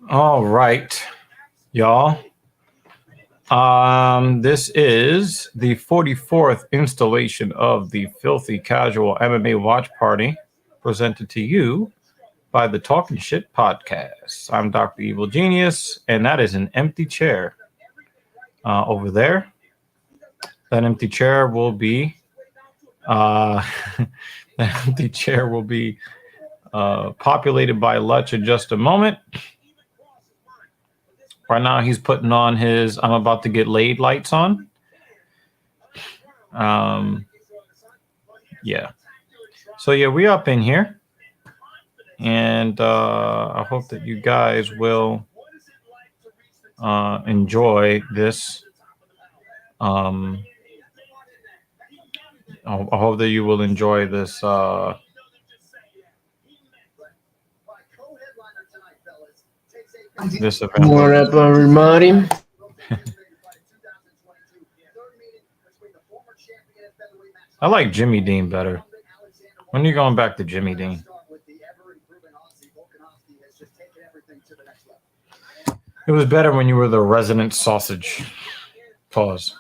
All right, y'all. This is the 44th installation of the Filthy Casual MMA Watch Party, presented to you by the Talking Shit Podcast. I'm Dr. Evil Genius, and that is an empty chair over there. That empty chair will be populated by Lutch in just a moment. Right now, he's putting on his "I'm about to get laid" lights on. Yeah. So yeah, we up in here, and I hope that you guys will enjoy this. I hope that you will enjoy this. This event. What up, everybody? I like Jimmy Dean better. When are you going back to Jimmy Dean? It was better when you were the resident sausage. Pause.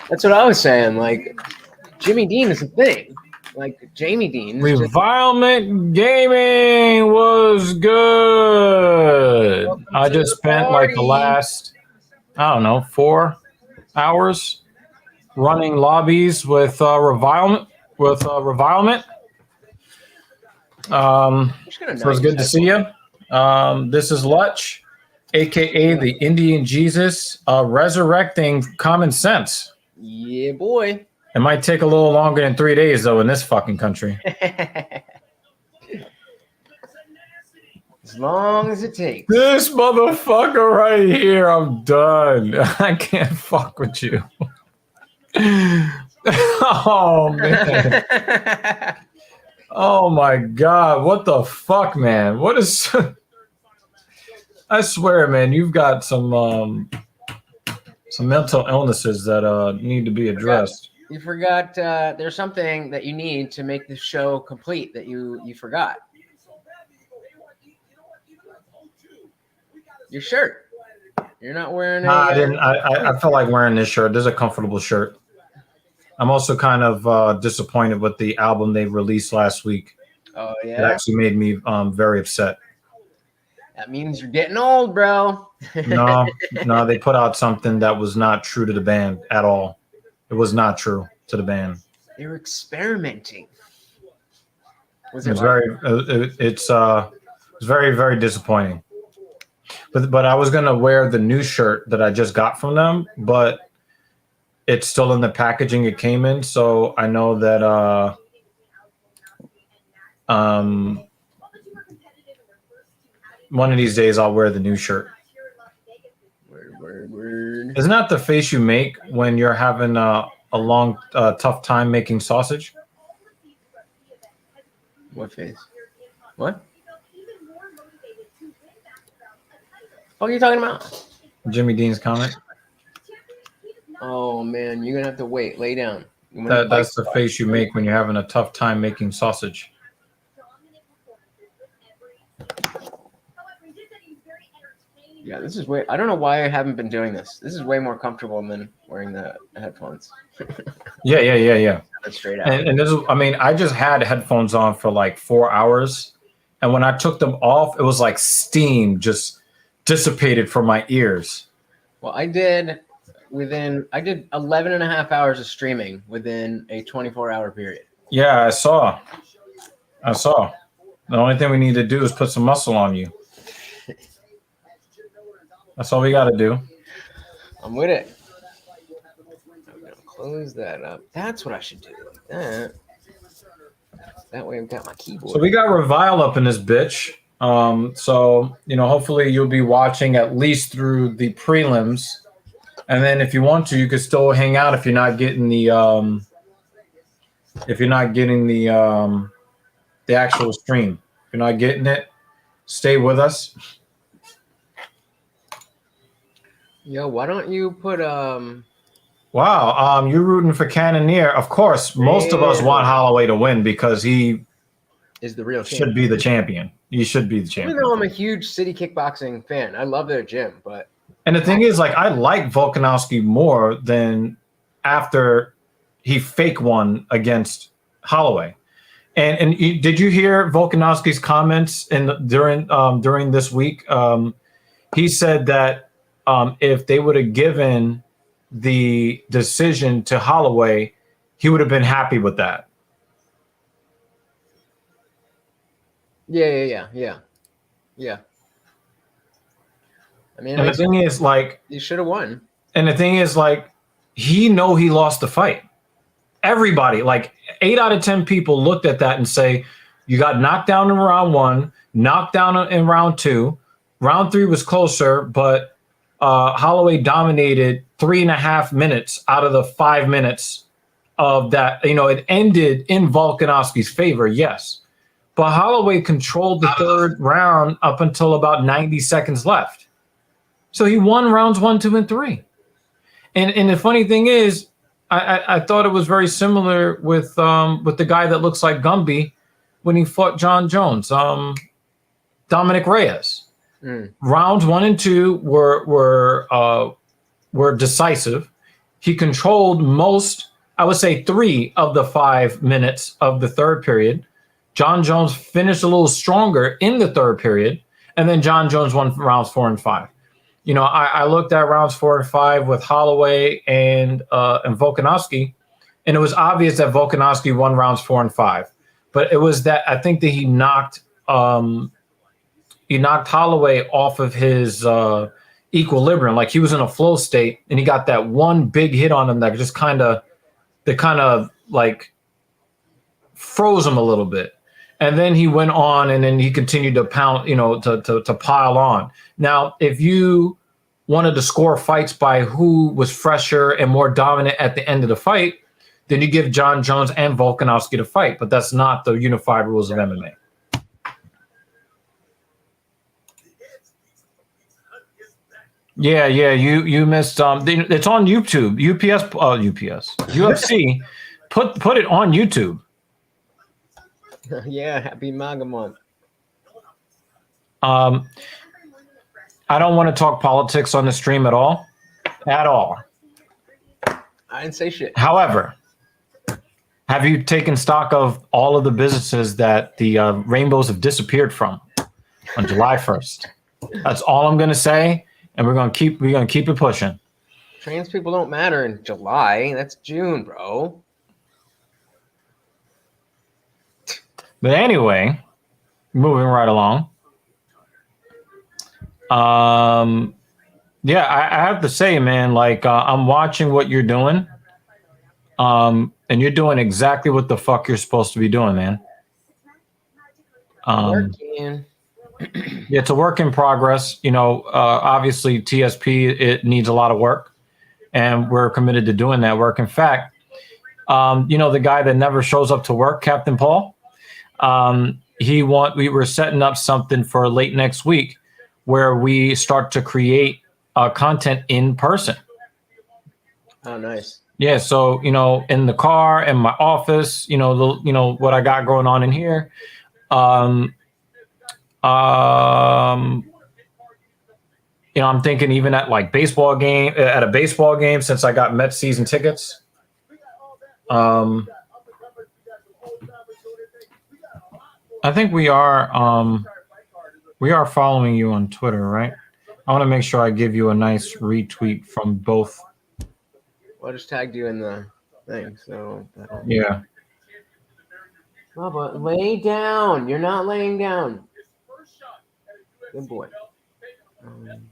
That's what I was saying. Like, Jimmy Dean is a thing. Like, Jamie Dean. Revilement Gaming was good. I just spent like the last, 4 hours running lobbies with Revilement. So it's good to see you. This is Lutch, aka the Indian Jesus, resurrecting common sense. Yeah, boy. It might take a little longer than 3 days, though, in this fucking country. As long as it takes. This motherfucker right here, I'm done. I can't fuck with you. Oh, man. Oh, my God. What the fuck, man? What is... I swear, man, you've got some mental illnesses that need to be addressed. You forgot there's something that you need to make this show complete that you forgot. Your shirt. You're not wearing I didn't. I felt like wearing this shirt. This is a comfortable shirt. I'm also kind of disappointed with the album they released last week. Oh, yeah? It actually made me very upset. That means you're getting old, bro. No, they put out something that was not true to the band at all. It was not true to the band. They were experimenting. It's very, very disappointing. But I was gonna wear the new shirt that I just got from them, but it's still in the packaging it came in, so I know that one of these days I'll wear the new shirt. Word. Isn't that the face you make when you're having a long, tough time making sausage? What face? What? What are you talking about? Jimmy Dean's comment. Oh, man, you're going to have to wait. Lay down. That's the face you make when you're having a tough time making sausage. Yeah, this is way. I don't know why I haven't been doing this. This is way more comfortable than wearing the headphones. Yeah. That's straight out. And this is, I mean, I just had headphones on for like 4 hours, and when I took them off, it was like steam just dissipated from my ears. Well, I did 11 and a half hours of streaming within a 24-hour period. Yeah, I saw. The only thing we need to do is put some muscle on you. That's all we got to do. I'm with it. I'm going to close that up. That's what I should do. That way I've got my keyboard. So we got Revile up in this bitch. So, hopefully you'll be watching at least through the prelims. And then if you want to, you could still hang out if you're not getting the actual stream. If you're not getting it, stay with us. Yo, why don't you put Wow, you're rooting for Cannonier. Of course, most of us want Holloway to win because he is the real should champion. be the champion. You should be the champion. Even though I'm a huge City Kickboxing fan, I love their gym, but And the thing is, like, I like Volkanovski more than after he fake won against Holloway. And did you hear Volkanovski's comments during this week? He said that if they would have given the decision to Holloway, he would have been happy with that. Yeah. I mean, And the thing is, like, you should have won. And the thing is, like, he lost the fight. Everybody, like 8 out of 10 people looked at that and say, you got knocked down in round 1, knocked down in round 2. Round 3 was closer, but Holloway dominated 3.5 minutes out of the 5 minutes of that. You know, it ended in Volkanovski's favor, yes. But Holloway controlled the third round up until about 90 seconds left. So he won rounds 1, 2, and 3. And the funny thing is, I thought it was very similar with the guy that looks like Gumby when he fought John Jones, Dominic Reyes. Rounds 1 and 2 were decisive. He controlled most, I would say, 3 of the 5 minutes of the third period. John Jones finished a little stronger in the third period, and then John Jones won rounds 4 and 5. You know, I looked at rounds 4 and 5 with Holloway and Volkanovski, and it was obvious that Volkanovski won rounds 4 and 5. But it was that I think that he knocked Holloway off of his equilibrium. Like, he was in a flow state, and he got that one big hit on him that just kind of like froze him a little bit. And then he went on, and then he continued to pound, you know, to pile on. Now, if you wanted to score fights by who was fresher and more dominant at the end of the fight, then you give John Jones and Volkanovski the fight. But that's not the unified rules of MMA. Yeah, you missed. It's on YouTube. UFC. Put it on YouTube. Yeah, happy MAGA month. I don't want to talk politics on the stream at all. At all. I didn't say shit. However, have you taken stock of all of the businesses that the rainbows have disappeared from on July 1st? That's all I'm going to say, and we're going to keep it pushing. Trans people don't matter in July. That's June, bro. But anyway, moving right along. Yeah, I have to say, man, like, I'm watching what you're doing. And you're doing exactly what the fuck you're supposed to be doing, man. Working. Yeah, it's a work in progress. You know, obviously TSP, it needs a lot of work, and we're committed to doing that work. In fact, you know, the guy that never shows up to work, Captain Paul, we were setting up something for late next week where we start to create content in person. Oh, nice. Yeah, so, you know, in the car, in my office, you know, what I got going on in here. You know, I'm thinking even at like at a baseball game, since I got Mets season tickets. I think we are following you on Twitter, right? I want to make sure I give you a nice retweet from both. Well, I just tagged you in the thing, so yeah. Bubba, lay down. You're not laying down. Good boy.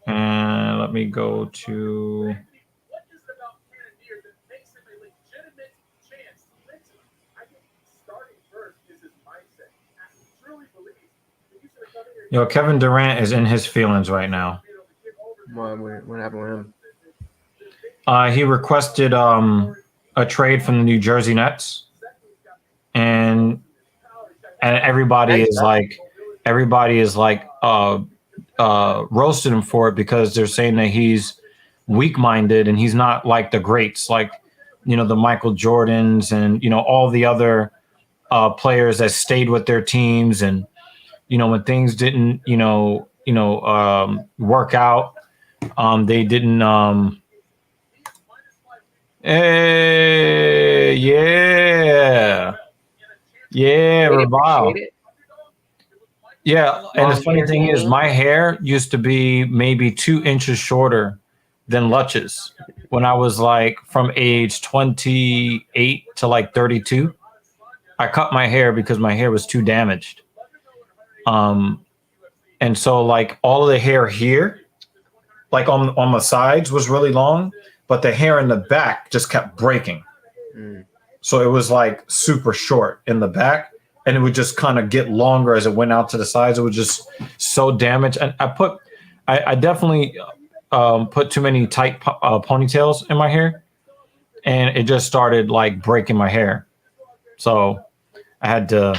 And let me go to. Yo, Kevin Durant is in his feelings right now. What happened with him? He requested a trade from the New Jersey Nets, and everybody is like roasted him for it because they're saying that he's weak-minded and he's not like the greats, like, you know, the Michael Jordans and, you know, all the other players that stayed with their teams, and when things didn't work out, they didn't. Yeah, They'd appreciate Revile. it. Yeah, and the Long funny hair thing is, game. my hair used to be maybe 2 inches shorter than Lutch's when I was like from age 28 to like 32. I cut my hair because my hair was too damaged. And so like all of the hair here, like on the sides, was really long, but the hair in the back just kept breaking. So it was like super short in the back, and it would just kind of get longer as it went out to the sides. It was just so damaged. And I definitely put too many tight ponytails in my hair, and it just started like breaking my hair. So I had to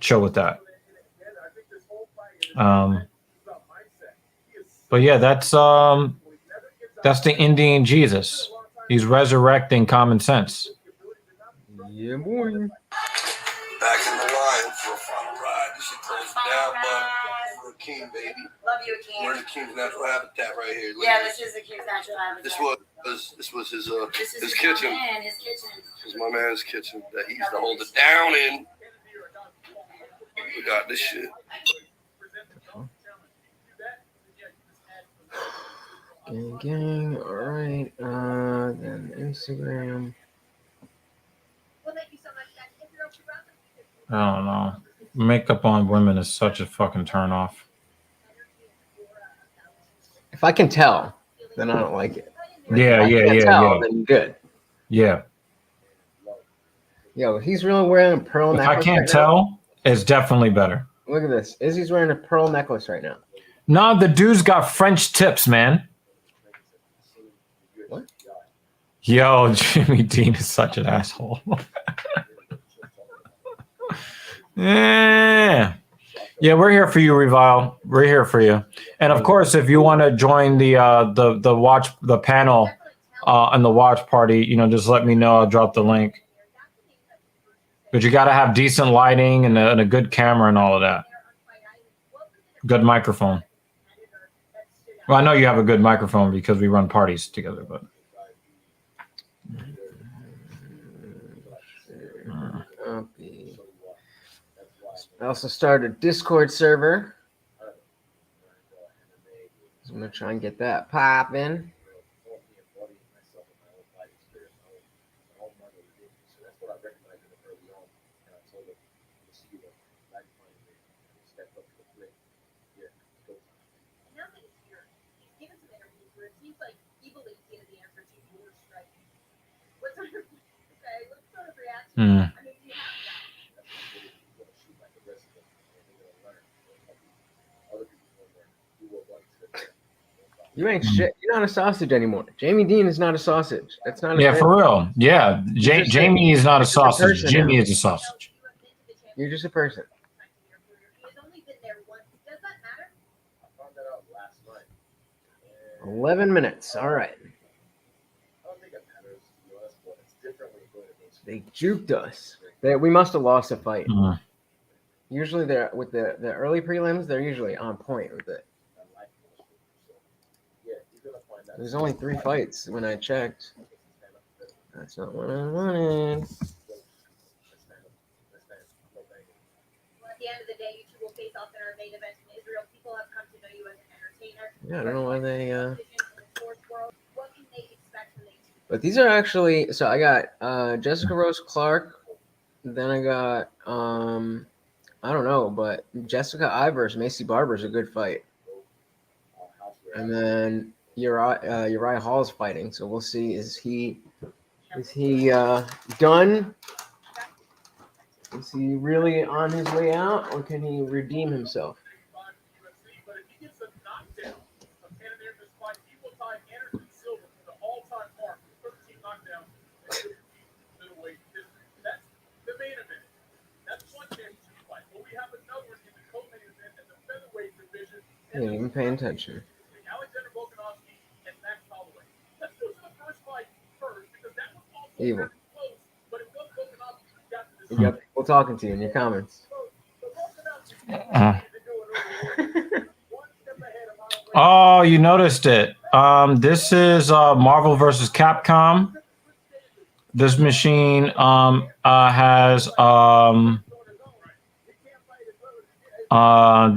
chill with that. But yeah, that's the Indian Jesus. He's resurrecting common sense. Yeah, boy. Back in the line for a final ride. This shit closing down, but for a king, baby. Love you, King. We're in the king's natural habitat right here. Look Yeah, this is the King's natural habitat. This was his kitchen. His kitchen. This is my man's kitchen that he used to hold it down in. We got this shit. Gang. All right. Then Instagram. I don't know. Makeup on women is such a fucking turn off. If I can tell, then I don't like it. Yeah. Then good. Yeah. Yo, he's really wearing a pearl If necklace. I can't tell, it's definitely better. Look at this. Izzy's wearing a pearl necklace right now. Nah, the dude's got French tips, man. What? Yo, Jimmy Dean is such an asshole. Yeah, we're here for you, Revile. We're here for you. And of course, if you want to join the panel and the watch party, just let me know. I'll drop the link. But you got to have decent lighting and a good camera and all of that. Good microphone. Well, I know you have a good microphone because we run parties together, but. I also started a Discord server. So I'm going to try and get that popping. You ain't shit. You're not a sausage anymore. Jamie Dean is not a sausage. That's not a Yeah, for real. Yeah. Jamie is not a sausage. Jimmy now. is a sausage. You're just a person. I found that out last night. 11 minutes. All right. I don't think it matters to us, but it's different when you go to those. They juked us. We must have lost a fight. Mhm. Usually they're with the early prelims, they're usually on point with it. There's only 3 fights when I checked. That's not what I wanted. Well, at the end of the day, you two will face off in our main event in Israel. People have come to know you as an entertainer. Yeah, I don't know why they. What can they expect from these? But these are actually. So I got Jessica Rose Clark. Then I got I don't know, but Jessica Eye versus Macy Barber is a good fight. And then Uriah Hall's fighting, so we'll see. Is he done? Is he really on his way out, or can he redeem himself? But if he gets a knockdown of Cannonier in this fight, he will tie Anderson Silva for the all-time mark with 13 knockdowns in middleweight history. That's the main event. That's one championship fight. But we have another one in the co-main event in the featherweight division. I didn't even pay attention. Alexander Volkanovski and Max Holloway. Let's go to the first fight first because that was also Evil. very close. But it was Volkanovski who got You got people talking to you in your comments. Oh, you noticed it. This is Marvel versus Capcom. This machine has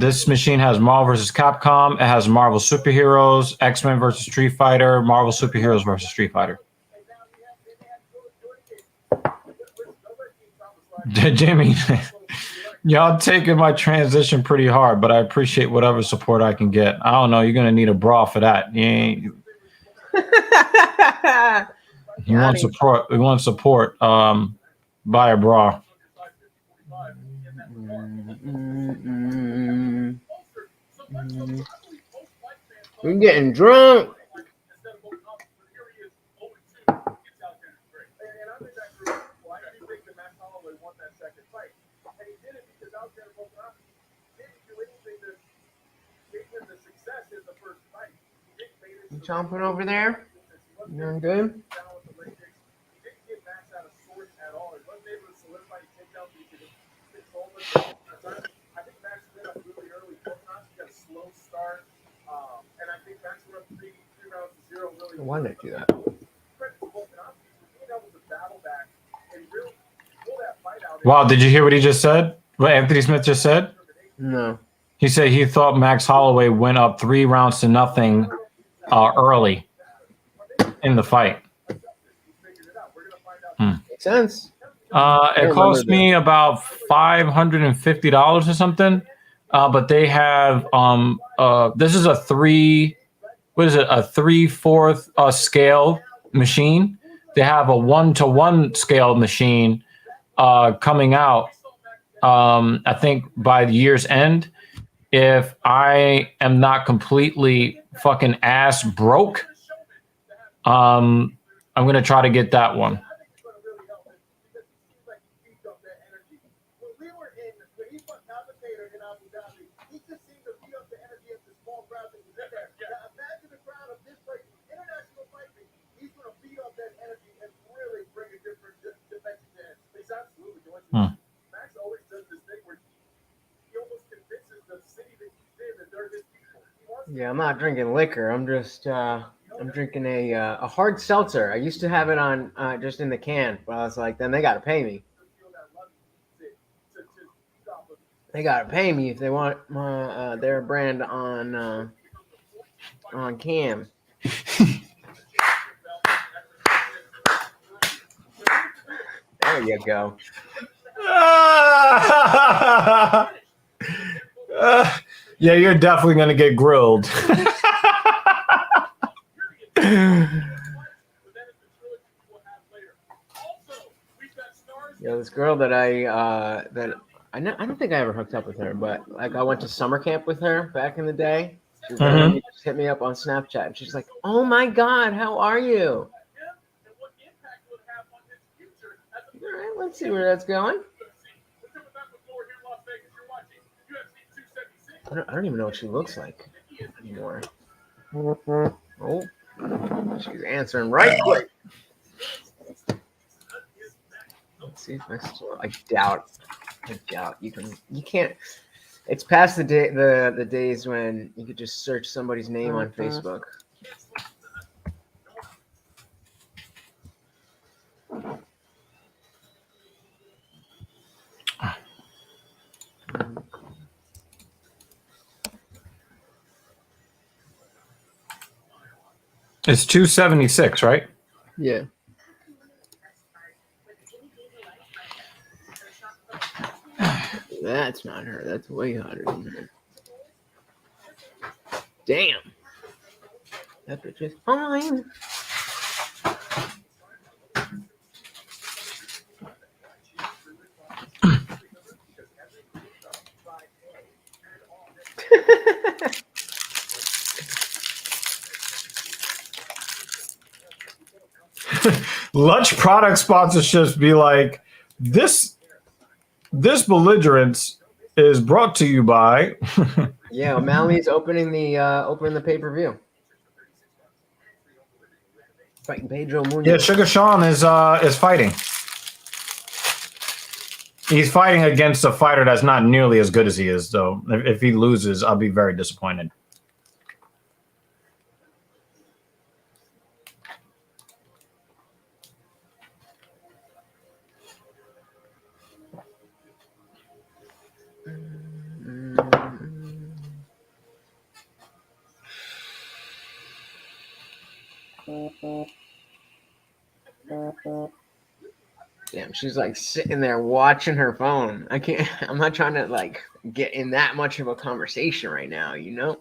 this machine has Marvel versus Capcom. It has Marvel superheroes, X-Men versus Street Fighter, Marvel superheroes versus Street Fighter. Jimmy, y'all taking my transition pretty hard, but I appreciate whatever support I can get. I don't know. You're gonna need a bra for that. You want support? We want support. Buy a bra. We're getting drunk. You chomping over there? You doing good? Why did I do that? Wow, did you hear what he just said? What Anthony Smith just said? No. He said he thought Max Holloway went up 3 rounds to nothing early in the fight. Makes sense. It cost me about $550 or something. But they have this is a 3/4 scale machine. They have a 1-to-1 scale machine coming out. I think by the year's end, if I am not completely fucking ass broke, I'm gonna try to get that one. Yeah, I'm not drinking liquor. I'm just I'm drinking a hard seltzer. I used to have it on just in the can, but I was like, then they gotta pay me. They gotta pay me if they want my their brand on can. There you go. Yeah, you're definitely going to get grilled. Yeah, this girl that I don't think I ever hooked up with her, but like I went to summer camp with her back in the day. She just hit me up on Snapchat, and she's like, "Oh my God, how are you?" All right, let's see where that's going. I don't even know what she looks like anymore. Oh, she's answering right quick. Let's see if I doubt you can't. It's past the day the days when you could just search somebody's name on Facebook. It's 276, right? Yeah. That's not her. That's way hotter than her. Damn. That bitch is fine. Lunch product sponsorships be like, this belligerence is brought to you by. Yeah, O'Malley's opening the pay-per-view. Fighting Pedro Munoz. Yeah, Sugar Sean is fighting. He's fighting against a fighter that's not nearly as good as he is, though. If he loses, I'll be very disappointed. Damn, she's like sitting there watching her phone. I can't. I'm not trying to like get in that much of a conversation right now. You know.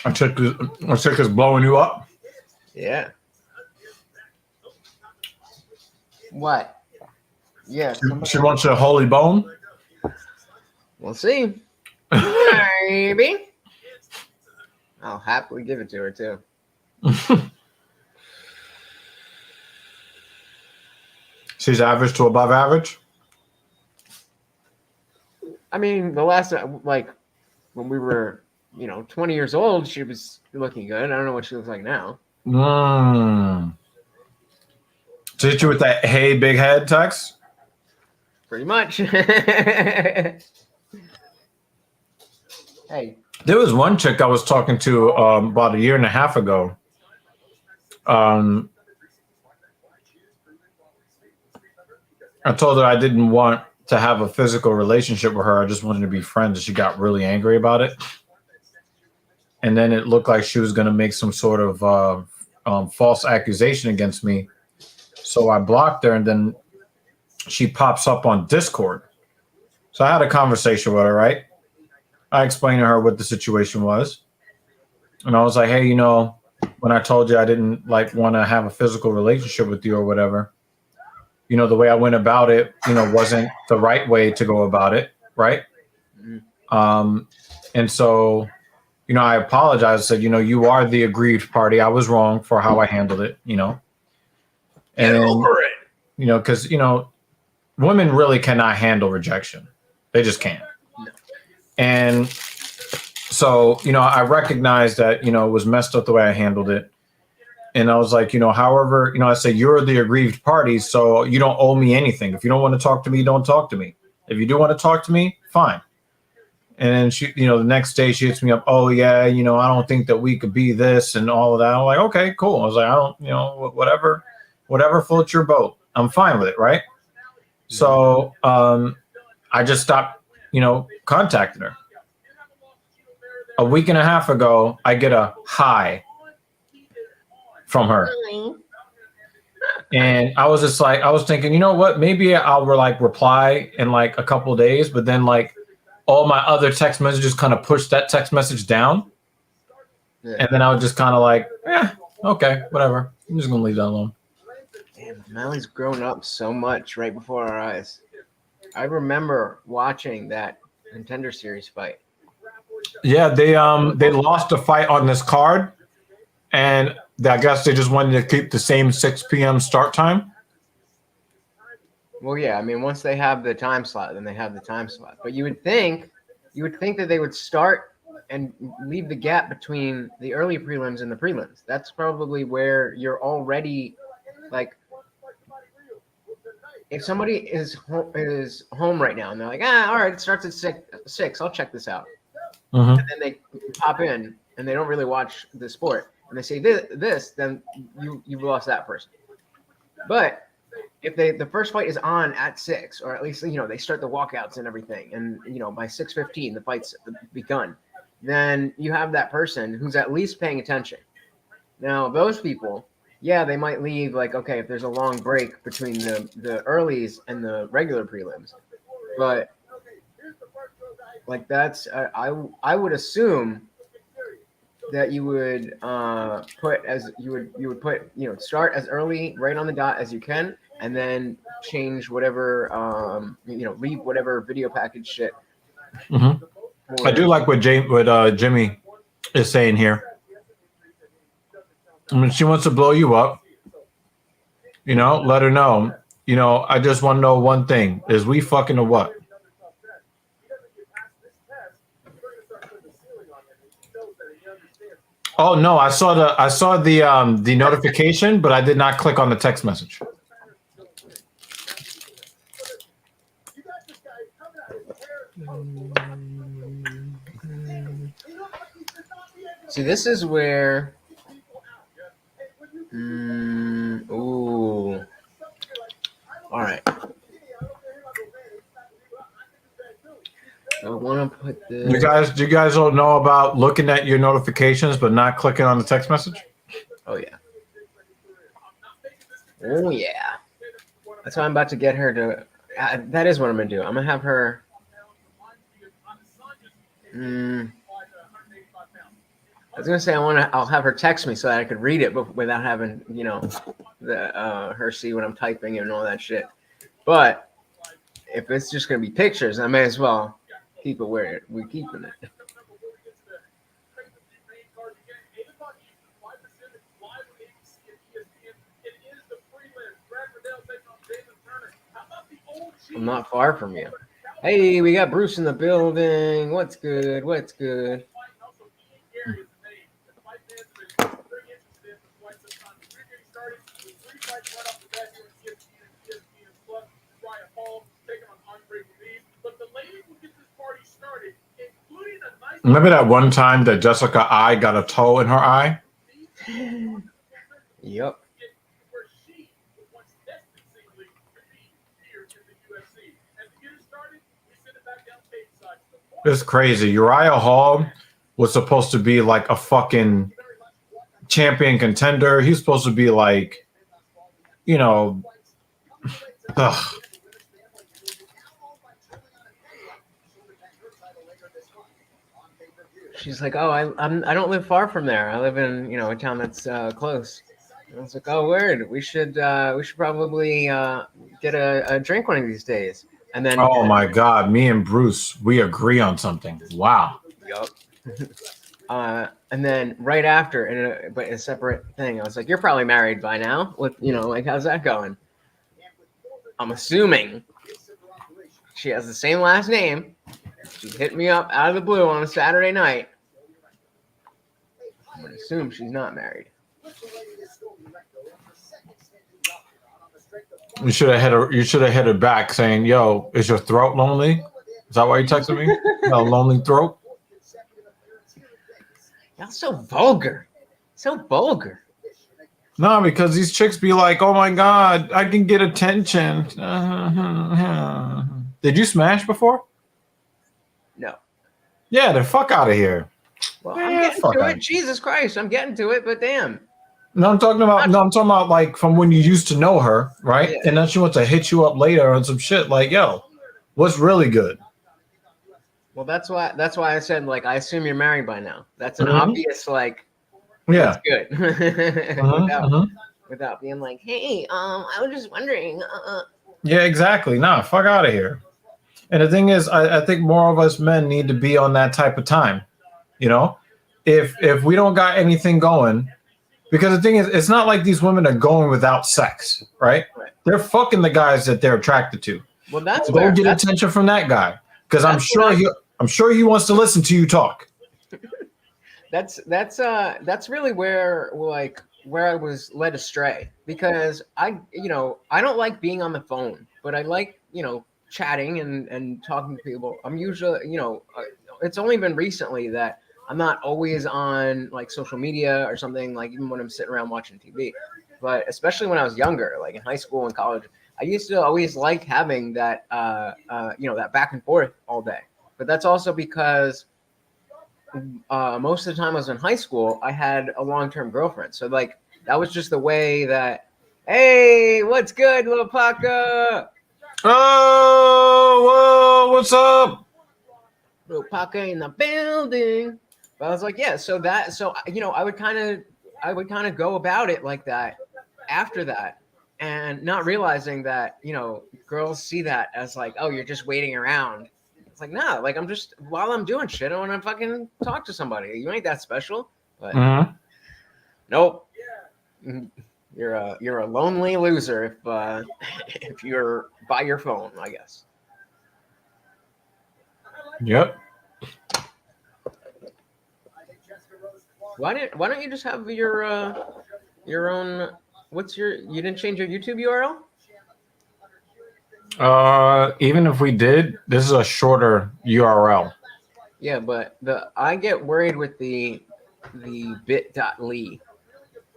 I check is blowing you up. Yeah. What? Yeah. She wants a holy bone. We'll see. Maybe. I'll happily give it to her too. She's average to above average. I mean, the last like when we were, 20 years old, she was looking good. I don't know what she looks like now. To hit you with that "Hey, big head" text. Pretty much. Hey. There was one chick I was talking to about a year and a half ago. I told her I didn't want to have a physical relationship with her. I just wanted to be friends. And she got really angry about it. And then it looked like she was going to make some sort of false accusation against me. So I blocked her, and then she pops up on Discord. So I had a conversation with her, right? I explained to her what the situation was. And I was like, hey, when I told you I didn't want to have a physical relationship with you or whatever, the way I went about it, wasn't the right way to go about it. Right. And so, I apologized. I said, you are the aggrieved party. I was wrong for how I handled it, And Get over it. Because, women really cannot handle rejection. They just can't. No. And so, I recognized that, it was messed up the way I handled it. And I was like, however, I said, you're the aggrieved party, so you don't owe me anything. If you don't want to talk to me, don't talk to me. If you do want to talk to me, fine. And then she, the next day she hits me up, oh yeah, I don't think that we could be this and all of that. I'm like, okay, cool. I was like, I don't, whatever floats your boat. I'm fine with it, right? So I just stopped, contacting her. A week and a half ago, I get a hi from her. And I was just like, I was thinking, you know what? Maybe I'll reply in a couple of days, but then all my other text messages kind of pushed that text message down. Yeah. And then I was just kind of okay, whatever. I'm just going to leave that alone. Damn, O'Malley's grown up so much right before our eyes. I remember watching that Contender Series fight. Yeah, they lost a fight on this card, and I guess they just wanted to keep the same 6 p.m. start time. Well, yeah, I mean, once they have the time slot, then they have the time slot. But you would think that they would start and leave the gap between the early prelims and the prelims. That's probably where you're already if somebody is home right now and they're like, all right, it starts at 6, I'll check this out. Mm-hmm. And then they pop in and they don't really watch the sport and they say this, then you've lost that person. But if the first fight is on at 6, or at least they start the walkouts and everything, and by 6:15 the fight's begun, then you have that person who's at least paying attention. Now those people, yeah, they might leave okay, if there's a long break between the earlies and the regular prelims, but that's I would assume that you would start as early right on the dot as you can, and then change whatever leave whatever video package shit. Mm-hmm. I do like what Jimmy is saying here. I mean, she wants to blow you up. Let her know. I just want to know one thing: is we fucking or what? Oh no, I saw the notification, but I did not click on the text message. See, this is where. Ooh. All right. I want to put this. You guys don't know about looking at your notifications but not clicking on the text message? Oh yeah. Oh yeah. That's why I'm about to get her to. That is what I'm gonna do. I'm gonna have her. I was gonna say I'll have her text me so that I could read it without having her see what I'm typing and all that shit. But if it's just gonna be pictures, I may as well keep it where we're keeping it. I'm not far from you. Hey, we got Bruce in the building. What's good? What's good? Remember that one time that Jessica I got a toe in her eye? Yep. It's crazy. Uriah Hall was supposed to be like a fucking champion contender. He's supposed to be like, ugh. She's like, oh, I don't live far from there. I live in a town that's close. And I was like, oh, word. We should probably get a drink one of these days. And then, oh my God, me and Bruce, we agree on something. Wow. Yup. And then right after, but in a separate thing, I was like, you're probably married by now. How's that going? I'm assuming she has the same last name. She hit me up out of the blue on a Saturday night. I'm gonna assume she's not married. You should have hit her back saying, "Yo, is your throat lonely? Is that why you texted me? A lonely throat?" Y'all so vulgar. So vulgar. No, because these chicks be like, "Oh my God, I can get attention." Did you smash before? No. Yeah, the fuck out of here. Well, I'm getting to it. Jesus Christ, I'm getting to it, but damn. No, I'm talking about like from when you used to know her, right? Yeah. And then she wants to hit you up later on some shit like, "Yo, what's really good?" Well, that's why I said, like, I assume you're married by now. That's an obvious, like, yeah, that's good. Without being like, hey, I was just wondering. Yeah, exactly. Nah, fuck out of here. And the thing is, I think more of us men need to be on that type of time. If we don't got anything going, because the thing is, it's not like these women are going without sex, right? They're fucking the guys that they're attracted to. Well, that's go get attention from that guy, because I'm sure he wants to listen to you talk. That's really where I was led astray, because I don't like being on the phone, but I like chatting and talking to people. I'm usually it's only been recently that I'm not always on like social media or something, like even when I'm sitting around watching TV. But especially when I was younger, like in high school and college, I used to always like having that that back and forth all day. But that's also because most of the time I was in high school, I had a long-term girlfriend. So like that was just the way that, hey, what's good, little Paca? Oh, whoa, what's up? Little Paca in the building. But I was like, yeah, I would kind of go about it like that after that, and not realizing that, girls see that as like, oh, you're just waiting around. It's like, nah, like while I'm doing shit, I want to fucking talk to somebody. You ain't that special. But nope. You're a lonely loser if you're by your phone, I guess. Yep. Why don't you just have your own? You didn't change your YouTube URL? Even if we did, this is a shorter URL. Yeah, but I get worried with the bit.ly,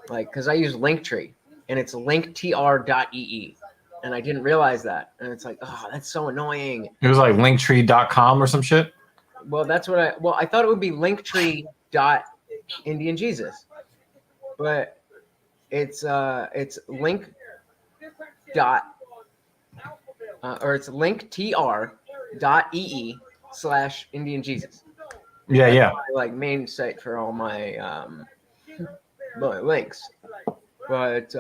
like, because I use Linktree and it's linktr.ee, and I didn't realize that, and it's like, oh, that's so annoying. It was like linktree.com or some shit. Well, that's what I thought it would be linktree.indianjesus, but it's link dot or it's linktr.ee/indianjesus. Yeah, yeah. My, like, main site for all my my links. But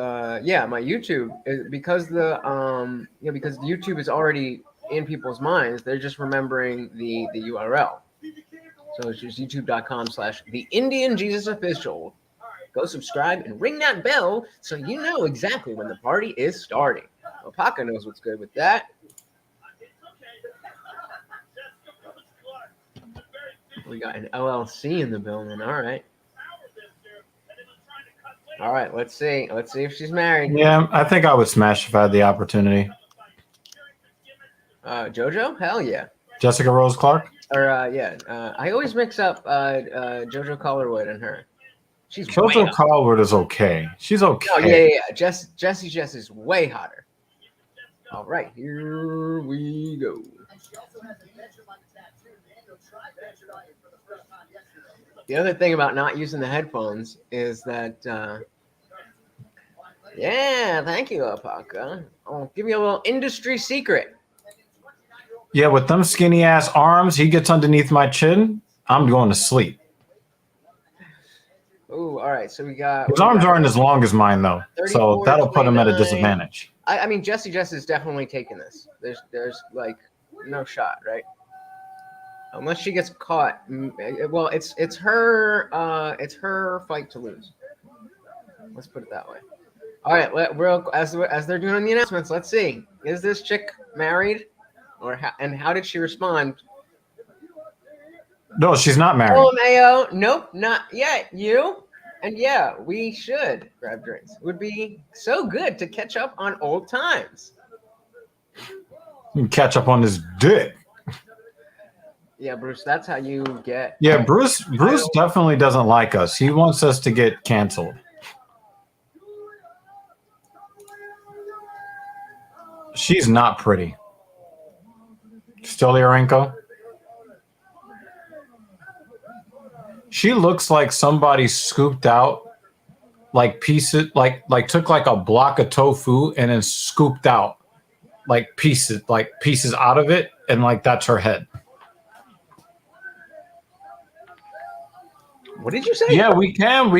yeah, my YouTube is because because YouTube is already in people's minds. They're just remembering the URL. So it's just youtube.com/the-Indian-Jesus-Official. Go subscribe and ring that bell so you know exactly when the party is starting. Opaka knows what's good with that. We got an LLC in the building. All right. All right. Let's see. Let's see if she's married. Yeah, I think I would smash if I had the opportunity. JoJo? Hell yeah. Jessica Rose Clark? Or yeah. I always mix up JoJo Collarwood and her. She's JoJo Collarwood is okay. She's okay. Oh yeah. Jessie Jess is way hotter. All right, here we go. The other thing about not using the headphones is that, yeah, thank you, Alpaca. I'll give you a little industry secret. Yeah, with them skinny ass arms, he gets underneath my chin, I'm going to sleep. Ooh, all right, so we got... His arms aren't as long as mine, though, so that'll put him at a disadvantage. I mean, Jessie Jess is definitely taking this. There's like no shot, right? Unless she gets caught. Well, it's her fight to lose. Let's put it that way. All right, as they're doing the announcements, let's see. Is this chick married, and how did she respond? No, she's not married. Oh, Mayo, nope, not yet. You? And yeah, we should grab drinks. It would be so good to catch up on old times. You can catch up on his dick. Yeah, Bruce, that's how you get. Yeah, Bruce definitely doesn't like us. He wants us to get canceled. She's not pretty. Stoliarenko. She looks like somebody scooped out like pieces, like took like a block of tofu and then scooped out like pieces out of it, and like that's her head. What did you say? Yeah, we can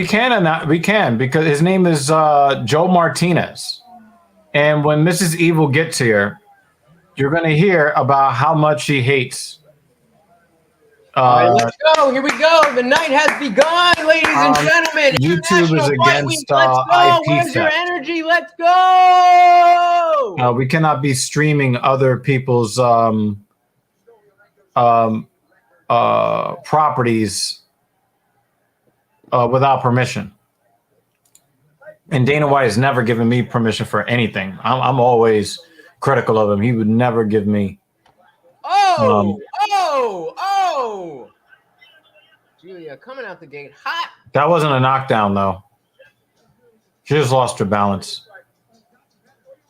because his name is Joe Martinez. And when Mrs. Evil gets here, you're going to hear about how much she hates. All right, let's go. Here we go. The night has begun, ladies and gentlemen. YouTube is against Let's go. IP Where's your theft. energy? Let's go. We cannot be streaming other people's properties without permission. And Dana White has never given me permission for anything. I'm always critical of him. He would never give me. Oh! Julia coming out the gate hot. That wasn't a knockdown, though. She just lost her balance.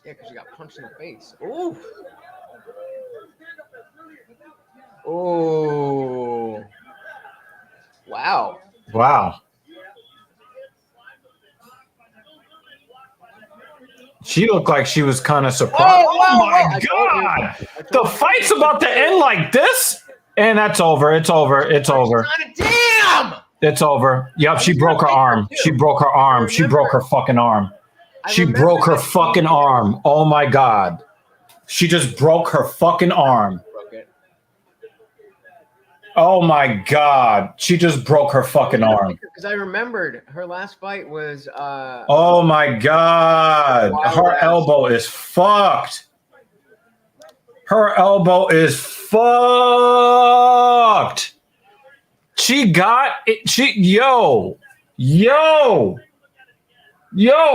Yeah, because she got punched in the face. Ooh. Oh. Wow. Wow. She looked like she was kind of surprised. Oh my God! The fight's about to end like this? And that's over. It's over. It's over. Damn! It's over. Yep, she broke her arm. She broke her arm. She broke her fucking arm. She broke her fucking arm. Oh my God. She just broke her fucking arm. Oh my God. She just broke her fucking arm. Because I remembered her last fight was oh my God. Her elbow is fucked. Her elbow is fucked. She got it. Yo,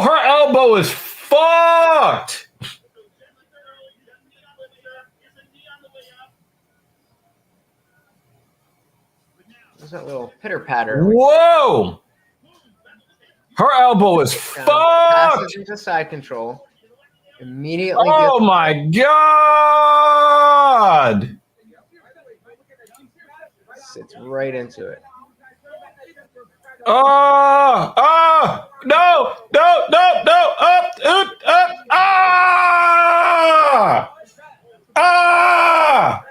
her elbow is fucked. There's that little pitter patter. Whoa! Her elbow is Passes fucked. into side control. Immediately. Oh my god! Sits right into it. Oh! Oh! No! No! No! No! Up! Up! Up! Ah! Ah!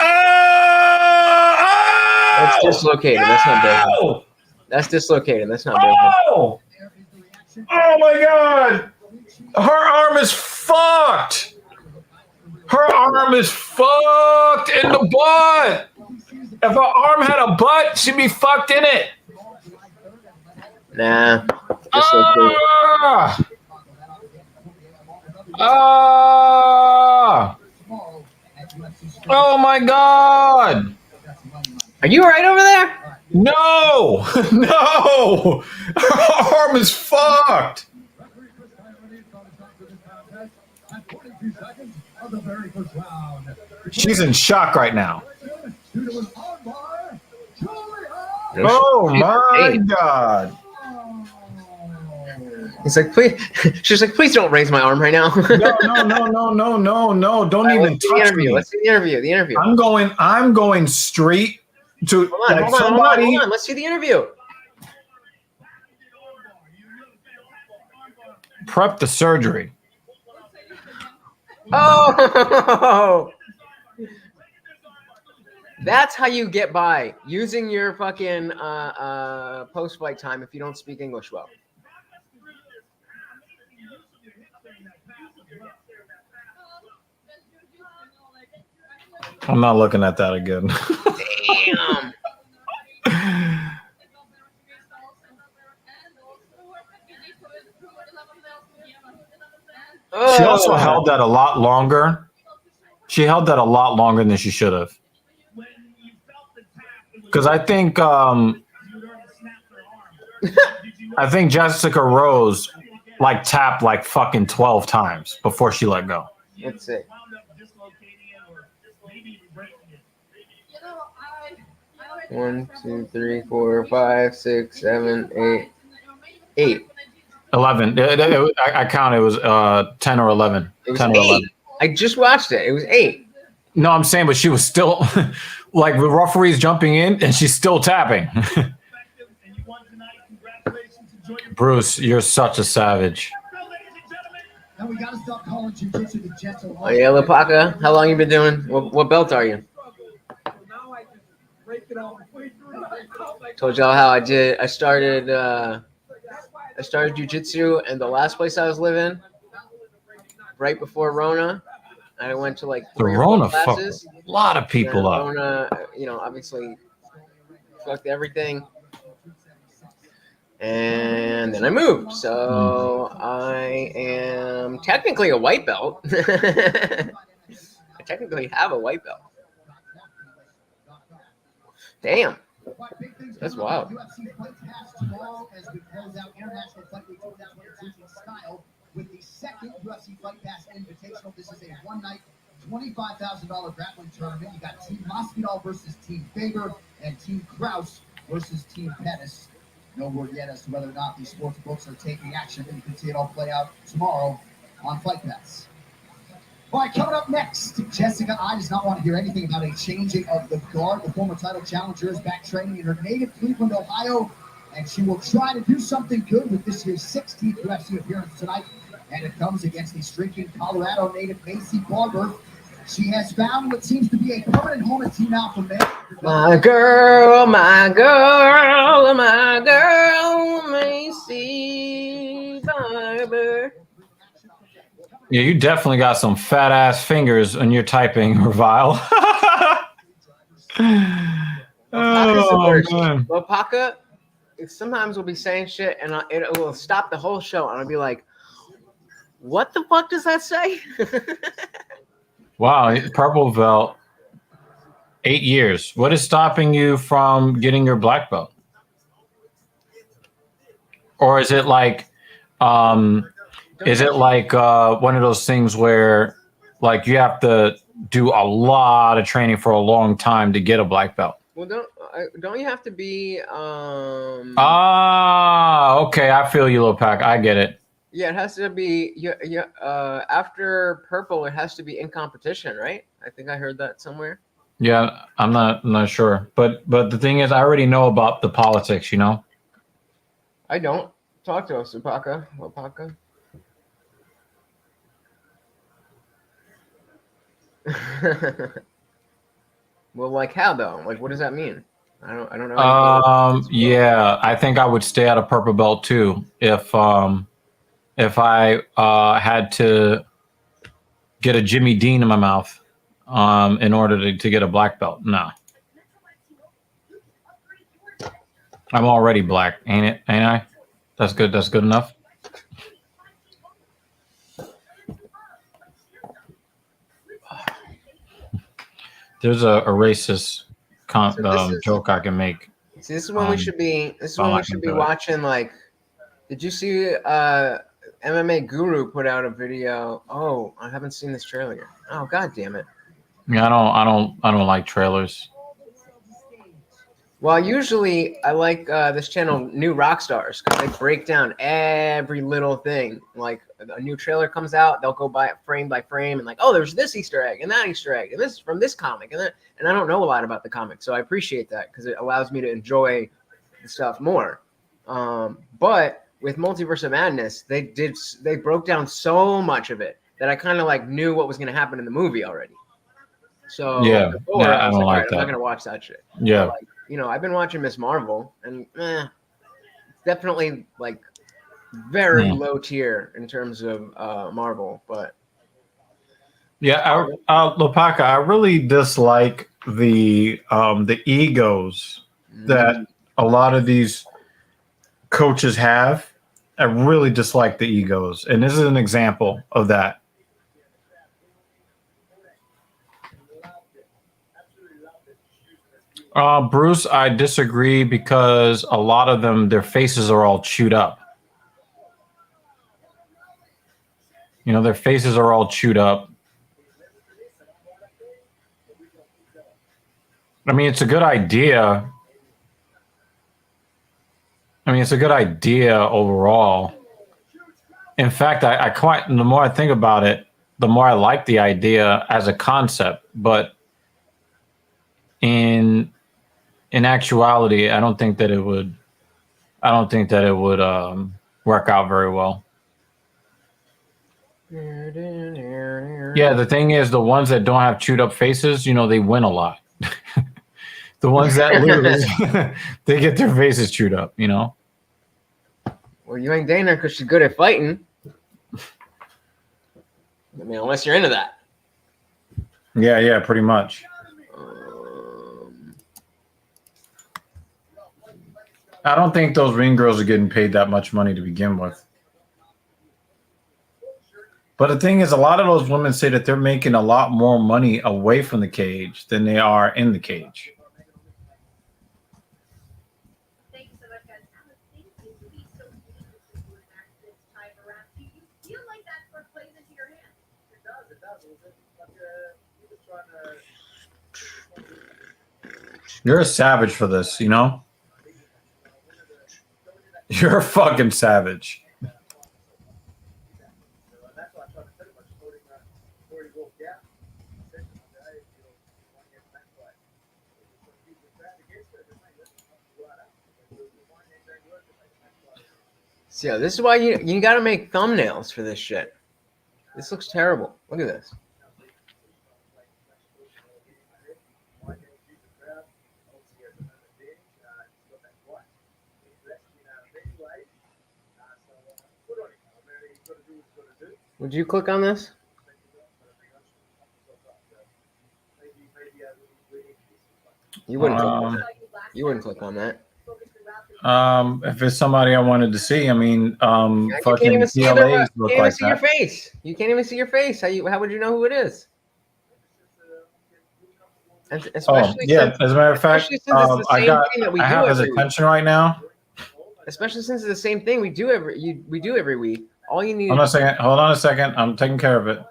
Ah! That's dislocated. That's not broken. Ow! That's dislocated. That's not broken. Oh! Oh my god! Her arm is fucked! Her arm is fucked in the butt! If her arm had a butt, she'd be fucked in it! Nah. Dislocated. Ah! Ah! Oh my god! Are you all right over there? No! No! Her arm is fucked! She's in shock right now. Oh my god! He's like, please. She's like, please don't raise my arm right now. No! Don't even touch me. Let's see the interview. The interview. I'm going straight to Hold on, somebody. hold on. Let's see the interview. Prep the surgery. Oh, that's how you get by using your fucking post-fight time if you don't speak English well. I'm not looking at that again. Damn. She also Oh. held that a lot longer. She held that a lot longer than she should have. Because I think Jessica Rose like tapped like fucking 12 times before she let go. Let's see. One, 2, 3, 4, 5, 6, 7, 8. 8. 11. I counted. It was 10 or 11. It was 10 or 8. 11. I just watched it. It was 8. No, I'm saying, but she was still like the referee's jumping in and she's still tapping. Bruce, you're such a savage. Now we gotta stop calling jiu-jitsu the gentle. Oh yeah, Lopaka, how long you been doing? What belt are you? Told y'all how I did. I started jiu-jitsu, and the last place I was living, right before Rona, I went to like The 3 or 4 Rona fucked classes. a lot of people And up. Rona, obviously fucked everything. And then I moved. So I am technically a white belt. I technically have a white belt. Damn. That's wild. UFC Fight Pass tomorrow as we close out International Fight Week 2022 in style with the second UFC Fight Pass Invitational. This is a one-night, $25,000 grappling tournament. You got Team Masvidal versus Team Faber and Team Kraus versus Team Pettis. No word yet as to whether or not these sports books are taking action, but you can see it all play out tomorrow on Fight Pass. All right, coming up next, Jessica I does not want to hear anything about a changing of the guard. The former title challenger is back training in her native Cleveland, Ohio, and she will try to do something good with this year's 16th UFC appearance tonight, and it comes against the streaking Colorado native Macy Barber. She has found what seems to be a permanent home at Team Alpha Male. My girl, Macy Barber. Yeah, you definitely got some fat ass fingers when you're typing, Revile. Man. Lopaka, sometimes will be saying shit and it will stop the whole show and I'll be like, what the fuck does that say? Wow, purple belt, 8 years. What is stopping you from getting your black belt? Or is it like one of those things where like you have to do a lot of training for a long time to get a black belt. Well, don't you have to be Okay, I feel you, Lil Pac. I get it. Yeah, it has to be after purple it has to be in competition, right? I think I heard that somewhere. Yeah, I'm not sure. But the thing is, I already know about the politics, you know? I don't. Talk to us, Upaka. Well, like how though? Like what does that mean? I don't know. Yeah, I think I would stay at a purple belt too if I had to get a Jimmy Dean in my mouth in order to get a black belt. No. I'm already black, ain't I? That's good. That's good enough. There's a racist joke I can make. See, this is when we should be. This is when we should be watching. Like, did you see MMA Guru put out a video? Oh, I haven't seen this trailer yet. Oh, god damn it! Yeah, I don't like trailers. Well, usually I like this channel, New Rockstars, because they break down every little thing. Like a new trailer comes out, they'll go by it frame by frame and like, oh, there's this Easter egg and that Easter egg, and this is from this comic, and I don't know a lot about the comic, so I appreciate that because it allows me to enjoy the stuff more. But with Multiverse of Madness, they broke down so much of it that I kind of like knew what was going to happen in the movie already. So yeah, I don't like that. I'm not going to watch that shit. Yeah. But, like, you know, I've been watching Miss Marvel, and it's definitely like very low tier in terms of Marvel. But yeah, Lopaka, I really dislike the egos that a lot of these coaches have. I really dislike the egos, and this is an example of that. Bruce, I disagree because a lot of them, their faces are all chewed up. You know, their faces are all chewed up. I mean, it's a good idea. It's a good idea overall. In fact, the more I think about it, the more I like the idea as a concept. But in actuality, I don't think that it would work out very well. Yeah, the thing is, the ones that don't have chewed up faces, you know, they win a lot. The ones that lose, they get their faces chewed up, you know? Well, you ain't dating her because she's good at fighting. I mean, unless you're into that. Yeah, pretty much. I don't think those ring girls are getting paid that much money to begin with. But the thing is, a lot of those women say that they're making a lot more money away from the cage than they are in the cage. Thank you so much, guys. Alex, things seem to be so easy to do this time around. Do you feel like that sort of plays into your hands? It does. He was trying to. You're a savage for this, you know? You're a fucking savage. So this is why you got to make thumbnails for this shit. This looks terrible. Look at this. Would you click on this? You wouldn't click on that. You wouldn't click on that. If it's somebody I wanted to see, I mean, You can't fucking even see, PLAs look like your that. face. You can't even see your face. How would you know who it is? Oh, yeah. As a matter of fact, I have his attention right now. Especially since it's the same thing we do every week. All you need. Hold on a second. I'm taking care of it.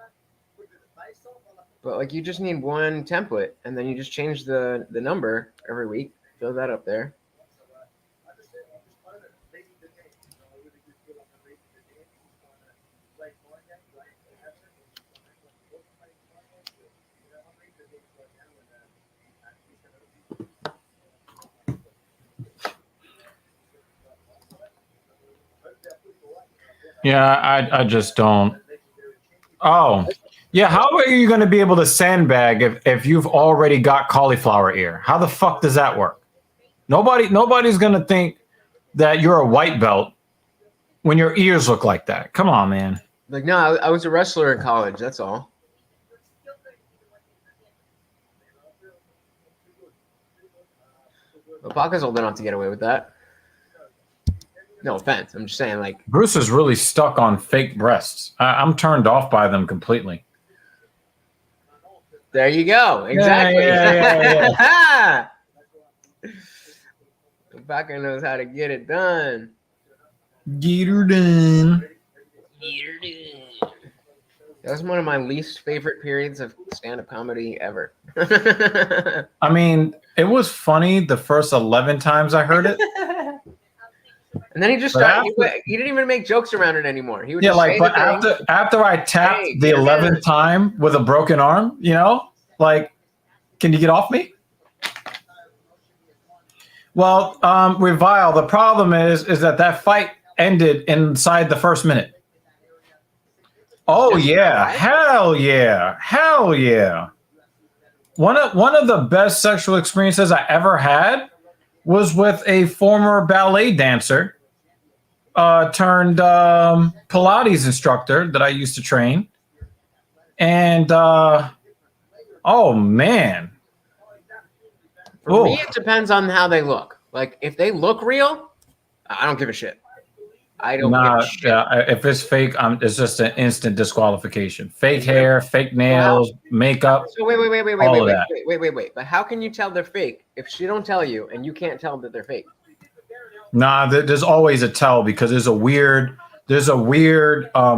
But like you just need one template, and then you just change the number every week. Throw that up there. Yeah, I just don't. Oh, yeah. How are you going to be able to sandbag if you've already got cauliflower ear? How the fuck does that work? Nobody's going to think that you're a white belt when your ears look like that. Come on, man. Like, no, I was a wrestler in college. That's all. But Baca's old enough to get away with that. No offense. I'm just saying, like, Bruce is really stuck on fake breasts. I'm turned off by them completely. there you go. Exactly. Yeah. Baca knows how to get it done. Get her done. That was one of my least favorite periods of stand-up comedy ever. I mean, it was funny the first 11 times I heard it. And then he just But started. after- He didn't even make jokes around it anymore. He would Yeah, just like, say but the thing. after I tapped Hey, the get her 11th done. time with a broken arm, you know, like, can you get off me? Well, Revile, the problem is that fight ended inside the first minute. Oh yeah, hell yeah. One of the best sexual experiences I ever had was with a former ballet dancer turned Pilates instructor that I used to train. And oh man. For me, it depends on how they look. Like, if they look real, I don't give a shit. I don't give a shit. If it's fake, it's just an instant disqualification. Fake hair, fake nails, makeup. So wait. all of that. Wait. But how can you tell they're fake if she don't tell you and you can't tell that they're fake? Nah, there's always a tell because there's a weird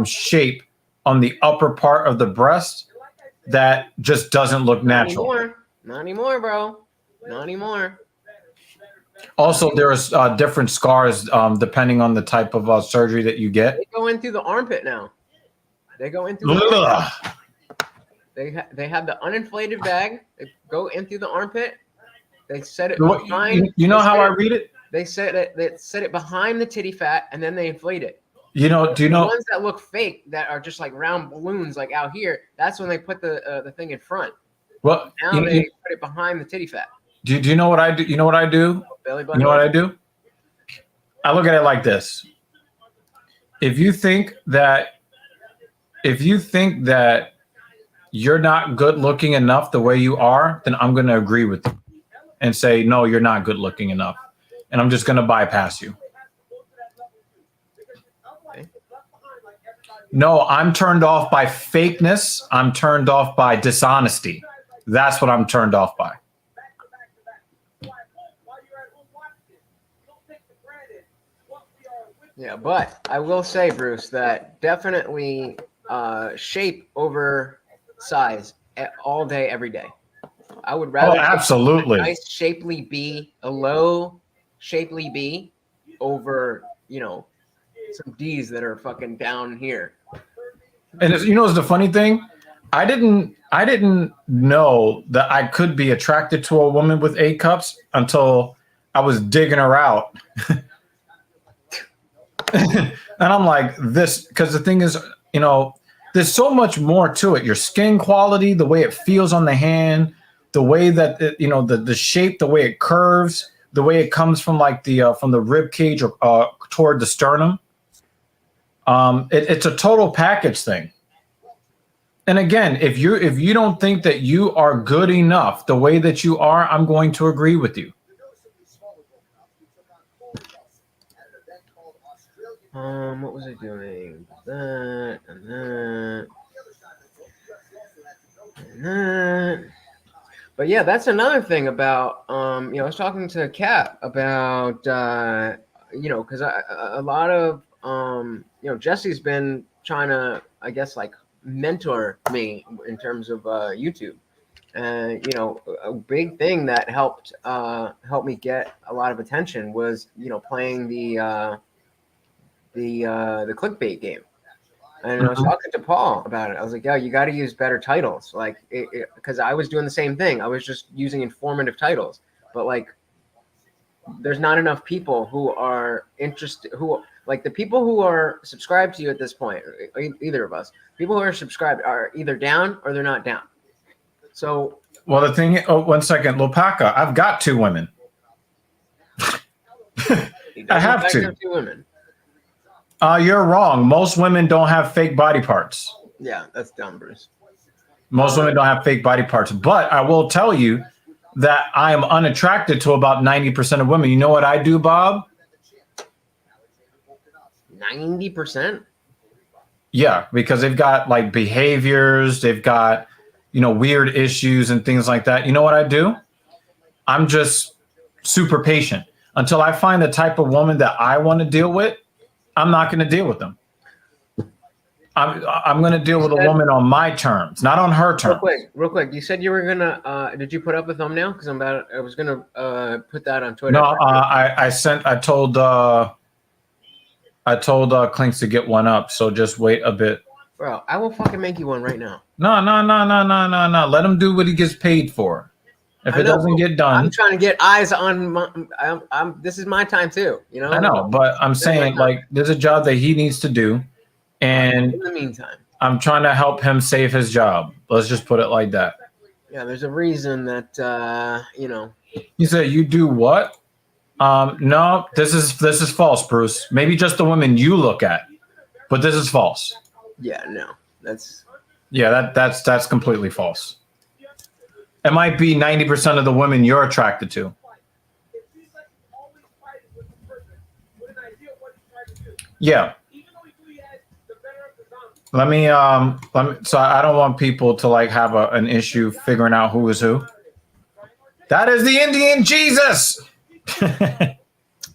shape on the upper part of the breast that just doesn't look natural. Not anymore, bro. Not anymore. Also, there's different scars depending on the type of surgery that you get. They go in through the armpit now. They go in through the armpit. They have the uninflated bag. They go in through the armpit. They set it behind. You know how I read it? They set it behind the titty fat, and then they inflate it. Do you know? The ones that look fake, that are just like round balloons, like out here, that's when they put the thing in front. Well, Now they put it behind the titty fat. Do you know what I do? You know what I do? Belly button. You know what I do? I look at it like this. If you think that you're not good looking enough the way you are, then I'm going to agree with you and say, no, you're not good looking enough. And I'm just going to bypass you. Okay. No, I'm turned off by fakeness. I'm turned off by dishonesty. That's what I'm turned off by. Yeah, but I will say, Bruce, that definitely shape over size all day, every day. I would rather absolutely a nice shapely B, a low shapely B, over some D's that are fucking down here. And what's the funny thing? I didn't know that I could be attracted to a woman with A cups until I was digging her out. And I'm like, this, because the thing is, there's so much more to it. Your skin quality, the way it feels on the hand, the way that the shape, the way it curves, the way it comes from like from the rib cage or toward the sternum. It's a total package thing. And again, if you don't think that you are good enough the way that you are, I'm going to agree with you. What was I doing? That and that. And that. But yeah, that's another thing about I was talking to Kat about because a lot of Jesse's been trying to, I guess, like mentor me in terms of YouTube. And you know, a big thing that helped me get a lot of attention was, you know, playing the clickbait game. And I was talking to Paul about it. I was like, "Yo, you got to use better titles, like, because I was doing the same thing. I was just using informative titles, but like, there's not enough people who are interested, who like the people who are subscribed to you at this point, either of us, people who are subscribed are either down or they're not down. So, well, the thing. Oh, 1 second, Lopaka. I've got 2 women. I have 2. 2 women. You're wrong. Most women don't have fake body parts. Yeah, that's dumb, Bruce. Most women don't have fake body parts. But I will tell you that I am unattracted to about 90% of women. You know what I do, Bob? 90%? Yeah, because they've got like behaviors, they've got, you know, weird issues and things like that. You know what I do? I'm just super patient. Until I find the type of woman that I want to deal with, I'm not going to deal with them. I'm going to deal with a woman on my terms, not on her terms. Real quick. You said you were gonna. Did you put up a thumbnail? Because I was gonna put that on Twitter. No, I told Clinks to get one up. So just wait a bit. Bro, I will fucking make you one right now. No. Let him do what he gets paid for. If it doesn't get done, I'm trying to get eyes on. This is my time too. You know. I know, but I'm saying like there's a job that he needs to do, and in the meantime, I'm trying to help him save his job. Let's just put it like that. Yeah, there's a reason that you know. You said you do what? No, this is false, Bruce. Maybe just the women you look at, but this is false. Yeah, no, that's completely false. It might be 90% of the women you're attracted to. Yeah. Let me. So I don't want people to like have an issue figuring out who is who. That is the Indian Jesus.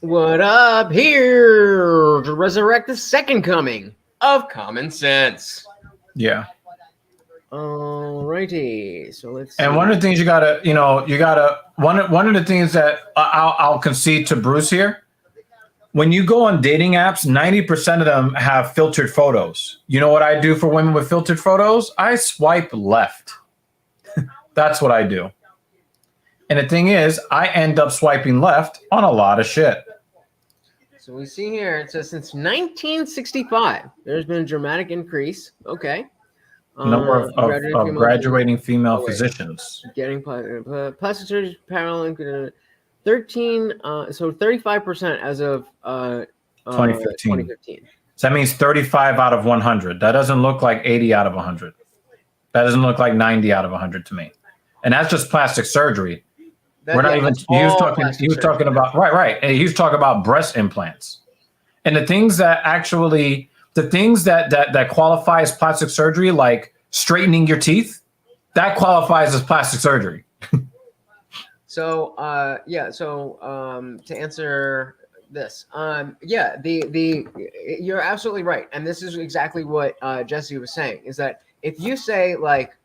What up here to resurrect the second coming of common sense. Yeah. Alrighty, so let's. And one of the things you gotta one of the things that I'll concede to Bruce here. When you go on dating apps, 90% of them have filtered photos. You know what I do for women with filtered photos? I swipe left. That's what I do. And the thing is, I end up swiping left on a lot of shit. So we see here, it says since 1965, there's been a dramatic increase. Okay. Number of graduating female physicians. Getting plastic surgery parallel 13, so 35% as of 2015. So that means 35 out of 100. That doesn't look like 80 out of 100. That doesn't look like 90 out of 100 to me. And that's just plastic surgery. We're not even. He was talking about right. And he was talking about breast implants, and the things that actually. The things that qualify as plastic surgery, like straightening your teeth, that qualifies as plastic surgery. So, to answer this, you're absolutely right, and this is exactly what Jesse was saying. Is that if you say like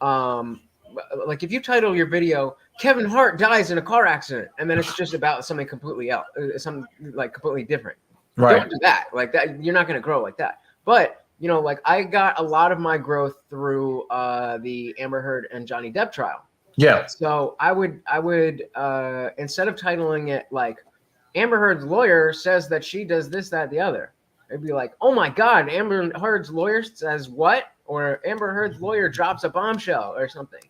if you title your video "Kevin Hart dies in a car accident," and then it's just about something completely else, something like completely different. Right. Don't do that. Like that, you're not going to grow like that. But you know, like I got a lot of my growth through the Amber Heard and Johnny Depp trial. Yeah. So I would instead of titling it like Amber Heard's lawyer says that she does this, that, the other, it'd be like, oh my God, Amber Heard's lawyer says what? Or Amber Heard's lawyer drops a bombshell or something.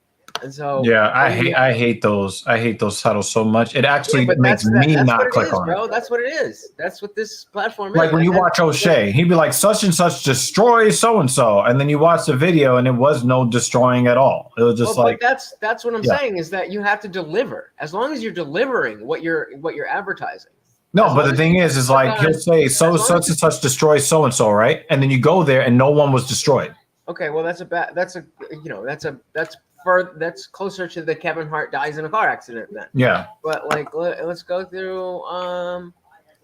And so I hate those titles so much. It actually makes me not click on it. Bro, that's what it is. That's what this platform is. Like when you watch O'Shea, he'd be like, such and such destroys so and so, and then you watch the video and it was no destroying at all. It was just like that's what I'm saying is that you have to deliver. As long as you're delivering what you're advertising. No, but the thing is like he'll say such and such destroys so and so, right? And then you go there and no one was destroyed. Okay, well that's closer to the Kevin Hart dies in a car accident then. Yeah. But like let's go through a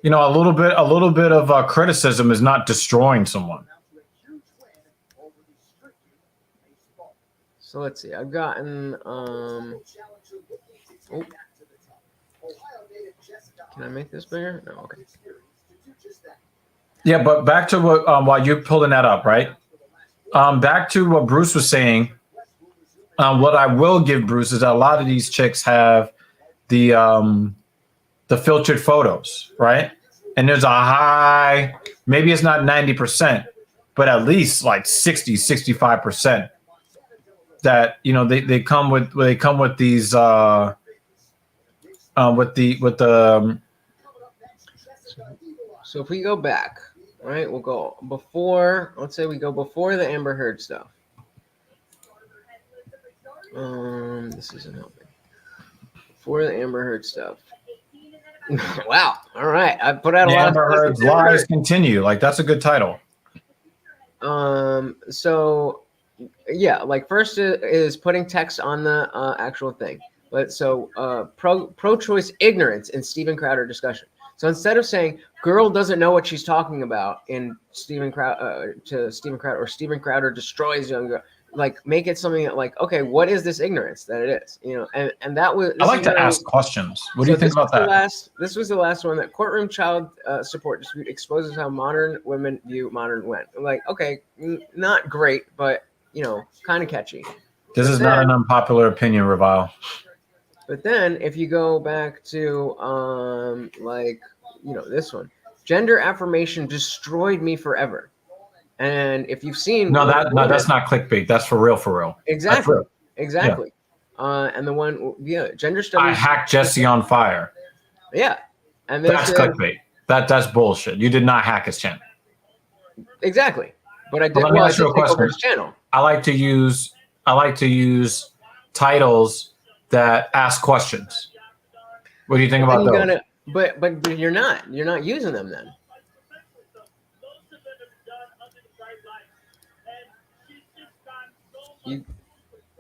little bit of criticism is not destroying someone. So let's see. I've gotten oh, can I make this bigger? No, okay. Yeah, but back to what while you're pulling that up, right? Back to what Bruce was saying. What I will give Bruce is that a lot of these chicks have the filtered photos, right? And there's a high, maybe it's not 90%, but at least like 60, 65% that, you know, they come with these with the So if we go back, right, we'll go before. Let's say we go before the Amber Heard stuff. This isn't helping. Before the Amber Heard stuff. Wow. All right. I put out a lot Amber of Heard's lies continue. Like, that's a good title. So yeah, like first is putting text on the actual thing. But so pro-choice ignorance in Steven Crowder discussion. So instead of saying girl doesn't know what she's talking about in Steven Crowder to Steven Crowder, or Steven Crowder destroys young girl, like make it something that, like, okay, what is this ignorance that it is? You know, and that was. I like to ask questions. What do you think about that? This was the last one. That courtroom child support dispute exposes how modern women view modern men. Like, okay, not great, but you know, kind of catchy. This is not an unpopular opinion, Revile. But then if you go back to like, you know, this one, gender affirmation destroyed me forever. And if you've seen that's not clickbait. That's for real. Exactly. Real. Exactly. Yeah. And the one, gender studies. I hacked Jesse on fire. Yeah. And that's clickbait. That's bullshit. You did not hack his channel. Exactly. But I did. Let me ask you a question. Over his channel. I like to use titles that ask questions. What do you think about those? But you're not using them then.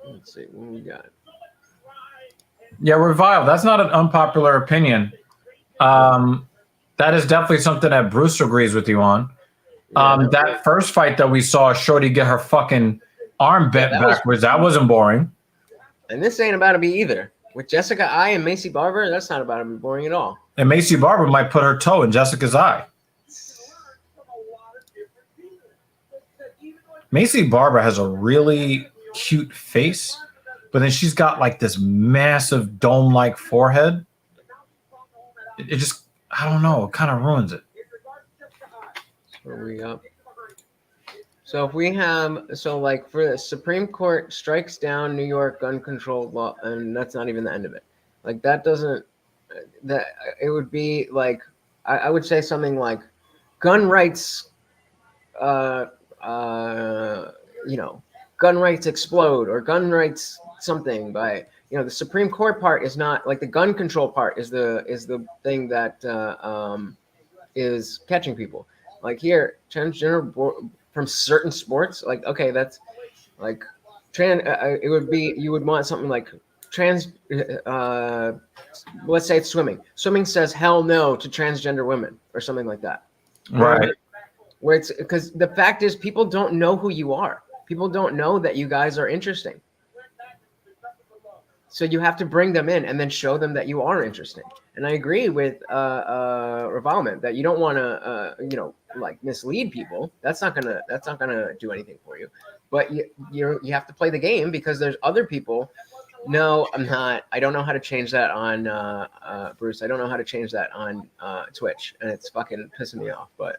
Let's see what we got. Yeah, Revile. That's not an unpopular opinion. That is definitely something that Bruce agrees with you on. That first fight that we saw Shorty get her fucking arm bent backwards, that wasn't boring. And this ain't about to be either. With Jessica I and Macy Barber, that's not about to be boring at all. And Macy Barber might put her toe in Jessica's eye. Macy Barber has a really cute face, but then she's got like this massive dome-like forehead. It just, I don't know, it kind of ruins it. Where we up? So if we have, like for the Supreme Court strikes down New York gun control law, and that's not even the end of it. Like that doesn't, that it would be like, I would say something like gun rights, gun rights explode, or gun rights something by, the Supreme Court part is not like the gun control part is the thing that is catching people. Like here, transgender from certain sports, like, okay, that's like it would be, you would want something like let's say it's swimming. Swimming says hell no to transgender women or something like that. Right. Where it's because the fact is people don't know who you are. People don't know that you guys are interesting. So you have to bring them in and then show them that you are interesting. And I agree with Revolvement that you don't want to, like mislead people. That's not gonna do anything for you. But you have to play the game because there's other people. No, I'm not. I don't know how to change that on Bruce. I don't know how to change that on Twitch, and it's fucking pissing me off. But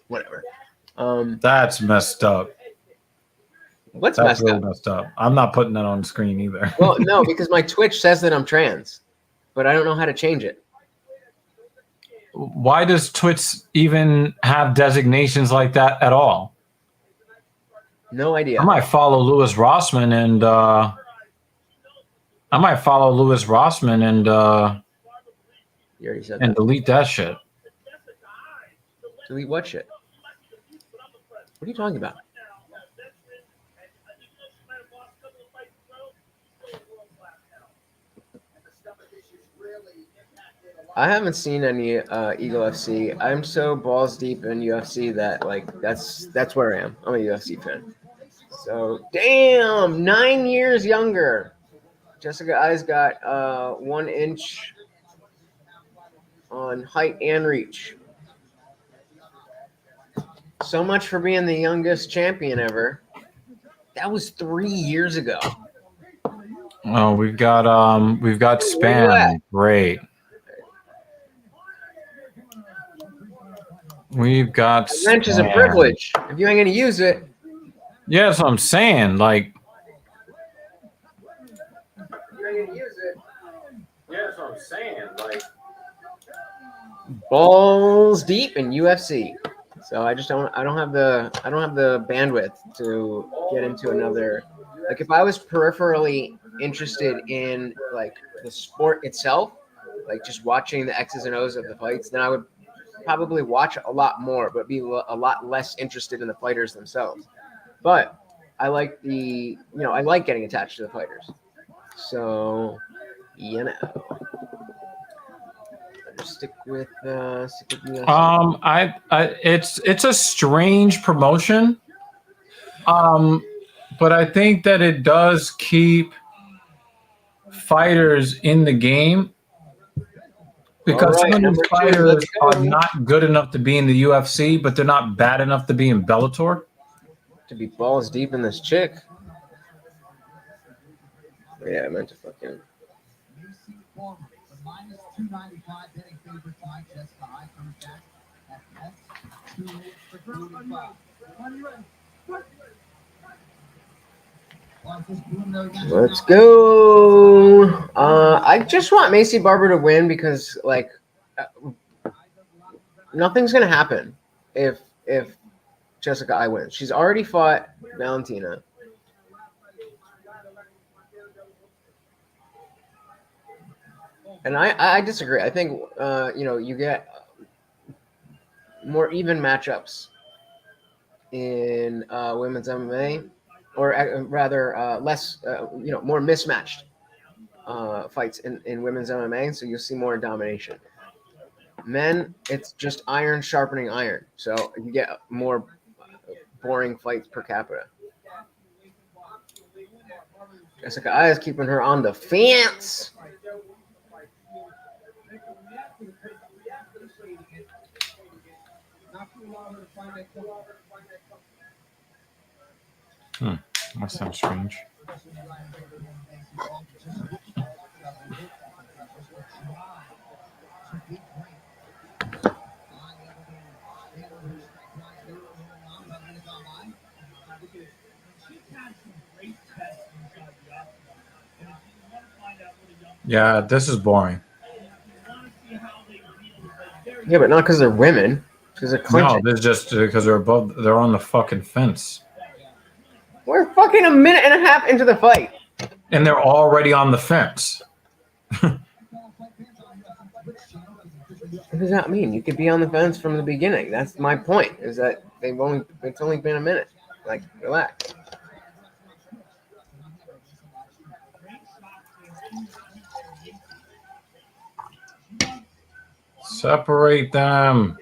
whatever. That's messed up. What's That's messed really messed up? I'm not putting that on the screen either. Well, no, because my Twitch says that I'm trans, but I don't know how to change it. Why does Twitch even have designations like that at all? No idea. I might follow Louis Rossman and You already said and that. delete that shit. Delete what shit? What are you talking about? I haven't seen any Eagle FC. I'm so balls deep in UFC that like that's where I am. I'm a UFC fan. So, damn, 9 years younger. Jessica I's got 1 inch on height and reach. So much for being the youngest champion ever. That was 3 years ago. Oh, we've got Where you at? spam. Great. We've got A wrench is a spam. privilege. If you ain't gonna use it, Yeah, that's what I'm saying. Like, you ain't gonna use it. yeah, that's what I'm saying. Like, Balls deep in UFC. So I don't have the bandwidth to get into another. Like if I was peripherally interested in like the sport itself, like just watching the X's and O's of the fights, then I would probably watch a lot more, but be a lot less interested in the fighters themselves. But I like I like getting attached to the fighters. So, stick with the UFC. it's a strange promotion. But I think that it does keep fighters in the game because All right, some of these number 2, fighters let's go. are not good enough to be in the UFC, but they're not bad enough to be in Bellator. To be balls deep in this chick. Yeah, I meant to fucking. UC former, the minus 295 betting favorite tonight. Jessica I comes back at +245. Let's go. I just want Macy Barber to win because like nothing's gonna happen if Jessica I wins. She's already fought Valentina. And I disagree. I think you get more even matchups in women's MMA, or rather less more mismatched fights in women's MMA. So you'll see more domination. Men, it's just iron sharpening iron. So you get more boring fights per capita. Jessica I is keeping her on the fence. That sounds strange. Yeah, this is boring. Yeah, but not because they're women. Because they're No, clinching. this is just because they're on the fucking fence. We're fucking a minute and a half into the fight. And they're already on the fence. What does that mean? You could be on the fence from the beginning. That's my point. Is that it's only been a minute. Like, relax. Separate them.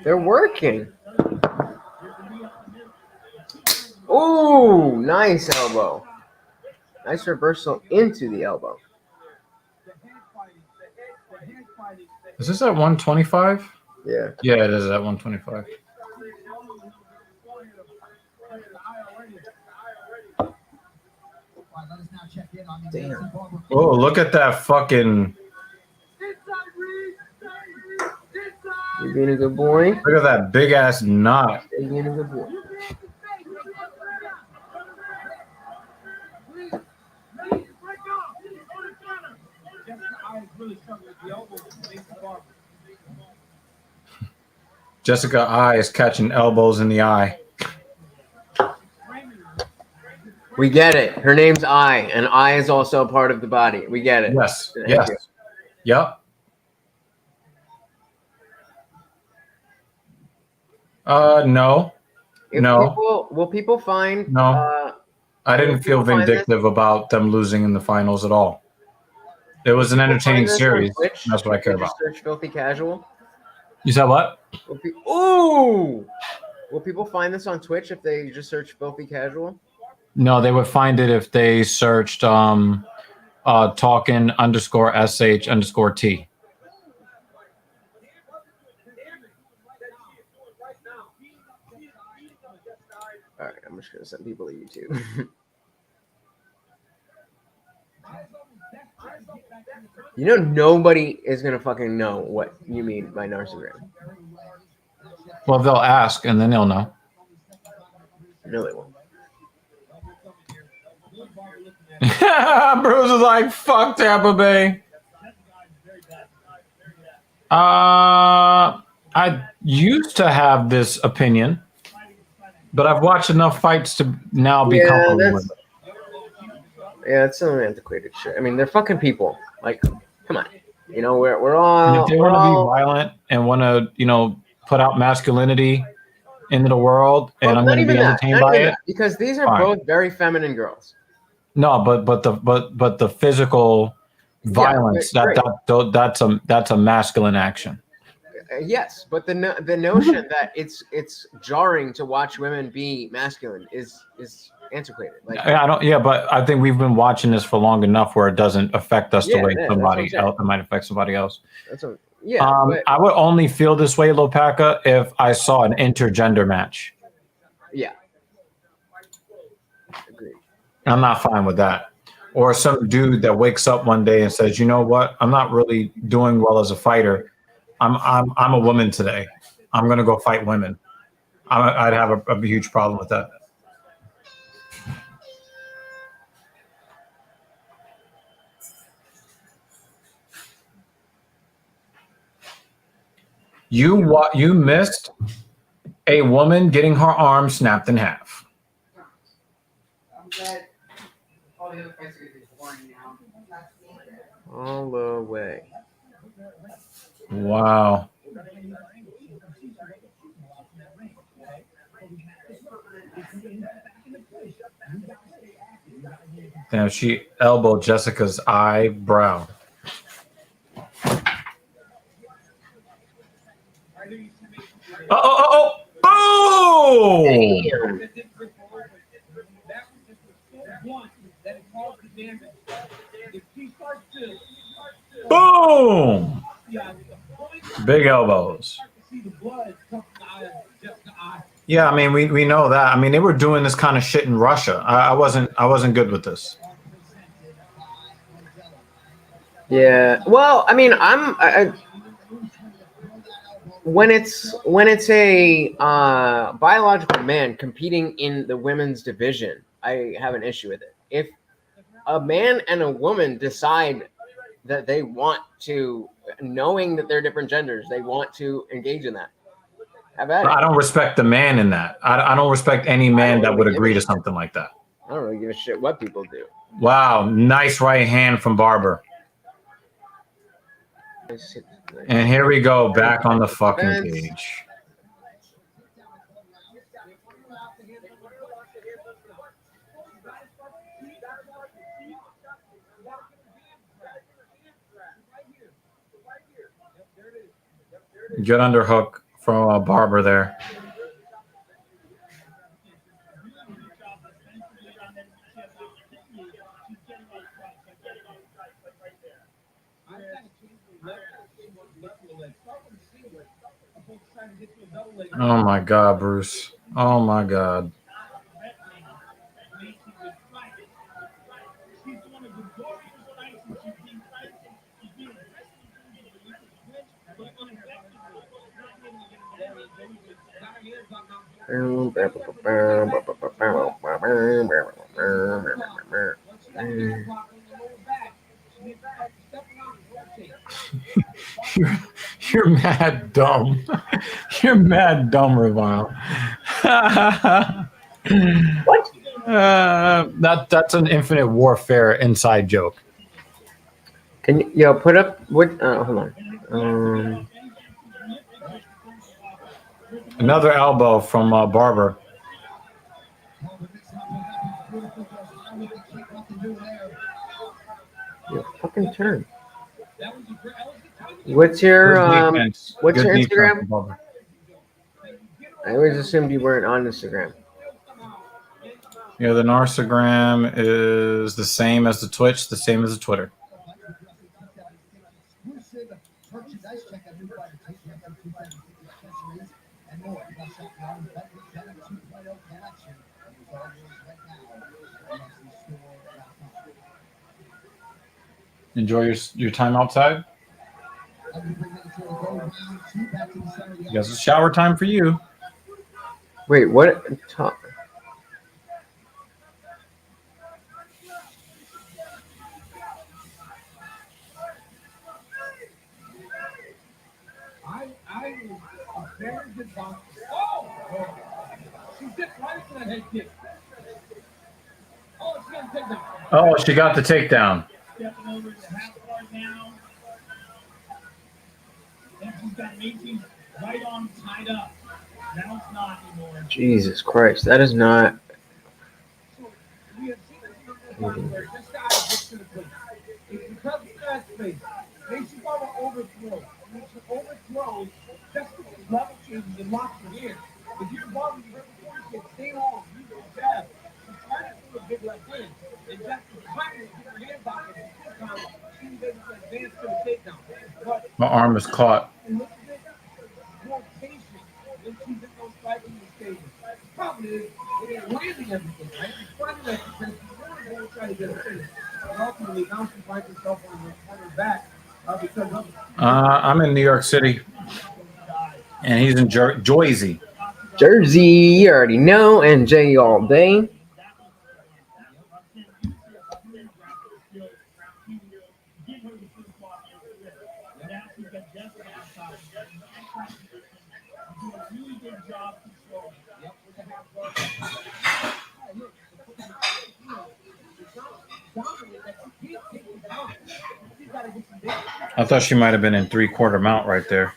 They're working. Ooh, nice elbow. Nice reversal into the elbow. Is this at 125? Yeah. Yeah, it is at 125. Damn. Oh, look at that fucking. You being a good boy? Look at that big ass knot. You being a good boy. Jessica I is catching elbows in the eye. We get it. Her name's I, and I is also a part of the body. We get it. Yes. Thank Yes. you. Yep. No. Will people find? No. I didn't feel find this? vindictive about them losing in the finals at all. It was an entertaining series. That's what I care about. Search Filthy Casual. You said what? Ooh! Will people find this on Twitch if they just search Filthy Casual? No, they would find it if they searched talking _sh_t. All right, I'm just gonna send people to YouTube. You know, nobody is gonna fucking know what you mean by narcissism. Well, they'll ask and then they'll know. No, they won't. Bruce is like, fuck Tampa Bay. I used to have this opinion, but I've watched enough fights to now be comfortable with it. Yeah, it's some antiquated shit. I mean, they're fucking people. Like, come on. You know, we're all. And if they want to be violent and want to, you know, put out masculinity into the world, and I'm going to be entertained by it, because these are both very feminine girls. No, but the physical violence that's a masculine action. Yes, but the notion that it's jarring to watch women be masculine is antiquated. Like, I don't. Yeah, but I think we've been watching this for long enough where it doesn't affect us the way somebody else. It might affect somebody else. I would only feel this way, Lopaka, if I saw an intergender match. Yeah. Agreed. I'm not fine with that. Or some dude that wakes up one day and says, "You know what? I'm not really doing well as a fighter. I'm a woman today. I'm going to go fight women." I'd have a huge problem with that. You missed a woman getting her arm snapped in half. I'm glad all the other fights are going to be boring now. All the way. Wow. Damn, she elbowed Jessica's eyebrow. Oh! Boom! Big elbows. Yeah, I mean, we know that. I mean, they were doing this kind of shit in Russia. I wasn't good with this. Yeah. Well, I mean, when it's a biological man competing in the women's division, I have an issue with it. If a man and a woman decide that they want to, knowing that they're different genders, they want to engage in that, have at it. I don't respect the man in that. I don't respect any man that would agree to something like that. I don't really give a shit what people do. Wow, nice right hand from Barber. And here we go, back on the fucking page. Good underhook from Barber there. Oh my God, Bruce. Oh my God. You're mad dumb. You're mad dumb, Revile. What? That's an Infinite Warfare inside joke. Can you put up what? Hold on. Another elbow from Barber. Your fucking turn. What's your Instagram? I always assumed you weren't on Instagram. Yeah, the Narsagram is the same as the Twitch, the same as the Twitter. Exclusive merchandise. Check out new fighter t-shirts and 250 accessories and more. Plus, shop now and fight with Venom 2.0 collection. It's all yours right now at UFCstore.com. Enjoy your time outside. As we bring it to a go round two, back to the center of the Yes, it's shower time for you. Wait, what? I was a very good boxer. Oh! She dipped right into that head kick. Oh, she got a takedown. Oh, she got the takedown. Stepping over the half guard now. And she's got Macy's right arm tied up. Now it's not anymore. Jesus Christ, that is not. We have seen this number of times where this guy gets to the place. It's because of that space. Macy's Barber overthrows. When she overthrows, that's what the level changes and locks her in. If you Barber, you heard before, you can stay on, you go jab. She's trying to do a big left hand. And Jack was trying to get her hands out there. She was able to advance to the takedown. But My arm is caught. a little bit more patient when she's in those fighting stages. The problem is, they ain't landing everything, right? She's finding that defense. She's going to try to get a finish. But ultimately, now she finds herself on her back because of I'm in New York City, and he's in Jersey. Jersey, you already know, and Jay all day. I thought she might have been in 3/4 mount right there.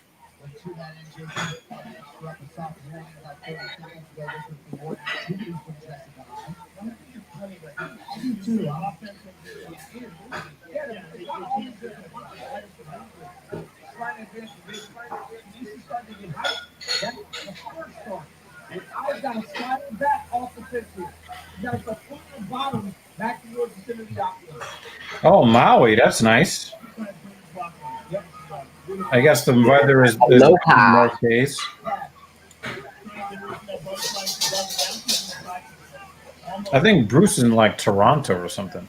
I've got to slide it back off the fence here. You got to put the bottom back towards the center of the octagon. Oh, Maui, that's nice. I guess the weather is Aloha. more case. I think Bruce is in like Toronto or something.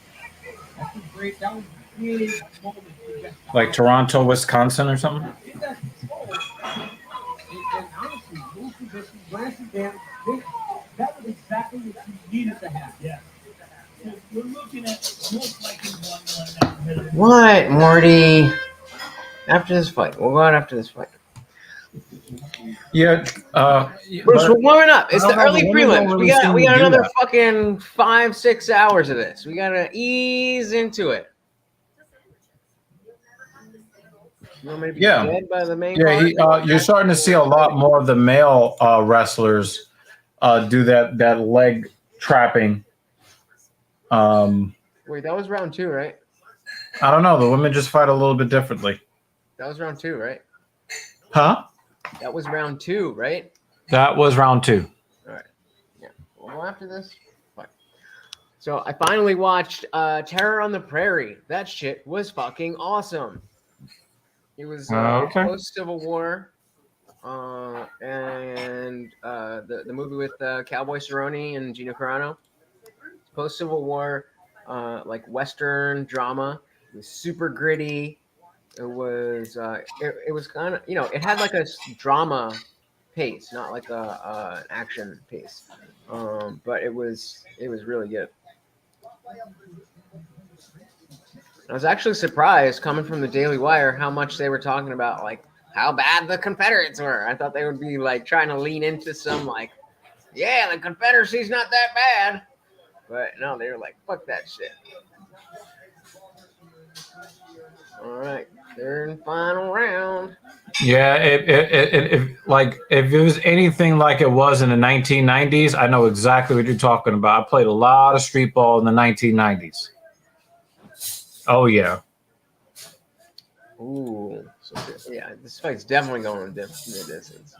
That's a great, that was a big moment for Jeff. Like Toronto, Wisconsin or something. Get that control. And honestly, move position, glancing down, that was exactly what you needed to have. Yeah. So we're looking at most likely one. What, Morty? After this fight, we'll go out after this fight. Yeah, Bruce, we're warming up. It's I the don't know, early the women don't prelims. really We got seem to do another that. fucking 5-6 hours of this. We gotta ease into it. You want me to be Yeah. fed by the main Yeah, card? you're starting to see a lot more of the male wrestlers do that leg trapping. Wait, that was round 2, right? I don't know. The women just fight a little bit differently. That was round 2, right? Huh? That was round 2, right? That was round 2. All right. Yeah. Well, after this, fine. So I finally watched Terror on the Prairie. That shit was fucking awesome. It was Okay. post Civil War, and the movie with Cowboy Cerrone and Gina Carano. Post Civil War, like Western drama. It was super gritty. It was it was kind of, it had like a drama pace, not like an action pace, but it was really good. I was actually surprised, coming from the Daily Wire, how much they were talking about like how bad the Confederates were. I thought they would be like trying to lean into some like, yeah, the Confederacy's not that bad, but no, they were like, fuck that shit. All right, third and final round. Yeah, if it was anything like it was in the 1990s, I know exactly what you're talking about. I played a lot of street ball in the 1990s. Oh yeah. Ooh, so yeah, this fight's definitely going the distance.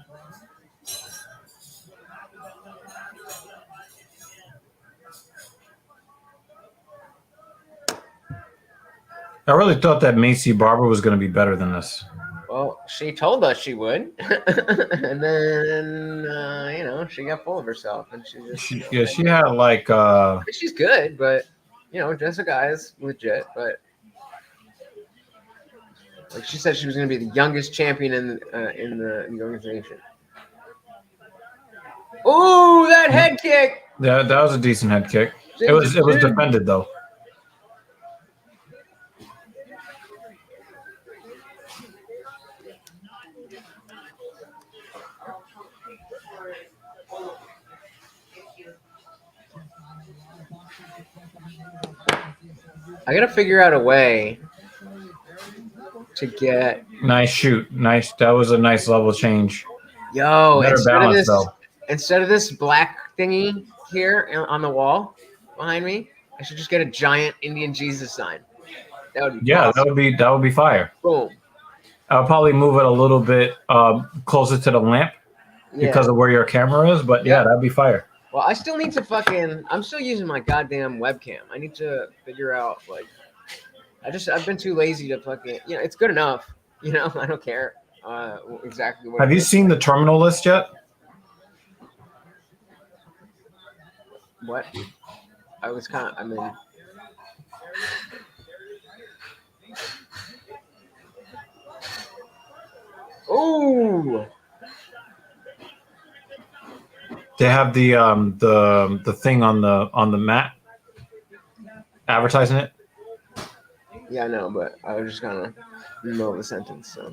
I really thought that Macy Barber was going to be better than this. Well, she told us she would, and then she got full of herself, and she just She had like she's good, but Jessica is legit, but like she said, she was going to be the youngest champion in the organization. Ooh, that head kick! that was a decent head kick. It was defended though. I gotta figure out a way to get. Nice shoot. Nice. That was a nice level change. Yo, Better balance though. Instead of this black thingy here on the wall behind me, I should just get a giant Indian Jesus sign. That would be awesome. that would be fire. Boom. I'll probably move it a little bit closer to the lamp because of where your camera is, but yeah, that'd be fire. Well, I still need to I'm still using my goddamn webcam. I need to figure out, like, I've been too lazy to fucking, it's good enough. I don't care exactly what. Have you seen the terminal list yet? What? I mean. Ooh. They have the thing on the mat advertising it. Yeah, I know, but I was just kind of in the middle of the sentence. So.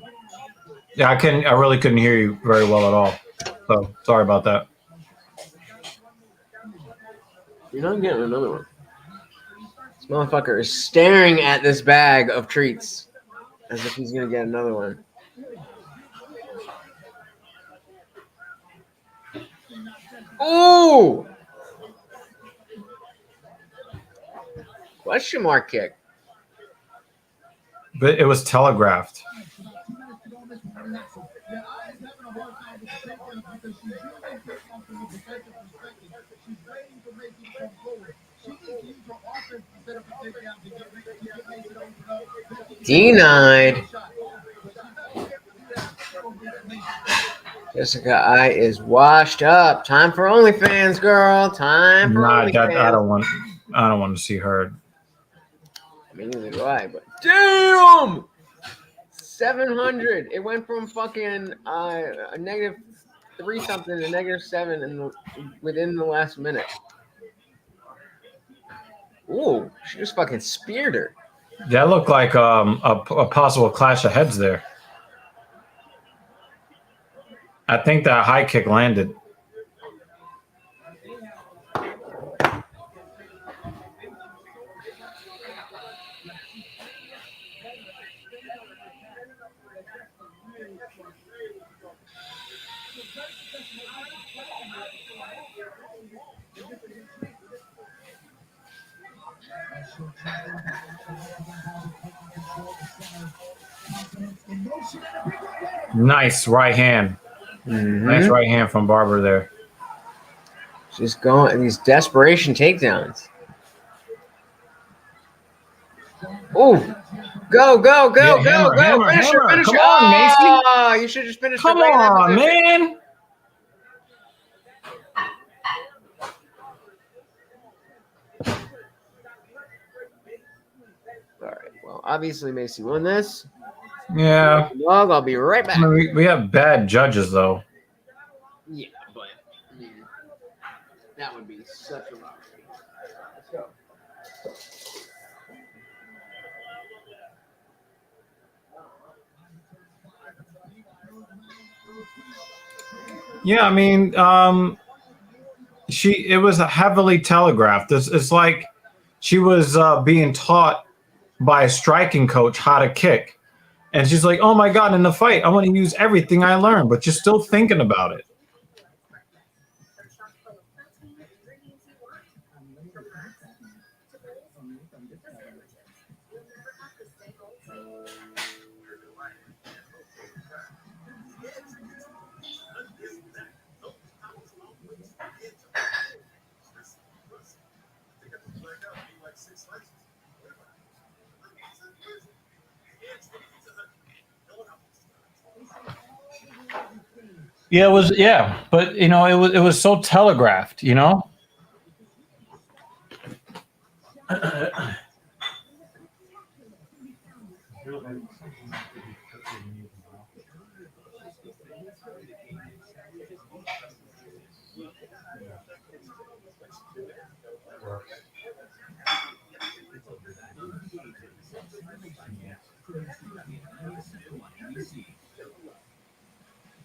Yeah, I really couldn't hear you very well at all. So sorry about that. You're not getting another one. This motherfucker is staring at this bag of treats as if he's gonna get another one. Ooh! Question mark kick. But it was telegraphed. Denied. Jessica I is washed up. Time for OnlyFans, girl. Time for OnlyFans. I don't want to see her. I mean, neither do I, but damn! 700. It went from fucking a -3 something to -7 within the last minute. Ooh, she just fucking speared her. That looked like a possible clash of heads there. I think that high kick landed. Nice right hand. Mm-hmm. Nice right hand from Barber there. She's going these desperation takedowns. Ooh. Go. Hammer. Finish her. Come on, Macy. Oh, you should just finish her. Come on, man. All right. Well, obviously Macy won this. Yeah. Log, I'll be right back. We have bad judges though. Yeah, but that would be such a robbery. Let's go. Yeah, I mean, it was heavily telegraphed. It's like she was being taught by a striking coach how to kick. And she's like, oh my God, in the fight, I want to use everything I learned, but you're still thinking about it. Yeah, it was. Yeah, but it was so telegraphed.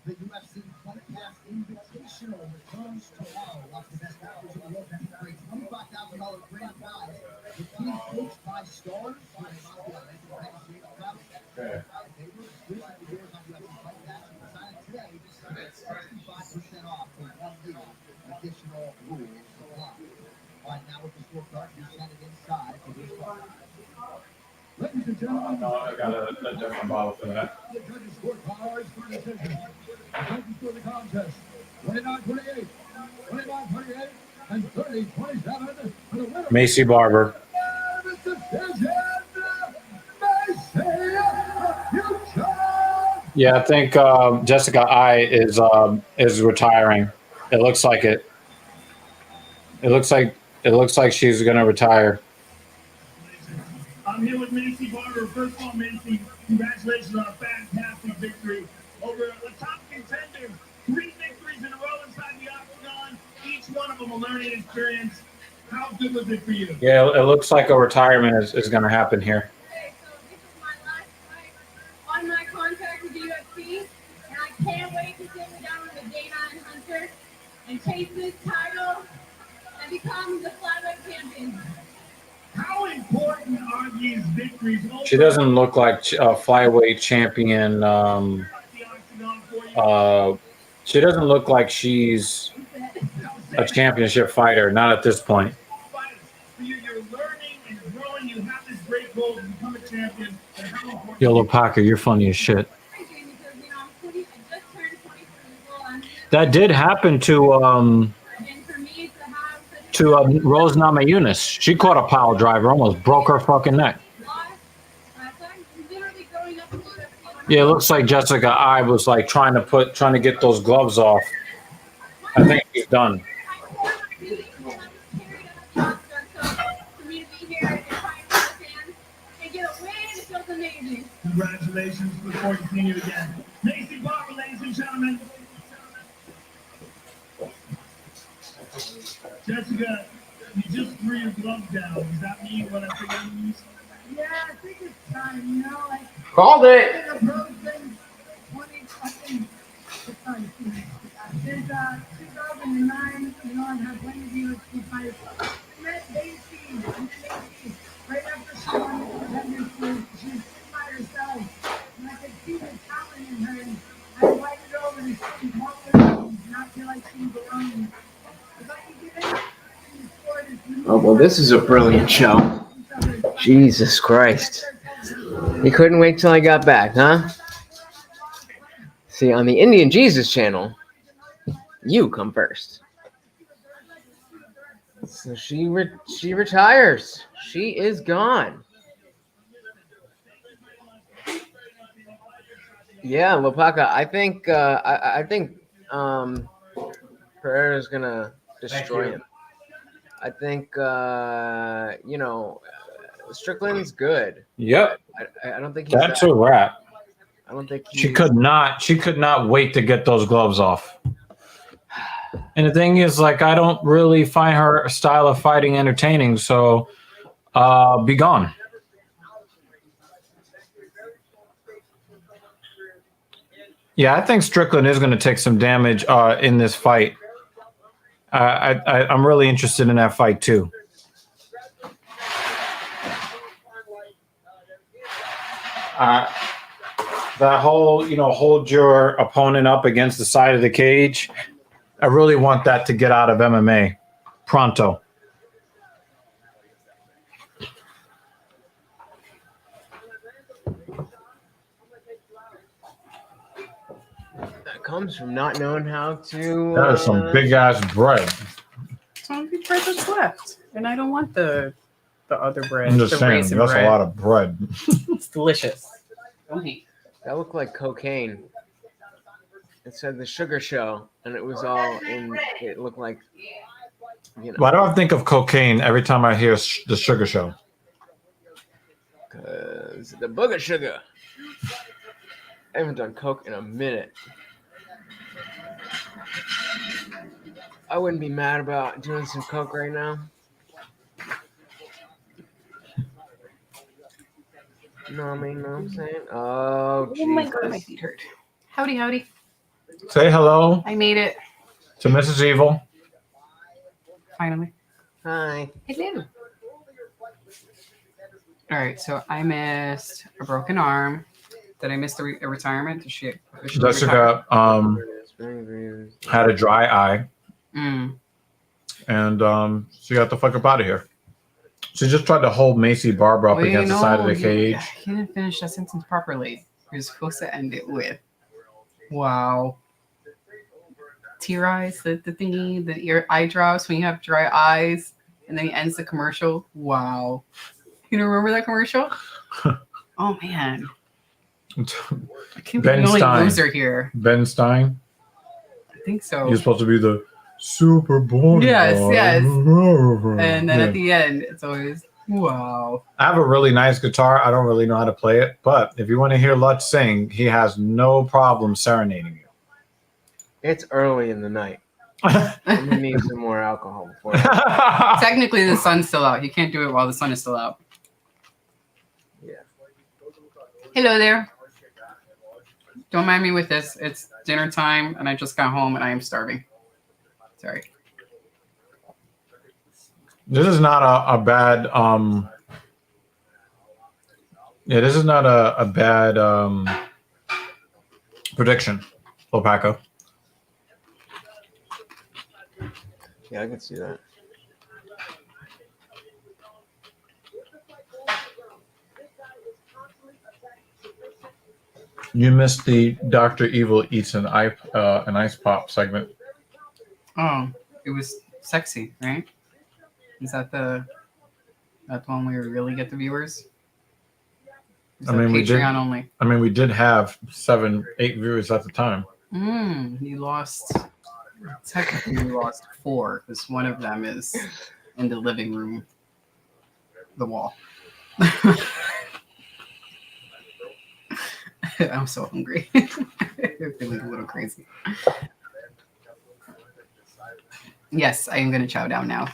The UFC Fight Pass Invitational returns tomorrow. Watch the best fighters in the world compete for a $25,000 grand prize. The team coached by stars. Okay. Exclusive viewers on UFC Fight Pass. You can sign up today. Get 65% off for 1 year. Additional rules apply. All right, now with the scorecard, you send it inside for this fight. Ladies and gentlemen, No, I got a different bottle for that. the judges' scorecards for decision. Judges for the contest. 29-28, 29-28, and 30-27 for the winner. Macy Barber. Yeah, I think Jessica I is retiring. It looks like it. It looks like she's gonna retire. I'm here with Macy Barber. First of all, Macy, congratulations on a fantastic victory over a top contender. 3 victories in a row inside the octagon. Each one of them a learning experience. How good was it for you? Yeah, it looks like a retirement is going to happen here. Okay, so this is my last fight on my contract with the UFC, and I can't wait to sit down with Dana and Hunter and chase this title and become the flyweight champion. How important are these victories? She doesn't look like a flyweight champion. She doesn't look like she's a championship fighter. Not at this point. You're learning and growing. You have this great goal to become a champion. Yo, Lopaka, you're funny as shit. That did happen to Rose Namajunas. She caught a pile driver, almost broke her fucking neck. Yeah, it looks like Jessica I was like trying to get those gloves off. I think she's done. Congratulations. Look forward to seeing you again. Macy Barber, ladies and gentlemen. Jessica, you just threw your gloves down. Does that mean what I think it means? Yeah, I think it's time, Called it. Since 2009, I've had plenty of UFC fights. I met Daisy, right after she won the contenders series. She was sitting by herself, and I could see the talent in her, and I invited her over to see more and not feel like she was alone. If I could get anything in the sport, it's Oh, well, this is a brilliant show. Jesus Christ. You couldn't wait till I got back, huh? See, on the Indian Jesus channel, you come first. So she retires. She is gone. Yeah, Lopaka, I think Pereira's gonna destroy him. I think Strickland's good. Yep, I don't think that's a wrap. I don't think She could not wait to get those gloves off. And the thing is, like, I don't really find her style of fighting entertaining, so be gone. Yeah, I think Strickland is going to take some damage in this fight. I'm really interested in that fight too. That whole, hold your opponent up against the side of the cage. I really want that to get out of MMA pronto. That comes from not knowing how to. That is some big ass bread. Some bread that's left, and I don't want the other bread. I'm just the saying, raisin that's bread. a lot of bread. It's delicious. Don't eat. That looked like cocaine. It said the Sugar Show, and it was all in. It looked like, you know, Why do I think of cocaine every time I hear the Sugar Show? cause the Booger Sugar. I haven't done coke in a minute. I wouldn't be mad about doing some coke right now. No, I mean, know what I'm saying? Oh, Oh my god, my Jesus. feet hurt. Howdy, howdy. Say hello I made it. to Mrs. Evil. Finally. Hi. Hello. All right, so I missed a broken arm. Did I miss the retirement? Did she officially retire? Jessica had a dry eye, and she got the fuck up out of here. She just tried to hold Macy Barber up against the side of the cage. He didn't finish that sentence properly. He was supposed to end it with, wow. Tear eyes, the thingy, the ear eye drops when you have dry eyes, and then he ends the commercial. Wow. You don't remember that commercial? Oh, man. I can't be the only loser here. Ben Stein? I think so. You're supposed to be the super boy. Yes. And then at the end, it's always, wow. I have a really nice guitar. I don't really know how to play it, but if you want to hear Lutz sing, he has no problem serenading you. It's early in the night. I'm gonna need some more alcohol before. Technically, the sun's still out. You can't do it while the sun is still out. Yeah. Hello there. Don't mind me with this. It's dinner time, and I just got home, and I am starving. Sorry. This is not a bad this is not a bad prediction, Opaco. Yeah, I can see that. You missed the Dr. Evil eats an ice pop segment. Oh, it was sexy, right? Is that the one where we really get the viewers? Is that Patreon only? I mean, we did have 7-8 viewers at the time. You lost. Technically, you lost 4 because one of them is in the living room, the wall. I'm so hungry. I'm feeling a little crazy. Yes, I am going to chow down now.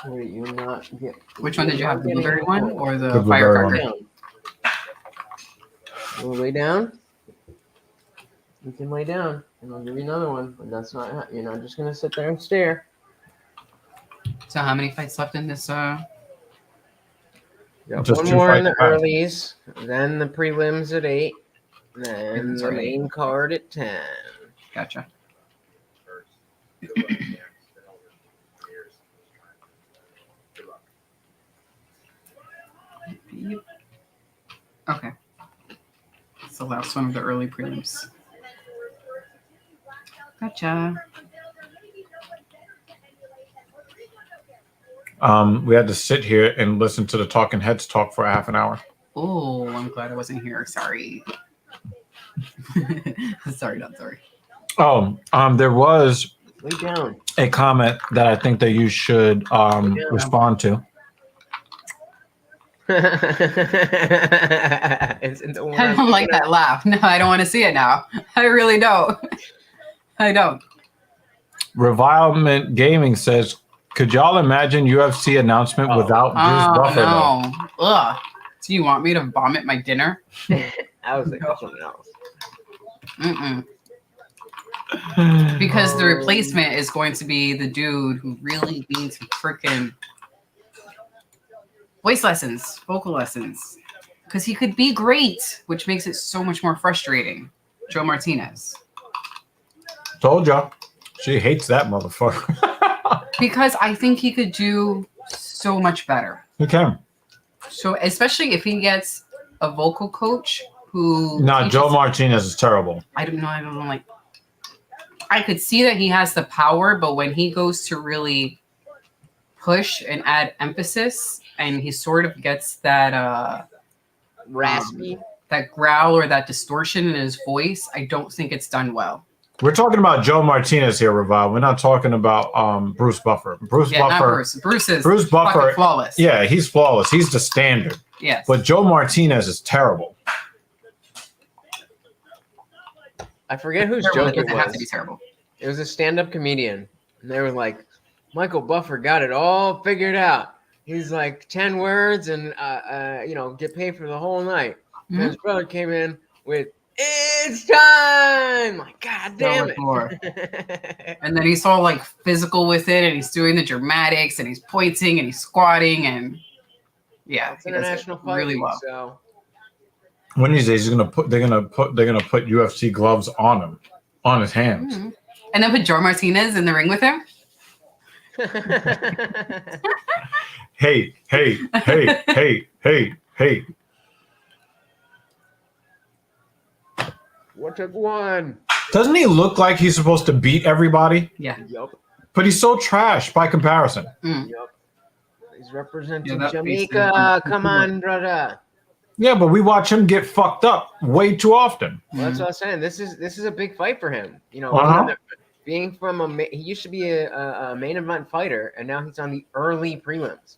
Wait, you not get. Which one did you have? The blueberry one or the blueberry firecracker? one. You want to lay down? You can lay down, and I'll give you another one. But that's not. You're not just gonna sit there and stare. So, how many fights left in this? Got Just one 2 more in fights the left. earlies, then the prelims at 8, then the Sorry. main card at 10. Gotcha. Okay. It's the last one of the early prelims. Gotcha. We had to sit here and listen to the Talking Heads talk for a half an hour. Oh, I'm glad I wasn't here. Sorry. Sorry, not sorry. Oh, there was Lay down. a comment that I think that you should respond to. It's the one I don't like that laugh. No, I don't want to see it now. I really don't. I don't. Revilement Gaming says, could y'all imagine UFC announcement without Bruce Buffer? No. Ugh. Do you want me to vomit my dinner? I was like, something else. Because the replacement is going to be the dude who really needs freaking voice lessons, vocal lessons. Because he could be great, which makes it so much more frustrating. Joe Martinez. Told ya. She hates that motherfucker. Because I think he could do so much better. He can. So especially if he gets a vocal coach who... No, Joe Martinez is terrible. I don't know. Like, I could see that he has the power, but when he goes to really push and add emphasis, and he sort of gets that Raspy. that growl or that distortion in his voice, I don't think it's done well. We're talking about Joe Martinez here, Revive. We're not talking about Bruce Buffer. Bruce Yeah, Buffer. not Bruce. Bruce is Bruce Buffer, fucking flawless. Yeah, he's flawless. He's the standard. Yes. But Joe Martinez is terrible. I forget whose Terrible. joke it It doesn't have to be was. terrible. It was a stand-up comedian, and they were like, "Michael Buffer got it all figured out. He's like 10 words, and get paid for the whole night." And his brother came in with, "It's time!" Like, God damn it! More. And then he's all like physical with it, and he's doing the dramatics, and he's pointing, and he's squatting, and yeah, It's he does it international fight really week, well. so One of these days, they're gonna put UFC gloves on him, on his hands. Mhm. And then put Joe Martinez in the ring with him. Hey. what took one? Doesn't he look like he's supposed to beat everybody? Yeah. Yup. But he's so trash by comparison. Yup. He's representing that face Jamaica. is- Come on, brother. Yeah, but we watch him get fucked up way too often. Well, that's what I was saying. This is a big fight for him. You know, Uh-huh. being from he used to be a main event fighter, and now he's on the early prelims.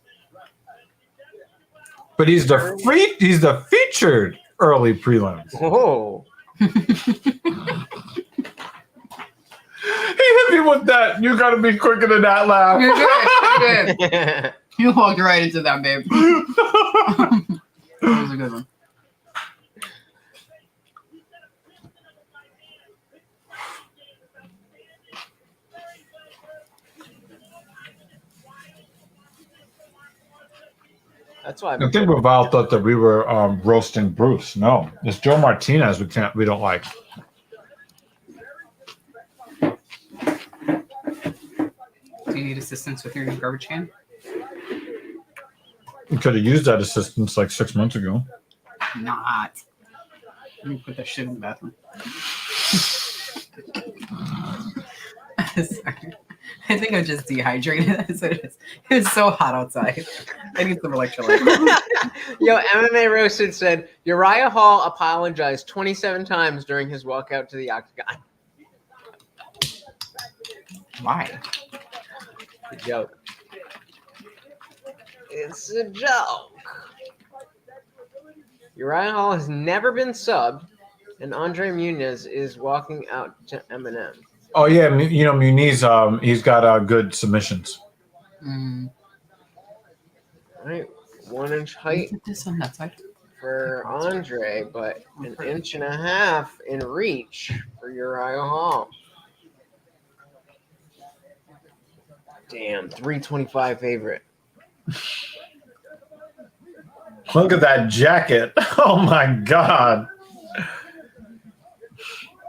But he's the featured early prelims. Whoa! He hit me with that. You gotta be quicker than that laugh. You're good. You're good. You walked right into that, babe. That was a good one. That's why. I think Raval thought that we were roasting Bruce. No, it's Joe Martinez. We don't like. Do you need assistance with your new garbage can? We could have used that assistance like 6 months ago. Not. Let me put that shit in the bathroom. Sorry. I think I'm just dehydrated. That's what it is. It's so hot outside. I need some electrolytes. Yo, MMA Roasted said Uriah Hall apologized 27 times during his walkout to the octagon. Why? It's a joke. It's a joke. Uriah Hall has never been subbed, and Andre Muniz is walking out to Eminem. Oh yeah, Muniz. He's got good submissions. Mm. All right, 1 inch height Put this on that side. for Andre, but an 1.5 inches in reach for Uriah Hall. Damn, 325 favorite. Look at that jacket. Oh my God.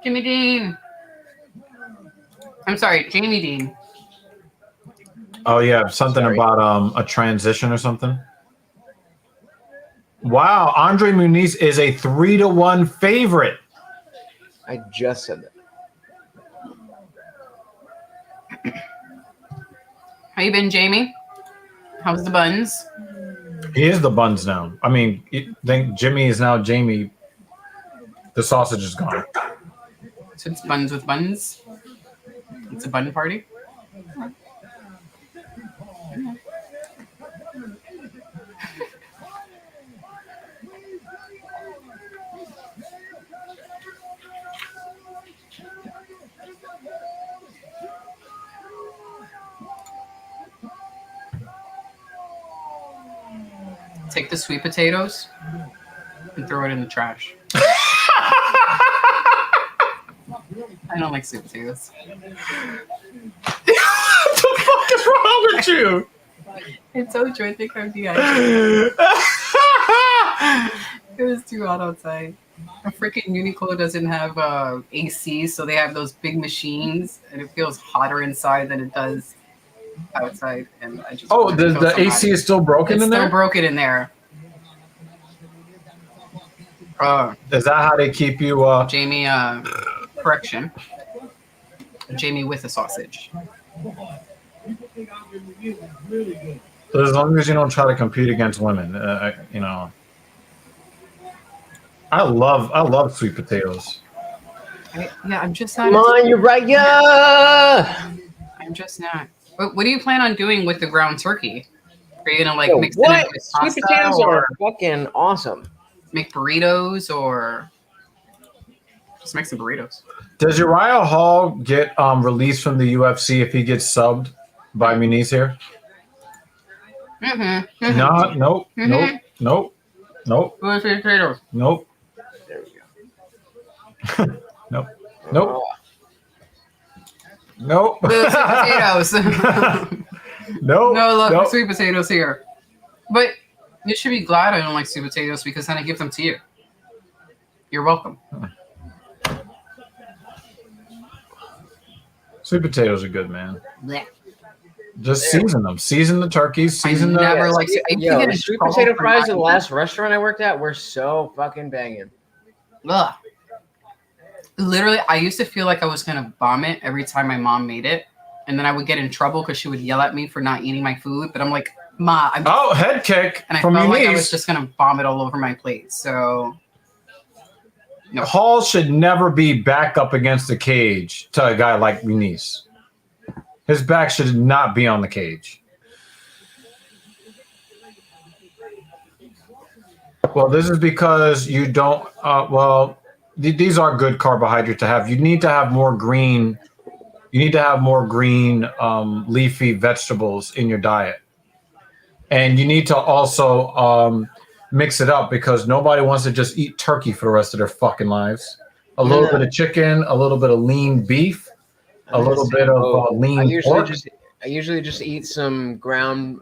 Jimmy Dean. I'm sorry, Jamie Dean. Oh yeah, something Sorry. about a transition or something. Wow, Andre Muniz is a 3-1 favorite. I just said that. How you been, Jamie? How's the buns? He is the buns now. I mean, think Jimmy is now Jamie. The sausage is gone. So it's buns with buns. It's a bun party. Take the sweet potatoes and throw it in the trash. I don't like sweet potatoes. What the fuck is wrong with you? I told you I think I'm dehydrated. It was too hot outside. A freaking Uniqlo doesn't have AC, so they have those big machines, and it feels hotter inside than it does outside. And I just The AC is still broken it's in still there? broken in there. Is that how they keep you? Jamie, correction. Jamie with a sausage. As long as you don't try to compete against women, I love sweet potatoes. I'm just Come not. on, you're right. Yeah. I'm just not. What do you plan on doing with the ground turkey? Are you gonna like Yo, mix it what? in with Sweet pasta potatoes or are fucking awesome. make burritos or just make some burritos? Does Uriah Hall get released from the UFC if he gets subbed by Muniz here? Mm-hmm. No, nope, nope, nope, nope, Sweet potatoes. nope, There we go. nope, nope, nope. Sweet potatoes. Nope. No love nope. for sweet potatoes here. But you should be glad I don't like sweet potatoes because then I give them to you. You're welcome. Sweet potatoes are good, man. Blech. Just season them. Season the turkeys. Season the. never like. I used to Yo, get in sweet trouble potato for fries not at the last restaurant I worked at were so fucking banging. Ugh. Literally, I used to feel like I was gonna vomit every time my mom made it, and then I would get in trouble because she would yell at me for not eating my food. But I'm like, Ma, I'm. Oh, head kick And I from felt like I Muniz. was just gonna vomit all over my plate. So. No. Hall should never be back up against the cage to a guy like Muniz. His back should not be on the cage. Well, this is because you don't. These are good carbohydrates to have. You need to have more green. You need to have more green, leafy vegetables in your diet, and you need to also mix it up because nobody wants to just eat turkey for the rest of their fucking lives. A little bit of chicken, a little bit of lean beef, a little bit of lean pork. I usually just eat some ground.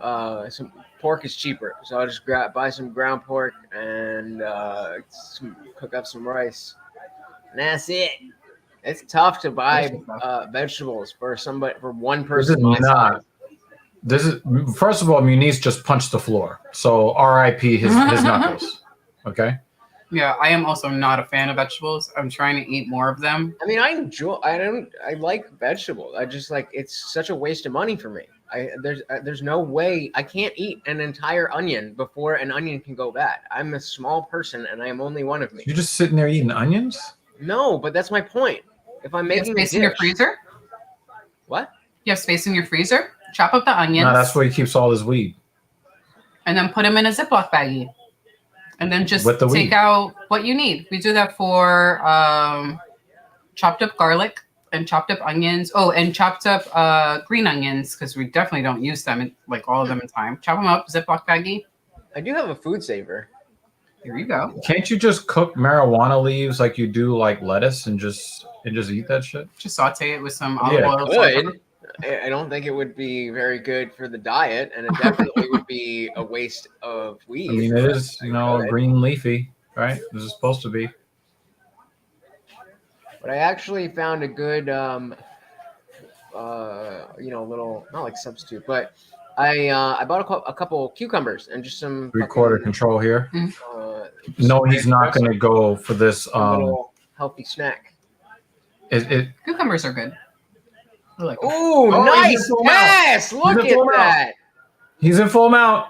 Some pork is cheaper, so I'll just buy some ground pork and cook up some rice, and that's it. It's tough to buy vegetables for one person. This is first of all, Muniz just punched the floor, so R.I.P. his knuckles. Okay. Yeah, I am also not a fan of vegetables. I'm trying to eat more of them. I mean, I like vegetables. I just like it's such a waste of money for me. There's no way I can't eat an entire onion before an onion can go bad. I'm a small person and I am only one of me. You're just sitting there eating onions? No, but that's my point. If I'm making space in your freezer? What? You have space in your freezer? Chop up the onions. No, that's where he keeps all his weed. And then put them in a Ziploc baggie. And then just take out what you need. We do that for chopped up garlic and chopped up onions. Oh, and chopped up green onions because we definitely don't use them, like all of them in time. Chop them up, Ziploc baggie. I do have a food saver. Here you go. Can't you just cook marijuana leaves like you do like lettuce and just eat that shit? Just saute it with some olive oil. Good. I don't think it would be very good for the diet, and it definitely would be a waste of weed. I mean, it is, green leafy, right? This is supposed to be. But I actually found a good, little, not like substitute, but I bought a couple cucumbers and just some 3/4 control here. Mm-hmm. No, he's not going to go for this. Little healthy snack. Cucumbers are good. Like oh, nice pass! Look at that. He's in full mount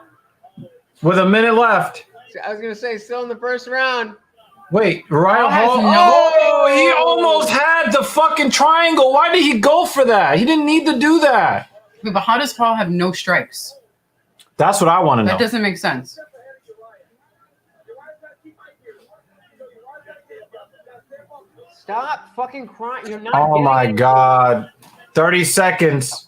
with a minute left. I was gonna say, still in the first round. Wait, Uriah Hall? He almost had the fucking triangle. Why did he go for that? He didn't need to do that. But how does Paul have no strikes? That's what I want to know. That doesn't make sense. Stop fucking crying. You're not. Oh my God. 30 seconds.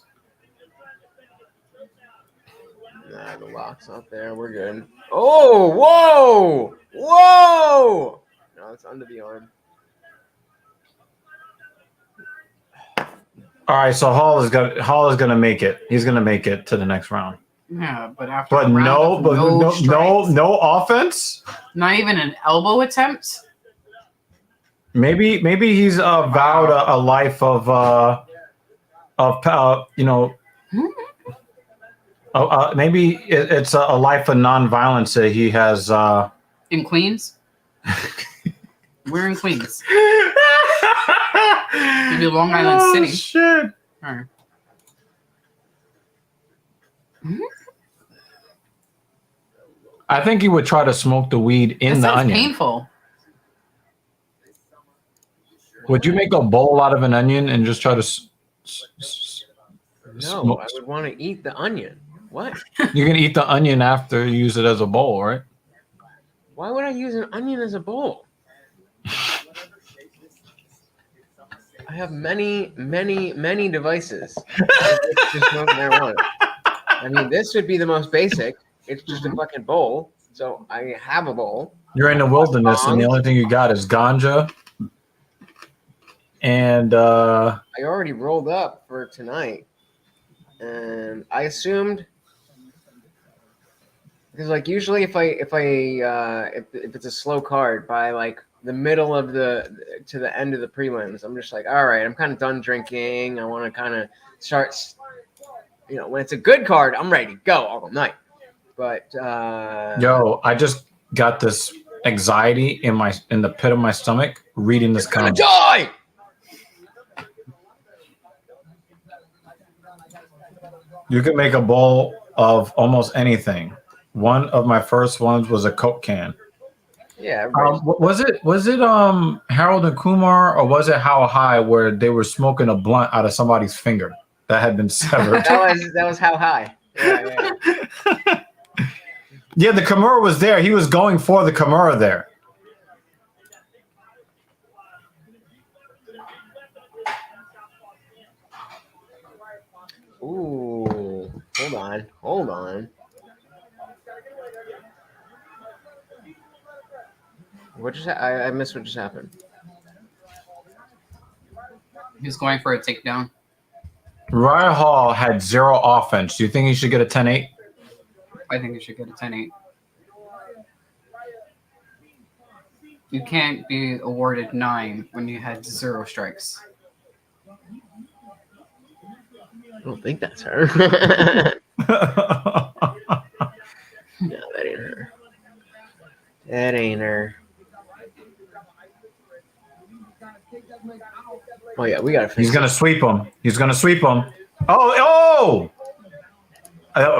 Nah, the lock's not there. We're good. Oh, whoa! Whoa! No, it's under the arm. All right, so Hall is gonna make it. He's gonna make it to the next round. Yeah, but after no offense. Not even an elbow attempt. Maybe he's vowed a life of maybe it's a life of nonviolence that he has in Queens. We're in Queens. Maybe Long Island City. Shit. All right. I think he would try to smoke the weed in the sounds onion. Painful. Would you make a bowl out of an onion and just try to No, I would want to eat the onion. What? You can eat the onion after you use it as a bowl, right? Why would I use an onion as a bowl? I have many devices. To smoke marijuana. I mean, this would be the most basic. It's just a fucking bowl. So I have a bowl. You're in the wilderness, and the only thing you got is ganja. And I already rolled up for tonight, and I assumed because like usually if it's a slow card by like the middle of to the end of the prelims, I'm just like, all right, I'm kind of done drinking. I want to kind of start. When it's a good card, I'm ready to go all night. But yo, I just got this anxiety in the pit of my stomach reading this comment. Die. You can make a bowl of almost anything. One of my first ones was a Coke can. Yeah. Was it Harold and Kumar, or was it How High, where they were smoking a blunt out of somebody's finger that had been severed? that was How High. Yeah. Yeah, the Kimura was there. He was going for the Kimura there. Ooh, hold on. What just I missed what just happened. He was going for a takedown. Ryan Hall had 0 offense. Do you think he should get a 10-8? I think he should get a 10-8. You can't be awarded 9 when you had 0 strikes. I don't think that's her. No, that ain't her. That ain't her. Oh yeah, we gotta. He's gonna sweep him. He's gonna sweep him. Oh!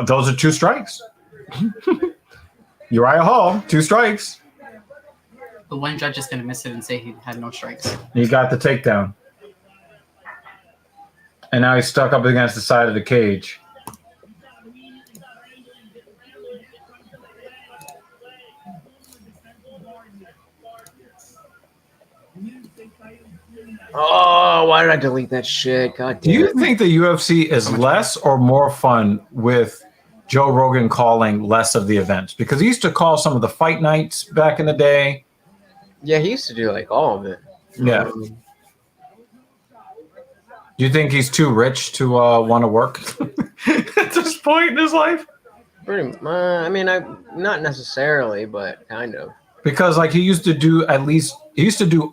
Those are 2 strikes. Uriah Hall, 2 strikes. The one judge is gonna miss it and say he had no strikes. He got the takedown. And now he's stuck up against the side of the cage. Oh, why did I delete that shit? God damn. Do you think the UFC is less or more fun with Joe Rogan calling less of the events? Because he used to call some of the fight nights back in the day. Yeah, he used to do like all of it. Yeah. Do you think he's too rich to want to work at this point in his life? Pretty. I mean, not necessarily, but kind of. Because like he used to do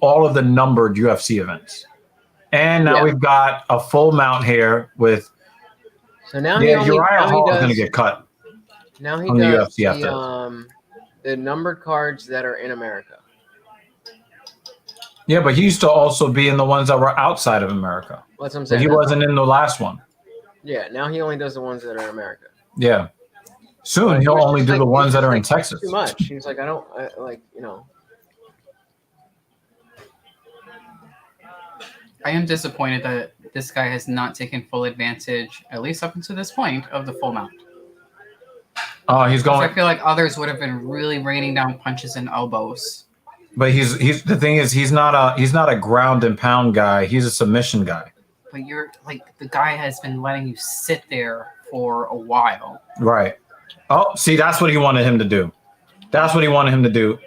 all of the numbered UFC events, and now we've got a full mount here with. So now Uriah Hall is going to get cut. Now he on does the UFC after the numbered cards that are in America. Yeah, but he used to also be in the ones that were outside of America. That's what I'm But saying. he wasn't in the last one. Yeah, now he only does the ones that are in America. Yeah. Soon he'll only do the ones that are in Texas. Too much. He's like, I am disappointed that this guy has not taken full advantage, at least up until this point, of the full mount. Oh, he's going. I feel like others would have been really raining down punches and elbows. But he's the thing is he's not a ground and pound guy. He's a submission guy. But you're like the guy has been letting you sit there for a while. Right. Oh, see, that's what he wanted him to do. That's what he wanted him to do.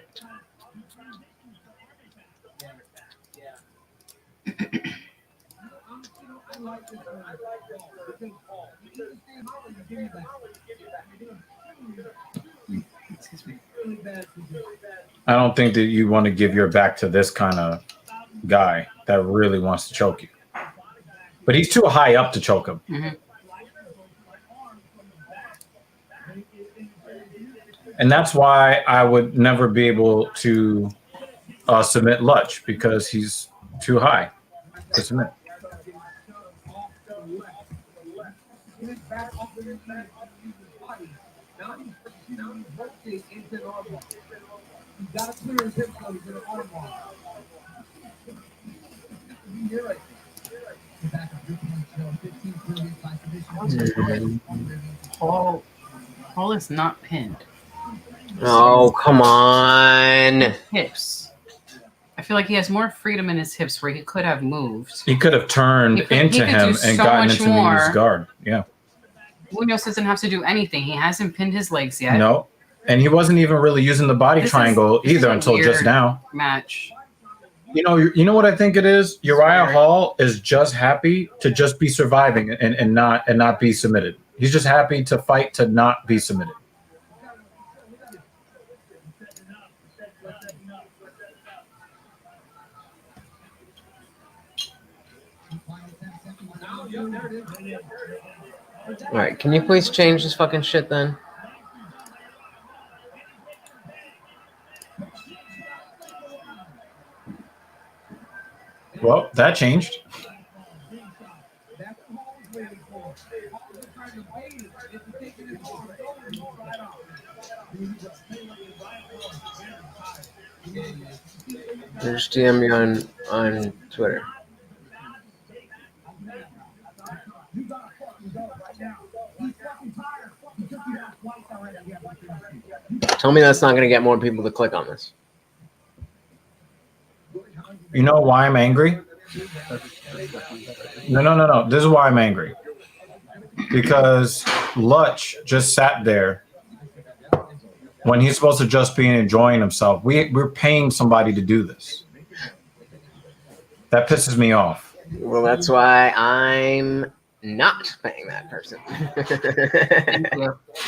I don't think that you want to give your back to this kind of guy that really wants to choke you. But he's too high up to choke him. Mm-hmm. And that's why I would never be able to submit Lutch, because he's too high to submit. Paul is not pinned. Oh, come on. Hips. I feel like he has more freedom in his hips where he could have moved. He could have turned He could into do him and so gotten much into more. Munoz guard. Yeah. Munoz doesn't have to do anything. He hasn't pinned his legs yet. No. And he wasn't even really using the body triangle this is either a until just weird now. Match. You know what I think it is? Uriah Hall is just happy to just be surviving and not be submitted. He's just happy to fight to not be submitted. All right, can you please change this fucking shit then? Well, that changed. Just DM me on Twitter. Tell me that's not going to get more people to click on this. You know why I'm angry? No. This is why I'm angry. Because Lutch just sat there when he's supposed to just be enjoying himself. We're paying somebody to do this. That pisses me off. Well, that's why I'm not paying that person.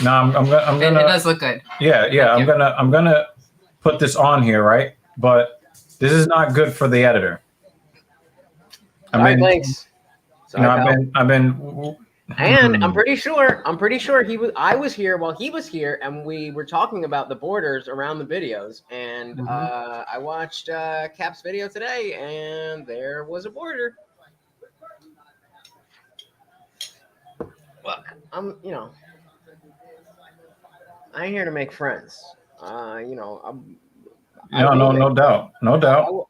No, I'm gonna. It does look good. Yeah. I'm gonna put this on here, right? But this is not good for the editor. Thanks. I've been. And I'm pretty sure I was here while he was here, and we were talking about the borders around the videos. And I watched Cap's video today, and there was a border. Look, I ain't here to make friends. No doubt.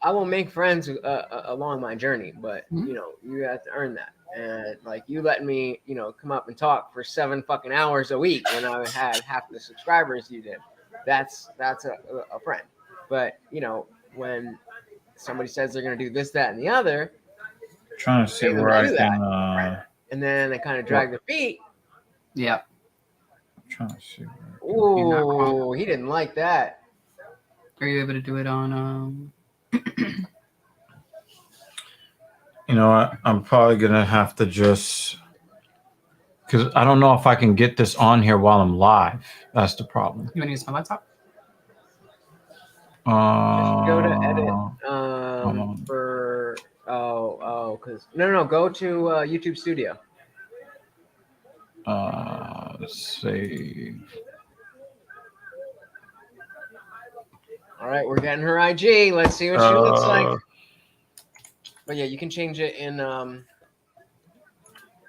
I will make friends along my journey, but you have to earn that. And like you letting me, come up and talk for 7 fucking hours a week when I had half the subscribers you did, that's a friend. But when somebody says they're gonna do this, that, and the other, Trying to see where I can. And then they kind of drag their feet. Yeah. I'm trying to see. Oh, he didn't like that. Are you able to do it on? You know what? I'm probably gonna have to just because I don't know if I can get this on here while I'm live. That's the problem. You want to use my laptop? Just go to edit for because no go to YouTube Studio. Save. All right, we're getting her IG. Let's see what she looks like. But yeah, you can change it in.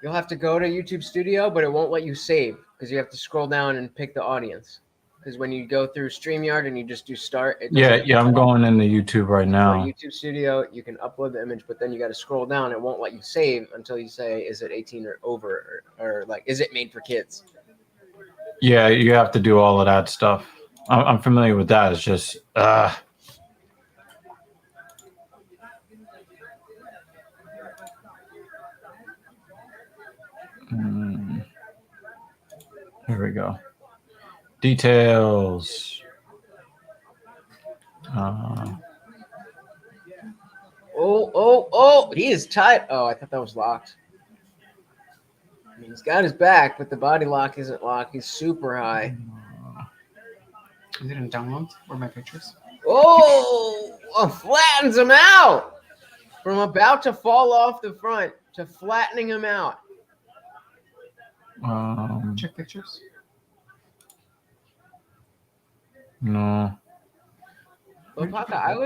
You'll have to go to YouTube Studio, but it won't let you save because you have to scroll down and pick the audience. Because when you go through StreamYard and you just do start, I'm going into YouTube right now. So YouTube Studio, you can upload the image, but then you got to scroll down. It won't let you save until you say, "Is it 18 or over?" or like, "Is it made for kids?" Yeah, you have to do all of that stuff. I'm familiar with that. It's just Here we go. Details. Oh, he is tight. Oh, I thought that was locked. I mean, he's got his back, but the body lock isn't locked. He's super high. Is it in downloads or my pictures? Oh, flattens him out. From about to fall off the front to flattening him out. Check pictures. No. Well, Paka,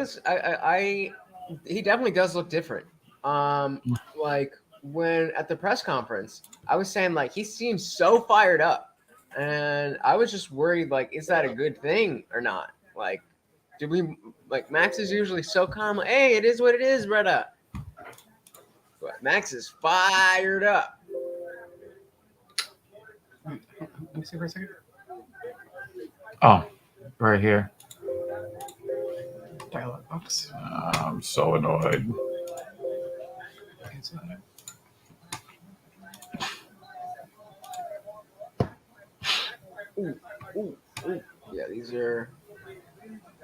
he definitely does look different. Like when at the press conference, I was saying like he seems so fired up, and I was just worried like, is that a good thing or not? Like, Max is usually so calm. Like, hey, it is what it is, brother. But Max is fired up. Let me see for a second. Oh, right here. Dialog box. I'm so annoyed. Cancel that. Ooh. Yeah, these are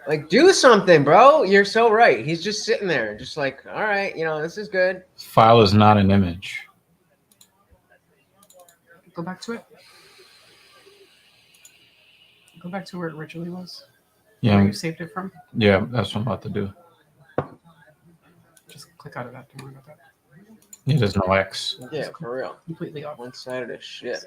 like, do something, bro. You're so right. He's just sitting there, just like, all right, this is good. File is not an image. Go back to it. Go back to where it originally was. Yeah, Where you saved it from. yeah, that's what I'm about to do. Just click out of that. Don't worry about that. Yeah, there's no X. Yeah, for real. Completely off. One-sided as shit.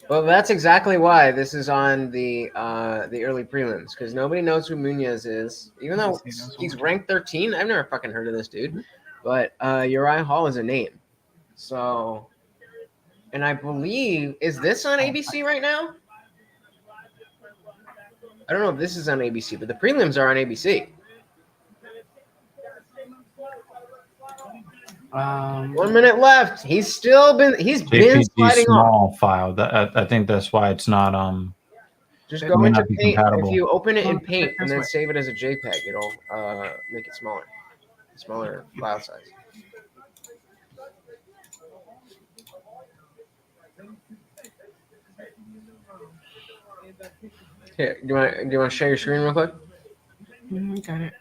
Well, that's exactly why this is on the early prelims, because nobody knows who Munoz is. Even though he's ranked 13, I've never fucking heard of this dude. But Uriah Hall is a name. So, and I believe, is this on ABC right now? I don't know if this is on ABC, but the prelims are on ABC. 1 minute left. He's been JPG sliding small off. file. I think that's why it's not Just it go may into not be Paint. compatible. If you open it in Oh, Paint and that's then right. save it as a JPEG, it'll make it smaller file size. Here, do you want to share your screen real quick? Got it.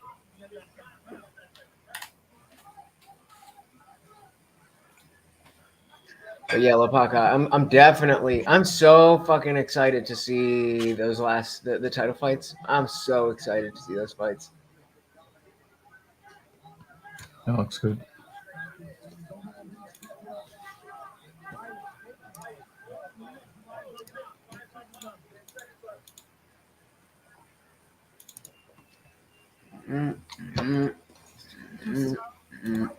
But yeah, Lapaka, I'm so fucking excited to see those the title fights. I'm so excited to see those fights. That looks good.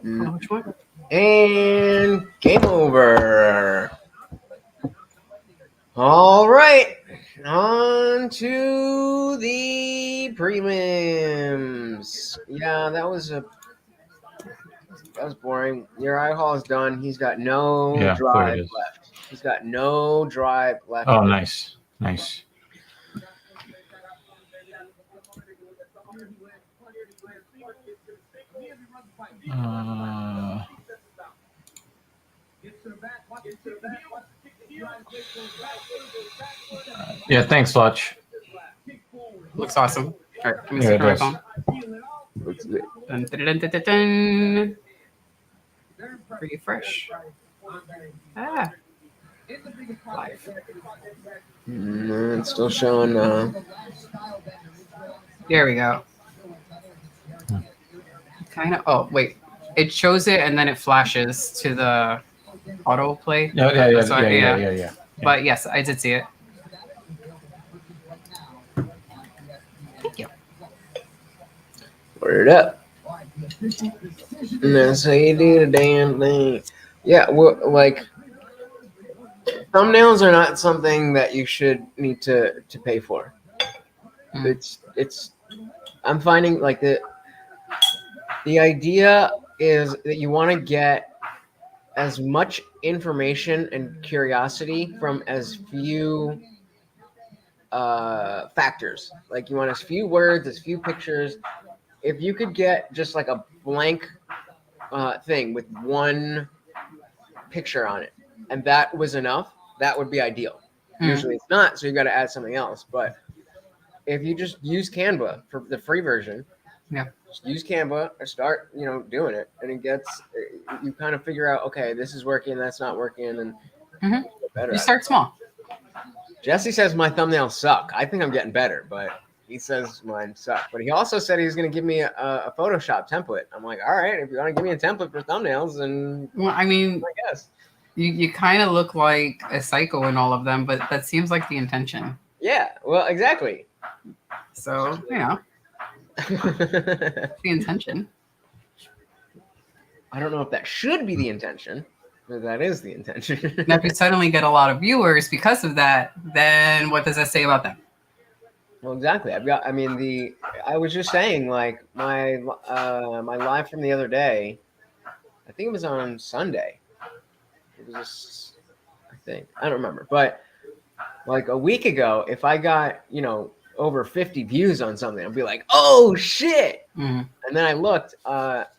Which one? And game over. All right, on to the prelims. Yeah, that was boring. Uriah Hall is done. He's got no Yeah, there drive it is. left. He's got no drive left. Oh, nice. Nice. Yeah, thanks, Lutch. Looks awesome. All right, give me a Yeah, it second. does. Dun, dun, dun, dun, dun, dun. Refresh. Ah. Live. It's still showing. There we go. Kind of. Oh, wait. It shows it and then it flashes to the autoplay. Yeah. But yes, I did see it. Thank you. Word up. And that's how you do the damn thing. Yeah, well, like thumbnails are not something that you should need to pay for. It's I'm finding like the idea is that you want to get as much information and curiosity from as few factors. Like you want as few words, as few pictures. If you could get just like a blank thing with one picture on it, and that was enough, that would be ideal. Usually it's not, so you got to add something else. But if you just use Canva for the free version, just use Canva and start, doing it, and it gets, you kind of figure out, okay, this is working, that's not working, and get better. You start small. Jesse says my thumbnails suck. I think I'm getting better, but he says mine suck. But he also said he's going to give me a Photoshop template. I'm like, all right, if you want to give me a template for thumbnails, then Well, I mean, I guess. You kind of look like a psycho in all of them, but that seems like the intention. Yeah, well, exactly. So, the intention. I don't know if that should be the intention, but that is the intention. Now, if you suddenly get a lot of viewers because of that, then what does that say about them? Well, exactly. I was just saying, like my live from the other day, I think it was on Sunday. It was, I think, I don't remember, but like a week ago, if I got, over 50 views on something, I'd be like, oh shit. Mhm. And then I looked,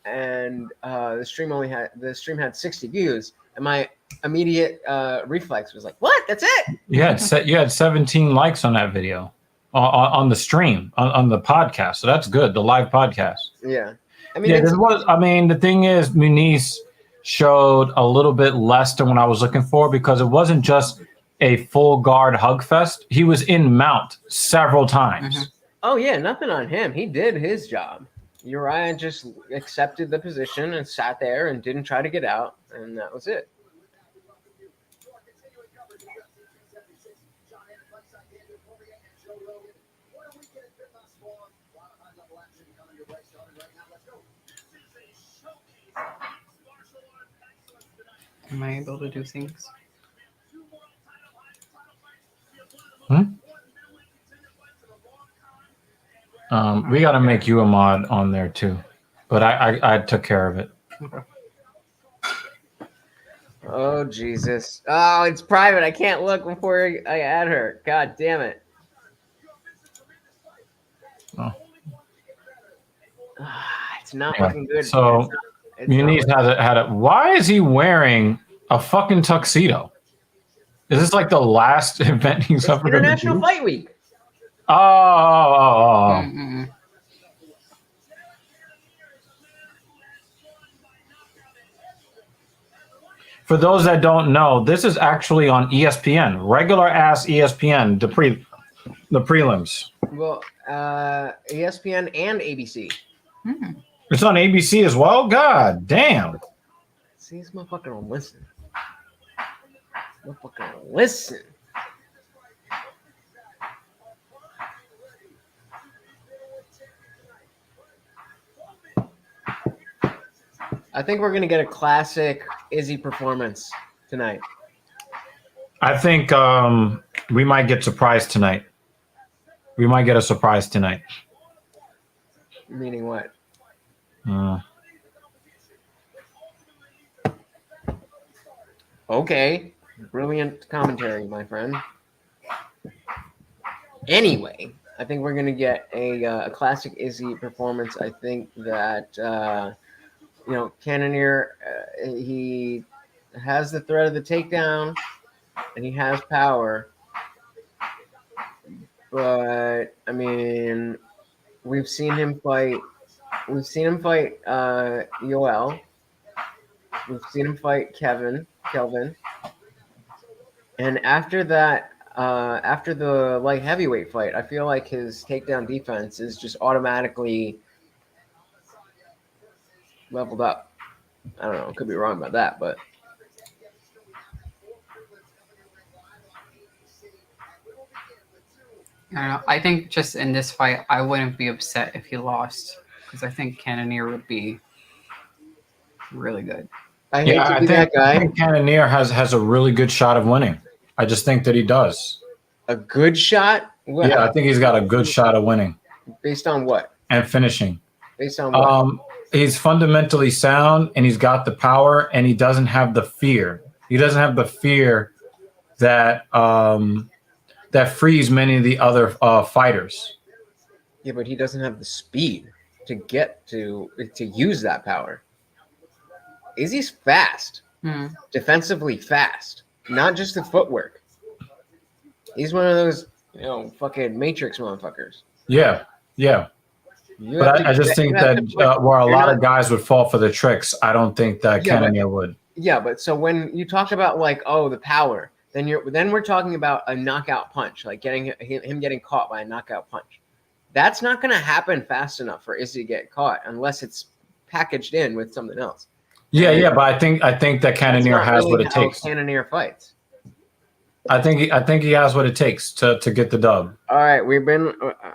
and the stream had 60 views, and my immediate reflex was like, what? That's it? You had 17 likes on that video on the stream, on the podcast. So that's good. The live podcast. Yeah. The thing is, Muniz showed a little bit less than what I was looking for, because it wasn't just a full guard hug fest. He was in mount several times. Mhm. Oh yeah, nothing on him. He did his job. Uriah just accepted the position and sat there and didn't try to get out, and that was it. Am I able to do things? We got to make you a mod on there too, but I took care of it. Oh Jesus! Oh, it's private. I can't look before I add her. God damn it! Oh. It's not Yeah. looking good. So Muniz had a. Why is he wearing a fucking tuxedo? Is this like the last event he's ever going to International do? Fight Week. Oh. Mm-mm. For those that don't know, this is actually on ESPN, regular ass ESPN, the prelims. Well, ESPN and ABC. Mm. It's on ABC as well. God damn. See, this motherfucker don't listen. Motherfucker don't listen. I think we're gonna get a classic Izzy performance tonight. I think we might get surprised tonight. We might get a surprise tonight. Meaning what? Okay. Brilliant commentary, my friend. Anyway, I think we're going to get a classic Izzy performance. I think that, Cannonier, he has the threat of the takedown, and he has power. But, I mean, we've seen him fight Yoel. We've seen him fight Kelvin. And after that, after the light heavyweight fight, I feel like his takedown defense is just automatically leveled up. I don't know. I could be wrong about that, but I don't know. I think just in this fight, I wouldn't be upset if he lost, because I think Cannonier would be really good. I hate to be that guy. I think Cannonier has a really good shot of winning. I just think that he does. A good shot? What? Yeah, I think he's got a good shot of winning. Based on what? And finishing. Based on what? He's fundamentally sound, and he's got the power, and he doesn't have the fear. He doesn't have the fear that that frees many of the other fighters. Yeah, but he doesn't have the speed to get to use that power. Izzy's fast, defensively fast, not just the footwork. He's one of those, fucking Matrix motherfuckers. Yeah. But I just think that where a lot of guys would fall for the tricks, I don't think that Cannonier would. Yeah, but so when you talk about the power, then we're talking about a knockout punch, like him getting caught by a knockout punch. That's not going to happen fast enough for Izzy to get caught unless it's packaged in with something else. Yeah, but I think that Cannonier has what it takes. Cannonier fights. I think he has what it takes to get the dub. All right,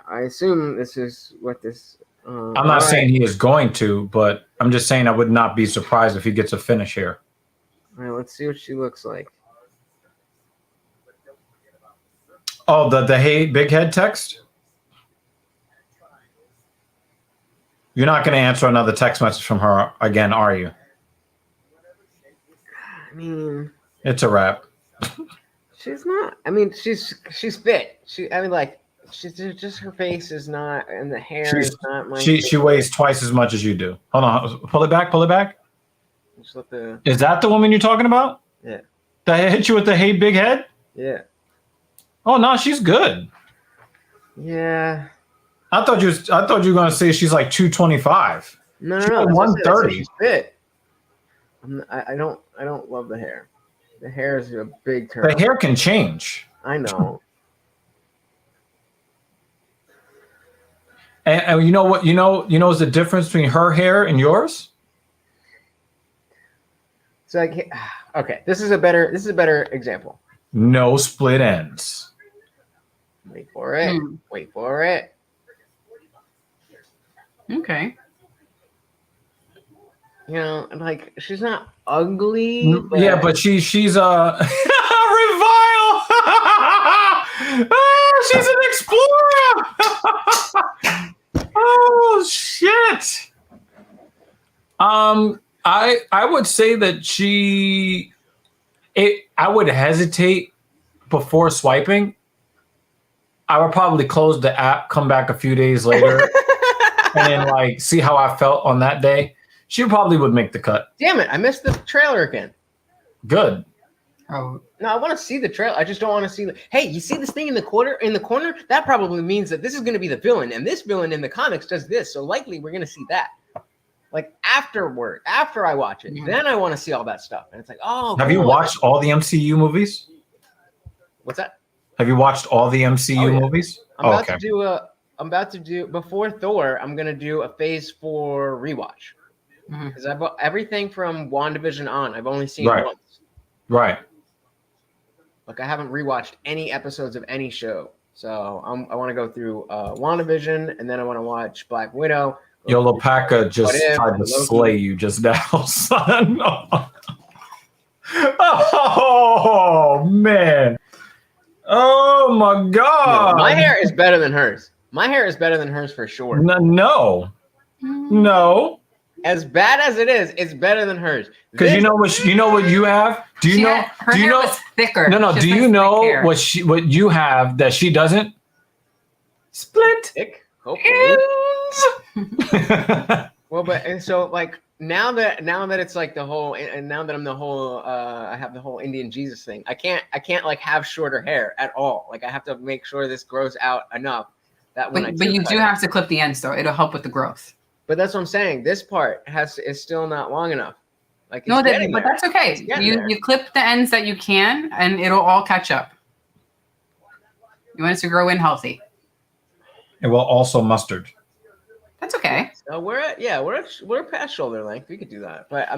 I assume this is what this. I'm not saying he is going to, but I'm just saying I would not be surprised if he gets a finish here. All right, let's see what she looks like. Oh, the big head text? You're not going to answer another text message from her again, are you? mean, It's a wrap. she's not. I mean, she's fit. She's just her face is not, and the hair is not my. She weighs twice as much as you do. Hold on, pull it back. Just let the Is that the woman you're talking about? yeah That hit you with the hey big head? yeah Oh no, she's good. yeah. I thought you were gonna say she's like 225. No, She's no, like no. 130. She's fit. I don't love the hair. The hair is a big turn. The hair can change. I know. And you know what? You know is the difference between her hair and yours? So okay, this is a better example. No split ends. Wait for it. Wait for it. Okay. You know, like she's not ugly. Yeah, but she's a revile. She's an explorer. Oh shit. I would say that I would hesitate before swiping. I would probably close the app, come back a few days later, and then like see how I felt on that day. She probably would make the cut. Damn it! I missed the trailer again. Good. Oh, No, I want to see the trailer. I just don't want to see. Hey, you see this thing in the corner? That probably means that this is going to be the villain, and this villain in the comics does this. So likely we're going to see that. Like after I watch it, then I want to see all that stuff. And it's like, oh. Have you watched all the MCU movies? What's that? Have you watched all the MCU movies? I'm about to do before Thor. I'm gonna do a Phase 4 rewatch because I've everything from WandaVision on. I've only seen once. Right. Like I haven't rewatched any episodes of any show, so I want to go through WandaVision, and then I want to watch Black Widow. Yo, Lopaka just tried to slay you just now, son. Oh man. Oh my god. No, my hair is better than hers. My hair is better than hers for sure. No. As bad as it is, it's better than hers. Because you know what you have? Do you know her hair was thicker. No, do you know what you have that she doesn't? Split thick, hopefully. Well, but and so like now that it's like the whole, and now that I'm the whole I have the whole Indian Jesus thing. I can't like have shorter hair at all. Like I have to make sure this grows out enough that when but you do have to clip the ends though. It'll help with the growth. But that's what I'm saying. This part is still not long enough. Like but that's okay. You clip the ends that you can, and it'll all catch up. You want it to grow in healthy. It will also mustard. That's okay. So we're past shoulder length. We could do that. But I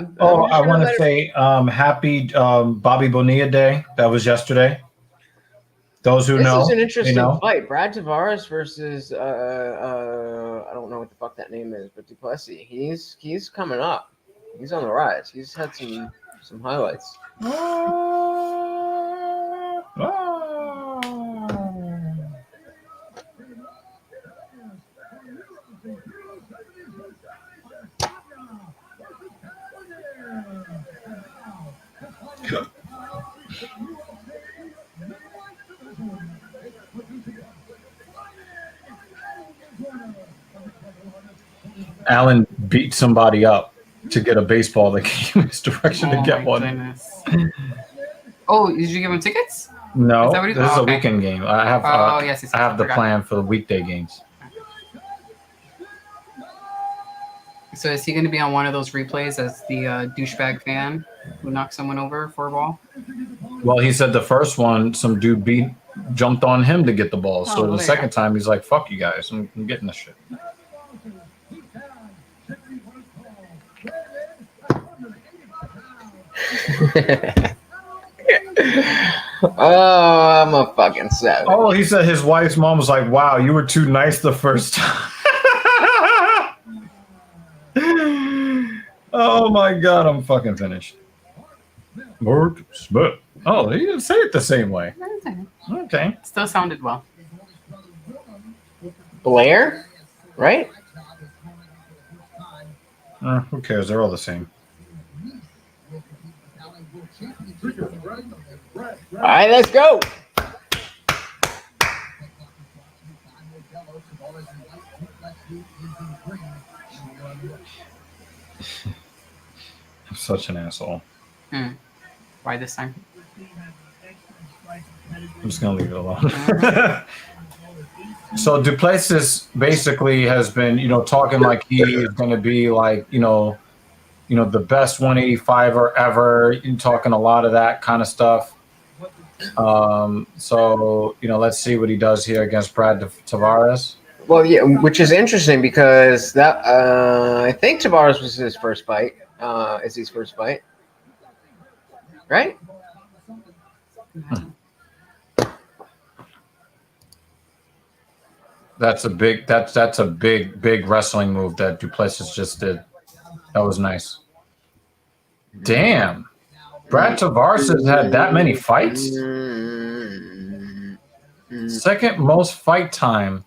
want to say happy Bobby Bonilla Day. That was yesterday. Those who know, this is an interesting fight. Brad Tavares versus I don't know what the fuck that name is, but Duplessis. He's coming up. He's on the rise. He's had some highlights. Alan beat somebody up to get a baseball that came his direction to get one. Goodness. Oh, did you give him tickets? No, this is a weekend game. I have I have the plan for the weekday games. So is he going to be on one of those replays as the douchebag fan who knocked someone over for a ball? Well, he said the first one, some dude jumped on him to get the ball. So the second time, he's like, "Fuck you guys, I'm getting this shit." Oh, I'm a fucking savage. Oh, he said his wife's mom was like, "Wow, you were too nice the first time." Oh my god, I'm fucking finished. Word Smith. Oh, he didn't say it the same way. Okay. Still sounded well. Blair, right? Who cares? They're all the same. All right, let's go. I'm such an asshole. Why this time? I'm just gonna leave it alone. So Duplessis basically has been, talking like he is going to be like, the best 185er ever. Talking a lot of that kind of stuff. So let's see what he does here against Brad Tavares. Well, yeah, which is interesting because that I think Tavares was his first fight. Izzy's first fight, right? That's a big wrestling move that Duplessis just did. That was nice. Damn. Brad Tavares has had that many fights? Second most fight time.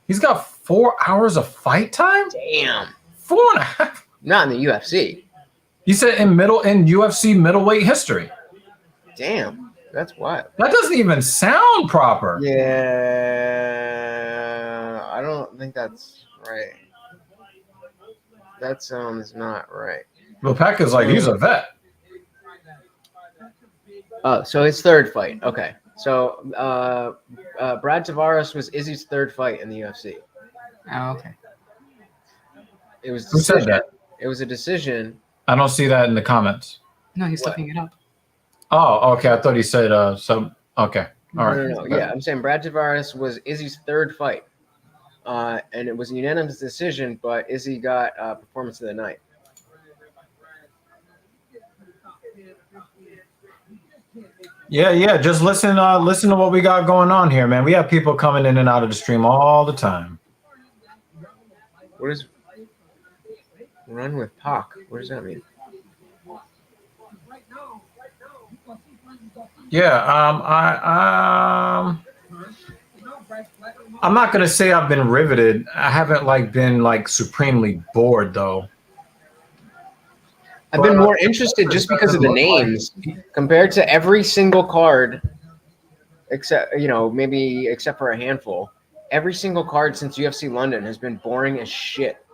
He's got 4 hours of fight time? Damn. 4.5. Not in the UFC. You said in UFC middleweight history. Damn. That's wild. That doesn't even sound proper. Yeah. I don't think that's right. That sounds not right. Well, Pekka's like, he's a vet. Oh, so his third fight. Okay. So Brad Tavares was Izzy's third fight in the UFC. Oh, okay. It was Who said that? It was a decision. I don't see that in the comments. No, he's looking it up. Oh, okay. I thought he said some. Okay. All right. No. Yeah, I'm saying Brad Tavares was Izzy's third fight. And it was a unanimous decision, but Izzy got performance of the night. Yeah. Just listen to what we got going on here, man. We have people coming in and out of the stream all the time. What is run with Pac? What does that mean? Yeah. I'm not gonna say I've been riveted. I haven't been supremely bored though. I've been more interested just because of the names compared to every single card, except for a handful. Every single card since UFC London has been boring as shit.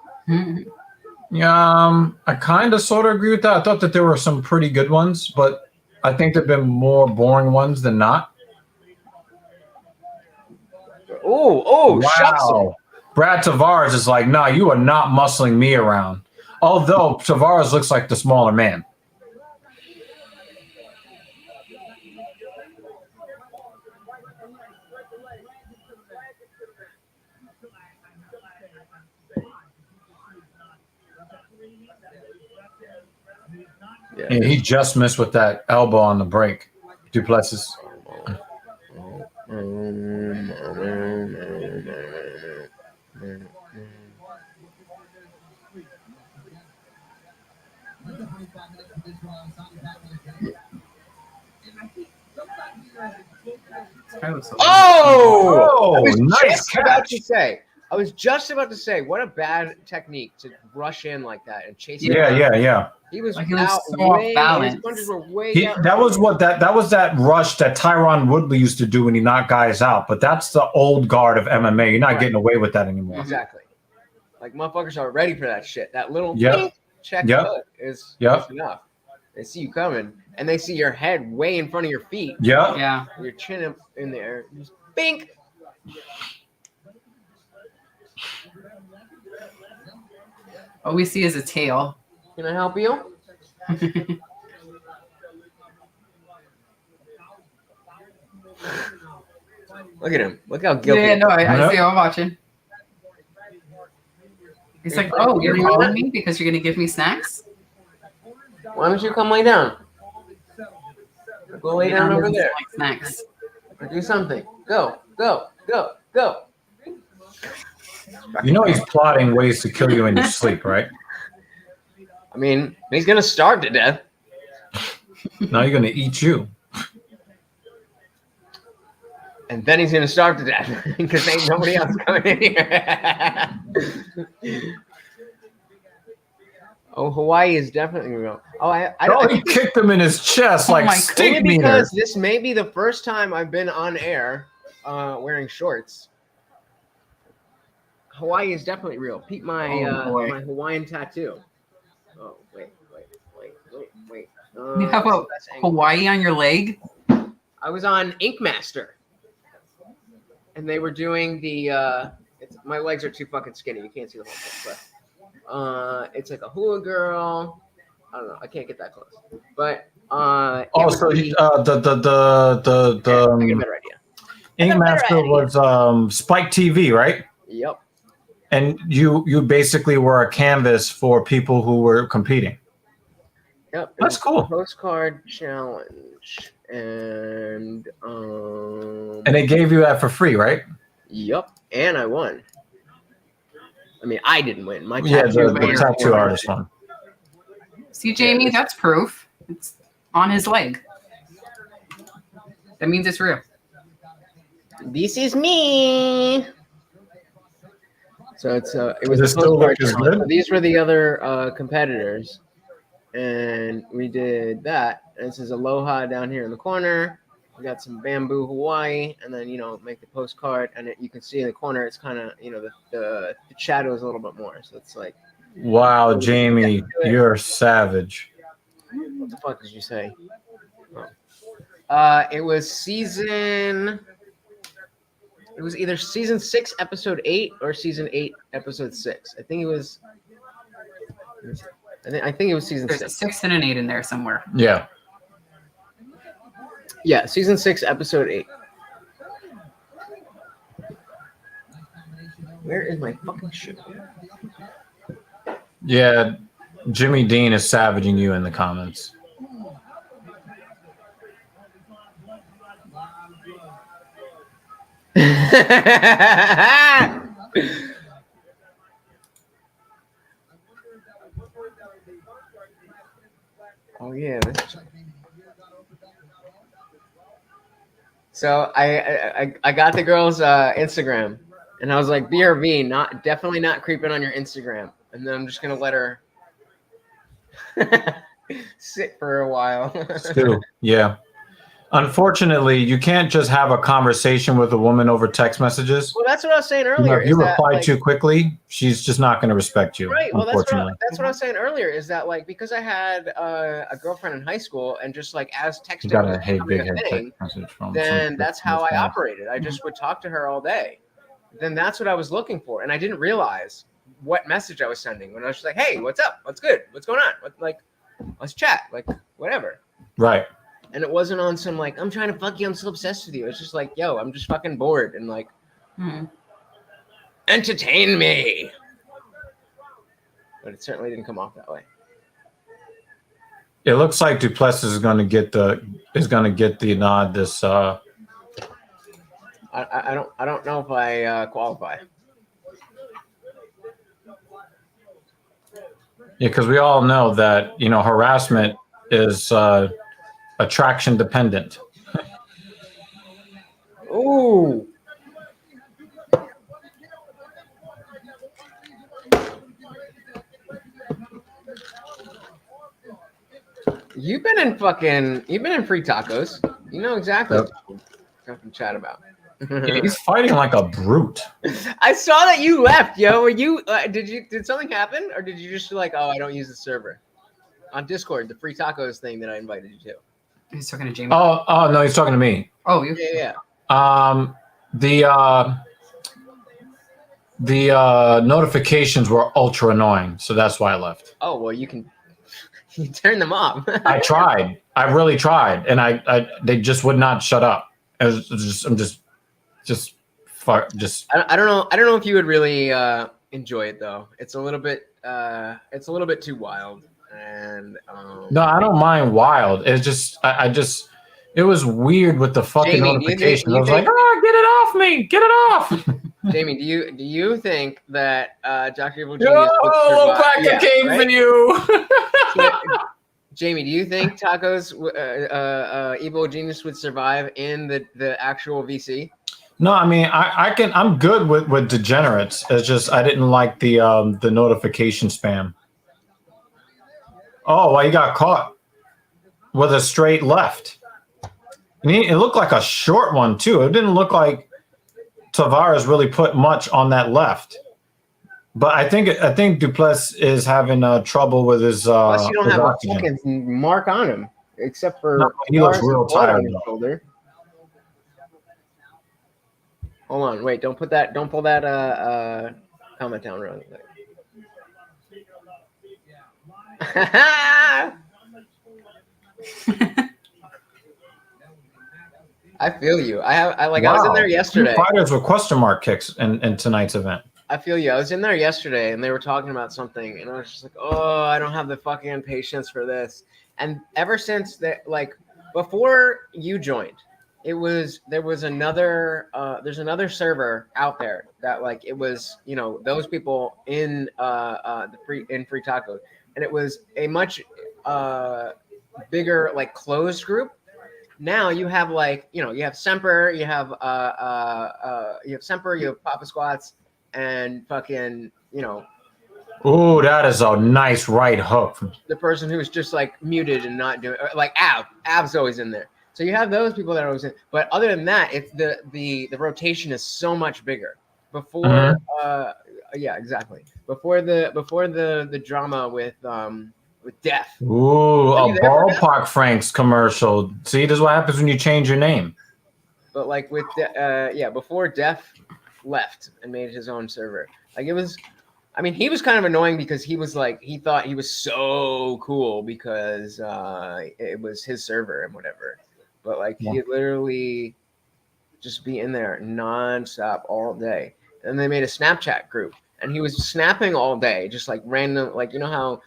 Yeah, I kind of sort of agree with that. I thought that there were some pretty good ones, but I think there've been more boring ones than not. Oh, wow. Brad Tavares is like, nah, you are not muscling me around. Although Tavares looks like the smaller man. Yeah, he just missed with that elbow on the break. Duplessis. Oh, nice catch. I was just about to say, what a bad technique to rush in like that and chase. Yeah. He was so way, balanced. his punches were way down. That was that rush that Tyron Woodley used to do when he knocked guys out. But that's the old guard of MMA. You're not getting away with that anymore. Exactly. Like motherfuckers are ready for that shit. That little check hook is enough. They see you coming, and they see your head way in front of your feet. Yeah. Your chin up in the air. Just bink. All we see is a tail. Can I help you? Look at him. Look how guilty. Yeah, no, I see him watching. He's like, oh, you're calling me because you're going to give me snacks? Why don't you come lay down? Go lay down over there. Like snacks. Or do something. Go. You know he's plotting ways to kill you in your sleep, right? I mean, he's going to starve to death. Now he's going to eat you. And then he's going to starve to death because ain't nobody else coming in here. Oh, Hawaii is definitely real. Oh, I Oh, he kicked him in his chest like my- stink only meter. because this may be the first time I've been on air wearing shorts. Hawaii is definitely real. Peep my Oh, boy. my Hawaiian tattoo. Oh wait. You have a that's angle. Hawaii on your leg? I was on Ink Master, and they were doing the. My legs are too fucking skinny. You can't see the whole thing, but it's like a hula girl. I don't know. I can't get that close, but Oh, it so would he, be- the I get a better idea. Ink better Master idea. was Spike TV, right? Yep. And you basically were a canvas for people who were competing. Yep. That's It was cool. a postcard challenge, and And they gave you that for free, right? yep, and I won. I mean, I didn't win. My Yeah, tattoo the man tattoo won. artist one. See, Jamie, that's proof. It's on his leg. That means it's real. This is me. So it's it was Does the it still postcard look as challenge. good? So these were the other competitors, and we did that. And this is Aloha down here in the corner. We got some bamboo Hawaii, and then make the postcard, and you can see in the corner it's kind of the shadow is a little bit more. So it's like, Wow, Jamie, you're savage. what the fuck did you say? It was season. It was either season 6, episode 8, or season 8, episode 6. I think it was. I think it was season There's a 6. 6 and an 8 in there somewhere. Yeah. Yeah, season 6, episode 8. Where is my fucking shit? Yeah, Jimmy Dean is savaging you in the comments. Oh yeah. So I got the girl's Instagram, and I was like, BRV, definitely not creeping on your Instagram. And then I'm just gonna let her sit for a while. Too. Yeah. Unfortunately, you can't just have a conversation with a woman over text messages. Well, that's what I was saying You know, earlier. if you is that, reply like- too quickly, she's just not going to respect you. Right. Well, Unfortunately. that's what I was saying earlier. Is that because I had a girlfriend in high school, and just as texting You got was a hey becoming big head thing, text message from. then some- that's how I operated. I just would talk to her all day. Then that's what I was looking for, and I didn't realize what message I was sending when I was just like, "Hey, what's up? What's good? What's going on? Let's chat. Whatever." Right. And it wasn't on some I'm trying to fuck you. I'm so obsessed with you. It's just yo, I'm just fucking bored and entertain me. But it certainly didn't come off that way. It looks like Duplessis is going to get the nod. This. I don't know if I qualify. Yeah, because we all know that harassment is attraction dependent. Ooh. You've been in free tacos. You know exactly what I can chat about. He's fighting like a brute. I saw that you left, yo. Were you? Did something happen, or did you just oh, I don't use the server on Discord, the free tacos thing that I invited you to? He's talking to Jamie. Oh no, he's talking to me. Oh, you. Yeah. The notifications were ultra annoying, so that's why I left. Oh well, you turn them off. I tried. I really tried, and they just would not shut up. I don't know if you would really enjoy it though. It's a little bit too wild, and no, I don't mind wild. It's just it was weird with the fucking Jamie, notifications. I was think- like, oh, get it off me, get it off. Jamie, do you think that Dr. Evil Yo, Genius would look survive? back, I came for you. Jamie, do you think Tacos Evil Genius would survive in the actual VC? No, I mean I'm good with degenerates. It's just I didn't like the notification spam. Oh, well, he got caught with a straight left. And it looked like a short one, too. It didn't look like Tavares really put much on that left. But I think Duplessis is having trouble with his Plus, you don't his have oxygen. a fucking mark on him, except for No, he looks scars real and blood tired, on his though. shoulder. Hold on, wait, don't pull that comment down wrong. I feel you. I was in there yesterday. 2 fighters with question mark kicks in tonight's event. I feel you. I was in there yesterday and they were talking about something and I was just like, oh, I don't have the fucking patience for this. And ever since that, like before you joined, there's another server out there that like it was, you know, those people in free tacos, and it was a much bigger like closed group. Now you have like, you know, you have Semper, you have Semper, you have Papa Squats, and fucking, you know. Ooh, that is a nice right hook. The person who's just like muted and not doing, like Ab's always in there. So you have those people that are always in. But other than that, it's the rotation is so much bigger. Before, yeah, exactly. Before the drama with Def. Ooh, a Ballpark Franks commercial. See, this is what happens when you change your name. But like with before Def left and made his own server, like it was. I mean, he was kind of annoying because he was like, he thought he was so cool because it was his server and whatever. But like, he'd literally just be in there nonstop all day. And they made a Snapchat group, and he was snapping all day, just like random, like, you know how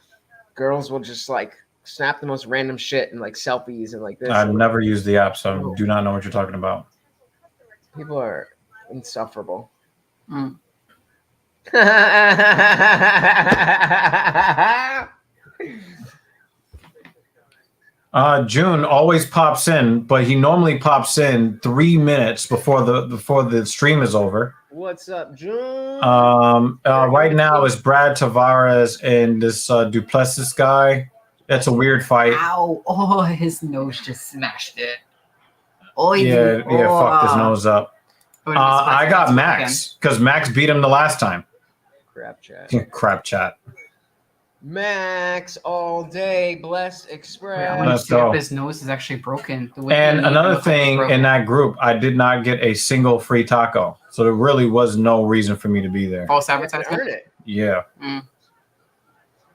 girls will just like snap the most random shit and like selfies and like this. I've never used the app, so I do not know what you're talking about. People are insufferable. June always pops in, but he normally pops in 3 minutes before the stream is over. What's up, June? Right now is Brad Tavares and this Duplessis guy. That's a weird fight. Ow! Oh, his nose just smashed it. Oh, yeah, fucked his nose up. I got Max because Max beat him the last time. Crap chat. Max all day, Bless Express. I want to see if his nose is actually broken. And another thing in that group, I did not get a single free taco, so there really was no reason for me to be there. False advertisement. Yeah.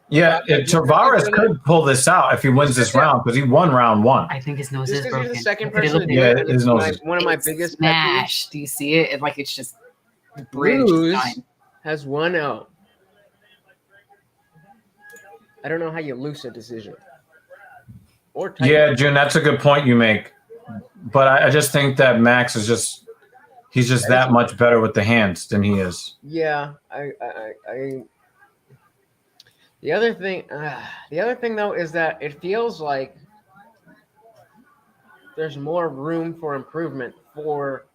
Yeah, Tavares could pull this out if he wins this round because he won round 1. I think his nose is broken. You're the second person to do yeah, it. his nose is one of my biggest smash. Do you see it? Like it's just Bruce has 1 out. I don't know how you lose a decision. Yeah, June, that's a good point you make. But I just think that Max is he's just that much better with the hands than he is. Yeah, The other thing though is that it feels like there's more room for improvement for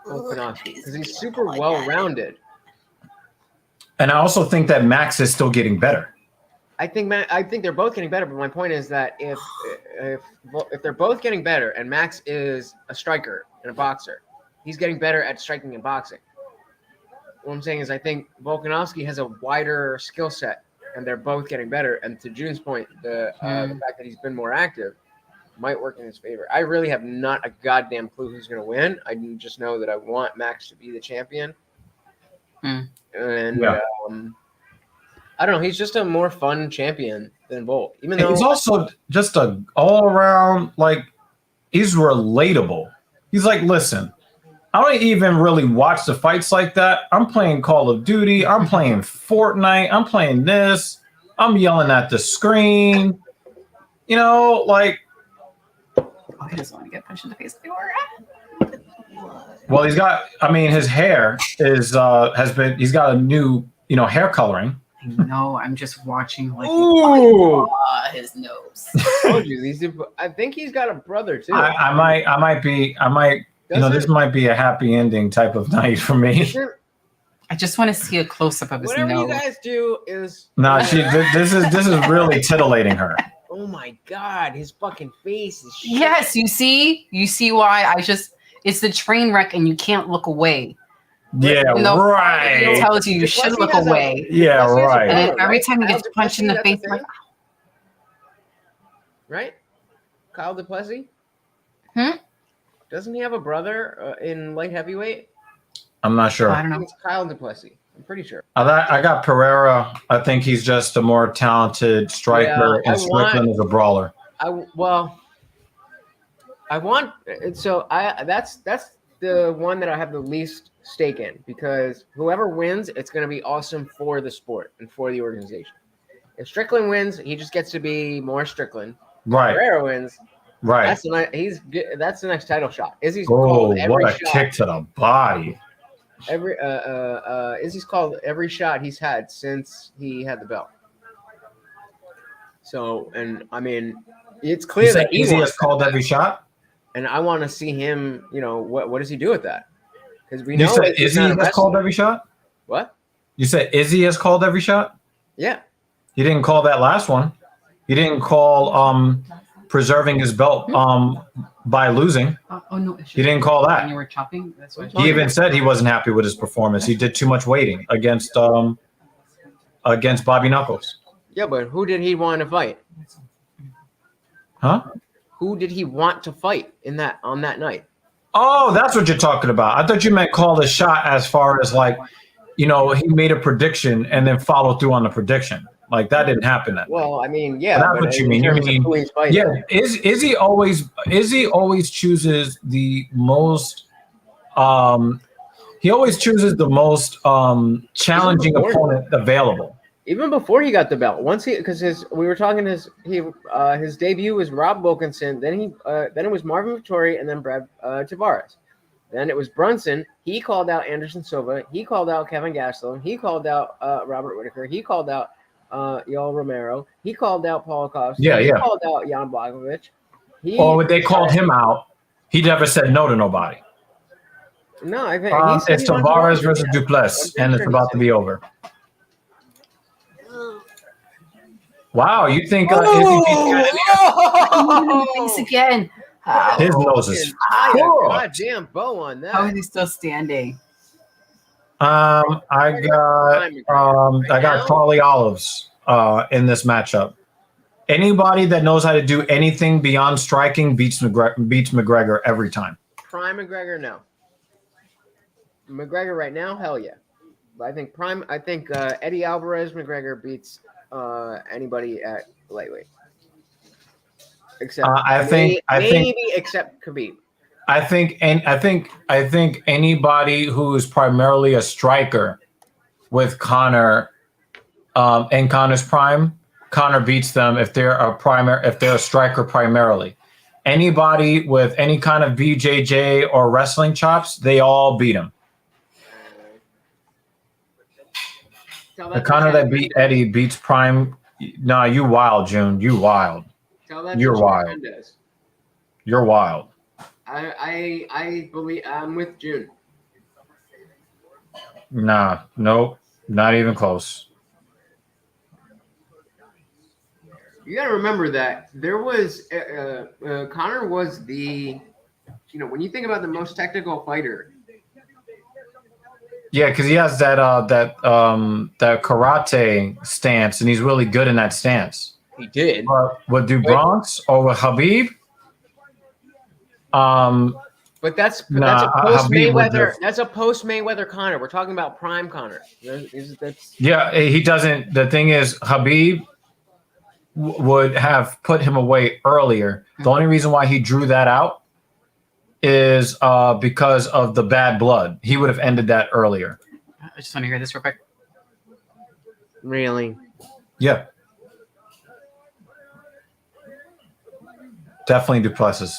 Volkanovski because he's super well-rounded. And I also think that Max is still getting better. I think they're both getting better, but my point is that if they're both getting better and Max is a striker and a boxer, he's getting better at striking and boxing. What I'm saying is I think Volkanovski has a wider skill set and they're both getting better. And to June's point, the fact that he's been more active might work in his favor. I really have not a goddamn clue who's going to win. I just know that I want Max to be the champion. And I don't know. He's just a more fun champion than Volk. Even though he's also just a all-around, like, he's relatable. He's like, listen, I don't even really watch the fights like that. I'm playing Call of Duty. I'm playing Fortnite. I'm playing this. I'm yelling at the screen. You know, like. Oh, he doesn't want to get punched in the face anymore. Well, he's got. I mean, his hair he's got a new, hair coloring. No, I'm just watching like his nose. I told you, I think he's got a brother too. I might be. This might be a happy ending type of night for me. I just want to see a close up of his Whatever nose. you guys do is. Nah, this is really titillating her. Oh my God, his fucking face is. Shit. Yes, you see why it's the train wreck and you can't look away. Yeah, right. It tells you should look away. Yeah, right. And then every time he gets punched in the face, like, right? Kyle DuPlessis? Doesn't he have a brother in light heavyweight? I'm not sure. I don't know. It's Kyle DuPlessis. I'm pretty sure. I got Pereira. I think he's just a more talented striker, and Strickland is a brawler. That's the one that I have the least stake in, because whoever wins, it's going to be awesome for the sport and for the organization. If Strickland wins, he just gets to be more Strickland. Right. Pereira wins. Right. That's the next title shot. Izzy's Oh, called every what a shot. kick to the body. Izzy's called every shot he's had since he had the belt. So, and I mean, it's clear that Izzy has called every shot. And I want to see him. What does he do with that? Because we You know said Izzy has called every shot. What? You said Izzy has called every shot. Yeah. He didn't call that last one. He didn't call preserving his belt by losing. No, he didn't call that. When you were chopping, that's what He even said he wasn't happy with his performance. He did too much waiting against Bobby Knuckles. Yeah, but who did he want to fight? Huh? Who did he want to fight on that night? Oh, that's what you're talking about. I thought you meant call the shot as far as he made a prediction and then followed through on the prediction. Like that didn't happen. Well, I mean, yeah. That's what you mean. You mean, yeah. Izzy always chooses the most. He always chooses the most challenging opponent available. Even before he got the belt, his debut was Rob Wilkinson, then it was Marvin Vettori, and then Brad Tavares. Then it was Brunson. He called out Anderson Silva. He called out Kevin Gastelum. He called out Robert Whitaker. He called out Yoel Romero. He called out Paul Costa. He called out Jan Blachowicz. When they called him out, he never said no to nobody. No, I think it's Tavares versus Duplessis, and it's about to be over. Wow, you think Izzy beat Cannonier? Face again. His nose is goddamn bow on that. How is he still standing? I got Charlie Olives in this matchup. Anybody that knows how to do anything beyond striking beats McGregor every time. Prime McGregor, no. McGregor right now, hell yeah. But I think Eddie Alvarez McGregor beats anybody at lightweight. Except except Khabib. I think anybody who is primarily a striker with Conor in Conor's prime, Conor beats them if they're a striker primarily. Anybody with any kind of BJJ or wrestling chops, they all beat him. The Conor that beat Eddie beats Prime. Nah, you wild, June. You wild. You're wild. You're wild. I believe I'm with June. Nah, nope, not even close. You got to remember that there was Conor was the, when you think about the most technical fighter. Yeah, because he has that karate stance, and he's really good in that stance. He did. With Bronx or with Khabib? But that's a post Mayweather. That's a post Mayweather Conor. We're talking about prime Conor. Yeah, he doesn't. The thing is, Khabib would have put him away earlier. The only reason why he drew that out is because of the bad blood. He would have ended that earlier. I just want to hear this real quick. Really? Yeah. Definitely Duplessis.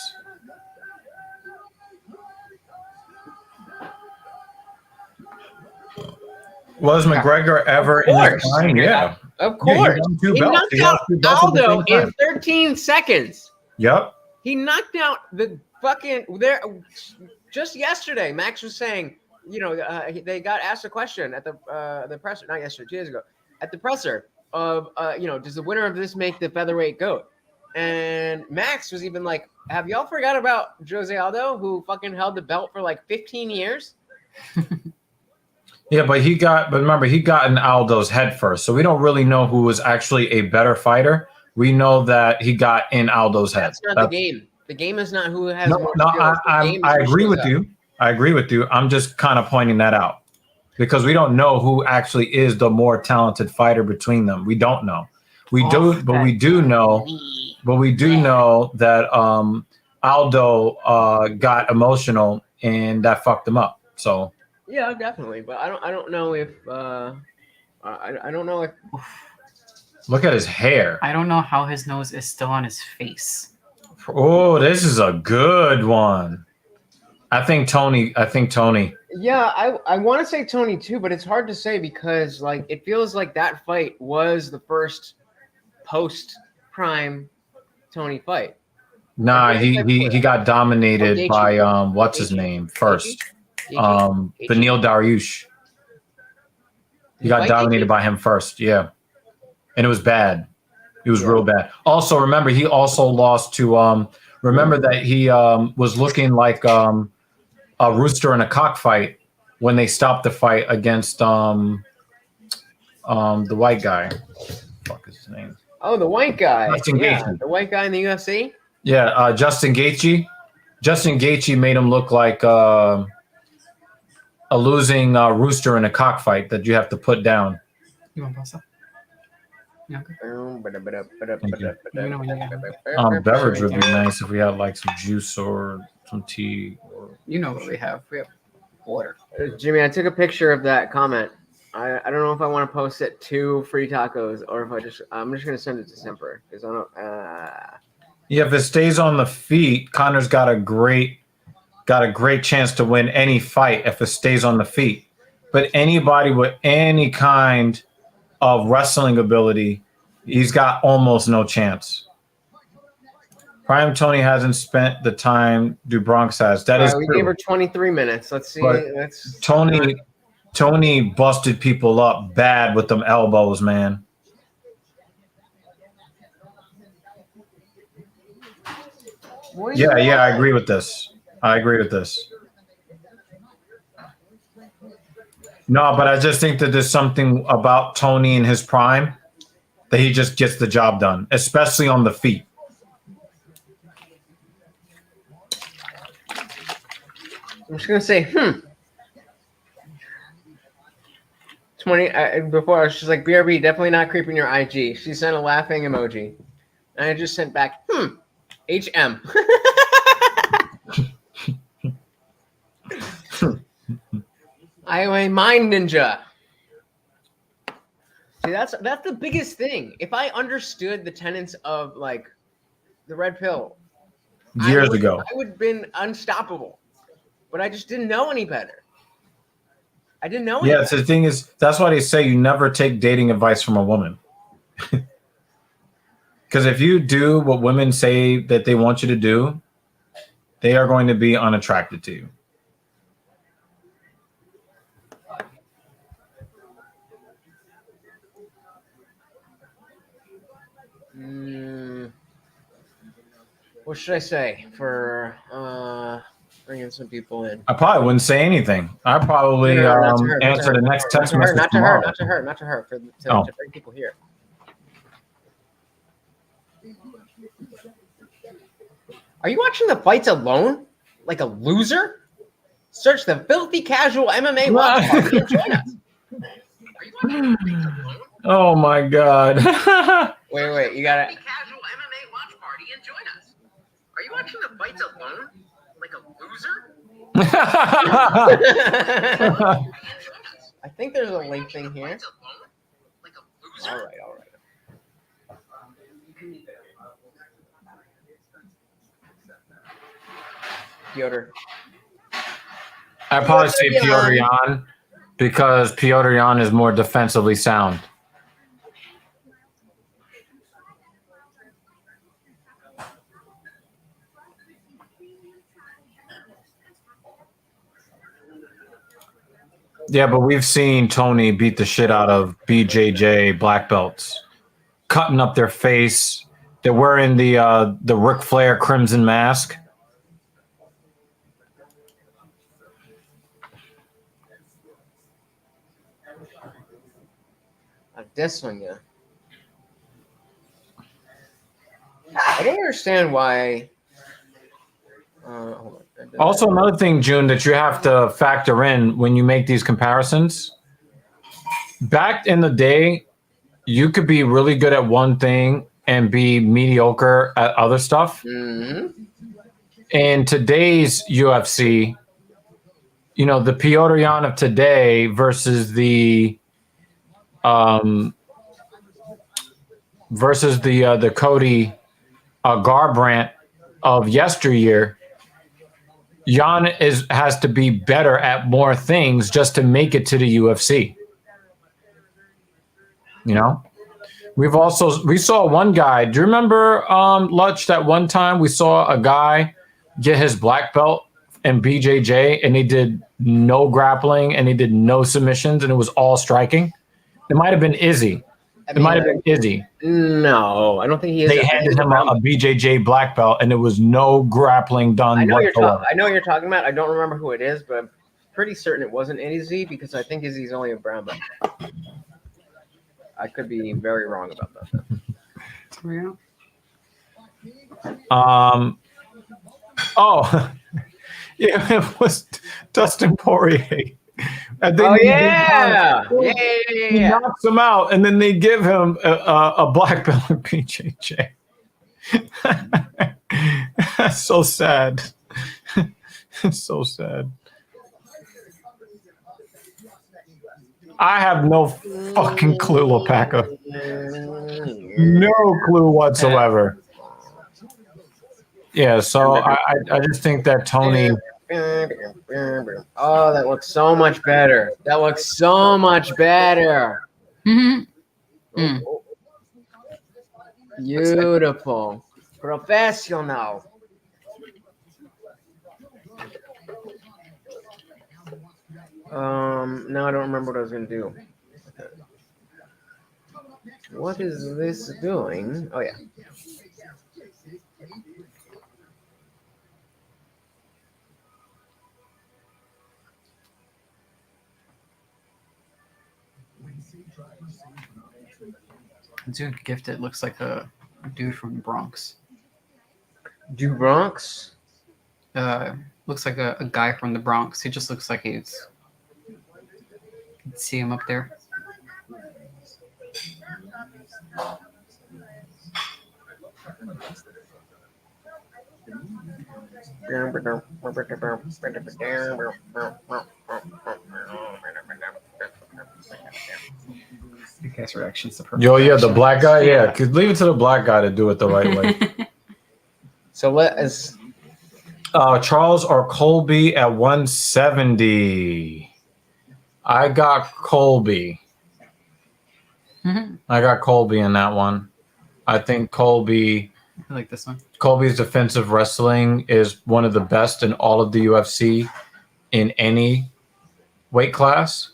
Was McGregor ever in his prime? Yeah. Of course. Yeah, he knocked out Aldo in 13 seconds. Yep. He knocked out the fucking just yesterday. Max was saying they got asked a question at the presser, not yesterday, 2 days ago, at the presser of, does the winner of this make the featherweight GOAT? And Max was even like, have y'all forgot about Jose Aldo, who fucking held the belt for like 15 years? Yeah, but remember, he got in Aldo's head first. So we don't really know who was actually a better fighter. We know that he got in Aldo's head. That's not the game. The game is not who has more No, skills. I agree with you. I agree with you. I'm just kind of pointing that out because we don't know who actually is the more talented fighter between them. We don't know. We do know that Aldo got emotional and that fucked him up. So yeah, definitely. But I don't know if I don't know if. Look at his hair. I don't know how his nose is still on his face. Oh, this is a good one. I think Tony. Yeah, I want to say Tony too, but it's hard to say because like it feels like that fight was the first post-prime Tony fight. Nah, he got dominated by what's his name first? Beneil Dariush. He got dominated by him first, yeah. And it was bad. It was real bad. Also, remember, he also lost to remember that he was looking like a rooster in a cockfight when they stopped the fight against the white guy. Fuck is his name? Oh, the white guy. Justin Gaethje. The white guy in the UFC? Yeah, Justin Gaethje. Justin Gaethje made him look like a losing rooster in a cockfight that you have to put down. You want pasta? Yeah. Beverage would be nice if we had like some juice or some tea. Or... You know what we have. We have water. Jimmy, I took a picture of that comment. I don't know if I want to post it to Free Tacos or if I'm just gonna send it to Semper because I don't. Yeah, if it stays on the feet, Connor's got a great chance to win any fight if it stays on the feet. But anybody with any kind of wrestling ability, he's got almost no chance. Prime Tony hasn't spent the time DuBronx has. That is we true. gave her 23 minutes. Let's see. Tony busted people up bad with them elbows, man. Yeah, I agree with this. No, but I just think that there's something about Tony in his prime that he just gets the job done, especially on the feet. I'm just gonna say, 20 before she's like, BRB, definitely not creeping your IG. She sent a laughing emoji, and I just sent back, HM. I am a mind ninja. See, that's the biggest thing. If I understood the tenets of like the red pill years ago, I would have been unstoppable. But I just didn't know any better. I didn't know. Yeah, so the thing is, that's why they say you never take dating advice from a woman. Because if you do what women say that they want you to do, they are going to be unattracted to you. What should I say for bringing some people in? I probably wouldn't say anything. I'd probably answer the next text message. Not to her. To bring people here. Are you watching the fights alone? Like a loser? Search the Filthy Casual MMA watch party and join us. Are you watching the fights alone? Oh my God. Wait, you gotta. Filthy Casual MMA watch party and join us. Are you watching the fights alone? Like a loser? I think there's a link thing here. Like a loser? All right. Piotr. I'd probably say Piotr Jan because Piotr Jan is more defensively sound. Yeah, but we've seen Tony beat the shit out of BJJ black belts, cutting up their face. They're wearing the Ric Flair crimson mask. Adesanya. I don't understand why. Hold on. Also, another thing, June, that you have to factor in when you make these comparisons. Back in the day, you could be really good at one thing and be mediocre at other stuff. Mm-hmm. In today's UFC, you know, the Piotr Jan of today versus the Cody Garbrandt of yesteryear. Jan has to be better at more things just to make it to the UFC. You know, we saw one guy. Do you remember Lutch, that one time we saw a guy get his black belt in BJJ and he did no grappling and he did no submissions and it was all striking? It might have been Izzy. No, I don't think he is. They handed him a BJJ black belt, and there was no grappling done. I know whatsoever. I know what you're talking about. I don't remember who it is, but I'm pretty certain it wasn't Izzy because I think Izzy's only a brown belt. I could be very wrong about that. Oh, yeah, it was Dustin Poirier. And then he knocks him out, and then they give him a black belt in BJJ. That's so sad. It's so sad. I have no fucking clue, Lopaka. No clue whatsoever. Yeah, so I just think that Tony. Oh, that looks so much better. That looks so much better. Mm-hmm. Beautiful. Professional. Now I don't remember what I was going to do. What is this doing? Oh, yeah. Dude Gifted looks like a dude from the Bronx. Do Bronx? Looks like a guy from the Bronx. He just looks like he's. See him up there. Because reactions to Yo, yeah, the black guy, yeah. Cause leave it to the black guy to do it the right way. So what is Charles or Colby at 170? I got Colby. Mm-hmm. I got Colby in that one. I think Colby. I like this one. Colby's defensive wrestling is one of the best in all of the UFC in any weight class.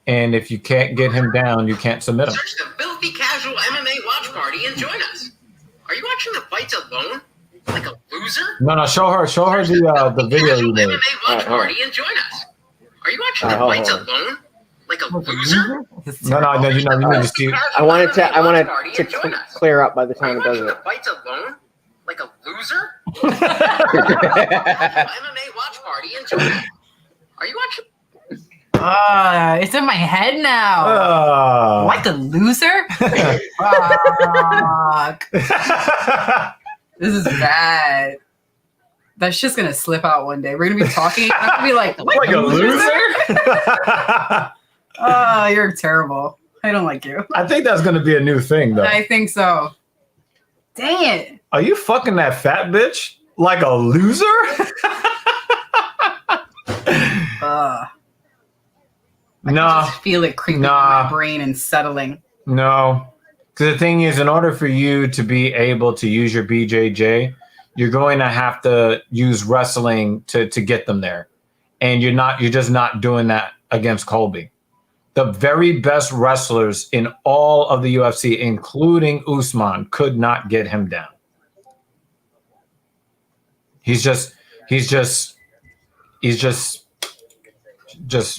And if you can't get him down, you can't submit him. Search the Filthy Casual MMA watch party and join us. Are you watching the fights alone? Like a loser? No, show her the video you made. MMA watch party and join us. Are you watching the fights alone? Like a loser? No, you need to see. I want it to clear up by the time it does it. The fights alone? Like a loser? MMA watch party and join us. Are you watching? It's in my head now. Like a loser? Fuck. This is bad. That shit's gonna slip out one day. We're gonna be talking. I'm gonna be like a loser? You're terrible. I don't like you. I think that's gonna be a new thing, though. I think so. Dang it. Are you fucking that fat bitch like a loser? I just feel it creeping in my brain and settling. No. Because the thing is, in order for you to be able to use your BJJ, you're going to have to use wrestling to get them there. And you're just not doing that against Colby. The very best wrestlers in all of the UFC, including Usman, could not get him down. He's just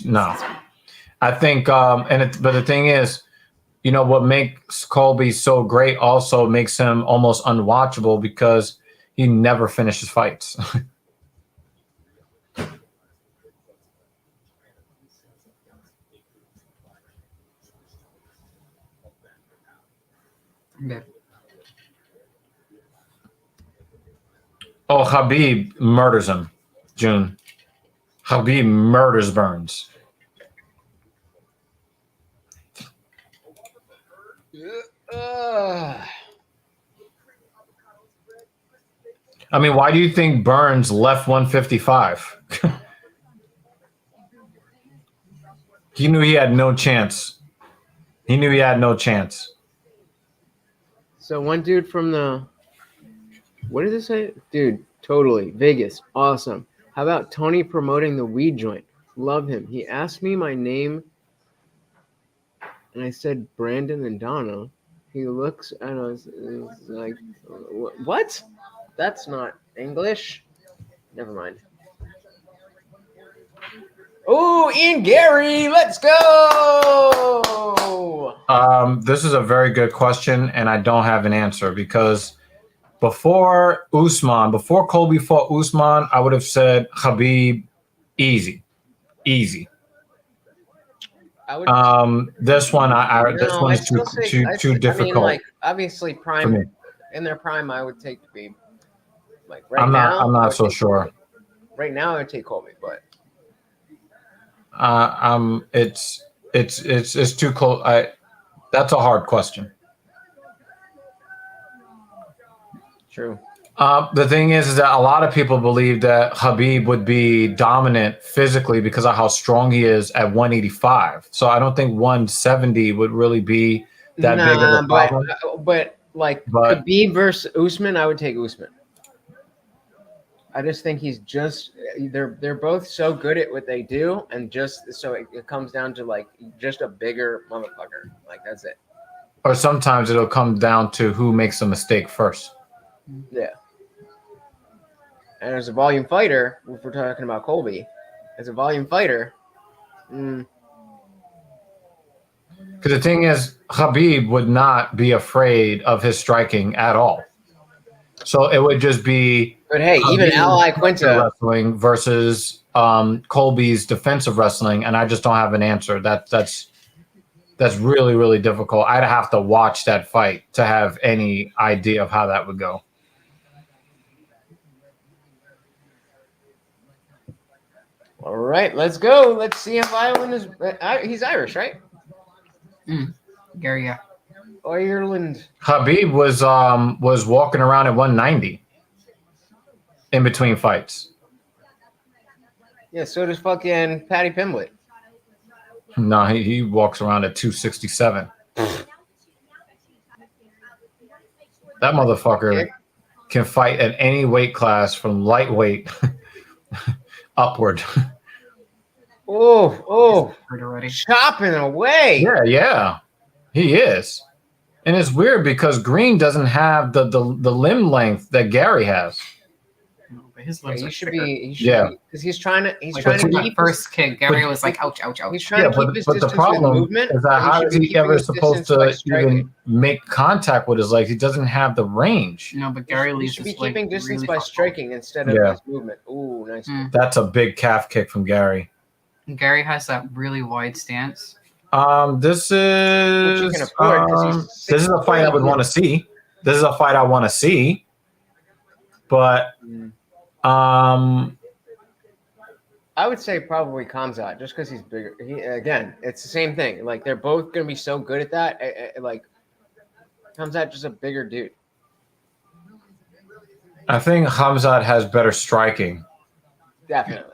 no. I think, but the thing is, what makes Colby so great also makes him almost unwatchable because he never finishes fights. Yeah. Oh, Khabib murders him, June. Khabib murders Burns. I mean, why do you think Burns left 155? He knew he had no chance. So one dude from what did it say? Dude, totally. Vegas. Awesome. How about Tony promoting the weed joint? Love him. He asked me my name, and I said Brandon and Donna. He looks at us like, what? That's not English. Never mind. Oh, Ian Gary, let's go! This is a very good question, and I don't have an answer because before Colby fought Usman, I would have said Khabib, easy. This one is too difficult. I mean, like obviously in their prime, I would take Khabib. Like right I'm now, not so sure. Right now, I would take Colby, but it's too close. That's a hard question. True. The thing is that a lot of people believe that Khabib would be dominant physically because of how strong he is at 185. So I don't think 170 would really be that big of a problem. But Khabib versus Usman, I would take Usman. I just think they're both so good at what they do, and just so it comes down to like just a bigger motherfucker. Like that's it. Or sometimes it'll come down to who makes a mistake first. Yeah. And as a volume fighter, if we're talking about Colby, as a volume fighter, because the thing is, Khabib would not be afraid of his striking at all. So it would just be. But hey, even Ally Quinta wrestling versus Colby's defensive wrestling, and I just don't have an answer. That's really, really difficult. I'd have to watch that fight to have any idea of how that would go. All right, let's go. Let's see if Ireland is. He's Irish, right? Gary, yeah. Ireland. Khabib was walking around at 190 in between fights. Yeah, so does fucking Paddy Pimblett. No, he walks around at 267. That motherfucker can fight at any weight class from lightweight upward. Oh, chopping away. Yeah, he is. And it's weird because Green doesn't have the limb length that Gary has. No, but his limbs He are should thicker. be because he's trying to keep first kick. Gary was like, ouch. He's trying to keep his but the distance problem with movement. is that how is he ever supposed to even make contact with his legs? He doesn't have the range. No, but Gary He leaves should be his leg keeping distance really by far. striking instead of his movement. Ooh, nice. That's a big calf kick from Gary. Gary has that really wide stance. This is Which he can afford, 'cause he's this is a fight I would want to see. This is a fight I want to see. But I would say probably Khamzat, just because he's bigger. Again, it's the same thing. Like they're both gonna be so good at that. Like Khamzat, just a bigger dude. I think Khamzat has better striking. Definitely.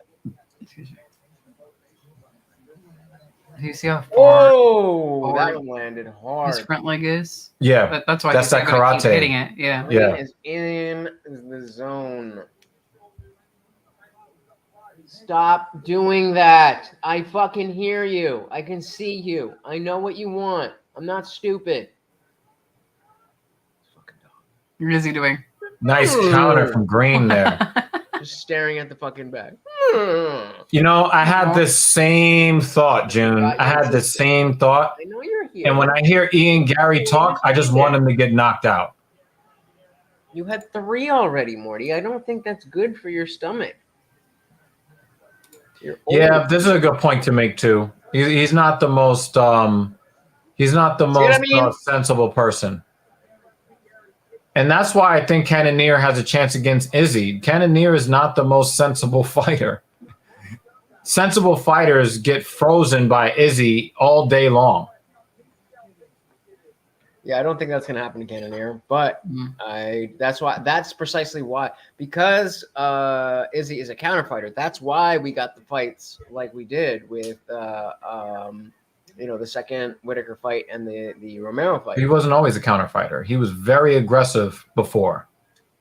Do you see how far Whoa, that one landed hard. his front leg is? Yeah, That's why that's he's that gonna keep karate. hitting it. Yeah. Green is in the zone. Stop doing that. I fucking hear you. I can see you. I know what you want. I'm not stupid. What is he doing? Nice counter from Green there. Just staring at the fucking bag. You know, I had this same thought, June. I had the same thought. I know you're here. And when I hear Ian Gary talk, I just want him to get knocked out. You had 3 already, Morty. I don't think that's good for your stomach. Yeah, this is a good point to make too. He's not the most sensible person. And that's why I think Cannonier has a chance against Izzy. Cannonier is not the most sensible fighter. Sensible fighters get frozen by Izzy all day long. Yeah, I don't think that's gonna happen to Cannonier, but that's precisely why, because Izzy is a counter fighter. That's why we got the fights like we did with the second Whitaker fight and the Romero fight. He wasn't always a counter fighter. He was very aggressive before.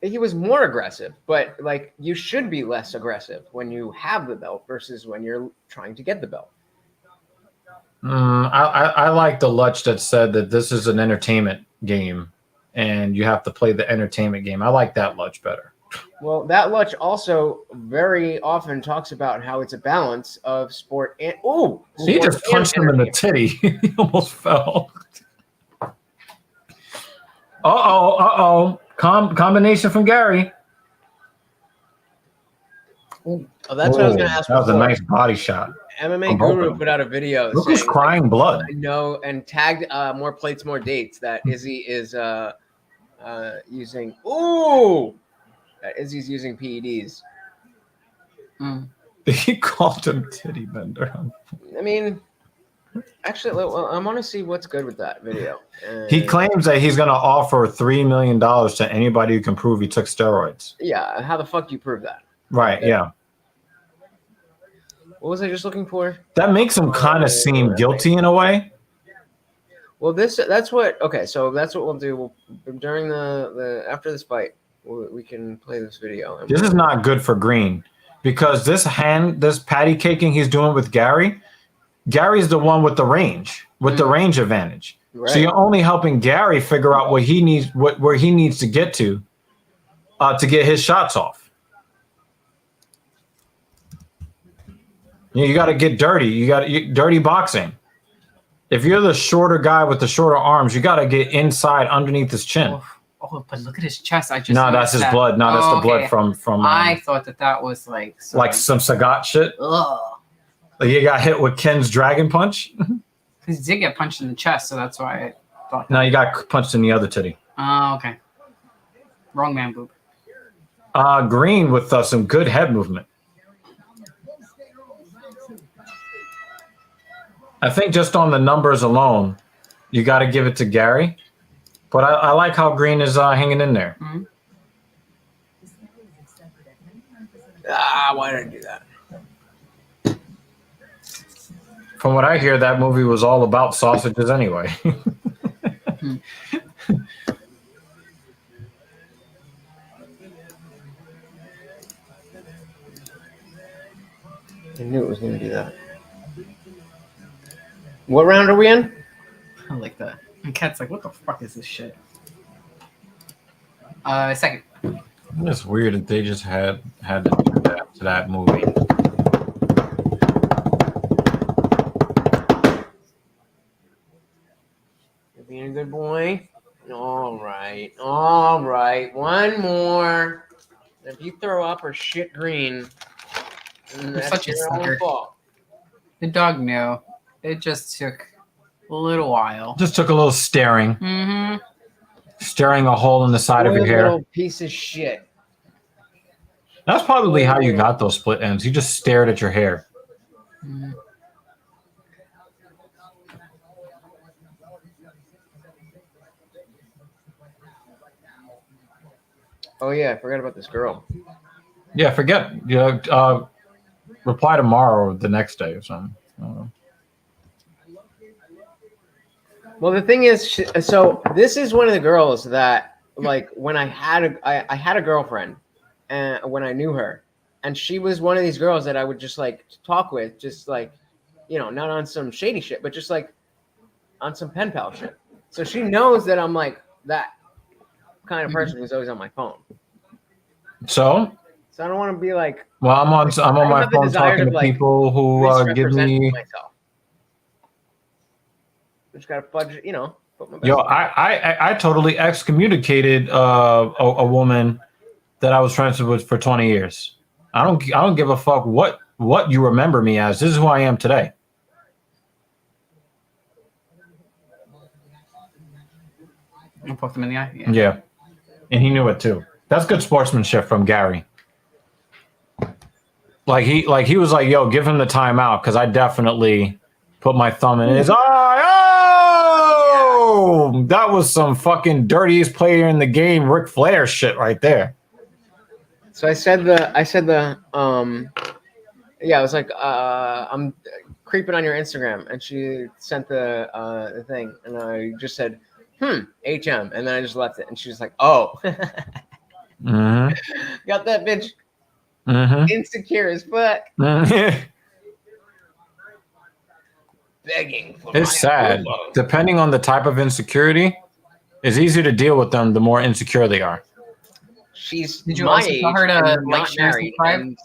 He was more aggressive, but like you should be less aggressive when you have the belt versus when you're trying to get the belt. I like the Lutch that said that this is an entertainment game and you have to play the entertainment game. I like that Lutch better. Well, that Lutch also very often talks about how it's a balance of sport and he just punched him in the titty. He almost fell. Combination from Gary. Oh, that's what I was going to ask. That was a nice body shot. MMA Guru put out a video. Look who's crying blood. I know, and tagged more plates, more dates that Izzy is using. Izzy's using PEDs. He called him titty bender. I mean, actually, I want to see what's good with that video. He claims that he's going to offer $3 million to anybody who can prove he took steroids. Yeah, how the fuck do you prove that? Right, yeah. What was I just looking for? That makes him kind of seem guilty in a way. Well, that's what. Okay, so that's what we'll do. During the after this fight, we can play this video. This is not good for Green because this patty caking he's doing with Gary. Gary's the one with the range, range advantage. Right. So you're only helping Gary figure out what he needs, where he needs to get to get his shots off. You got to get dirty. You got dirty boxing. If you're the shorter guy with the shorter arms, you got to get inside underneath his chin. Oh, but look at his chest. I just that's his blood. No, that's the blood from. I thought that was like some Sagat shit. Ugh. Like you got hit with Ken's dragon punch. Because he did get punched in the chest, so that's why I thought. No, you got punched in the other titty. Oh, okay. Wrong man, boob. Green with some good head movement. I think just on the numbers alone, you got to give it to Gary. But I like how Green is hanging in there. Mm-hmm. Why did I do that? From what I hear, that movie was all about sausages anyway. I knew it was going to do that. What round are we in? I like that. And Kat's like, what the fuck is this shit? Second. It's weird that they just had to do that to that movie. You're being a good boy. All right. One more. If you throw up or shit Green, that's such a your own sucker. fault. The dog knew. It just took a little while. Just took a little staring. Mm-hmm. Staring a hole in the side of your hair. Little piece of shit. That's probably how you got those split ends. You just stared at your hair. Mm-hmm. Oh yeah, I forgot about this girl. Yeah, forget. Reply tomorrow or the next day or something. I don't know. Well, the thing is, so this is one of the girls that, like, when I had a girlfriend, and when I knew her, And she was one of these girls that I would just like talk with, just like, you know, not on some shady shit, but just like on some pen pal shit. So she knows that I'm like that kind of person who's always on my phone. So I don't want to be like. Well, I'm on my phone talking to like, people who give me. Myself. I just gotta fudge, you know. Put my best Yo, I totally excommunicated a woman that I was friends with for 20 years. I don't give a fuck what you remember me as. This is who I am today. You poked him in the eye. Yeah, and he knew it too. That's good sportsmanship from Gary. Like he was like, yo, give him the timeout because I definitely put my thumb in his eye. Oh, that was some fucking dirtiest player in the game, Ric Flair shit right there. So I said I was like, I'm creeping on your Instagram, and she sent the thing, and I just said, HM, and then I just left it, and she was like, oh, got that bitch insecure as fuck. Begging for it's sad. approval. Depending on the type of insecurity, it's easier to deal with them the more insecure they are. She's Did you my also age tell her to and like not share married. and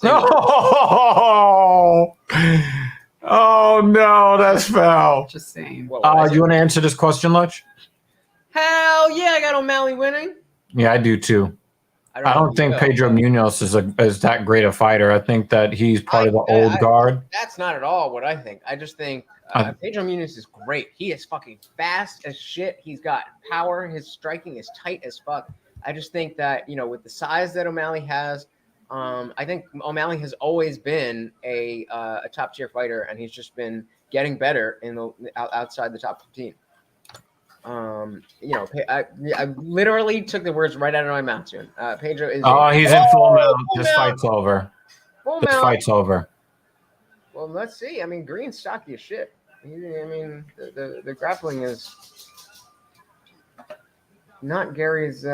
Oh no, that's foul. Just saying. You want to answer this question, Lutch? Hell yeah, I got O'Malley winning. Yeah, I do too. I don't think Pedro Munoz is that great a fighter. I think that he's part of the old guard. That's not at all what I think. I just think Pedro Munoz is great. He is fucking fast as shit. He's got power. His striking is tight as fuck. I just think that, you know, with the size that O'Malley has, I think O'Malley has always been a top tier fighter, and he's just been getting better in the outside the top 15. You know, I literally took the words right out of my mouth, soon. Pedro is. He's in full mount. This fight's over. This fight's over. Well, let's see. I mean, Green's stocky as shit. I mean, the grappling is not Gary's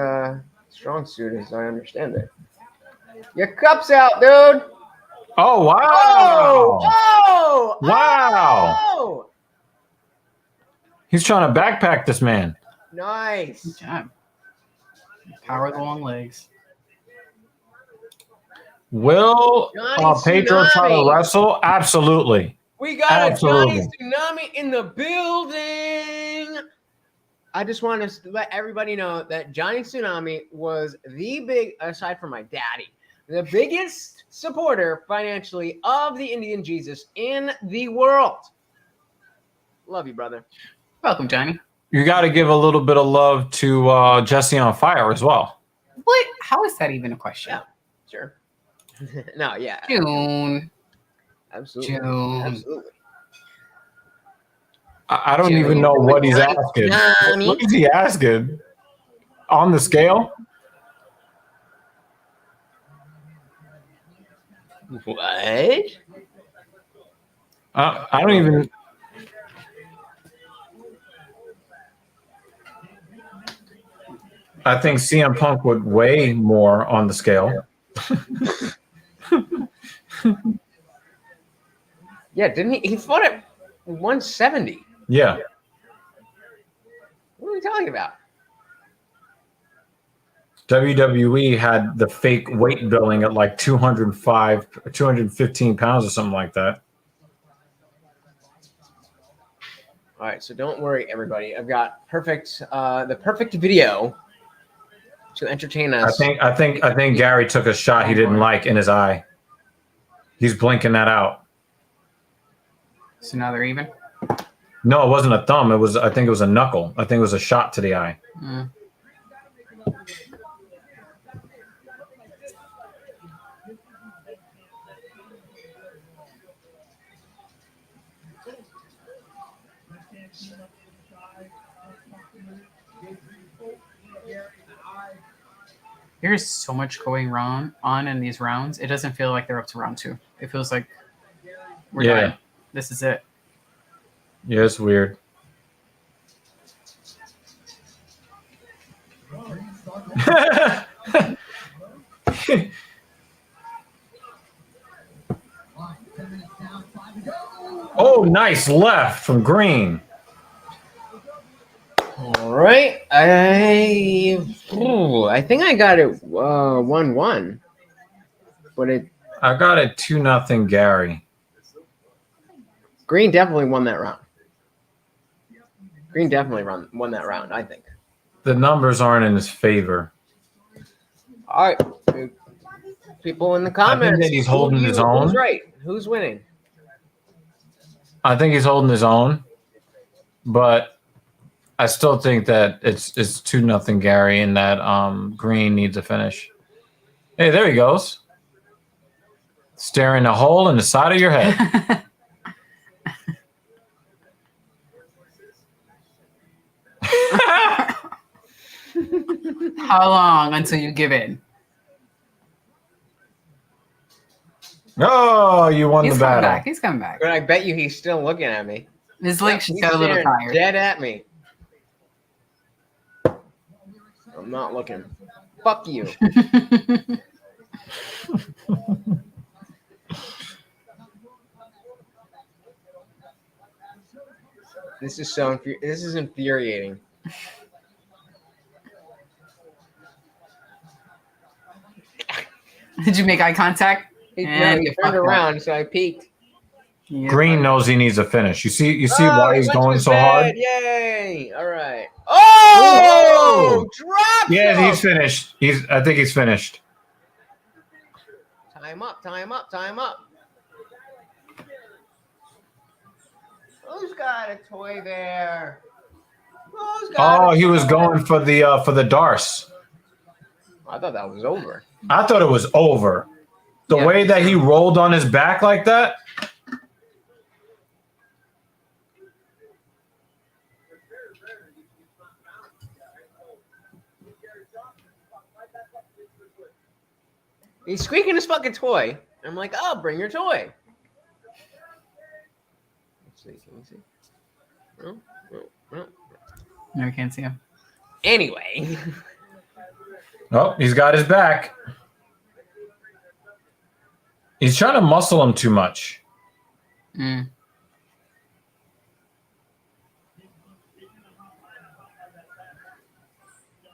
strong suit, as I understand it. Your cup's out, dude. Oh wow! Oh! Wow! Oh! He's trying to backpack this man. Nice. Good job. Power the long legs. Will Pedro try to wrestle? Absolutely. We got a Johnny Tsunami in the building. I just want to let everybody know that Johnny Tsunami was aside from my daddy, the biggest supporter financially of the Indian Jesus in the world. Love you, brother. Welcome, Johnny. You got to give a little bit of love to Jesse on Fire as well. What? How is that even a question? Yeah, sure. No, yeah. June. Absolutely. June. Absolutely. I don't even know what he's asking. What is he asking? On the scale? What? I don't even. I think CM Punk would weigh more on the scale. Yeah, didn't he? He fought at 170. Yeah. What are we talking about? WWE had the fake weight billing at like 205, 215 pounds or something like that. All right, so don't worry, everybody. I've got the perfect video to entertain us. I think Gary took a shot he didn't like in his eye. He's blinking that out. So now they're even? No, it wasn't a thumb. I think it was a knuckle. I think it was a shot to the eye. Mm. There's so much going on in these rounds. It doesn't feel like they're up to round 2. It feels like we're done. This is it. Yeah, it's weird. Oh, nice left from Green. All right. I think I got it 1-1. But I got it 2-0 Gary. Green definitely won that round. Green definitely won that round, I think. The numbers aren't in his favor. All right. People in the comments. that he's holding his own. Who's right? Who's winning? I think he's holding his own, but I still think that it's 2-0 Gary, and that Green needs a finish. Hey, there he goes. Staring a hole in the side of your head. How long until you give in? Oh, you won He's the coming battle. back. He's coming back. But I bet you he's still looking at me. His legs He's got a little staring tired. dead at me. I'm not looking. Fuck you. This is infuriating. Did you make eye contact? He And you turned fucked up. around, so I peeked. Yeah. Green knows he needs a finish. You see Oh, why he he's went to going his so bed. hard? Yay! All right. Oh! Drop Yeah, him! he's finished. I think he's finished. Time up, time up, time up. Who's got a toy there? Who's got Oh, a he was toy? going for the Darce. I thought that was over. I thought it was over. The Yeah, way me that too. he rolled on his back like that. He's squeaking his fucking toy. I'm like, oh, bring your toy. Let's see, can we see? No. No, I can't see him. Anyway. Oh, he's got his back. He's trying to muscle him too much. Mm.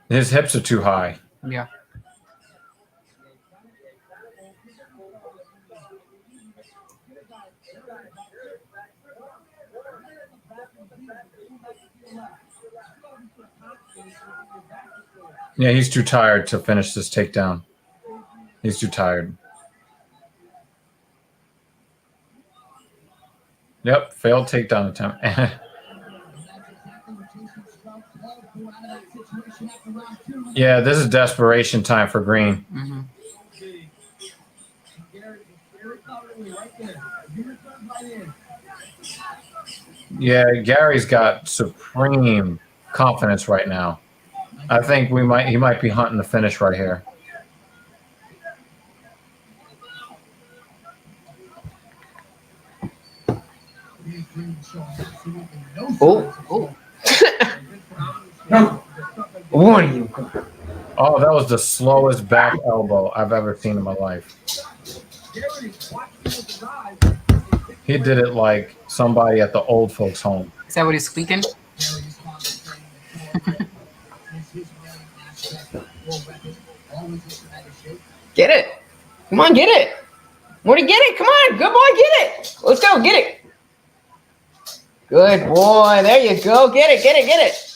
His hips are too high. Yeah. Yeah, he's too tired to finish this takedown. He's too tired. Yep, failed takedown attempt. Yeah, this is desperation time for Green. Mm-hmm. Yeah, Gary's got supreme confidence right now. I think he might be hunting the finish right here. Oh. What are you? Oh, that was the slowest back elbow I've ever seen in my life. He did it like somebody at the old folks' home. Is that what he's squeaking? Get it. Come on, get it. Morty, get it. Come on. Good boy, get it. Let's go. Get it. Good boy. There you go. Get it, get it, get it.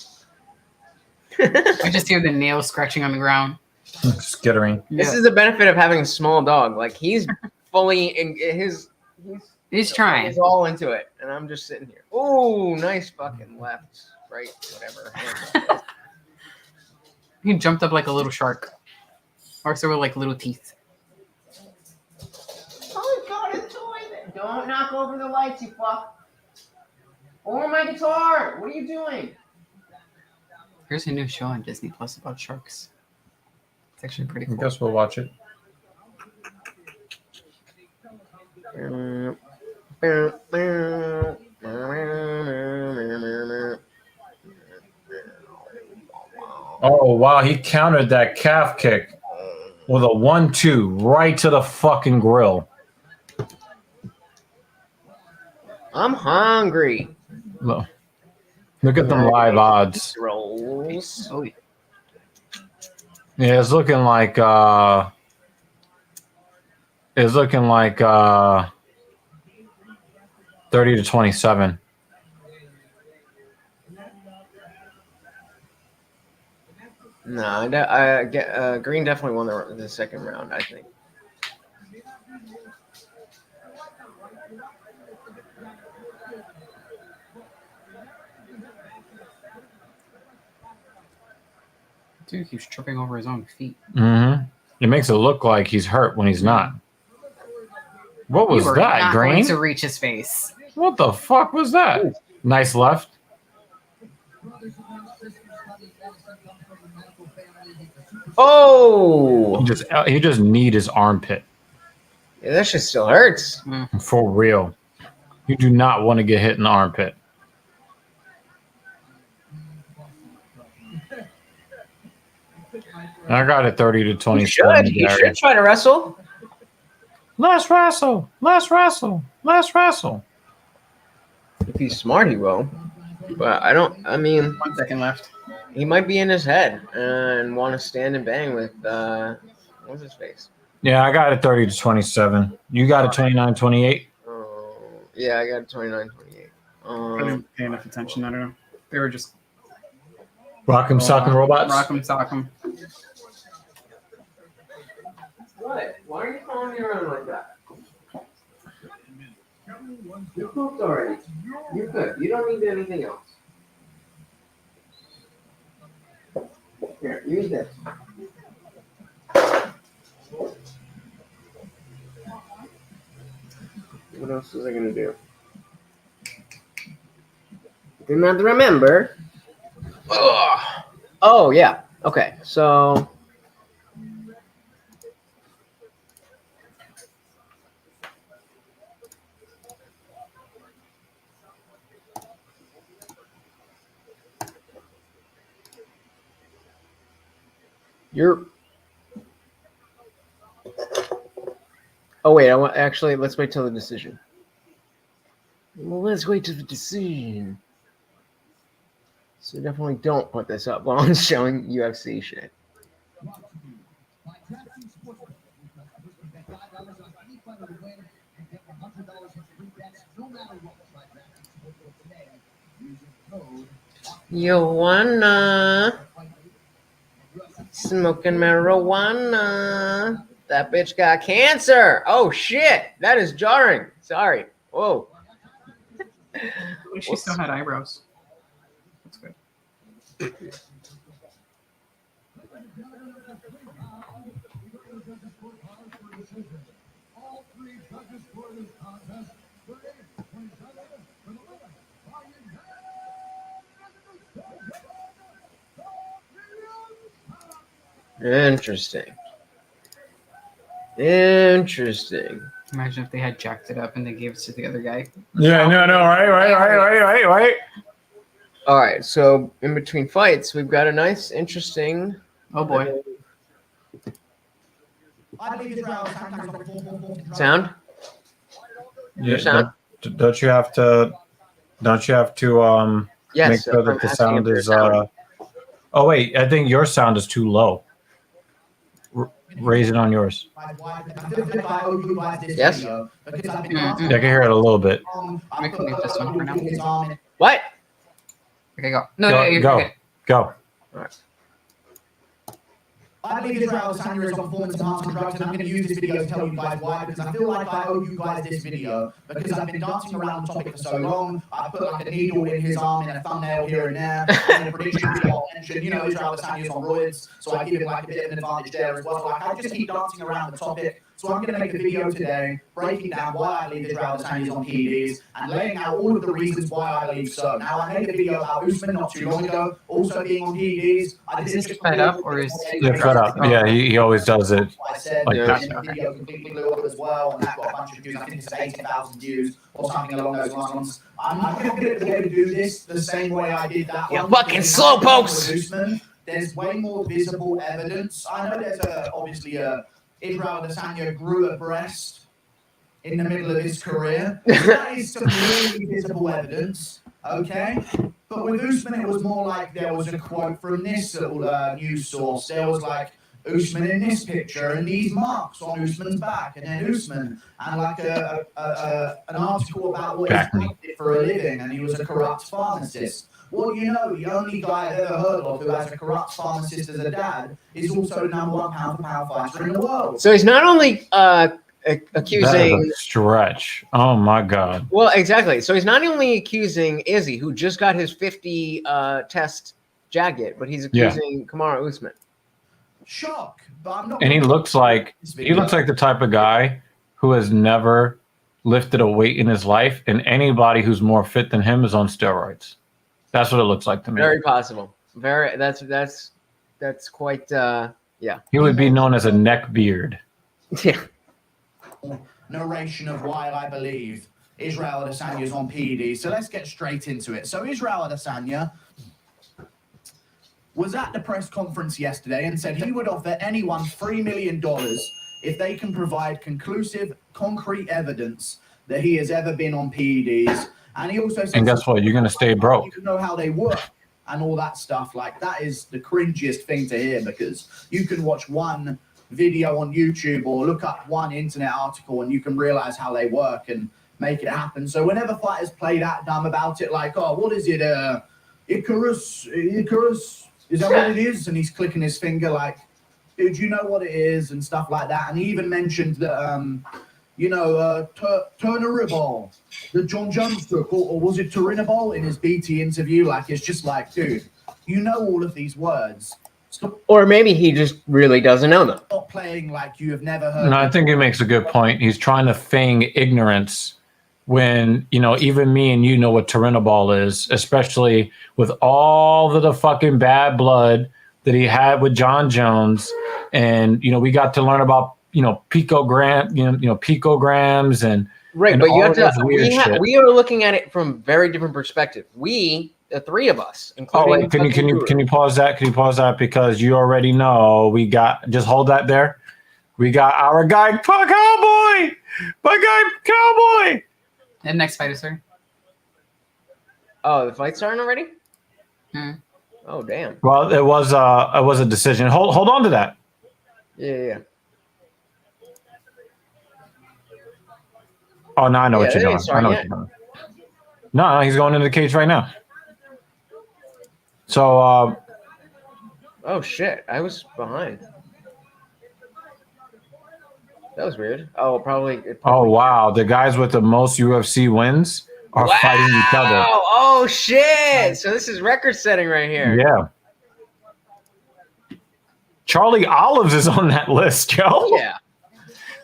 I just hear the nails scratching on the ground. Skittering. This is the benefit of having a small dog. Like, he's fully in He's trying. He's all into it. And I'm just sitting here. Ooh, nice fucking left, right, whatever. He jumped up like a little shark. Or so with like little teeth. Oh, God, a toy there. Don't knock over the lights, you fuck. Or my guitar. What are you doing? Here's a new show on Disney Plus about sharks. It's actually pretty I cool. guess we'll watch it. Oh, wow. He countered that calf kick with a 1-2 right to the fucking grill. I'm hungry. Look at them live odds. Rolls. Oh, yeah. Yeah, it's looking like 30 to 27. No, I get Green definitely won the second round, I think. Dude keeps tripping over his own feet. Mm-hmm. It makes it look like he's hurt when he's not. What was You are that, not Green? going to reach his face. What the fuck was that? Ooh. Nice left. Oh, He just need his armpit. yeah, that shit still hurts. For real. You do not want to get hit in the armpit. I got it 30 to 27. You should try to wrestle. Let's wrestle. Let's wrestle. Let's wrestle. If he's smart, he will. But I mean, 1 second left. he might be in his head and want to stand and bang with, what's his face? Yeah, I got it 30 to 27. You got it 29-28? Yeah, I got 29-28. I didn't pay enough attention. I don't know. They were just Rock'em sock'em robots? rock'em sock'em. What? Why are you calling me around like that? You cooked already. You're good. You don't need anything else. Here, use this. What else was I gonna do? Didn't have to remember. Ugh. Oh yeah. Okay. So. Oh wait, actually let's wait till the decision. Well, let's wait till the decision. So definitely don't put this up while I'm showing UFC shit. You wanna smoking marijuana? That bitch got cancer. Oh shit, that is jarring. Sorry. Whoa. She still had eyebrows. That's good. Interesting. Imagine if they had jacked it up and they gave it to the other guy. Yeah, no, right. All right, so in between fights, we've got a nice, interesting. Oh boy. Sound? Your sound? Don't you have to make Yes. sure that the sound is Oh wait, I think your sound is too low. Raise it on yours. Yes. I can hear it a little bit. I can mute this one for now. What? Okay, go. No, you're good. Go. All right. I believe Israel Adesanya is on performance enhancement drugs, and I'm going to use this video to tell you guys why, because I feel like I owe you guys this video, because I've been dancing around the topic for so long. I put like a needle in his arm in a thumbnail here and there, and a prediction video mentioned, you know, Israel Adesanya is on roids, so I give him like a bit of an advantage there as well. So like, I just keep dancing around the topic. So I'm going to make a video today breaking down why I believe Israel Adesanya is on PEDs and laying out all of the reasons why I believe so. Now, I made a video about Usman not too long ago, also being on PEDs. Is this fed up or is Yeah, fed up. Yeah, he always does it. I said like that that. the video completely blew up as well, and that got a bunch of views. I think it's 80,000 views or something along those lines. I'm not going to be able to do this the same way I did that You one. fucking slowpokes! Usman, there's way more visible evidence. I know there's obviously Israel Adesanya grew a breast in the middle of his career. That is some really visible evidence, okay? But with Usman, it was more like there was a quote from this little news source. There was like Usman in this picture and these marks on Usman's back, and then Usman, and like an article about what his dad did for a living, and he was a corrupt pharmacist. Well, you know, the only guy I've ever heard of who has a corrupt pharmacist as a dad is also the #1 pound-for-pound fighter in the world. So he's not only accusing. That is a stretch. Oh my God. Well, exactly. So he's not only accusing Izzy, who just got his 50 test jacket, but he's accusing Kamaru Usman. Shock, but I'm not. And he looks like the type of guy who has never lifted a weight in his life, and anybody who's more fit than him is on steroids. That's what it looks like to me. Very possible. Very. That's quite. Yeah. He would be known as a neck beard. Yeah. Narration of why I believe Israel Adesanya is on PED. So let's get straight into it. So Israel Adesanya was at the press conference yesterday and said he would offer anyone $3 million if they can provide conclusive, concrete evidence that he has ever been on PEDs. And he also said, and guess what? You're going to stay broke. You know how they work and all that stuff. Like, that is the cringiest thing to hear, because you can watch one video on YouTube or look up one internet article and you can realize how they work and make it happen. So whenever fighters play that dumb about it, like, oh, what is it? Icarus, is that what it is? And he's clicking his finger like, dude, you know what it is, and stuff like that. And he even mentioned that, Turneribol that John Jones took, or was it Turinabol in his BT interview? Like, it's just like, dude, you know all of these words. Stop. Or maybe he just really doesn't know them. Stop playing like you have never heard. No, I think he makes a good point. He's trying to feign ignorance when, even me and you know what Turinabol is, especially with all of the fucking bad blood that he had with John Jones. And, we got to learn about, picograms and right. And but you have all to, this weird shit. we are looking at it from very different perspective. The three of us, including. Oh, wait, can you pause that? Can you pause that? Because you already know just hold that there. We got our guy, Cowboy! My guy, Cowboy! And next fighter, sir. Oh, the fight's starting already? Oh, damn. Well, it was a decision. Hold on to that. Yeah. Oh, no, I know what you're doing. I know what you're doing. No, he's going into the cage right now. So, oh shit! I was behind. That was weird. Oh, probably. Oh wow! The guys with the most UFC wins are fighting each other. Oh shit! So this is record-setting right here. Yeah. Charlie Olives is on that list, Joe. Yeah.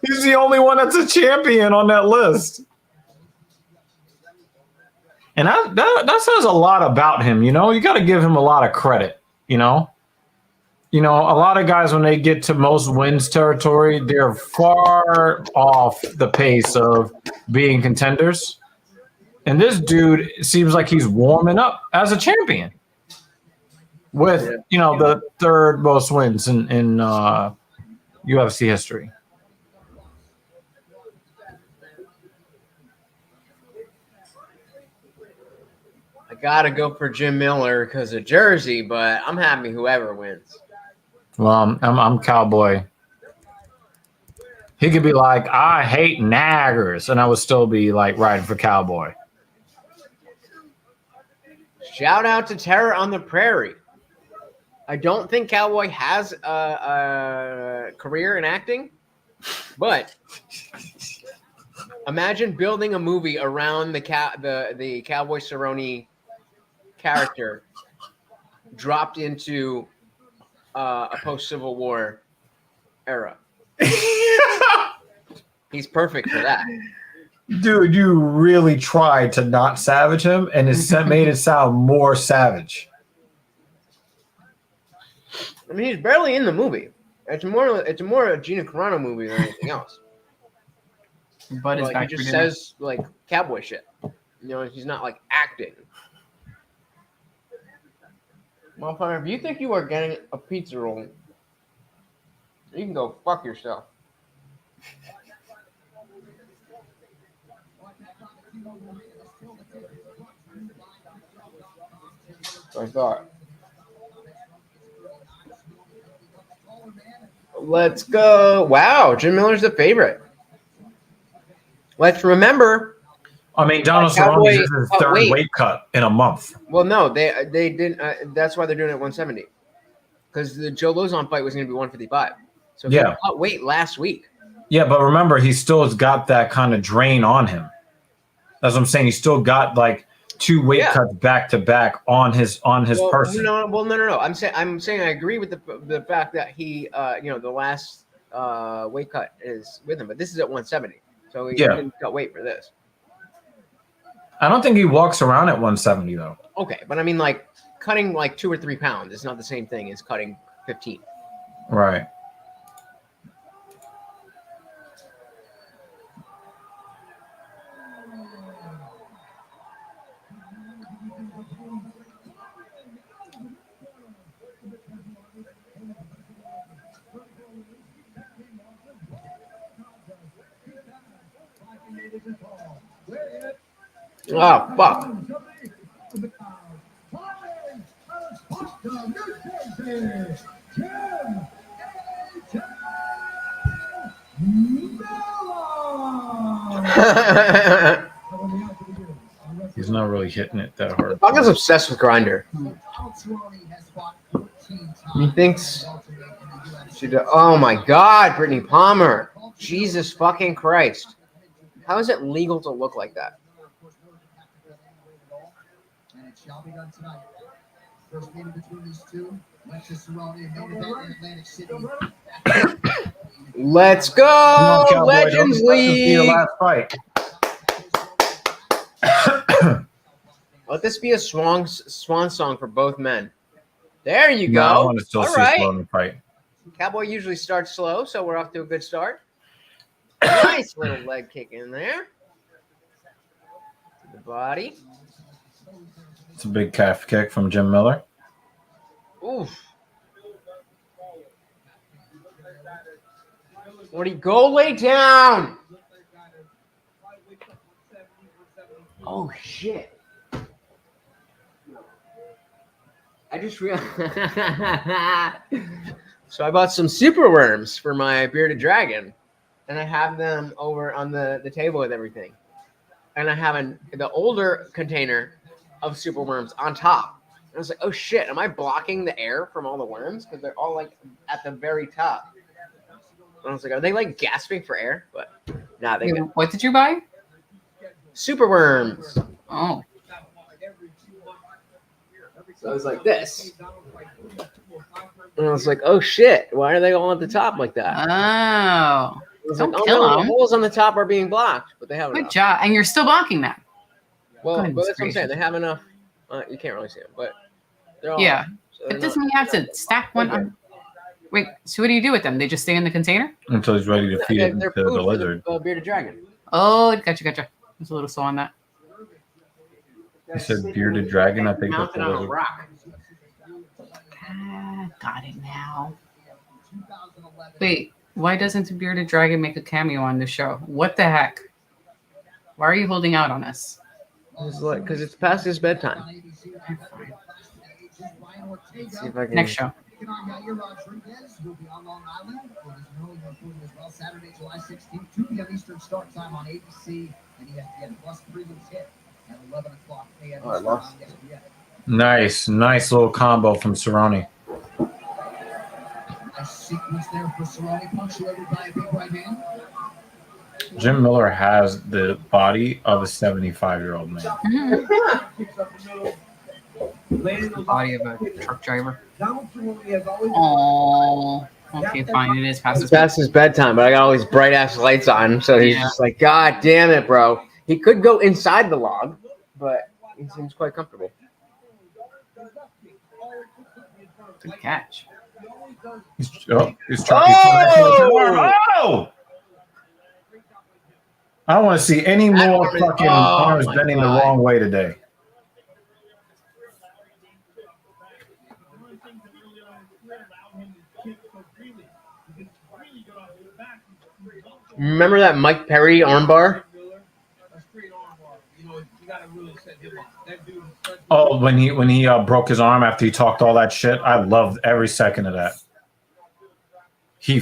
He's the only one that's a champion on that list. And that says a lot about him, you got to give him a lot of credit, a lot of guys, when they get to most wins territory, they're far off the pace of being contenders. And this dude seems like he's warming up as a champion with, the third most wins in UFC history. I gotta go for Jim Miller because of Jersey, but I'm happy whoever wins. Well, I'm Cowboy. He could be like, I hate naggers, and I would still be like riding for Cowboy. Shout out to Terror on the Prairie. I don't think Cowboy has a career in acting, but imagine building a movie around the Cowboy Cerrone character dropped into a post-Civil War era. He's perfect for that. Dude, you really tried to not savage him, and it made it sound more savage. I mean, he's barely in the movie. It's more a Gina Carano movie than anything else. But he just says like cowboy shit. He's not like acting. Motherfucker, if you think you are getting a pizza roll, you can go fuck yourself. I thought. Let's go. Wow, Jim Miller's the favorite. Let's remember. I mean, Donald Cowboy- Cerrone, this is his third wait. weight cut in a month. Well, no, they didn't. That's why they're doing it at 170. Because the Joe Lozon fight was going to be 155. So he Yeah. cut weight last week. Yeah, but remember, he still has got that kind of drain on him. That's what I'm saying. He still got like 2 weight cuts back to back on his person. No. I'm saying I agree with the fact that he, the last weight cut is with him, but this is at 170, so he didn't cut weight for this. I don't think he walks around at 170 though. Okay, but I mean, like cutting like 2 or 3 pounds is not the same thing as cutting 15. Right. Oh, fuck. He's not really hitting it that hard. Fuck is obsessed with Grinder. He thinks she does. Oh my God, Brittany Palmer. Jesus fucking Christ. How is it legal to look like that? And it shall be done tonight. First meeting between these two. Alexis Cerrone and main event in Atlantic City. Let's Come on, go, Cowboy, Legends don't let this be your League. last fight. Let this be a swan song for both men. There you go. No, I want to still All see right. Cerrone fight. Cowboy usually starts slow, so we're off to a good start. Nice little leg kick in there. To the body. It's a big calf kick from Jim Miller. Oof. What do you go lay down? Oh shit. I just realized. So I bought some super worms for my bearded dragon, and I have them over on the table with everything. And I have the older container of super worms on top. And I was like, oh shit, am I blocking the air from all the worms? Because they're all like at the very top. And I was like, are they like gasping for air? But nah, they got What did you buy? super worms. Oh. So I was like this. And I was like, oh shit, why are they all at the top like that? Oh. I was Don't like, oh kill no, the them. holes on the top are being blocked, but they have Good enough. job. And you're still blocking them. Well, Goodness but that's what I'm saying. gracious. They have enough. You can't really see them, but they're all Yeah. so they're But doesn't not- he have to stack one on? Wait, so what do you do with them? They just stay in the container? Until he's ready to feed it They're to food the for lizard. the bearded dragon. Oh, gotcha. There's a little slow on that. He said bearded dragon. I think that's Mounted the on a lizard. rock. Got it now. Wait, why doesn't the bearded dragon make a cameo on the show? What the heck? Why are you holding out on us? Because it's past his bedtime. Let's see if I can. Next show. Taking on Yair Rodriguez, who will be on Long Island for his early recruiting as well. Saturday, July 16th, 2 p.m. Eastern start time on ABC and ESPN Plus. Previews hit at 11 o'clock a.m. Oh, I Eastern lost. on ESPN. Nice little combo from Cerrone. Nice sequence there for Cerrone, punctuated by a big right hand. Jim Miller has the body of a 75-year-old man. Body of a truck driver. Oh, okay, fine. It is past It's his past his bedtime, but I got all these bright ass lights on, so he's Yeah. just like, God damn it, bro. He could go inside the log, but he seems quite comfortable. Good catch. He's trying to. Oh! I don't want to see any That more arm is- fucking oh arms my bending God. the wrong way today. Remember that Mike Perry armbar? Oh, when he broke his arm after he talked all that shit, I loved every second of that. He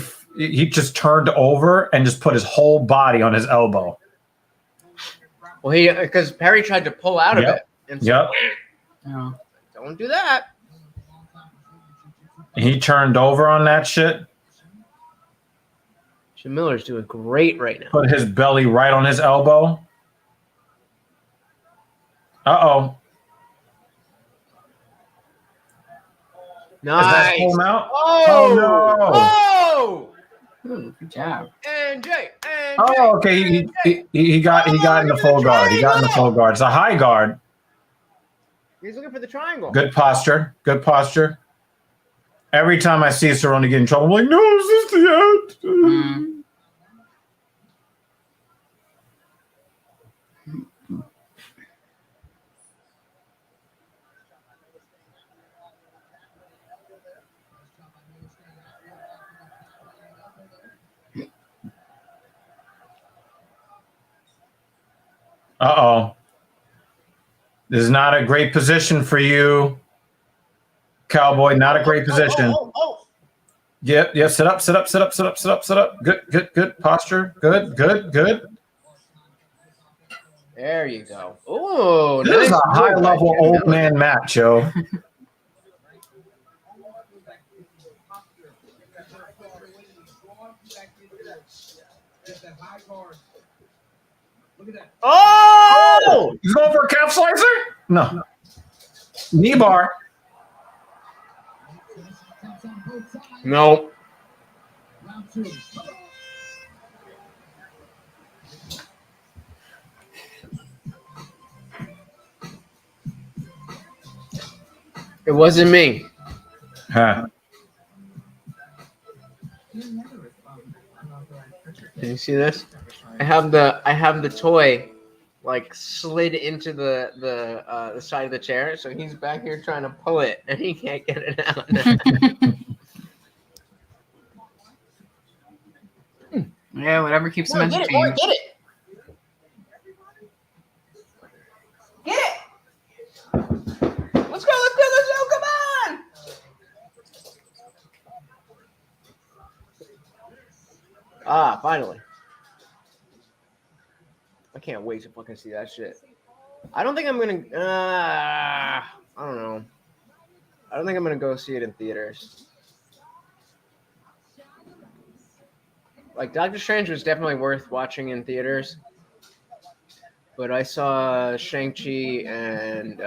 just turned over and just put his whole body on his elbow. Well, because Perry tried to pull out of it. And Yep. Yeah. Don't do that. He turned over on that shit. Jim Miller's doing great right now. Put his belly right on his elbow. Uh-oh. Nice. Is that home out? Oh, no. Oh! Ooh, good job. And Jay. Oh, okay. He got in the full guard. He got in the full guard. It's a high guard. He's looking for the triangle. Good posture. Good posture. Every time I see Cerrone get in trouble, I'm like, no, is this the end? Uh-oh. This is not a great position for you, Cowboy. Not a great position. Yep. Sit up. Good posture. Good. There you go. Oh, This is a high-level old man match, yo. Oh! He's going for a calf slicer? No. Knee bar. No. It wasn't me. Huh. Can you see this? I have the toy like slid into the side of the chair, so he's back here trying to pull it and he can't get it out. Yeah, whatever keeps him Get it, entertained. boy, get it. Get it. Let's go, come on. Ah, finally. I can't wait to fucking see that shit. I don't think I'm gonna. I don't know. I don't think I'm gonna go see it in theaters. Like Doctor Strange was definitely worth watching in theaters, but I saw Shang-Chi and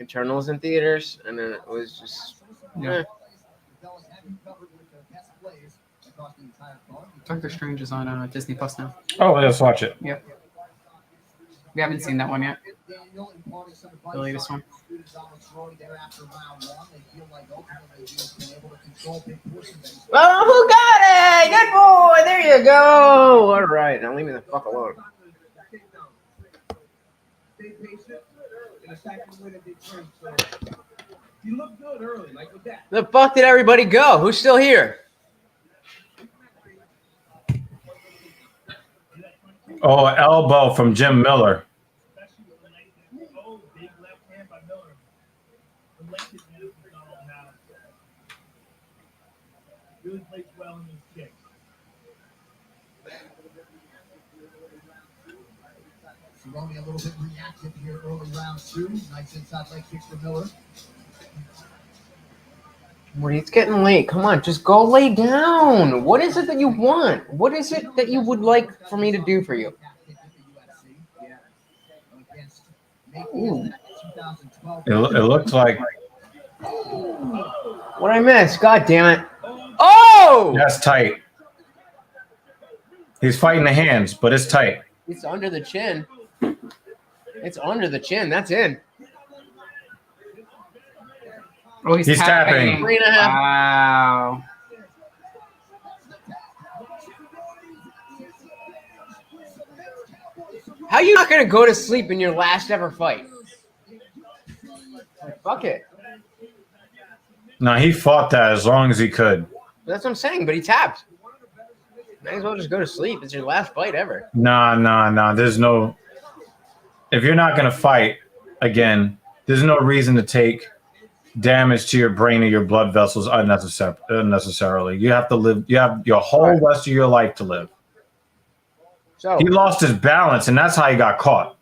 Eternals in theaters, and then it was just. Yeah. Doctor Strange is on Disney Plus now. Oh, let's watch it. Yep. We haven't seen that one yet. The latest one. Oh, who got it? Good boy. There you go. All right. Now leave me the fuck alone. You look good early, like with that. The fuck did everybody go? Who's still here? Oh, elbow from Jim Miller. Really plays well in those kicks. Cerrone a little bit reactive here early round two. Nice inside leg kick for Miller. Morty, it's getting late. Come on, just go lay down. What is it that you want? What is it that you would like for me to do for you? Ooh. It looks like What I missed? God damn it. Oh! that's tight. He's fighting the hands, but it's tight. It's under the chin. It's under the chin. That's in. Oh, he's tapping. 3.5. Wow. How you not gonna go to sleep in your last ever fight? Fuck it. No, he fought that as long as he could. That's what I'm saying, but he tapped. Might as well just go to sleep. It's your last fight ever. Nah. There's no. If you're not gonna fight, again, there's no reason to take damage to your brain or your blood vessels unnecessarily. You have to live. You have your whole rest of your life to live. So He lost his balance, and that's how he got caught.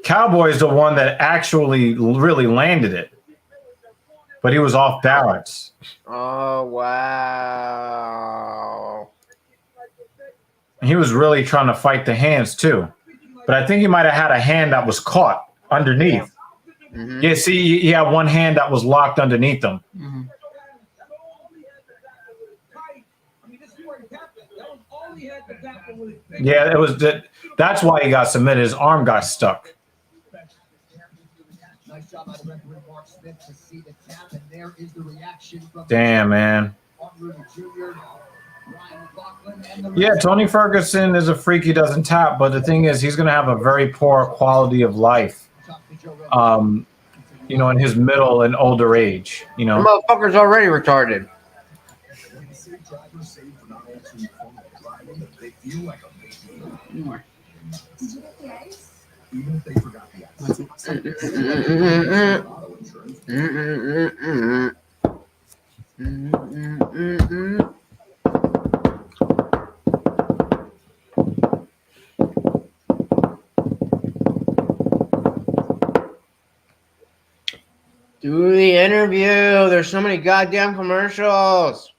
Cowboy is the one that actually really landed it, but he was off balance. oh wow. He was really trying to fight the hands too, but I think he might have had a hand that was caught underneath. Mm-hmm. Yeah, see, he had one hand that was locked underneath him. Mm-hmm. Yeah, it was that. That's why he got submitted. His arm got stuck. Nice job by the referee Mark Smith to see the tap, and there is the reaction from Damn, man. Martin Jr., Ryan McLaughlin, and the Yeah, Tony Ferguson is a freak. He doesn't tap, but the thing is, he's going to have a very poor quality of life. You know, in his middle and older age. You The know, motherfucker's already retarded. More. Did you get the ice? even if they forgot the ice. Do the interview. There's so many goddamn commercials.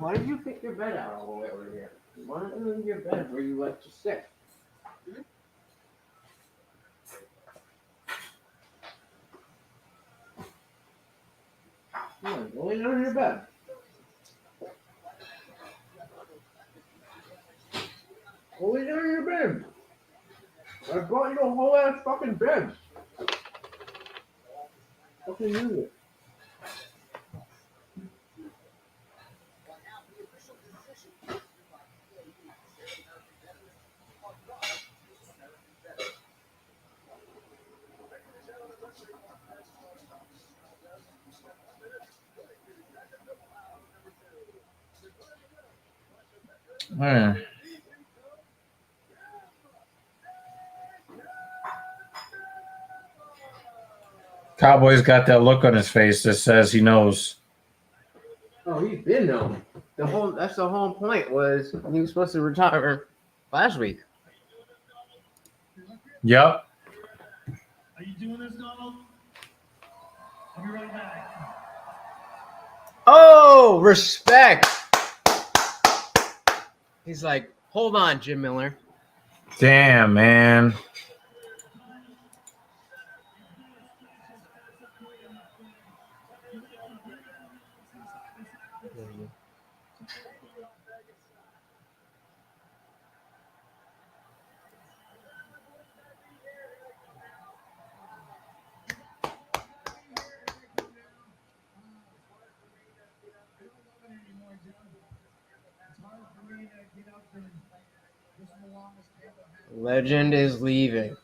Why did you pick your bed out all the way over here? Why don't you leave your bed where you like to sit? Come on, go lay down in your bed. Go lay down in your bed. I brought you a whole ass fucking bed. Fucking use it. man. Cowboy's got that look on his face that says he knows. Oh, he's been known. That's the whole point was he was supposed to retire last week. Yep. Are you doing this, Donald? I'll be right back. Oh, respect. He's like, hold on, Jim Miller. Damn, man. Legend is leaving.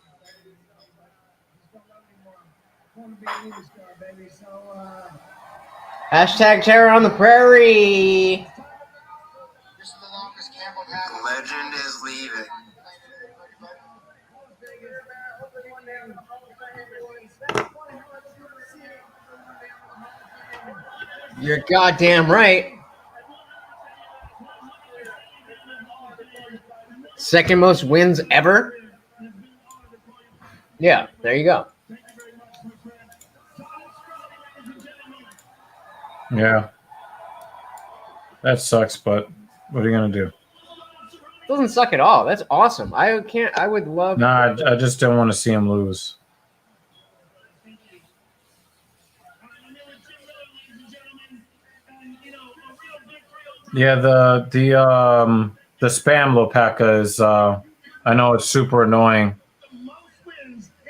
Hashtag terror on the prairie. Legend is leaving. You're goddamn right. Second most wins ever? Yeah, there you go. Yeah. That sucks, but what are you going to do? Doesn't suck at all. That's awesome. I would love. Nah, I just don't want to see him lose. Yeah, the spam Lopeka is I know it's super annoying.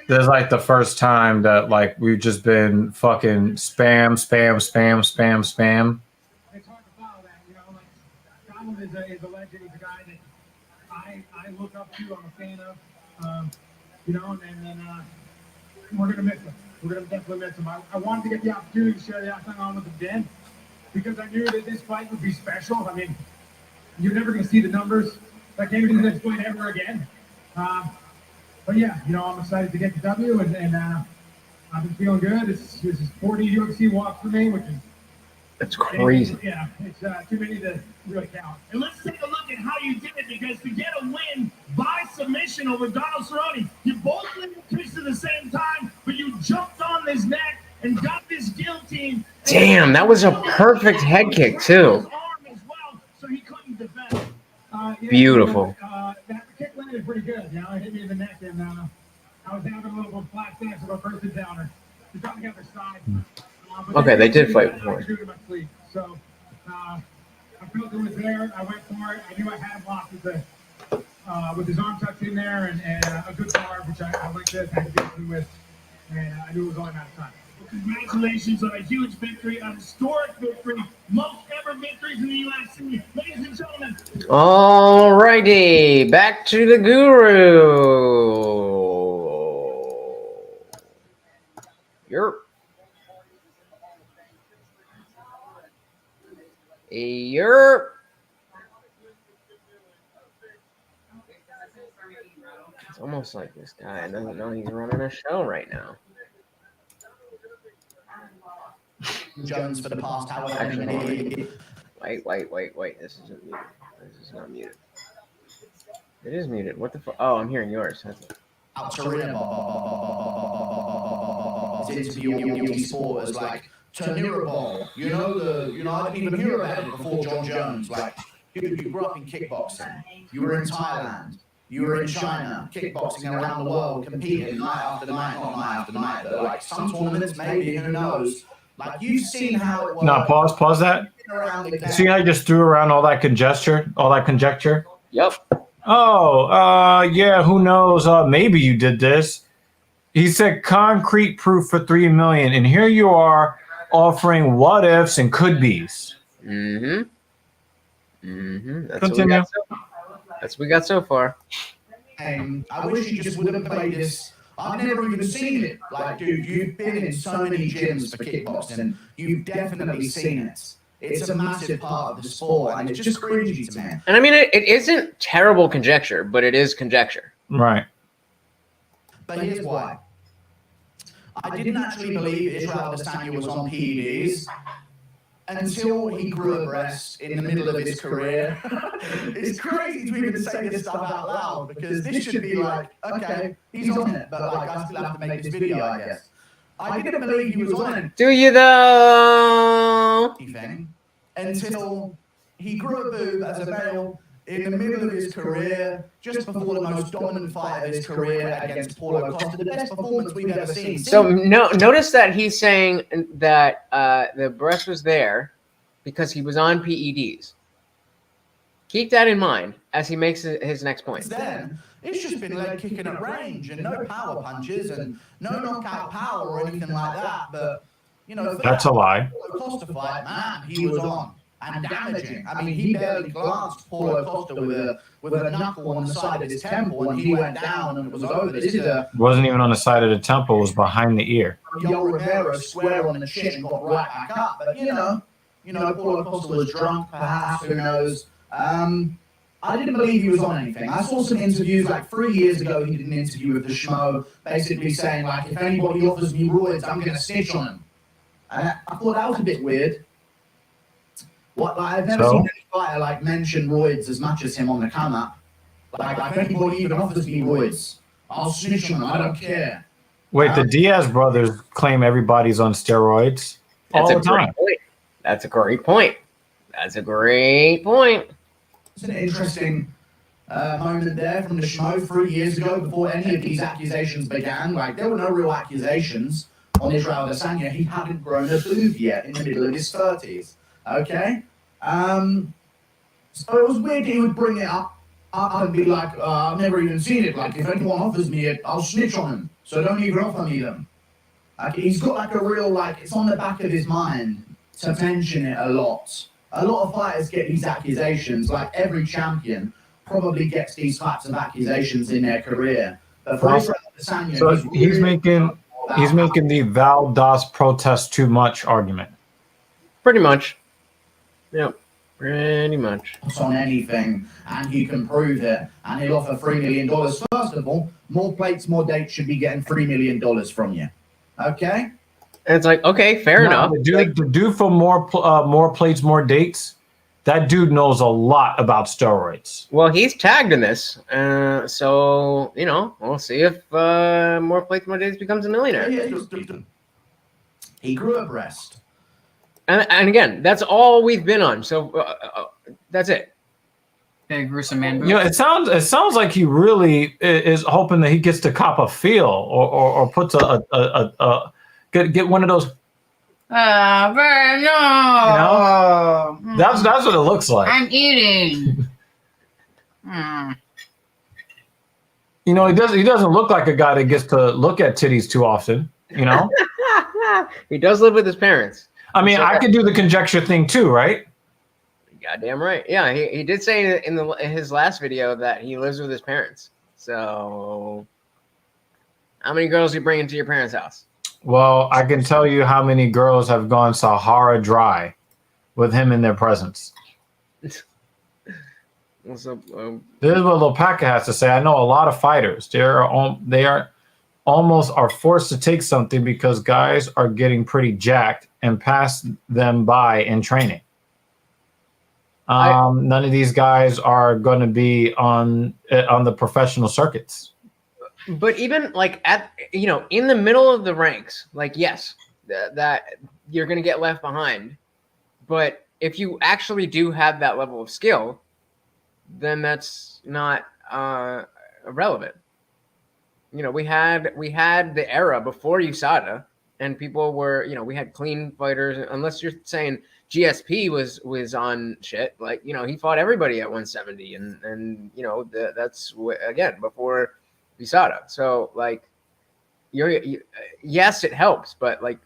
This is like the first time that like we've just been fucking spam. They talk about that, you know, like Donald is a legend. He's a guy that I look up to. I'm a fan of. you know, and then we're gonna miss him. We're gonna definitely miss him. I wanted to get the opportunity to share the outside on with him again because I knew that this fight would be special. I mean, you're never gonna see the numbers that came into this fight ever again. But yeah, you know, I'm excited to get the W, and I've been feeling good. This is 40 UFC walks for me, which is That's crazy. Yeah, it's too many to really count. And let's take a look at how you did it, because to get a win by submission over Donald Cerrone, you both let him twist at the same time, but you jumped on his neck and got this guillotine. Damn, that was a perfect head kick too. His arm as well, so he couldn't defend. Yeah, Beautiful. That kick landed pretty good. You know, it hit me in the neck, and I was having a little bit of flat stance of a person downer. It's on the other side. Okay, they did fight before. So I felt it was there. I went for it. I knew I had him locked with his arm tucked in there and a good guard, which I like to attack with. And I knew it was only a matter of time. Congratulations on a huge victory, a historic victory, most ever victories in the UFC. Ladies and gentlemen. Alrighty, back to the guru. Yerp. Yerp. It's almost like this guy doesn't know he's running a show right now. Jones for the past however Actually, many. wait. This isn't muted. This is not muted. It is muted. What the fuck? Oh, I'm hearing yours. Out to Rinnerball. Interview sport as like Cannonier. You know, I didn't even hear about it before John Jones. Like, you grew up in kickboxing. You were in Thailand. You were in China, kickboxing around the world, competing night after night, not night after night, but like some tournaments, maybe, who knows? Like, you've seen how it works. No, pause that. See how you just threw around all that conjecture? Yep. Oh, yeah, who knows? Maybe you did this. He said concrete proof for $3 million, and here you are offering what ifs and could be's. That's Continue. That's what we got so far. I wish you just wouldn't play this. I've never even seen it. Like, dude, you've been in so many gyms for kickboxing. You've definitely seen it. It's a massive part of the sport, and it's just cringy to me. And I mean, it isn't terrible conjecture, but it is conjecture. Right. But here's why. I didn't actually believe Israel Adesanya was on PEDs until he grew a breast in the middle of his career. It's crazy to even say this stuff out loud, because this should be like, okay, he's on it, but like, I still have to make this video, I guess. I didn't believe he was on it. Do you though? Thing, until he grew a boob as a male in the middle of his career, just before the most dominant fight of his career against Paulo Costa, the best performance we've ever seen. So notice that he's saying that the breast was there because he was on PEDs. Keep that in mind as he makes his next point. Then it's just been leg kicking at range and no power punches and no knockout power or anything like that. But you know, That's a lie. Costa fight, man, he was on and damaging. I mean, he barely glanced Paulo Costa with a knuckle on the side of his temple, and he went down and it was over. This is a Wasn't even on the side of the temple, it was behind the ear. Yo Rivera square on the chin and got right back up. But you know, Paulo Costa was drunk, perhaps, who knows. I didn't believe he was on anything. I saw some interviews like 3 years ago. He did an interview with the Schmo, basically saying like, if anybody offers me roids, I'm gonna snitch on him. And I thought that was a bit weird. I've never seen any fighter like mention roids as much as him on the come up. Like if anybody even offers me roids, I'll snitch on them. I don't care. Wait, the Diaz brothers claim everybody's on steroids all the time. That's a great point. That's a great point. It's an interesting moment there from the Schmo 3 years ago, before any of these accusations began. Like, there were no real accusations on Israel Adesanya. He hadn't grown a boob yet in the middle of his 30s. Okay? So it was weird he would bring it up and be like, I've never even seen it. Like, if anyone offers me it, I'll snitch on him. So don't even offer me them. Like, he's got like a real, like, it's on the back of his mind to mention it a lot. A lot of fighters get these accusations, like every champion probably gets these types of accusations in their career. But for Israel Adesanya, So he's making the Val Das protest too much argument. Pretty much. Yep. Pretty much. on anything, and he can prove it, and he'll offer $3 million. First of all, more plates, more dates should be getting $3 million from you. Okay? And it's like, okay, fair enough. The dude for more plates, more dates, that dude knows a lot about steroids. Well, he's tagged in this, so we'll see if more plates, more dates becomes a millionaire. He grew a breast. And again, that's all we've been on. So that's it. Big gruesome man. It sounds like he really is hoping that he gets to cop a feel or puts get one of those. But no. That's what it looks like. I'm eating. He doesn't look like a guy that gets to look at titties too often. He does live with his parents. I mean, I could do the conjecture thing too, right? Goddamn right. Yeah, he did say in his last video that he lives with his parents. So, how many girls do you bring into your parents' house? Well, I can tell you how many girls have gone Sahara dry with him in their presence. What's up? This is what Lopaka has to say. I know a lot of fighters. They are almost forced to take something because guys are getting pretty jacked and pass them by in training. None of these guys are going to be on the professional circuits. But even like in the middle of the ranks, like yes, that you're going to get left behind. But if you actually do have that level of skill, then that's not irrelevant. We had the era before USADA, and people were, we had clean fighters. Unless you're saying GSP was on shit, like he fought everybody at 170, and that's again before USADA. So like, yes, it helps, but like,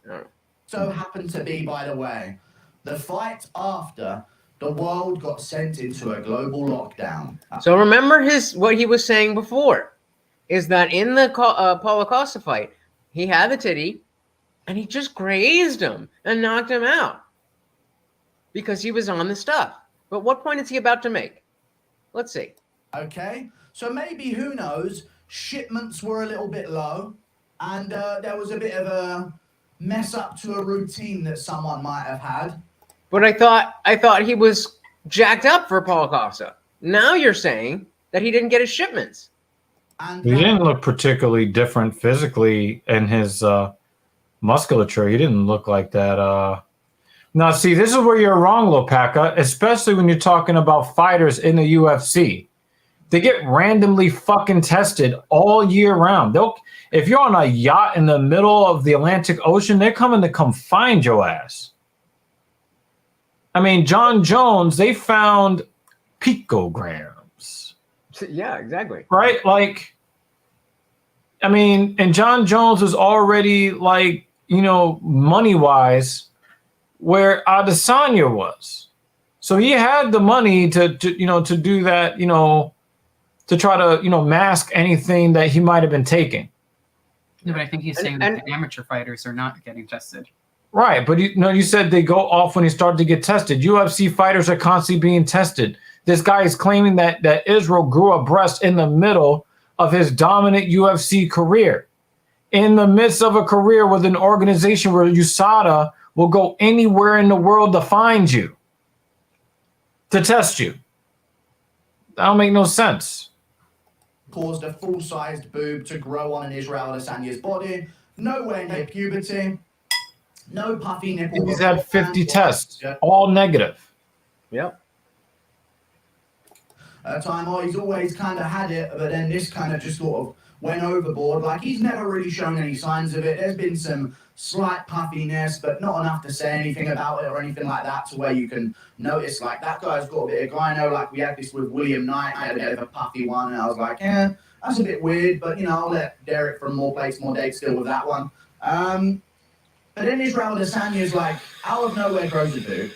I don't know. So happened to be, by the way, the fight after the world got sent into a global lockdown. So remember what he was saying before, is that in the Paulo Costa fight, he had the titty, and he just grazed him and knocked him out because he was on the stuff. But what point is he about to make? Let's see. Okay, so maybe, who knows, shipments were a little bit low, and there was a bit of a mess up to a routine that someone might have had. But I thought he was jacked up for Paulo Costa. Now you're saying that he didn't get his shipments. And he didn't look particularly different physically in his musculature. He didn't look like that. Now, see, this is where you're wrong, Lopaka, especially when you're talking about fighters in the UFC. They get randomly fucking tested all year round. If you're on a yacht in the middle of the Atlantic Ocean, they're coming to come find your ass. I mean, John Jones, they found picograms. Yeah, exactly. Right? Like, I mean, and John Jones was already like, money-wise where Adesanya was. So he had the money to do that, to try to, mask anything that he might have been taking. No, but I think he's saying that the amateur fighters are not getting tested. Right, but you said they go off when he started to get tested. UFC fighters are constantly being tested. This guy is claiming that Israel grew a breast in the middle of his dominant UFC career. In the midst of a career with an organization where USADA will go anywhere in the world to find you, to test you. That don't make no sense. Caused a full-sized boob to grow on an Israel Adesanya's body, nowhere near puberty, no puffy nipple. He's had 50 tests, all negative. Yep. At a time, he's always kind of had it, but then this kind of just sort of went overboard. Like, he's never really shown any signs of it. There's been some slight puffiness, but not enough to say anything about it or anything like that to where you can notice, like, that guy's got a bit of gyno. Like, we had this with William Knight. I had a bit of a puffy one, and I was like, that's a bit weird, but, I'll let Derek from More Plates, More Dates deal with that one. But then Israel Adesanya's like, out of nowhere grows a boob.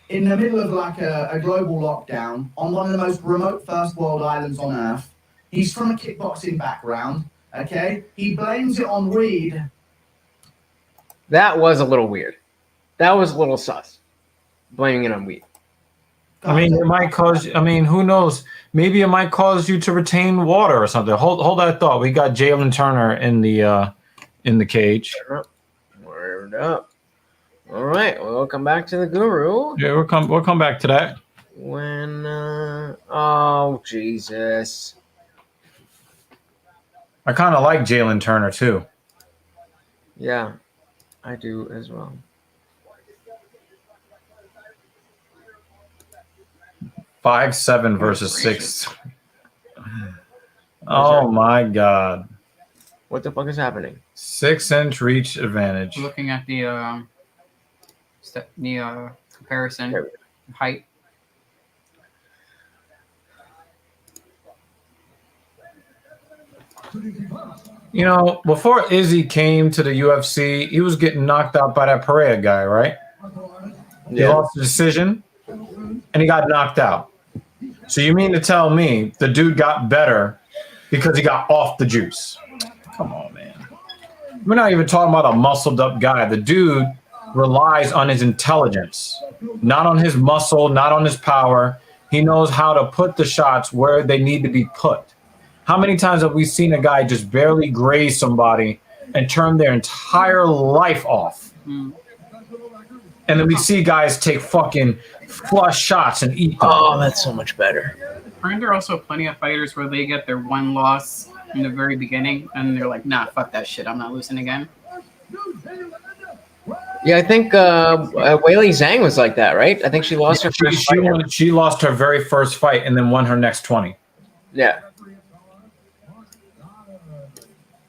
In the middle of like a global lockdown on one of the most remote first world islands on earth, He's from a kickboxing background. Okay, he blames it on weed. That was a little weird. That was a little sus. Blaming it on weed. I mean, it might cause. I mean, who knows? Maybe it might cause you to retain water or something. Hold that thought. We got Jalen Turner in the cage. Word up. All right, we'll come back to the Guru. Yeah, we'll come back to that. When oh Jesus. I kind of like Jalen Turner too. Yeah, I do as well. 5'7" versus 6. Oh my God! What the fuck is happening? 6-inch reach advantage. Looking at the comparison of height. You know, before Izzy came to the UFC, he was getting knocked out by that Pereira guy, right? He lost the decision, and he got knocked out. So you mean to tell me the dude got better because he got off the juice? Come on, man. We're not even talking about a muscled up guy. The dude relies on his intelligence, not on his muscle, not on his power. He knows how to put the shots where they need to be put. How many times have we seen a guy just barely graze somebody and turn their entire life off? And then we see guys take fucking flush shots and eat them. Oh, that's so much better. Aren't there also plenty of fighters where they get their one loss in the very beginning and they're like, nah, fuck that shit, I'm not losing again? Yeah, I think Weili Zhang was like that, right? I think she lost her first fight. She lost her very first fight and then won her next 20. Yeah.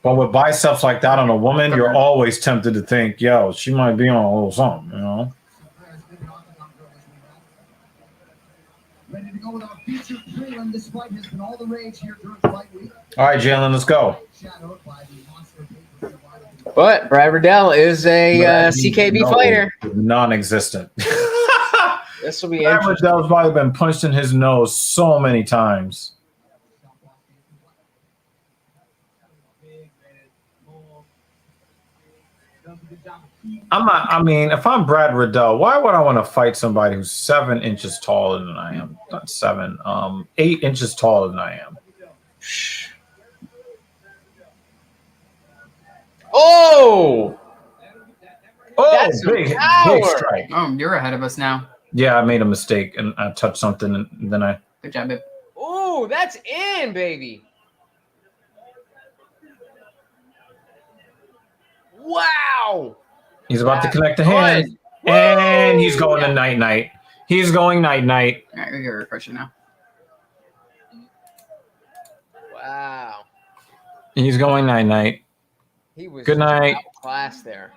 But with biceps like that on a woman, you're always tempted to think, yo, she might be on a little something, you know? Ready to go with our featured prelim. This fight has been all the rage here during fight week. All right, Jalen, let's go. But Brad Riddell is a CKB fighter. Non-existent. This will be Brad interesting. Riddell's probably been punched in his nose so many times. If I'm Brad Riddell, why would I want to fight somebody who's 7 inches taller than I am? Not 7, 8 inches taller than I am. Oh! That's big strike. Oh, you're ahead of us now. Yeah, I made a mistake and I touched something and then I. Good job, babe. Oh, that's in, baby. Wow. He's about to connect the hand. And he's going to night-night. He's going night-night. All right, we got a refresher now. Wow. He's going night-night. He was good night. Class there.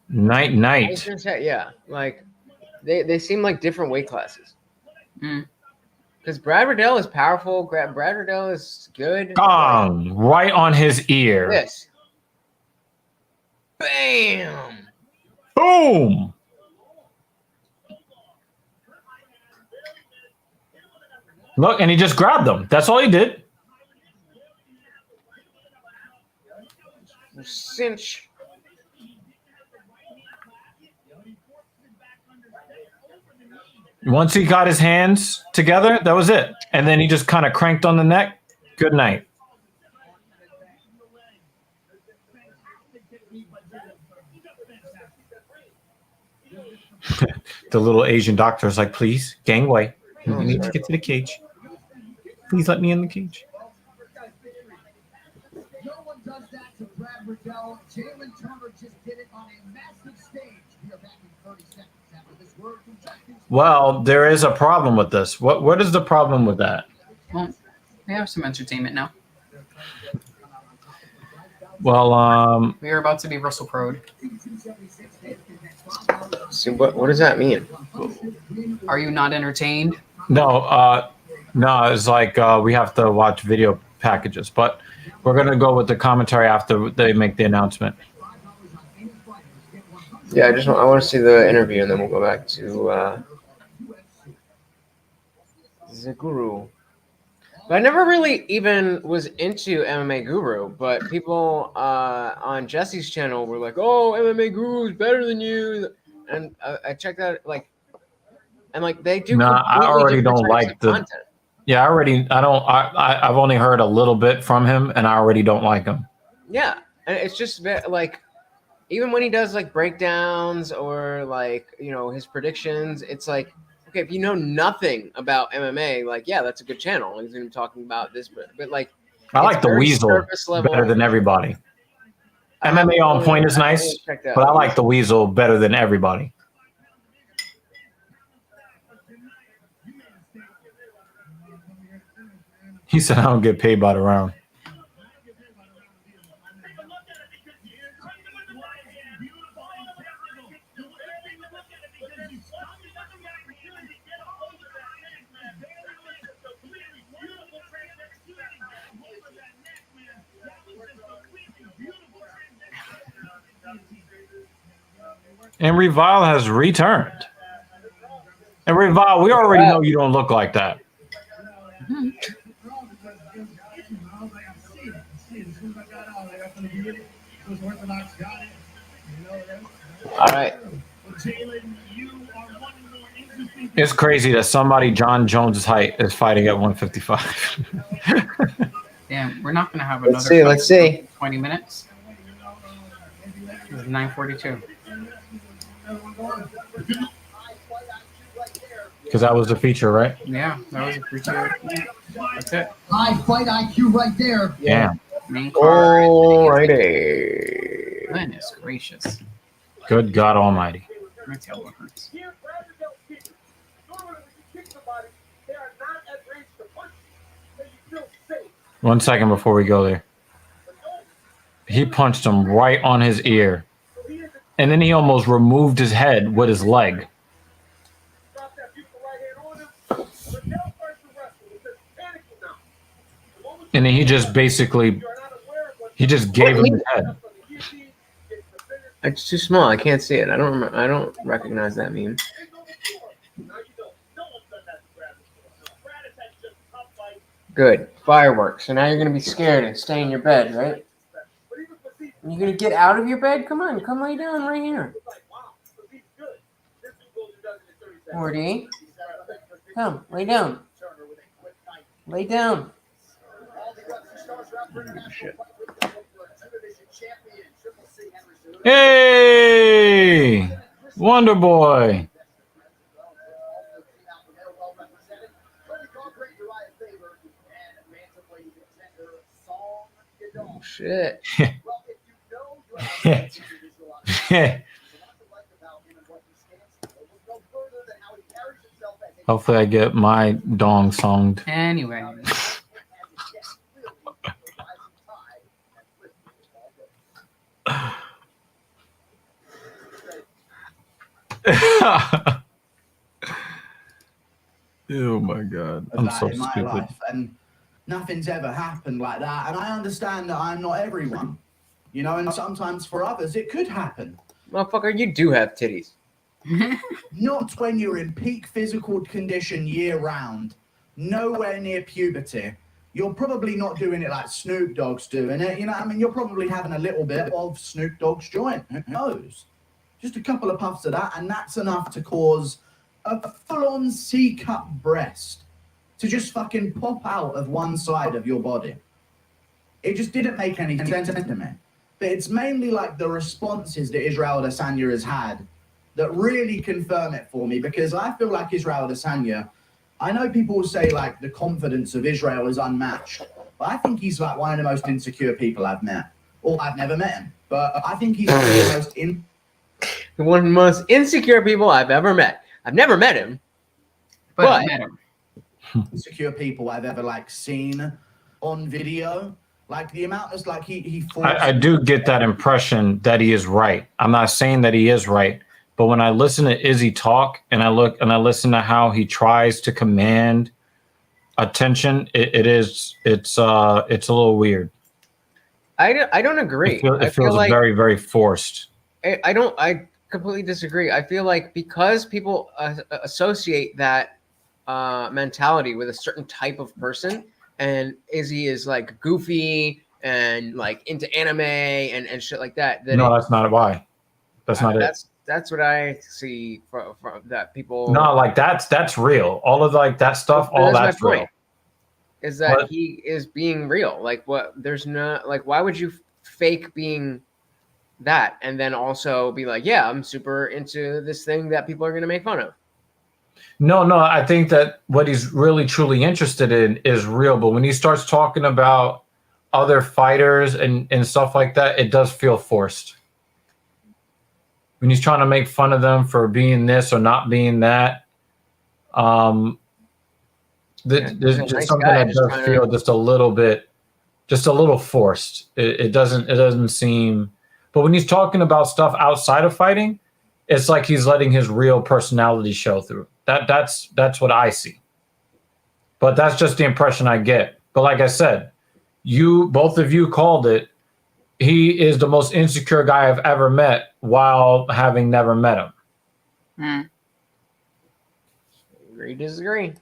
Night-night. Yeah, like they seem like different weight classes. Mm. Because Brad Riddell is powerful. Brad Riddell is good. Gong, right on his ear. Yes. Bam. Boom. Look, and he just grabbed them. That's all he did. Cinch. Once he got his hands together, that was it. And then he just kind of cranked on the neck. Good night. The little Asian doctor is like, please, gangway. You need to get to the cage. Please let me in the cage. No one does that to Brad Riddell. Jalen Turner just did it on a massive stage. We are back in 30 seconds after this word from Justin. Well, there is a problem with this. What is the problem with that? Well, we have some entertainment now. Well, we are about to be Russell Crowe. So what does that mean? Are you not entertained? no, it's like we have to watch video packages, but we're going to go with the commentary after they make the announcement. Yeah, I want to see the interview and then we'll go back to He's a guru. But I never really even was into MMA Guru, but people on Jesse's channel were like, "Oh, MMA Guru is better than you," and I checked out and they do Nah, I completely already different don't types like of the. content. Yeah, I've only heard a little bit from him, and I already don't like him. Yeah, and it's just even when he does breakdowns or his predictions, it's like, okay, if you know nothing about MMA, yeah, that's a good channel. He's gonna be talking about this, but I like the very Weasel surface level. better than everybody. MMA on point is nice, but I like the Weasel better than everybody. He said, "I don't get paid by the round." And Revile has returned. And Revile, we already know you don't look like that. All right. It's crazy that somebody John Jones' height is fighting at 155. Damn, we're not going to have another. Let's see. 20 minutes. It's 9:42. Because that was the feature, right? Yeah, that was a feature. That's it. High fight IQ right there. Yeah. Main card. Alrighty. Goodness gracious. Good God Almighty. My tailbone hurts. One second before we go there. He punched him right on his ear. And then he almost removed his head with his leg. And then he just basically, gave him his head. It's too small. I can't see it. I don't recognize that meme. Good. Fireworks. So now you're gonna be scared and stay in your bed, right? You're gonna get out of your bed? Come on, come lay down right here. 40. Come, lay down. Lay down. Hey! Wonder Boy! Oh, shit. Hopefully I get my dong songed. Anyway. Oh my God. I'm so in my stupid. life, and nothing's ever happened like that. And I understand that I'm not everyone, you know, and sometimes for others it could happen. Motherfucker, you do have titties. Not when you're in peak physical condition year round, nowhere near puberty. You're probably not doing it like Snoop Dogg's doing it. You know, I mean, you're probably having a little bit of Snoop Dogg's joint. Who knows? Just a couple of puffs of that, and that's enough to cause a full-on C-cup breast to just fucking pop out of one side of your body. It just didn't make any sense to me. But it's mainly like the responses that Israel Adesanya has had that really confirm it for me, because I feel like Israel Adesanya, I know people will say like the confidence of Israel is unmatched, but I think he's like one of the most insecure people I've met. Or I've never met him, but I think he's one of the most insecure people I've ever met. I've never met him, but I met him. Insecure people I've ever like seen on video. Like the amount is like he I do get that impression that he is right. I'm not saying that he is right, but when I listen to Izzy talk and I listen to how he tries to command attention, it's a little weird. I don't agree. It feels like very, very forced. I completely disagree. I feel like because people associate that mentality with a certain type of person, and Izzy is like goofy and like into anime and shit like that. No, that's not why. That's not it. That's what I see from that people. No, like that's real. All of like that stuff, But all that's that's my real. point. Is that But- he is being real? Like what? There's not like why would you fake being that and then also be like, yeah, I'm super into this thing that people are going to make fun of. No, I think that what he's really truly interested in is real. But when he starts talking about other fighters and stuff like that, it does feel forced. When he's trying to make fun of them for being this or not being that, there's just nice something guy, that just does trying feel just a little forced. It doesn't seem. But when he's talking about stuff outside of fighting, it's like he's letting his real personality show through. That's what I see. But that's just the impression I get. But like I said, both of you called it. He is the most insecure guy I've ever met while having never met him. Agree, disagree.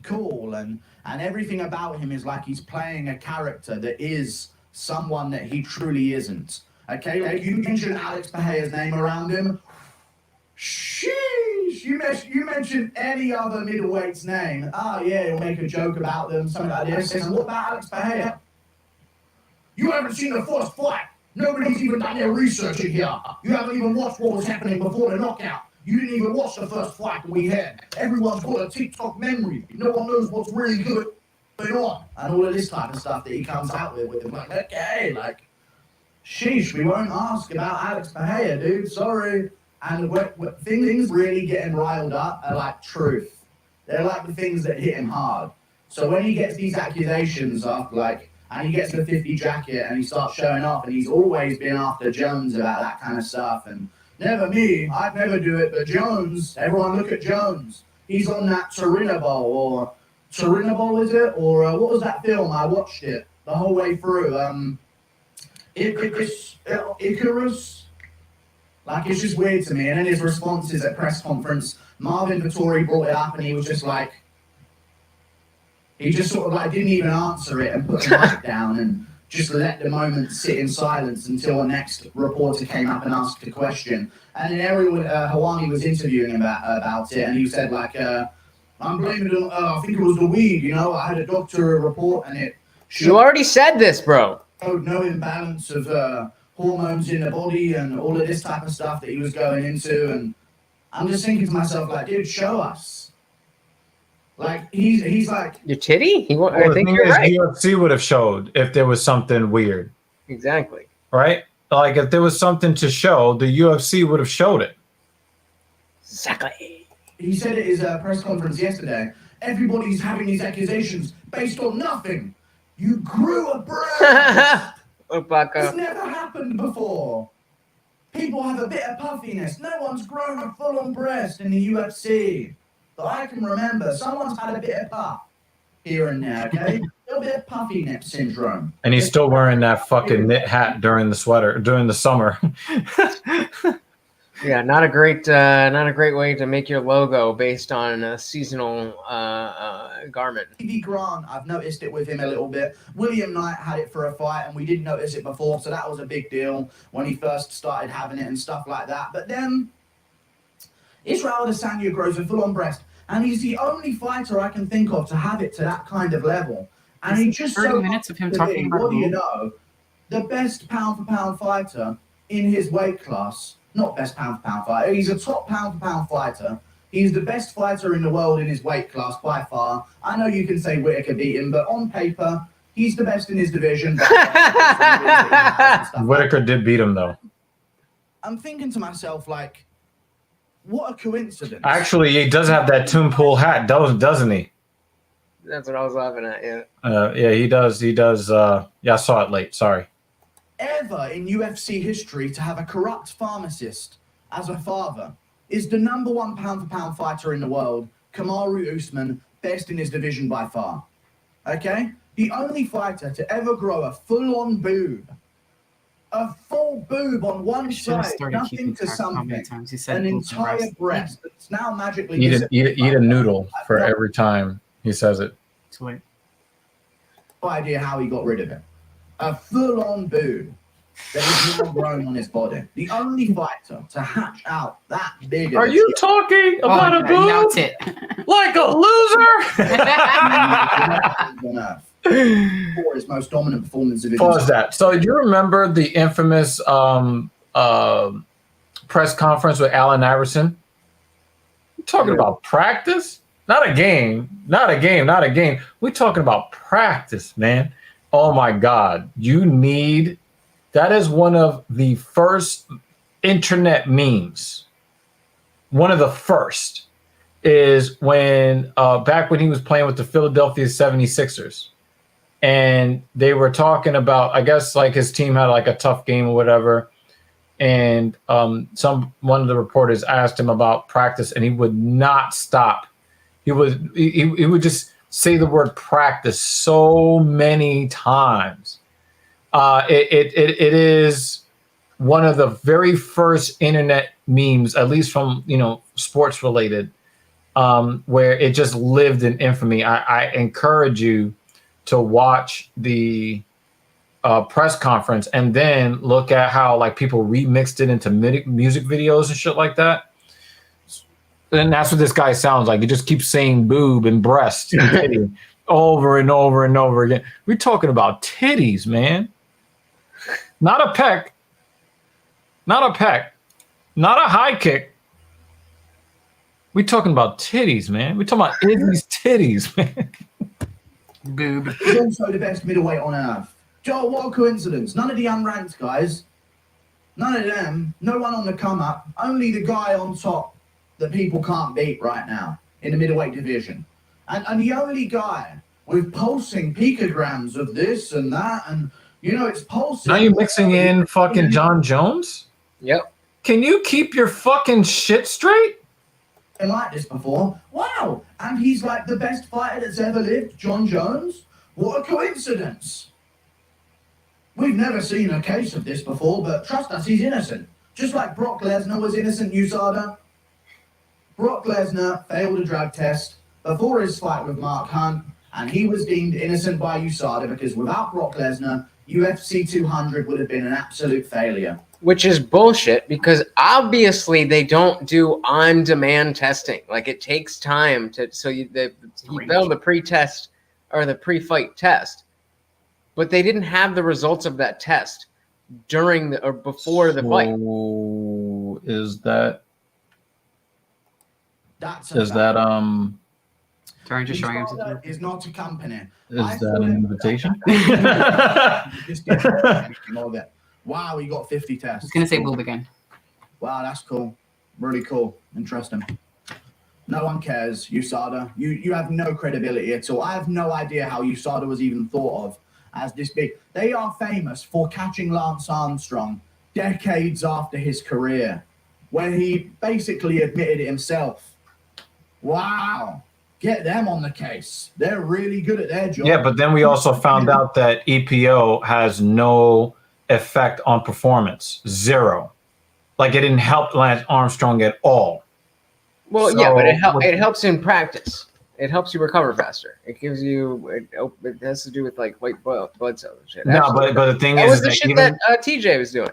Cool, and everything about him is like he's playing a character that is someone that he truly isn't. Okay, like you mentioned Alex Pereira's name around him. Sheesh! You mentioned any other middleweight's name. Oh yeah, you'll make a joke about them, something like this. And what about Alex Pereira? You haven't seen the first fight. Nobody's even done their research in here. You haven't even watched what was happening before the knockout. You didn't even watch the first fight that we had. Everyone's got a TikTok memory. No one knows what's really good going on. And all of this type of stuff that he comes out with him. Like, okay, like, sheesh, we won't ask about Alex Pereira, dude. Sorry. And what things really getting riled up are like truth. They're like the things that hit him hard. So when he gets these accusations of like, and he gets the 50 jacket and he starts showing off, and he's always been after Jones about that kind of stuff. And never me, I'd never do it, but Jones, everyone look at Jones. He's on that Turinabol, is it? Or what was that film? I watched it the whole way through. Icarus. Like, it's just weird to me. And then his responses at press conference, Marvin Vittori brought it up and he was just like, he just sort of like didn't even answer it and put the mic down and just let the moment sit in silence until the next reporter came up and asked a question. And then everyone, Hawani was interviewing him about it, and he said like, I'm blaming it on, I think it was the weed, you know, I had a doctor report and it You already said this, bro. showed no imbalance of hormones in the body and all of this type of stuff that he was going into. And I'm just thinking to myself like, dude, show us. Like, he's like... Your titty? I the think thing you're is, right. UFC would have showed if there was something weird. Exactly. Right? Like, if there was something to show, the UFC would have showed it. Exactly. He said at his press conference yesterday, everybody's having these accusations based on nothing. You grew a breast. It's never happened before. People have a bit of puffiness. No one's grown a full-on breast in the UFC that I can remember. Someone's had a bit of puff here and there, okay? A little bit of puffy neck syndrome. And he's still wearing that fucking knit hat during the summer. Yeah, not a great way to make your logo based on a seasonal garment. TV Grant, I've noticed it with him a little bit. William Knight had it for a fight, and we didn't notice it before, so that was a big deal when he first started having it and stuff like that. But then Israel Adesanya grows a full-on breast, and he's the only fighter I can think of to have it to that kind of level. And he just 30 minutes of him talking about what do you know? The best pound-for-pound fighter in his weight class. Not best pound-for-pound fighter. He's a top pound-for-pound fighter. He's the best fighter in the world in his weight class by far. I know you can say Whittaker beat him, but on paper, he's the best in his division. Whittaker did beat him, though. I'm thinking to myself, like, what a coincidence. Actually, he does have that Toon Pool hat, doesn't he? That's what I was laughing at, yeah. Yeah, he does. Yeah, I saw it late. Sorry. Ever in UFC history to have a corrupt pharmacist as a father is the #1 pound-for-pound fighter in the world, Kamaru Usman, best in his division by far. Okay? The only fighter to ever grow a full-on boob A full boob on one Should have side, started nothing keeping to track of how many something. times he said An boobs and entire breasts. breast that's now magically Eat a noodle for every time he says it. Sweet. No idea how he got rid of it. A full-on boob that is now grown on his body. The only fighter to hatch out that big. Are you talking about a boob? No tit. Like a loser? For his most dominant performance of his Pause that. So, do you remember the infamous press conference with Allen Iverson? We're talking about practice, not a game. We're talking about practice, man. Oh my God. That is one of the first internet memes. One of the first is when back when he was playing with the Philadelphia 76ers. And they were talking about, I guess, like his team had like a tough game or whatever. And one of the reporters asked him about practice, and he would not stop. He would just say the word practice so many times. It is one of the very first internet memes, at least from sports related, where it just lived in infamy. I encourage you to watch the press conference and then look at how like people remixed it into music videos and shit like that. And that's what this guy sounds like. He just keeps saying boob and breast and titty over and over and over again. We're talking about titties, man. Not a peck. Not a high kick. We're talking about titties, man. We're talking about Izzy's titties, man. Boob. He's also the best middleweight on earth. Joe, what a coincidence. None of the unranked guys. None of them. No one on the come up. Only the guy on top that people can't beat right now in the middleweight division. And the only guy with pulsing picograms of this and that, and it's pulsing. Now you're mixing in fucking John Jones? Yep. Can you keep your fucking shit straight? And like this before. Wow. And he's like the best fighter that's ever lived, John Jones. What a coincidence. We've never seen a case of this before, but trust us, he's innocent. Just like Brock Lesnar was innocent, USADA. Brock Lesnar failed a drug test before his fight with Mark Hunt, and he was deemed innocent by USADA because without Brock Lesnar, UFC 200 would have been an absolute failure. Which is bullshit because obviously they don't do on-demand testing. Like it takes time to. So he failed the pre-test or the pre-fight test, but they didn't have the results of that test during or before the fight. Is that? Trying to show him something. Is not a company. Is that an invitation? Wow, he got 50 tests. I was gonna say boob again. Wow, that's cool. Really cool. Interesting. No one cares, USADA. You have no credibility at all. I have no idea how USADA was even thought of as this big. They are famous for catching Lance Armstrong decades after his career, when he basically admitted it himself. Wow. Get them on the case. They're really good at their job. Yeah, but then we also found out that EPO has no effect on performance. Zero. Like it didn't help Lance Armstrong at all. Well, yeah, but it helps in practice. It helps you recover faster. It gives you. It has to do with like white blood cells and shit. No, but the thing that is was the shit that TJ was doing.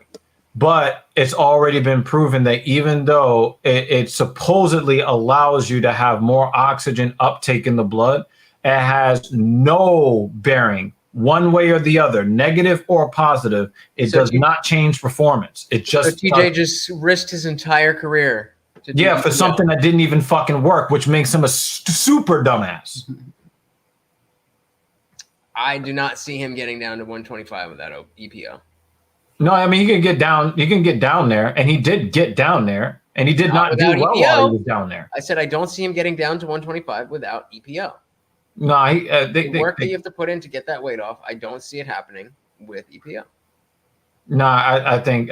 But it's already been proven that even though it supposedly allows you to have more oxygen uptake in the blood, it has no bearing one way or the other, negative or positive. It does not change performance. It just TJ just risked his entire career. For something that didn't even fucking work, which makes him a super dumbass. I do not see him getting down to 125 without EPO. No, I mean, he can get down there, and he did get down there, and he did not do well while he was down there. I said I don't see him getting down to 125 without EPO. No, the work that you have to put in to get that weight off, I don't see it happening with EPO. No, I think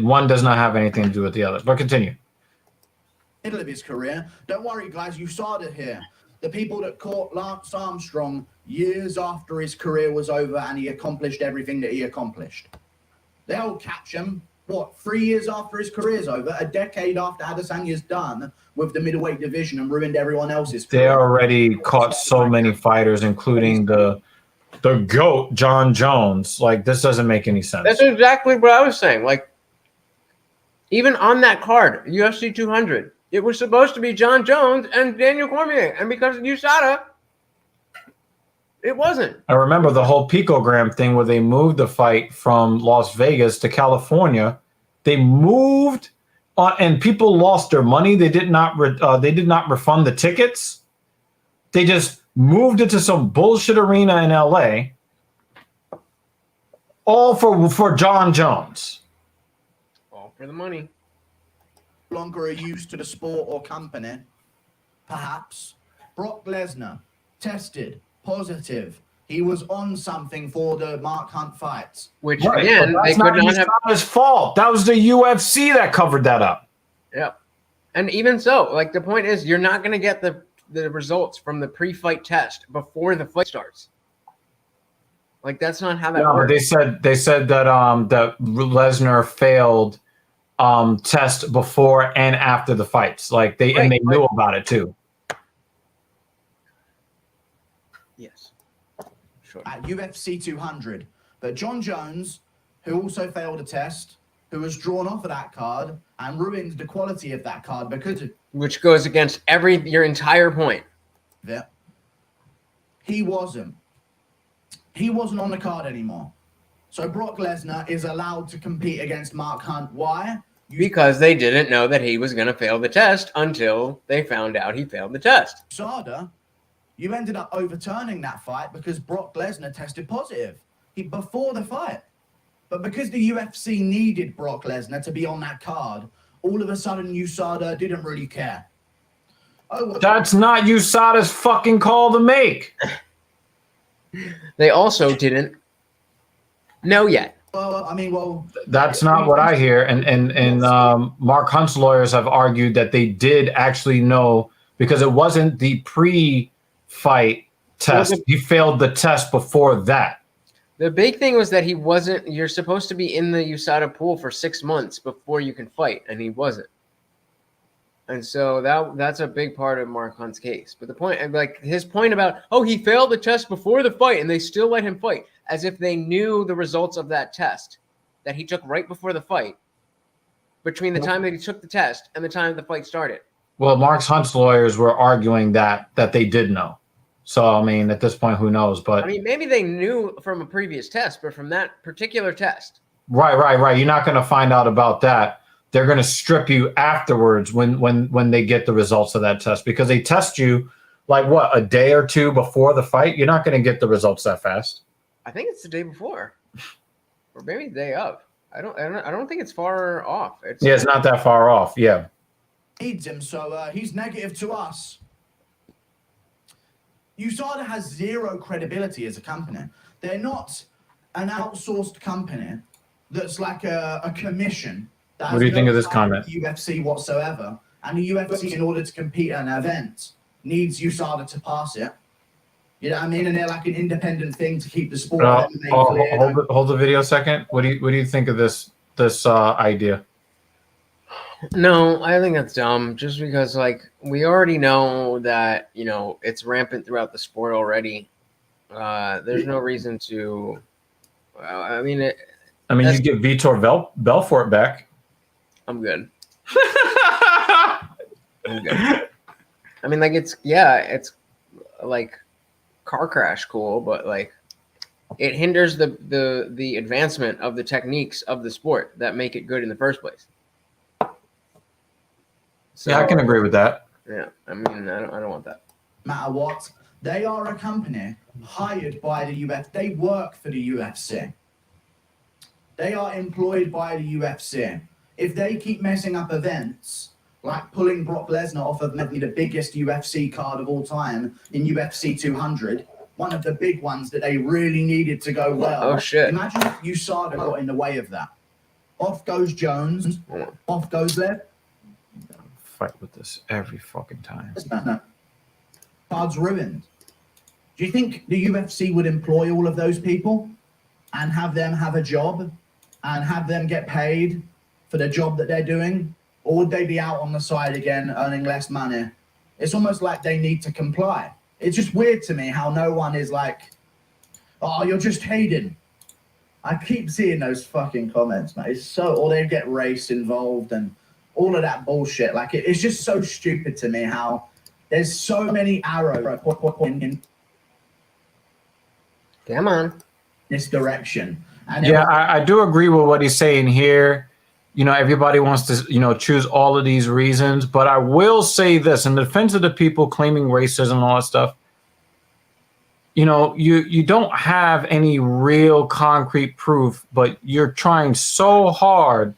one does not have anything to do with the other. But continue. Middle of his career. Don't worry, guys. You saw it here. The people that caught Lance Armstrong years after his career was over and he accomplished everything that he accomplished. They'll catch him, 3 years after his career's over, a decade after Adesanya's done with the middleweight division and ruined everyone else's They career. already caught so many fighters, including the GOAT, John Jones. Like, this doesn't make any sense. That's exactly what I was saying. Like, even on that card, UFC 200, it was supposed to be John Jones and Daniel Cormier. And because of USADA, it wasn't. I remember the whole picogram thing where they moved the fight from Las Vegas to California. They moved, and people lost their money. They did not refund the tickets. They just moved it to some bullshit arena in LA, all for John Jones. All for the money. Longer are used to the sport or company, perhaps. Brock Lesnar tested positive. He was on something for the Mark Hunt fights. Which, again, they could not have... his fault. That was the UFC that covered that up. Yeah. And even so, like, the point is, you're not going to get the results from the pre-fight test before the fight starts. Like, that's not how that works. They said that that Lesnar failed test before and after the fights. Like, they knew about it too. Yes. Sure. At UFC 200. But John Jones, who also failed a test, who was drawn off of that card and ruined the quality of that card because of which goes against your entire point. Yeah. He wasn't on the card anymore. So Brock Lesnar is allowed to compete against Mark Hunt. Why? Because they didn't know that he was going to fail the test until they found out he failed the test. USADA, you ended up overturning that fight because Brock Lesnar tested positive before the fight. But because the UFC needed Brock Lesnar to be on that card, all of a sudden USADA didn't really care. That's not USADA's fucking call to make. They also didn't know yet. That's not what I hear. And Mark Hunt's lawyers have argued that they did actually know because it wasn't the pre-fight test. He failed the test before that. The big thing was that you're supposed to be in the USADA pool for 6 months before you can fight, and he wasn't. And so that's a big part of Mark Hunt's case. But the point, like his point about, he failed the test before the fight and they still let him fight, as if they knew the results of that test that he took right before the fight, between the time that he took the test and the time the fight started. Well, Mark Hunt's lawyers were arguing that they did know. So, I mean, at this point, who knows? But I mean, maybe they knew from a previous test, but from that particular test. Right. You're not going to find out about that. They're going to strip you afterwards when they get the results of that test, because they test you like a day or two before the fight. You're not going to get the results that fast. I think it's the day before, or maybe the day of. I don't think it's far off. It's not that far off. Yeah. Needs him, so he's negative to us. USADA has zero credibility as a company. They're not an outsourced company that's like a commission. What do you think of this comment? UFC whatsoever, and the UFC, in order to compete at an event, needs USADA to pass it. You know what I mean? And they're like an independent thing to keep the sport. Hold the video a second. What do you think of this idea? No, I think that's dumb. Just because, like, we already know that it's rampant throughout the sport already. There's no reason to. I mean, you get Vitor Belfort back. I'm good. I'm good. I mean, like, it's like car crash cool, but like it hinders the advancement of the techniques of the sport that make it good in the first place. So, yeah, I can agree with that. Yeah, I mean, I don't want that. No matter what, they are a company hired by the UFC. They work for the UFC. They are employed by the UFC. If they keep messing up events, like pulling Brock Lesnar off of maybe the biggest UFC card of all time in UFC 200, one of the big ones that they really needed to go well. Oh, shit. Imagine if USADA got in the way of that. Off goes Jones, off goes Lev. Fight with this every fucking time. Card's ruined. Do you think the UFC would employ all of those people and have them have a job and have them get paid for the job that they're doing? Or would they be out on the side again earning less money? It's almost like they need to comply. It's just weird to me how no one is like, oh, you're just hating. I keep seeing those fucking comments, mate. It's so, or they get race involved and all of that bullshit. Like, it's just so stupid to me how there's so many arrows in Come on. this direction. And Yeah, I do agree with what he's saying here. You know, everybody wants to, you know, choose all of these reasons. But I will say this in defense of the people claiming racism and all that stuff. You know, you don't have any real concrete proof, but you're trying so hard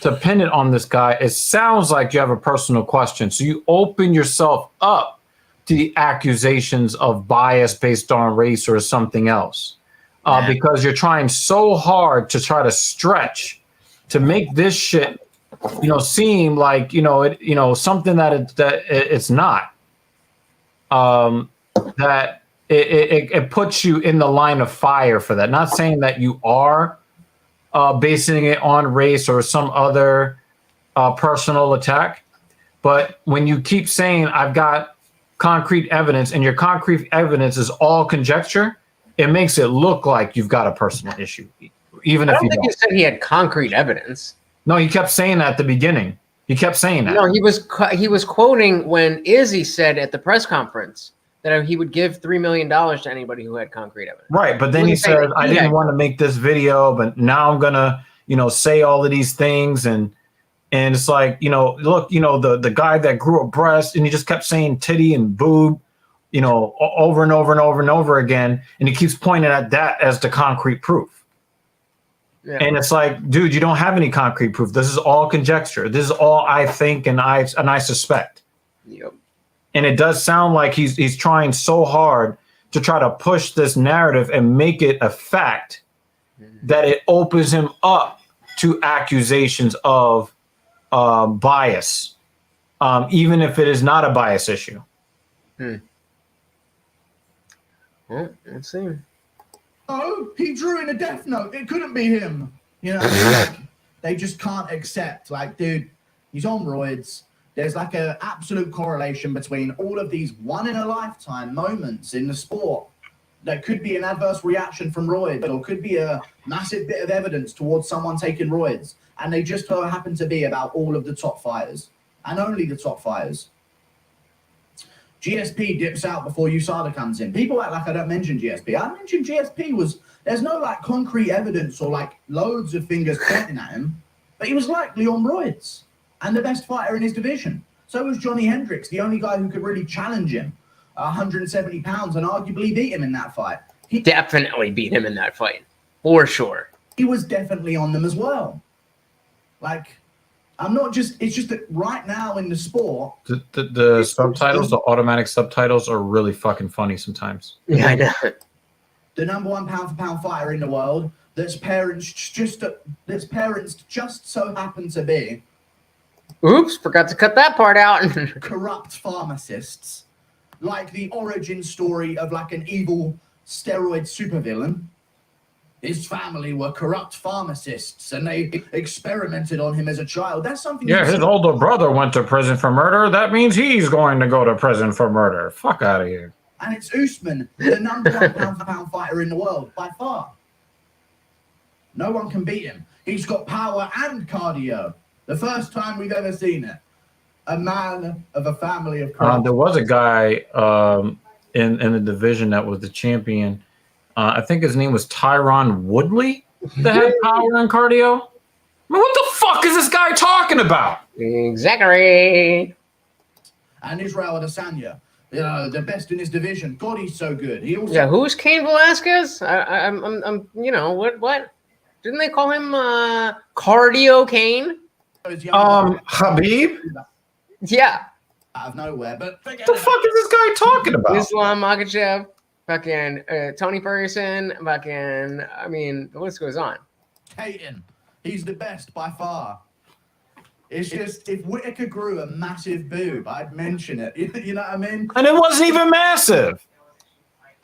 to pin it on this guy. It sounds like you have a personal question. So you open yourself up to the accusations of bias based on race or something else. Because you're trying so hard to try to stretch to make this shit, you know, seem like, you know, something that it's not. That it puts you in the line of fire for that. Not saying that you are basing it on race or some other personal attack, but when you keep saying I've got concrete evidence and your concrete evidence is all conjecture, it makes it look like you've got a personal issue, even if you don't. I don't think he said he had concrete evidence. No, he kept saying that at the beginning. He kept saying that. No, he was quoting when Izzy said at the press conference that he would give $3 million to anybody who had concrete evidence. Right, but then he said, I didn't want to make this video, but now I'm going to, you know, say all of these things. And it's like, you know, look, you know, the guy that grew a breast, and he just kept saying titty and boob, you know, over and over and over and over again. And he keeps pointing at that as the concrete proof. Yeah. And it's like, dude, you don't have any concrete proof. This is all conjecture. This is all I think and I suspect. Yep. And it does sound like he's trying so hard to try to push this narrative and make it a fact that it opens him up to accusations of bias, even if it is not a bias issue. Well, let's see. Oh, he drew in a death note. It couldn't be him. You know, like, they just can't accept. Like, dude, he's on roids. There's like an absolute correlation between all of these one-in-a-lifetime moments in the sport. There could be an adverse reaction from roids, or could be a massive bit of evidence towards someone taking roids. And they just so happen to be about all of the top fighters, and only the top fighters. GSP dips out before USADA comes in. People act like I don't mention GSP. I mentioned GSP there's no like concrete evidence or like loads of fingers pointing at him, but he was likely on roids and the best fighter in his division. So was Johnny Hendricks, the only guy who could really challenge him, 170 pounds, and arguably beat him in that fight. He definitely beat him in that fight, for sure. He was definitely on them as well. Like, it's just that right now in the sport, the subtitles, the automatic subtitles are really fucking funny sometimes. Yeah, I know. The number one pound for pound fighter in the world, that's parents just so happen to be. Oops, forgot to cut that part out. Corrupt pharmacists, like the origin story of like an evil steroid supervillain. His family were corrupt pharmacists, and they experimented on him as a child. That's something. Yeah, his older brother went to prison for murder. That means he's going to go to prison for murder. Fuck out of here. And it's Usman, the number one pound for pound fighter in the world, by far. No one can beat him. He's got power and cardio. The first time we've ever seen it. A man of a family of corrupt. There was a guy in the division that was the champion. I think his name was Tyron Woodley that had power and cardio. I mean, what the fuck is this guy talking about? Exactly. And Israel Adesanya, the best in his division. God, he's so good. He also. Yeah, who's Cain Velasquez? I'm you know what? Didn't they call him Cardio Cain? Habib. Yeah. Out of nowhere, but what the fuck is this guy talking about? Islam Makhachev. Fucking Tony Ferguson, fucking, I mean, the list goes on. Payton, he's the best by far. It's just, if Whitaker grew a massive boob, I'd mention it. You know what I mean? And it wasn't even massive.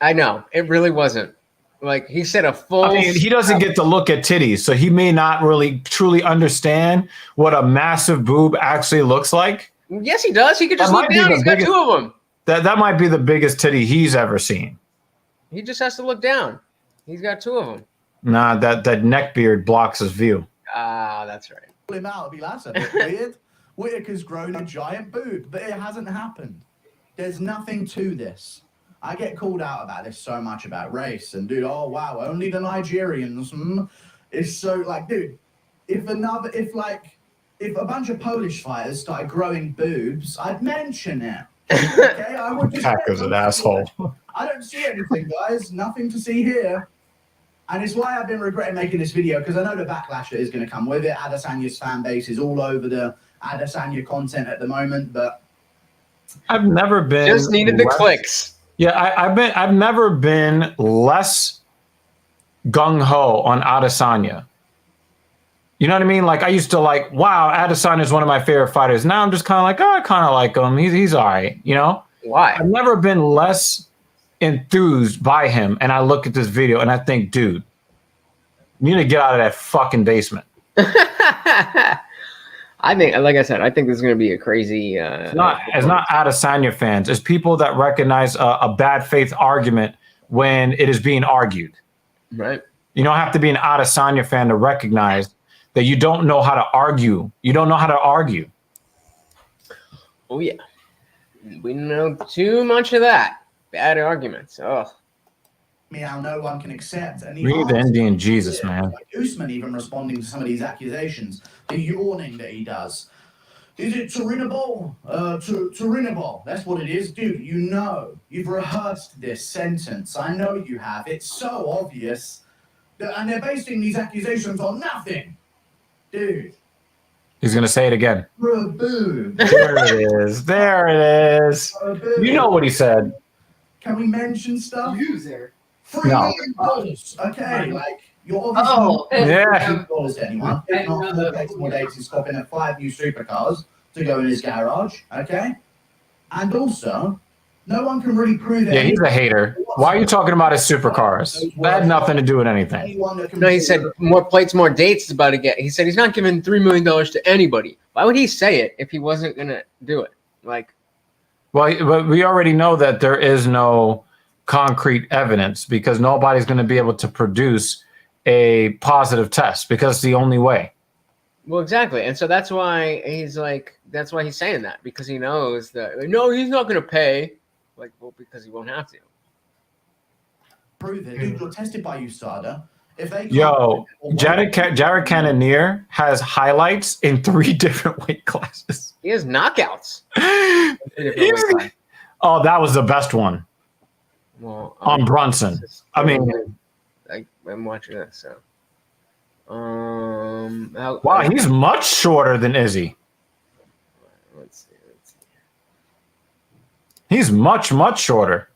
I know, it really wasn't. Like he said, a full. I mean, he doesn't get to look at titties, so he may not really truly understand what a massive boob actually looks like. Yes, he does. He could just look down. He's got two of them. That might be the biggest titty he's ever seen. He just has to look down. He's got two of them. Nah, that neck beard blocks his view. Ah, that's right. Pull him out. It'll be that's a bit weird. Whitaker's grown a giant boob, but it hasn't happened. There's nothing to this. I get called out about this so much about race and dude, oh wow, only the Nigerians. It's so like, dude, if a bunch of Polish fighters started growing boobs, I'd mention it. Okay, I would just Packer's an asshole. I don't see anything, guys. Nothing to see here. And it's why I've been regretting making this video, because I know the backlash that is going to come with it. Adesanya's fan base is all over the Adesanya content at the moment, but I've never been just needed the clicks. Yeah, I've never been less gung ho on Adesanya. You know what I mean? Like I used to like, wow, Adesanya is one of my favorite fighters. Now I'm just kind of like, oh, I kind of like him. He's all right. You know? Why? I've never been less enthused by him. And I look at this video and I think, dude, you need to get out of that fucking basement. I think, like I said, I think this is going to be a crazy. It's not Adesanya fans. It's people that recognize a bad faith argument when it is being argued. Right. You don't have to be an Adesanya fan to recognize that you don't know how to argue. You don't know how to argue. Oh yeah, we know too much of that. Bad arguments. Oh. How no one can accept. And Read the Indian Jesus, man. Like Usman even responding to some of these accusations, the yawning that he does. Is it Turinable? Turinable. That's what it is. Dude, you know. You've rehearsed this sentence. I know you have. It's so obvious. And they're basing these accusations on nothing. Dude. He's going to say it again. Boob. There it is. There it is. You know what he said. Can we mention stuff? User. $3 million. Okay, like you're obviously yeah. $3 to anyone. If not, four dates, more dates, he's stopping at 5 new supercars to go in his garage. Okay, and also, no one can really prove it. Yeah, he's a hater. Why are you talking about his supercars? That had nothing to do with anything. No, he said more plates, more dates is about to get. He said he's not giving $3 million to anybody. Why would he say it if he wasn't gonna do it? Like, well, but we already know that there is no concrete evidence because nobody's going to be able to produce a positive test because it's the only way. Well, exactly. And so that's why he's saying that, because he knows that, no, he's not going to pay. Like, well, because he won't have to. Prove it. Dude, you're tested by USADA. If they Jared Cannonier has highlights in 3 different weight classes. He has knockouts. Oh, that was the best one. Well, on Brunson. I mean, I'm watching this. So, wow, he's much shorter than Izzy. Let's see. He's much shorter.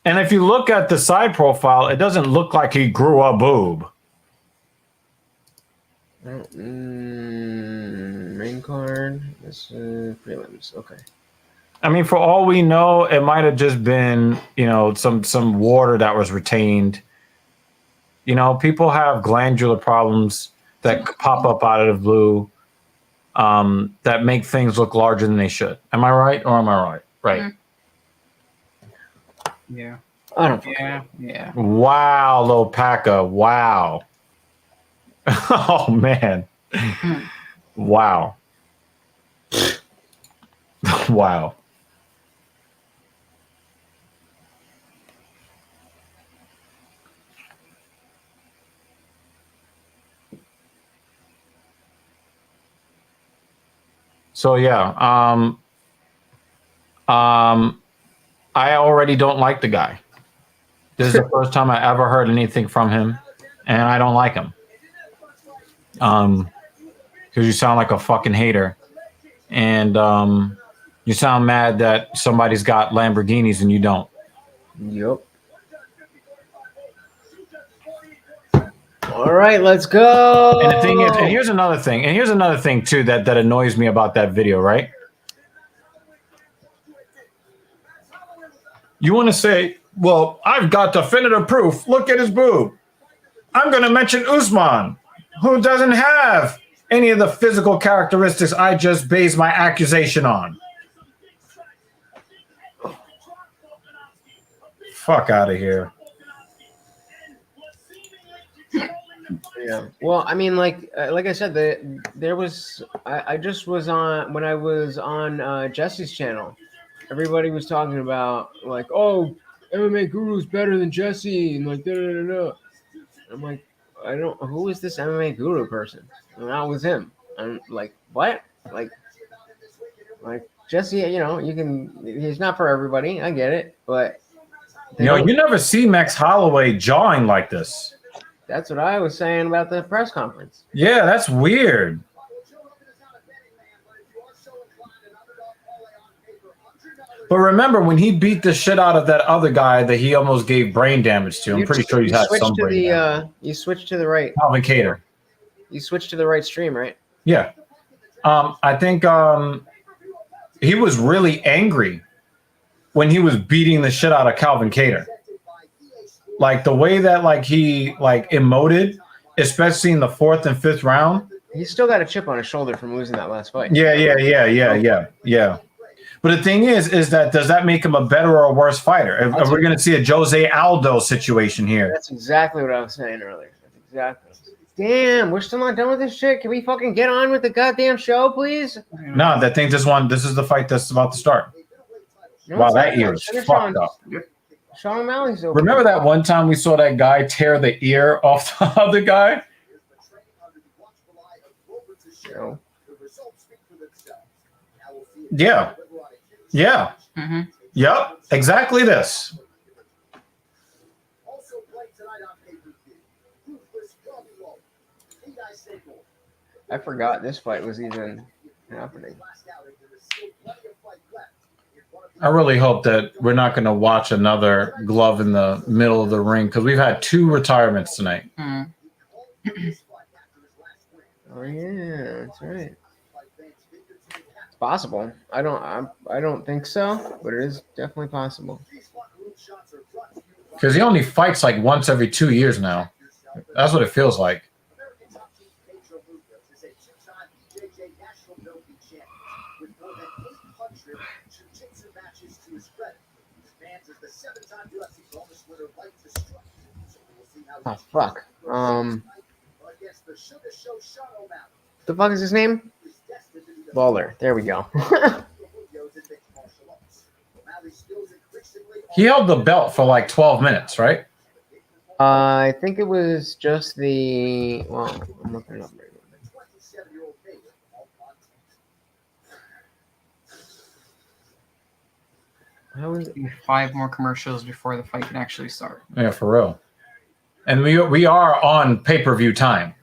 And if you look at the side profile, it doesn't look like he grew a boob. Main card. This prelims. Okay. I mean, for all we know, it might have just been, some water that was retained. People have glandular problems that pop up out of the blue that make things look larger than they should. Am I right or am I right? Right. Yeah. I don't. Yeah. Wow, Lopaka. Wow. Oh man. Wow. Wow. So yeah, I already don't like the guy. This is the first time I ever heard anything from him, and I don't like him. Because you sound like a fucking hater, and you sound mad that somebody's got Lamborghinis and you don't. Yep. All right, let's go. And the thing is, and here's another thing too that annoys me about that video, right? You want to say Well, I've got definitive proof. Look at his boob. I'm going to mention Usman, who doesn't have any of the physical characteristics I just based my accusation on. Fuck out of here. Yeah. Well, I mean, like I said, there was I just was on when I was on Jesse's channel. Everybody was talking about like, oh, MMA Guru's better than Jesse, and like da da da da. I'm like, I don't. Who is this MMA Guru person? And that was him. I'm like, what? Like Jesse, you know, you can. He's not for everybody. I get it, but you never see Max Holloway jawing like this. That's what I was saying about the press conference. Yeah, that's weird. But remember, when he beat the shit out of that other guy that he almost gave brain damage to, I'm pretty sure he's had some brain damage. You switched to the right. Calvin Kattar. You switched to the right stream, right? Yeah. I think he was really angry when he was beating the shit out of Calvin Kattar. Like the way that like he like emoted, especially in the 4th and 5th round. He's still got a chip on his shoulder from losing that last fight. Yeah. But the thing is that does that make him a better or a worse fighter? Are we going to see a Jose Aldo situation here? That's exactly what I was saying earlier. That's exactly. Damn, we're still not done with this shit. Can we fucking get on with the goddamn show, please? No, that thing just won. This is the fight that's about to start. No, wow, that ear is fucked up. Sean O'Malley's over. Remember that one time we saw that guy tear the ear off the other guy? No. Yeah. Yeah. Mm-hmm. Yep. Exactly this. I forgot this fight was even happening. I really hope that we're not going to watch another glove in the middle of the ring because we've had 2 retirements tonight. Mm. Oh yeah, that's right. It's possible. I don't think so, but it is definitely possible. Because he only fights like once every 2 years now. That's what it feels like. Oh fuck. The fuck is his name? Baller. There we go. He held the belt for like 12 minutes, right? I think it was just the. Well, I'm looking it up right now. How is it? 5 more commercials before the fight can actually start. Yeah, for real. And we are on pay-per-view time.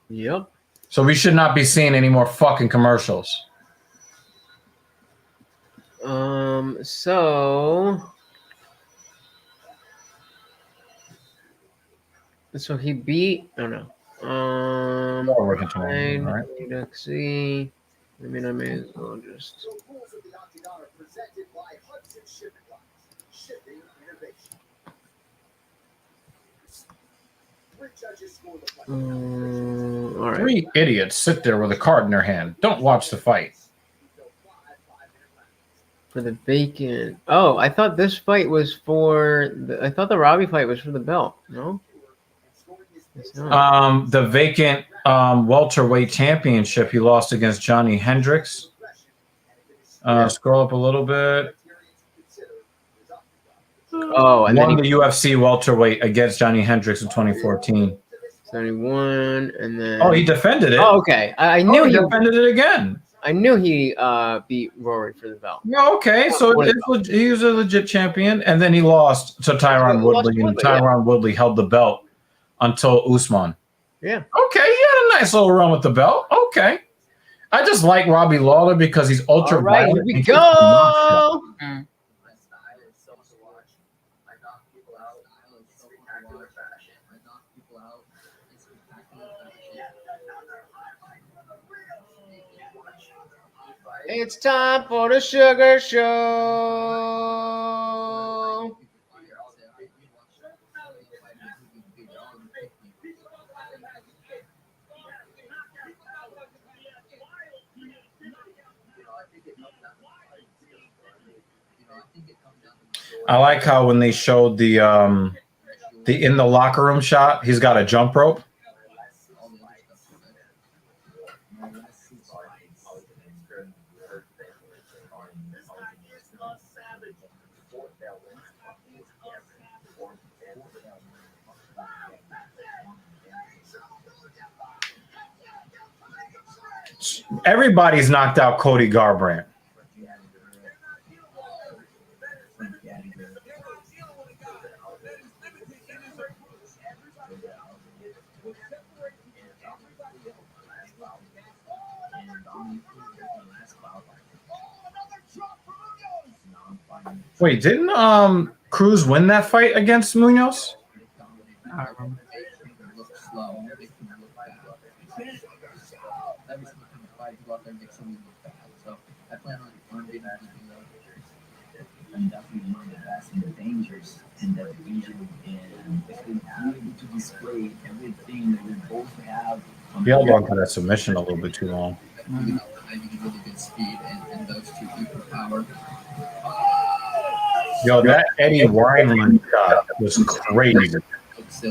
Yep. So we should not be seeing any more fucking commercials. So he beat. Oh no. Working tomorrow, right? See. I mean, I may as well just. All right. 3 idiots sit there with a card in their hand. Don't watch the fight. For the bacon. Oh, I thought this fight was for. I thought the Robbie fight was for the belt. No. It's not. The vacant welterweight championship, he lost against Johnny Hendricks. Scroll up a little bit. Oh, and won then the UFC welterweight against Johnny Hendricks in 2014. 71, and then. Oh, he defended it. Oh, okay. I knew he defended it again. I knew he beat Rory for the belt. Yeah, okay. So he was a legit champion, and then he lost to Tyron Woodley, and Tyron Woodley held the belt until Usman. Yeah. Okay, he had a nice little run with the belt. Okay. I just like Robbie Lawler because he's ultra violent. Here we go. It's time for the Sugar Show. I like how when they showed the in the locker room shot, he's got a jump rope. Everybody's knocked out Cody Garbrandt. Wait, didn't Cruz win that fight against Munoz? And definitely one of the best and dangerous in that division. And if we are able to display everything that we both have, He held on to that submission a little bit too long. I think really good speed and those two people power. Yo, that Eddie Wineland shot was crazy. Because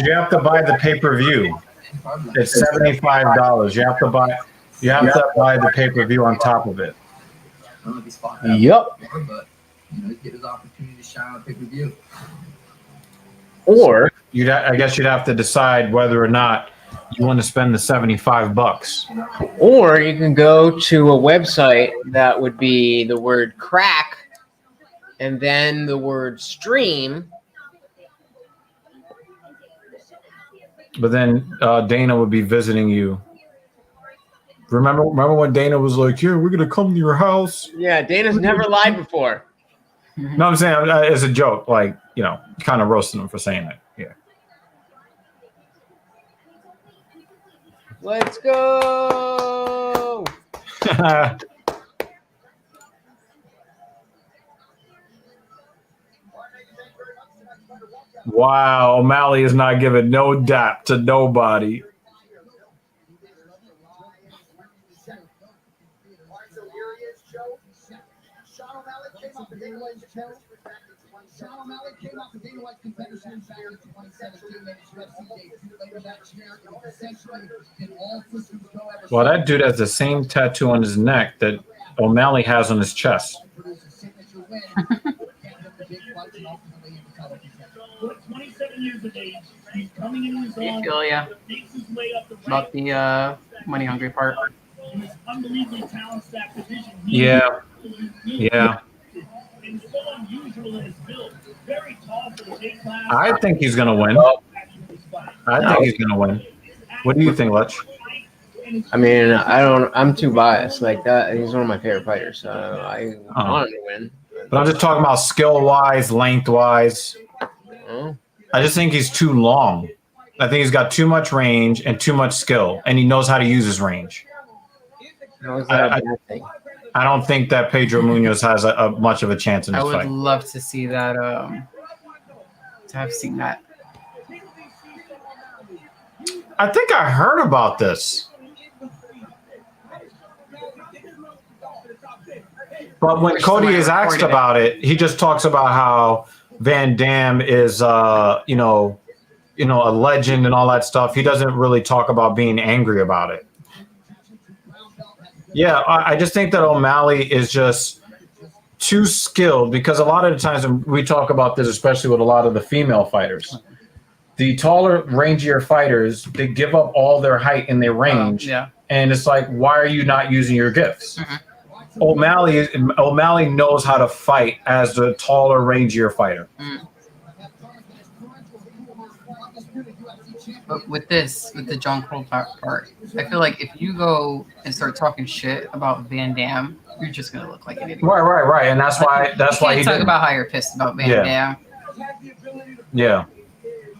you have to buy the pay-per-view. It's $75. You have to buy the pay-per-view on top of it. Yep. But get his opportunity to shine on pay-per-view. Or I guess you'd have to decide whether or not you want to spend the $75. Or you can go to a website that would be the word crack and then the word stream. But then Dana would be visiting you. Remember when Dana was like, "Here, we're gonna come to your house." Yeah, Dana's never lied before. No, I'm saying as a joke, like, kind of roasting him for saying that. Yeah. Let's go. Wow, O'Malley is not giving no dap to nobody. Sean O'Malley came off the Dana White's competitor series back in 2017 and his UFC debut later that year. It was essentially in all systems go ever. Well, that dude has the same tattoo on his neck that O'Malley has on his chest. 27 years of age, he's coming in his I own. feel ya Makes his way up the about the money hungry part. in this unbelievably talent-stacked division. Yeah. Yeah. And so unusual in his build. Very tall for the weight class. I think he's going to win. I think he's going to win. What do you think, Lutch? I mean, I'm too biased. Like that, he's one of my favorite fighters, so I want him to win. But I'm just talking about skill-wise, length-wise. Oh. I just think he's too long. I think he's got too much range and too much skill, and he knows how to use his range. How is that a bad thing? I don't think that Pedro Munoz has a much of a chance in I this would fight. love to see that. To have seen that. I think I heard about this. But when Cody is asked about it, he just talks about how Van Damme is, a legend and all that stuff. He doesn't really talk about being angry about it. Yeah, I just think that O'Malley is just too skilled because a lot of the times when we talk about this, especially with a lot of the female fighters, the taller, rangier fighters, they give up all their height and their range. Yeah. And it's like, why are you not using your gifts? Mm-hmm. O'Malley knows how to fight as the taller, rangier fighter. Mm. But with the John Cole part, I feel like if you go and start talking shit about Van Damme, you're just gonna look like an idiot. Right. And that's why you can't talk about how you're pissed about Van Damme. Yeah.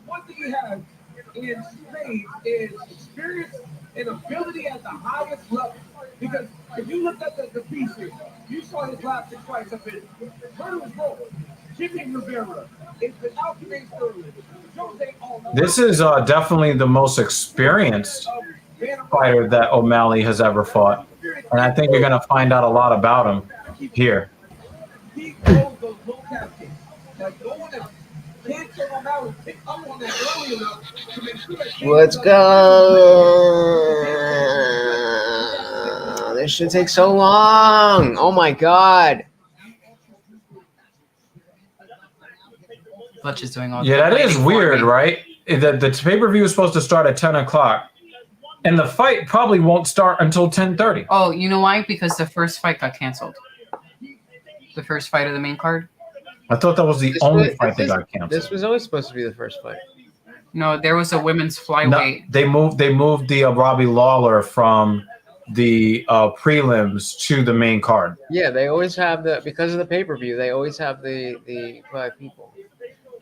One thing you have in Spain is experience and ability at the highest level. Because if you look at the pieces, you saw his last 6 fights up in Curtis Roll, Jimmy Rivera, it's been Alchemy Sterling, Jose Aldo. This is definitely the most experienced fighter that O'Malley has ever fought. And I think you're going to find out a lot about him here. seconds. Like, don't want to cancel them out and pick up on that early enough to make sure that Let's go. This should take so long. Oh my god. Butch is doing all Yeah, the that is waiting for weird, me. right? The pay-per-view is supposed to start at 10 o'clock, and the fight probably won't start until 10:30. Oh, you know why? Because the first fight got canceled. The first fight of the main card. I thought that was the only fight that got canceled. This was always supposed to be the first fight. No, there was a women's No, flyweight. they moved the Robbie Lawler from the prelims to the main card. Yeah, they always have because of the pay-per-view, they always have the 5 people.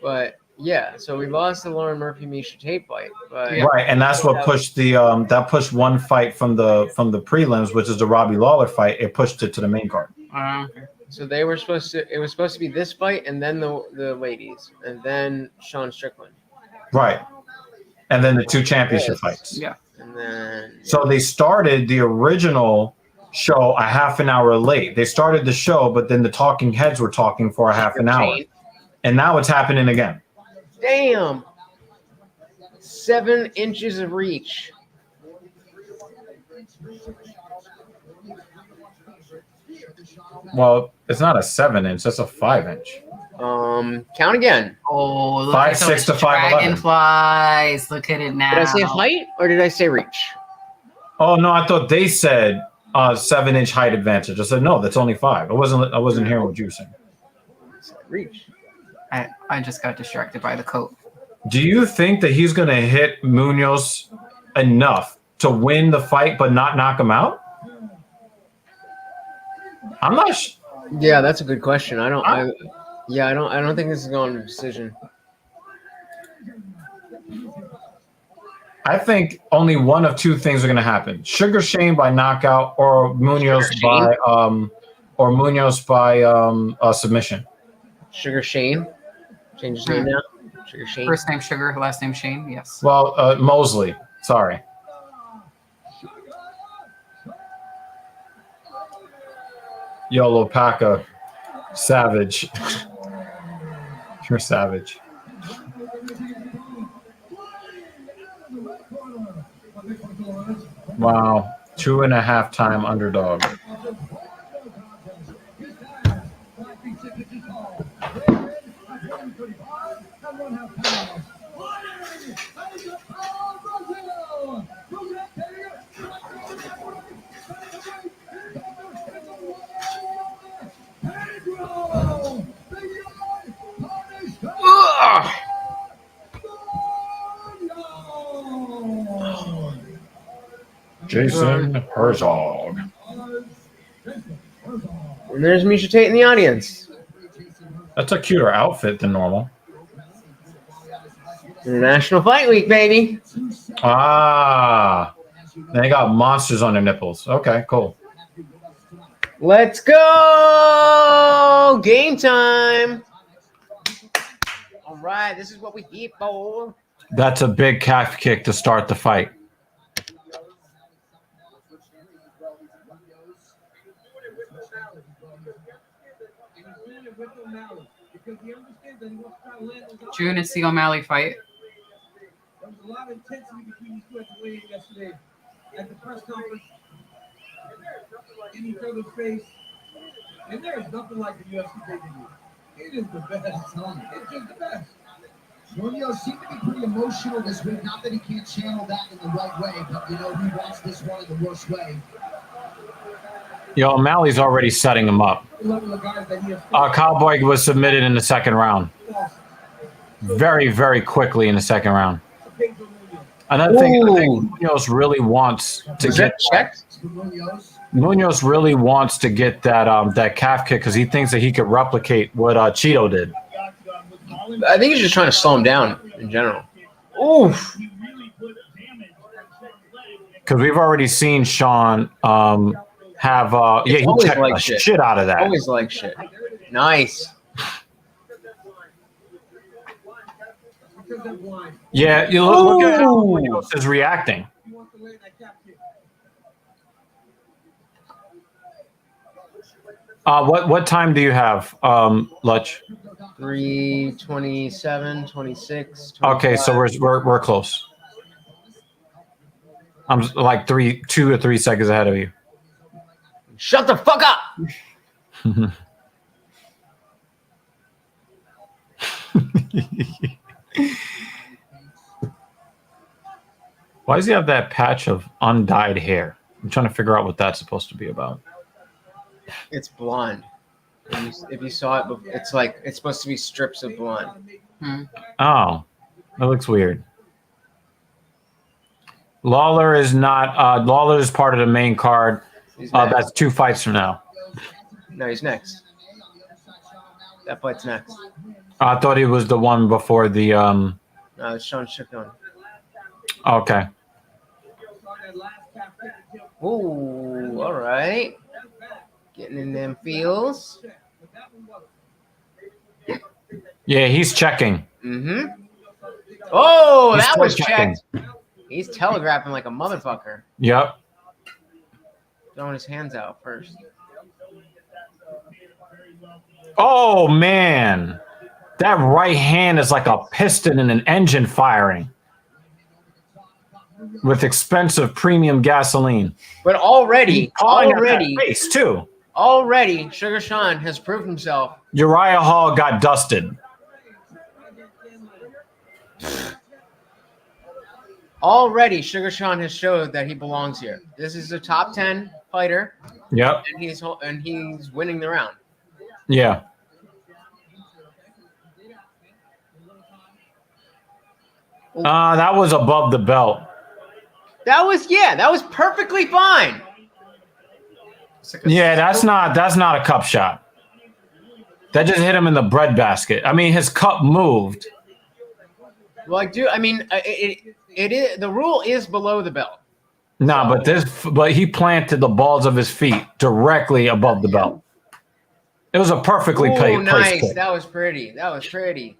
But yeah, so we lost the Lauren Murphy Misha Tate fight. But Right, and that's what pushed that pushed one fight from the prelims, which is the Robbie Lawler fight. It pushed it to the main card. so they were supposed to. It was supposed to be this fight, and then the ladies, and then Sean Strickland. Right, and then the 2 championship fights. Yeah. And then So they started the original show a half an hour late. They started the show, but then the talking heads were talking for a half an hour, and now it's happening again. Damn. 7 inches of reach. Well, it's not a 7-inch; that's a 5-inch. Count again. Oh, look 5'6" to 5'11". dragonflies. Look at it now. Did I say height or did I say reach? Oh no, I thought they said 7-inch height advantage. I said no, that's only 5. I wasn't hearing what you were saying. Reach. I just got distracted by the coat. Do you think that he's going to hit Munoz enough to win the fight but not knock him out? I'm not. Yeah, that's a good question. I don't think this is going to decision. I think only one of 2 things are going to happen: Sugar Shane by knockout, or Munoz by submission. Sugar Shane. Change his name now. Sugar Shane. First name Sugar, last name Shane. Yes. Well, Mosley. Sorry. Yolo Paca, savage. You're savage. Wow, 2.5-time underdog. Jason Herzog. And there's Misha Tate in the audience. That's a cuter outfit than normal. International Fight Week, baby. Ah, they got monsters on their nipples. Okay, cool. Let's go! Game time. All right, this is what we eat for. That's a big calf kick to start the fight. June is the O'Malley fight. There was a lot of intensity between these 2 at the weigh-in yesterday. At the press conference, in each other's face. And there is nothing like the UFC pay-per-view. It is the best. It's just the best. Munoz seemed to be pretty emotional this week. Not that he can't channel that in the right way, but he wants this one in the worst way. Yo, O'Malley's already setting him up. Cowboy was submitted in the 2nd round. Very, very quickly in the 2nd round. Another thing, I think Munoz really wants to get checked. Munoz really wants to get that calf kick because he thinks that he could replicate what Cheeto did. I think he's just trying to slow him down in general. Oof. Because we've already seen Sean have he checked the shit out of that. Always like shit. Nice. Yeah, you look at how Munoz is reacting. What time do you have, Lutch? 3:27, 26. Okay, so we're close. I'm like 2 to 3 seconds ahead of you. Shut the fuck up! Why does he have that patch of undyed hair? I'm trying to figure out what that's supposed to be about. It's blonde. If you saw it, it's like it's supposed to be strips of blonde. Oh, that looks weird. Lawler is not. Lawler is part of the main card. That's 2 fights from now. No, he's next. That fight's next. I thought he was the one before the. No, it's Sean Strickland. Okay. Ooh, all right. Getting in them feels. Yeah, he's checking. Mm-hmm. Oh, He's that was checking. checked. He's telegraphing like a motherfucker. Yep. Throwing his hands out first. Oh man, that right hand is like a piston in an engine firing with expensive premium gasoline. But already, face too. Already, Sugar Sean has proved himself. Uriah Hall got dusted. Already, Sugar Sean has showed that he belongs here. This is a top 10 fighter. Yep. And he's winning the round. Yeah. That was above the belt. That was perfectly fine. Yeah, that's not a cup shot. That just hit him in the breadbasket. I mean, his cup moved. Like, dude, I mean, it is the rule is below the belt. No, but he planted the balls of his feet directly above the belt. It was a perfectly placed nice. kick. That was pretty. That was pretty.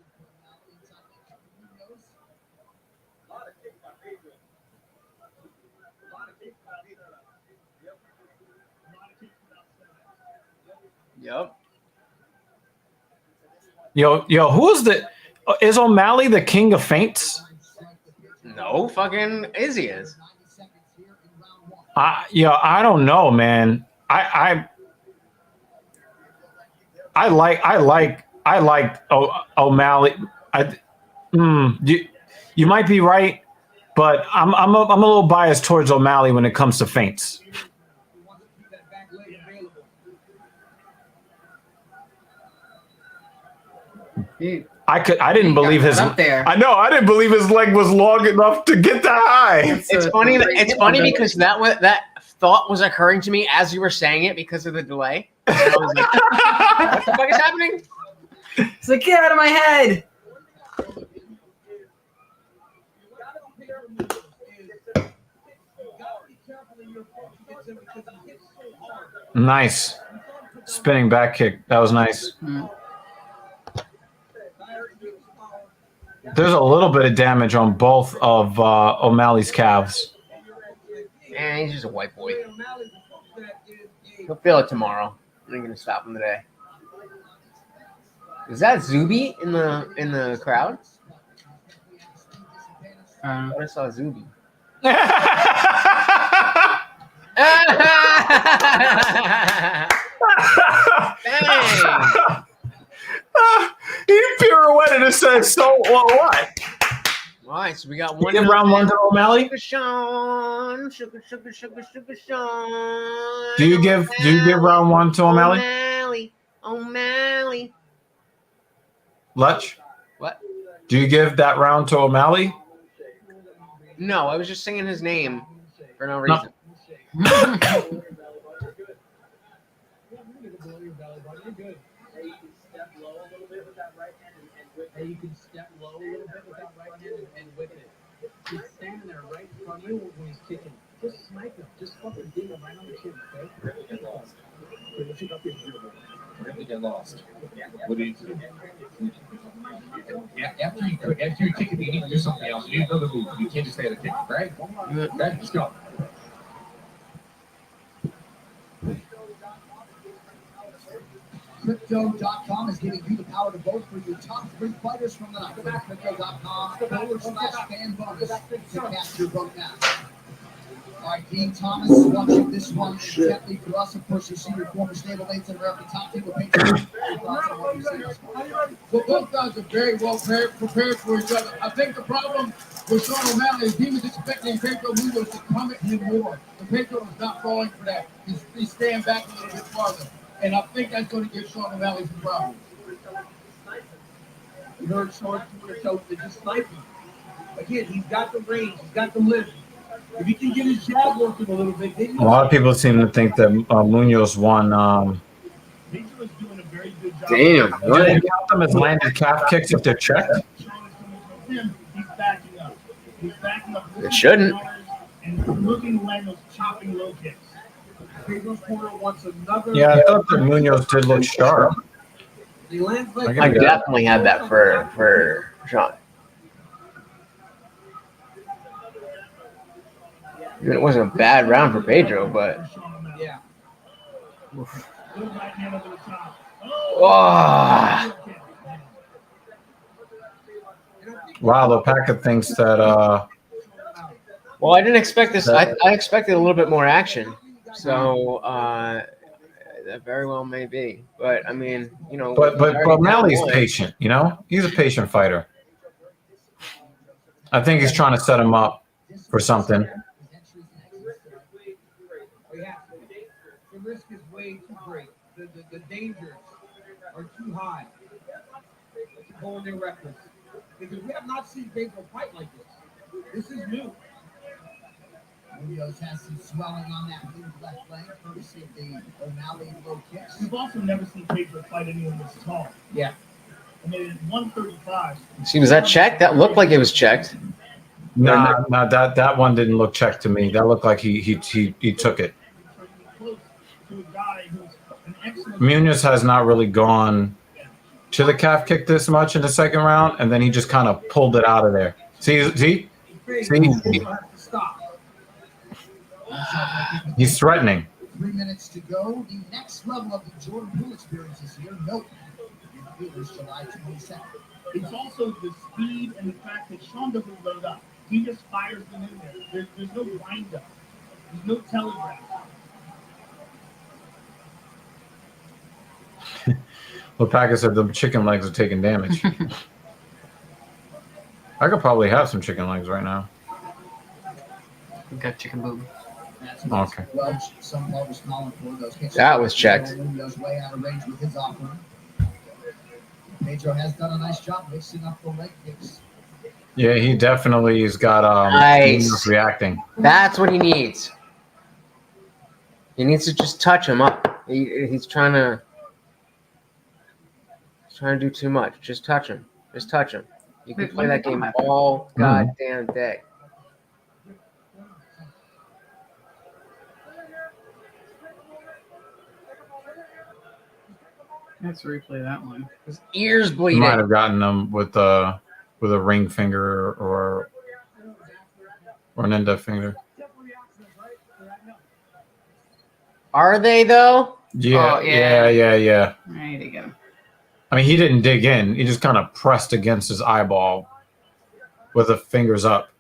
Yep. Yo, is O'Malley the king of feints? No, fucking Izzy is. I don't know, man. I like O'Malley. You might be right, but I'm a little biased towards O'Malley when it comes to feints. I didn't believe his. I know. I didn't believe his leg was long enough to get that high. It's funny. It's funny because that thought was occurring to me as you were saying it because of the delay. And I was like, "What the fuck is happening?" It's like, get out of my head. Nice spinning back kick. That was nice. There's a little bit of damage on both of O'Malley's calves. Man, he's just a white boy. He'll feel it tomorrow. I'm gonna stop him today. Is that Zuby in the crowd? I saw Zuby. Dang. He pirouetted and said, "So what?" All right, so we got one. Give round one to O'Malley. Sugar Sean. Do you give round one to O'Malley? O'Malley. Lutch? What? Do you give that round to O'Malley? No, I was just singing his name for no reason. You can step low a little bit with that right hand and whip it. He's standing there right in front of you when he's kicking. Just snipe him. Just fucking dig him right on the chin, okay? Never get lost. Never get lost. What do you do? After you kick it, you need to do something else. You need another move. You can't just stay at a kick, right? Okay, let's go. BetCrypto.com is giving you the power to vote for your top 3 fighters from the night. Go to Crypto.com/fan bonus to cast your vote now. All right, Dean Thomas watching this one intently for us. Of course, you see your former stablemates that are at the top table. Well, both guys are very well prepared for each other. I think the problem with Sean O'Malley is he was expecting Pedro Munoz to come at him more. And Pedro was not falling for that. He's staying back a little bit farther. And I think that's going to give Sean O'Malley some problems. You heard Sean coach to just snipe him. Again, he's got the range, he's got the lift. If he can get his jab working a little bit, A lot of people seem to think that Munoz won. Pedro's doing a very good job. Damn. Do they count them as landed calf kicks if they're checked? He's backing up. He's backing up. It shouldn't. And looking to land those chopping low kicks. Pedro's corner wants another. Yeah, I thought that Munoz did look sharp. He lands I like I definitely had that for Sean. I mean, it wasn't a bad round for Pedro, but yeah. oh, Wow, Lopaka thinks that well, I didn't expect this. I expected a little bit more action, so that very well may be. But I mean, you know, but O'Malley's one. patient, you know? He's a patient fighter. I think he's trying to set him up for something. The risk is way too great. The dangers are too high. It's going in reckless. Because we have not seen Pedro fight like this. This is new. Munoz has some swelling on that left leg, courtesy of the O'Malley low kicks. We've also never seen Pedro fight anyone this tall. Yeah. I mean, at 135. See, was that checked? That looked like it was checked. No, that one didn't look checked to me. That looked like he took it. Munoz has not really gone to the calf kick this much in the second round, and then he just kind of pulled it out of there. See? He's threatening. 3 minutes to go. The next level of the Jordan Poole experience is here. Note. In Fields, July 22nd. It's also the speed and the fact that Sean doesn't load up. He just fires them in there. There's no wind up. There's no telegraph. Lopaka said the chicken legs are taking damage. I could probably have some chicken legs right now. We got chicken boob. Okay. That was checked. Way out of range with his offering. Pedro has done a nice job mixing up the leg kicks. Yeah, he definitely has got Nice. Munoz reacting. That's what he needs. He needs to just touch him up. He's trying to do too much. Just touch him. Just touch him. You can play that game all goddamn day. Let's replay that one. His ears He bleeding. might have gotten them with a ring finger or an index finger. Are they though? Yeah, Oh, yeah. yeah. I need to get him. I mean, he didn't dig in. He just kind of pressed against his eyeball with the fingers up.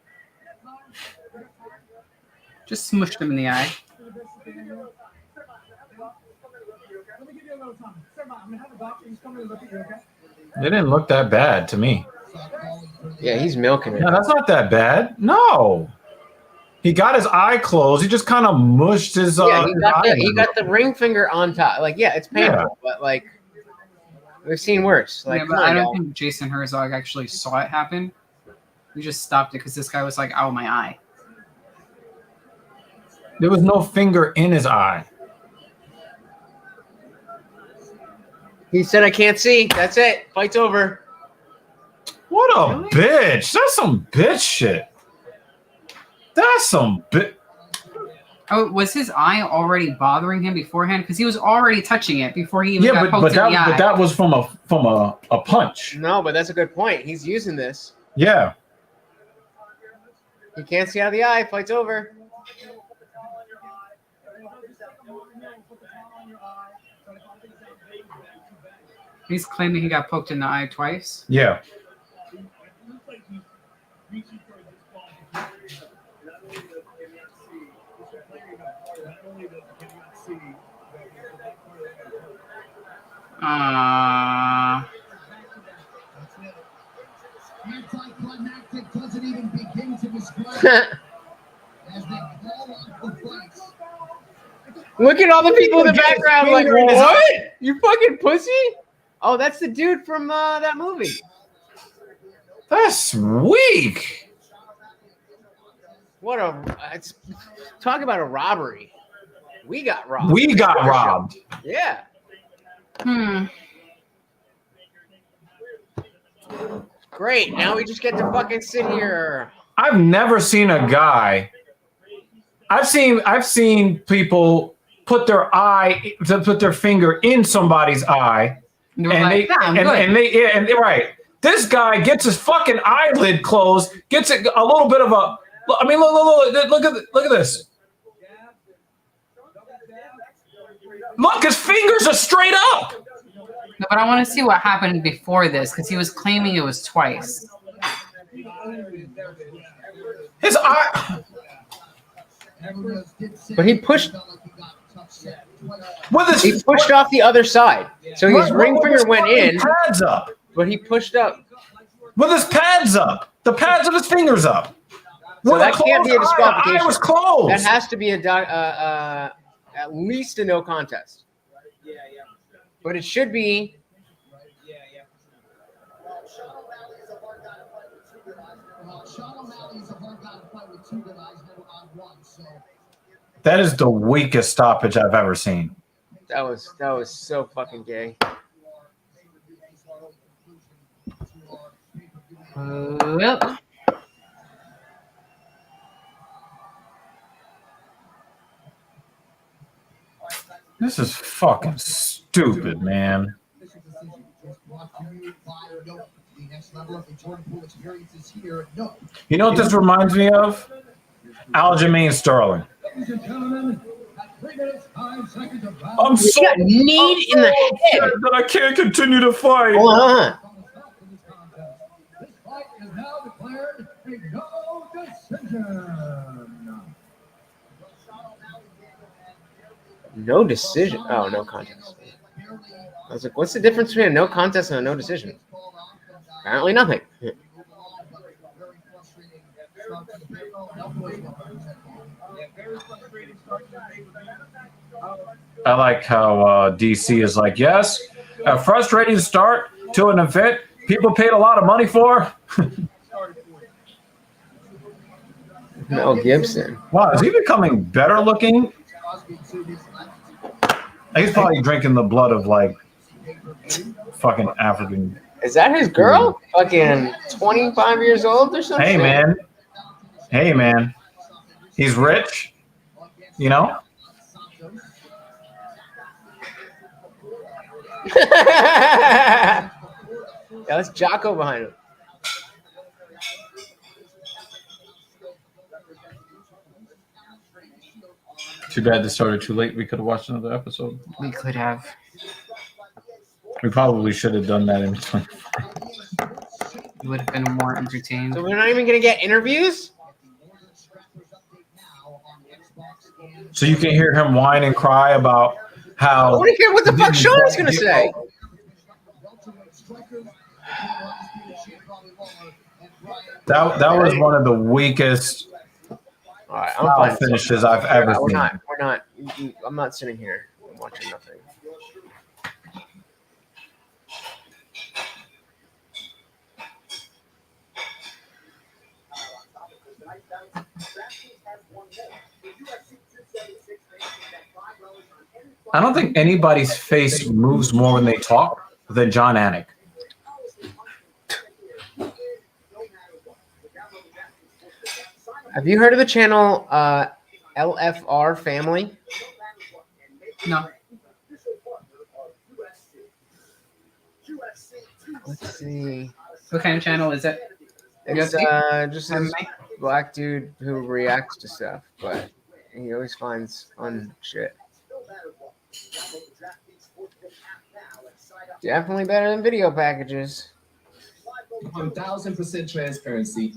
Just smushed him in the eye. It didn't look that bad to me. Yeah, he's milking it. No, that's not that bad. No. He got his eye closed. He just kind of mushed his Yeah, eye. he got the ring finger on top. Like, yeah, it's painful, Yeah. but like we've seen worse. Like, Yeah, but come on, I don't y'all. think Jason Herzog actually saw it happen. We just stopped it because this guy was like, "Ow, my eye." There was no finger in his eye. He said, "I can't see." That's it. Fight's over. What a bitch. That's some bitch shit. That's some bitch. Oh, was his eye already bothering him beforehand? Because he was already touching it before he even Yeah, got but poked in the eye. that was from a punch. No, but that's a good point. He's using this. Yeah. He can't see out of the eye. Fight's over. He's claiming he got poked in the eye twice. Yeah. Anticlimactic doesn't even begin to describe as they call off the fights. Look at all the people in the background like, finger in his what? eye. You fucking pussy? Oh, that's the dude from that movie. That's weak. What talk about a robbery. We got robbed. We got robbed. Yeah. Great. Now we just get to fucking sit here. I've never seen a guy. I've seen people put their finger in somebody's eye, and they right. This guy gets his fucking eyelid closed, gets it a little bit of a. I mean, look at this. Look, his fingers are straight up. No, but I want to see what happened before this because he was claiming it was twice. His eye. But he pushed. He pushed off the other side, so his ring finger went in. Pads up. But he pushed up with his pads up. The pads of his fingers up. So that can't be a disqualification. I was closed. That has to be at least a no contest. Yeah. But it should be. That is the weakest stoppage I've ever seen. That was so fucking gay. Well. This is fucking stupid, man. You know what this reminds me of? Aljamain Sterling. I'm so need in the head that I can't continue to fight. Hold on. No decision. Oh, no contest. I was like, what's the difference between a no contest and a no decision? Apparently nothing. I like how DC is like, yes, a frustrating start to an event people paid a lot of money for. Mel Gibson. Wow, is he becoming better looking? He's probably drinking the blood of like fucking African. Is that his girl? Fucking 25 years old or something? Hey man. He's rich, you know? Yeah, that's Jocko behind him. Too bad this started too late. We could have watched another episode. We could have. We probably should have done that in between. It would have been more entertained. So we're not even going to get interviews? So you can hear him whine and cry about how. I want to hear what the fuck Sean's going to say. That was one of the weakest finishes I've ever seen. I'm not sitting here and watching nothing. I don't think anybody's face moves more when they talk than John Anik. Have you heard of the channel LFR Family? No. Let's see. What kind of channel is it? It's just this black dude who reacts to stuff, but he always finds fun shit. Definitely better than video packages. 1,000% transparency.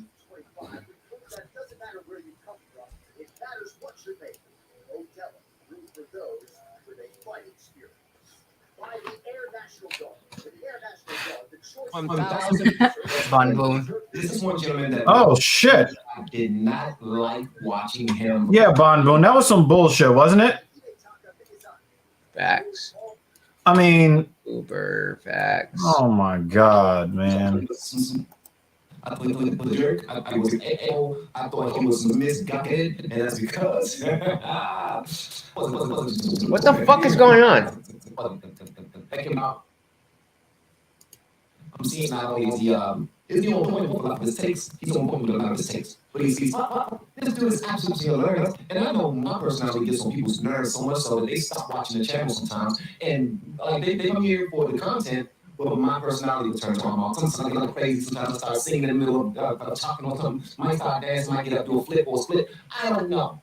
Von Boone. This is one gentleman that Oh shit! I did not like watching him. Yeah, Bon Boone, that was some bullshit, wasn't it? Facts. I mean, Uber facts. oh my god, man. I thought he was misguided, and that's because. What the fuck is going on? I'm seeing not only is he on point with a lot of mistakes, he's on point with a lot of mistakes. But he sees, this dude is absolutely hilarious. And I know my personality gets on people's nerves so much so that they stop watching the channel sometimes. And like they come here for the content, but my personality will turn on. Sometimes I get like crazy. Sometimes I start singing in the middle of talking on something. Might start dancing, might get up, do a flip or a split. I don't know.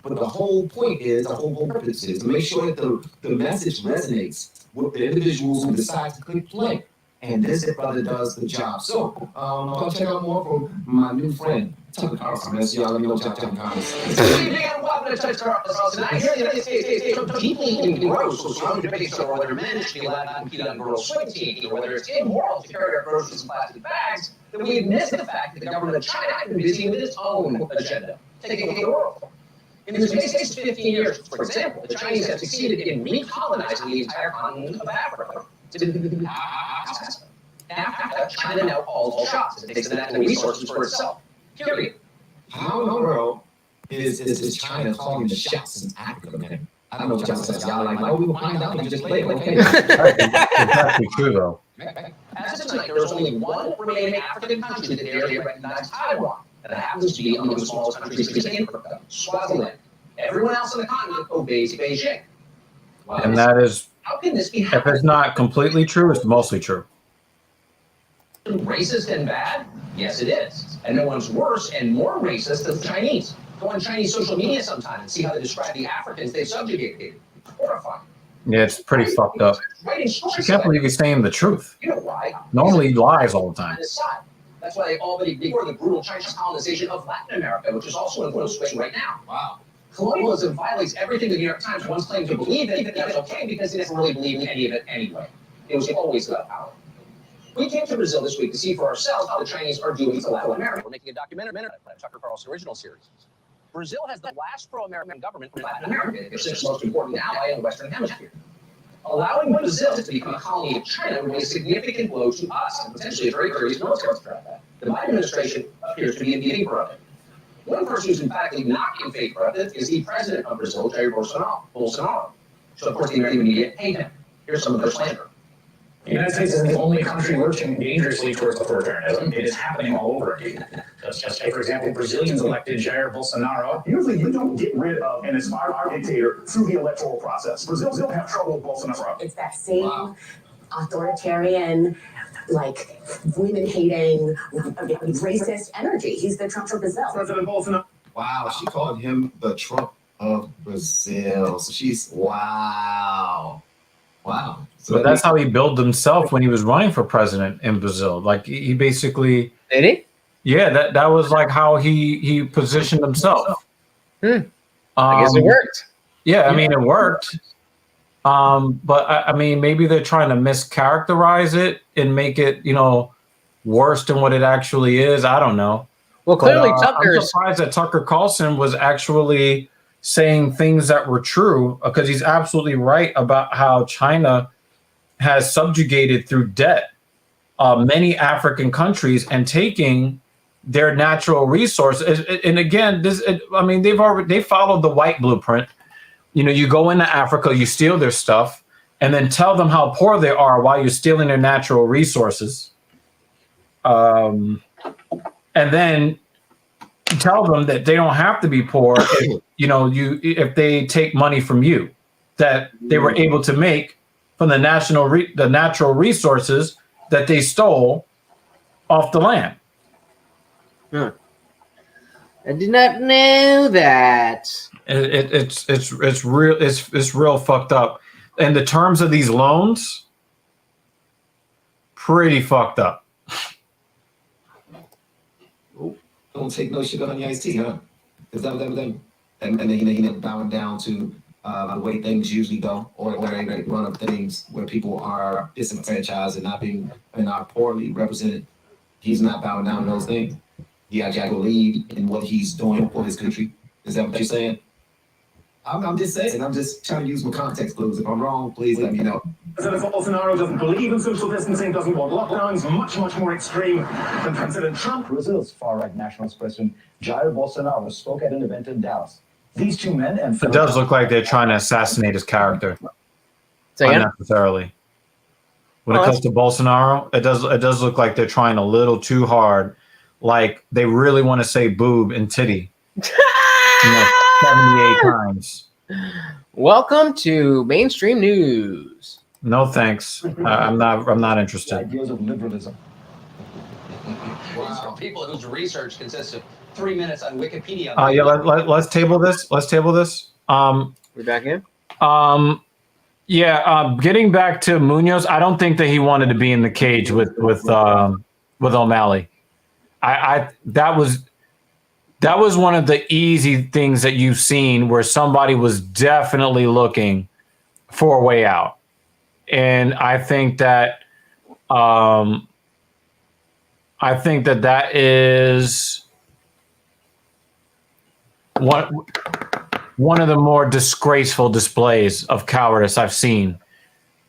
But the whole point is, the whole purpose is to make sure that the message resonates with the individuals who decide to click play. And this brother does the job. So, I'll check out more from my new friend, Tucker Carlson. Y'all let me know Tucker Carlson. I hear the United States is so deeply engrossed with strong debates over whether men should be allowed to compete on girls' swim teams or whether it's immoral to carry our groceries in plastic bags that we have missed the fact that the government of China has been busy with its own agenda, taking over the world. In the space of 15 years, for example, the Chinese have succeeded in recolonizing the entire continent of Africa. After China now calls all shots and takes the natural resources for itself. Period. How in the world is China calling the shots in Africa, man? I don't know what y'all said. Y'all like, we will find out and just play it, okay? Exactly true, though. As of tonight, there is only one remaining African country that dares to recognize Taiwan, and it happens to be among the smallest countries in Africa, Swaziland. Everyone else on the continent obeys Beijing. Wow. And that is, how can this be if happening? it's not completely true, it's mostly true. Racist and bad? Yes, it is. And no one's worse and more racist than the Chinese. Go on Chinese social media sometime and see how they describe the Africans they subjugated. Horrifying. Yeah, it's pretty fucked up. Writing I stories can't about believe he's saying the truth. You know why? Normally he lies all the time. That's why they already before the brutal Chinese colonization of Latin America, which is also in full swing right now. Wow. Colonialism violates everything the New York Times once claimed to believe in, that was okay because they never really believed in any of it anyway. It was always about power. We came to Brazil this week to see for ourselves how the Chinese are doing to Latin America. We're making a documentary on Tucker Carlson original series. Brazil has the last pro-American government in Latin America, their sixth most important ally in the Western Hemisphere. Allowing Brazil to become a colony of China would be a significant blow to us and potentially a very serious military threat. The Biden administration appears to be in favor of it. One person who's emphatically not in favor of it is the president of Brazil, Jair Bolsonaro. So, of course, the American media hate him. Here's some of their slander. The United States isn't the only country lurching dangerously towards authoritarianism. It is happening all over again. Just take, for example, Brazilians elected Jair Bolsonaro. Usually you don't get rid of and inspire our dictator through the electoral process. Brazil have trouble with Bolsonaro. It's that same authoritarian, like women-hating, racist energy. He's the Trump of Brazil. President Bolsonaro. Wow, she called him the Trump of Brazil. So she's, wow. So But that's how he built himself when he was running for president in Brazil. Like he basically did he? Yeah, that was like how he positioned himself. I guess it worked. Yeah, I mean it worked. But I mean maybe they're trying to mischaracterize it and make it, worse than what it actually is. I don't know. Well, clearly I'm surprised that Tucker Carlson was actually saying things that were true, because he's absolutely right about how China has subjugated through debt many African countries and taking their natural resources. And again, they followed the white blueprint. You go into Africa, you steal their stuff, and then tell them how poor they are while you're stealing their natural resources. And then tell them that they don't have to be poor if they take money from you that they were able to make from the natural resources that they stole off the land. I did not know that. It's real fucked up. And the terms of these loans, pretty fucked up. Don't take no sugar on your iced tea, huh? Is that and then he ended up bowing down to the way things usually go, or they run up things where people are disenfranchised and not being and are poorly represented. He's not bowing down to those things. He actually believe in what he's doing for his country. Is that what you're saying? I'm just saying. I'm just trying to use my context clues. If I'm wrong, please let me know. President Bolsonaro doesn't believe in social distancing, doesn't want lockdowns, much more extreme than President Trump. Brazil's far-right nationalist president Jair Bolsonaro spoke at an event in Dallas. These two men and It does look like they're trying to assassinate his character. Unnecessarily. When it comes to Bolsonaro, it does look like they're trying a little too hard. Like they really want to say boob and titty. 78 times. Welcome to mainstream news. No thanks. I'm not interested. Ideas of liberalism. Wow. People whose research consists of 3 minutes on Wikipedia. Yeah, let's table this. Let's table this. We're back in. Getting back to Munoz, I don't think that he wanted to be in the cage with O'Malley. That was one of the easy things that you've seen where somebody was definitely looking for a way out. And I think that that is one of the more disgraceful displays of cowardice I've seen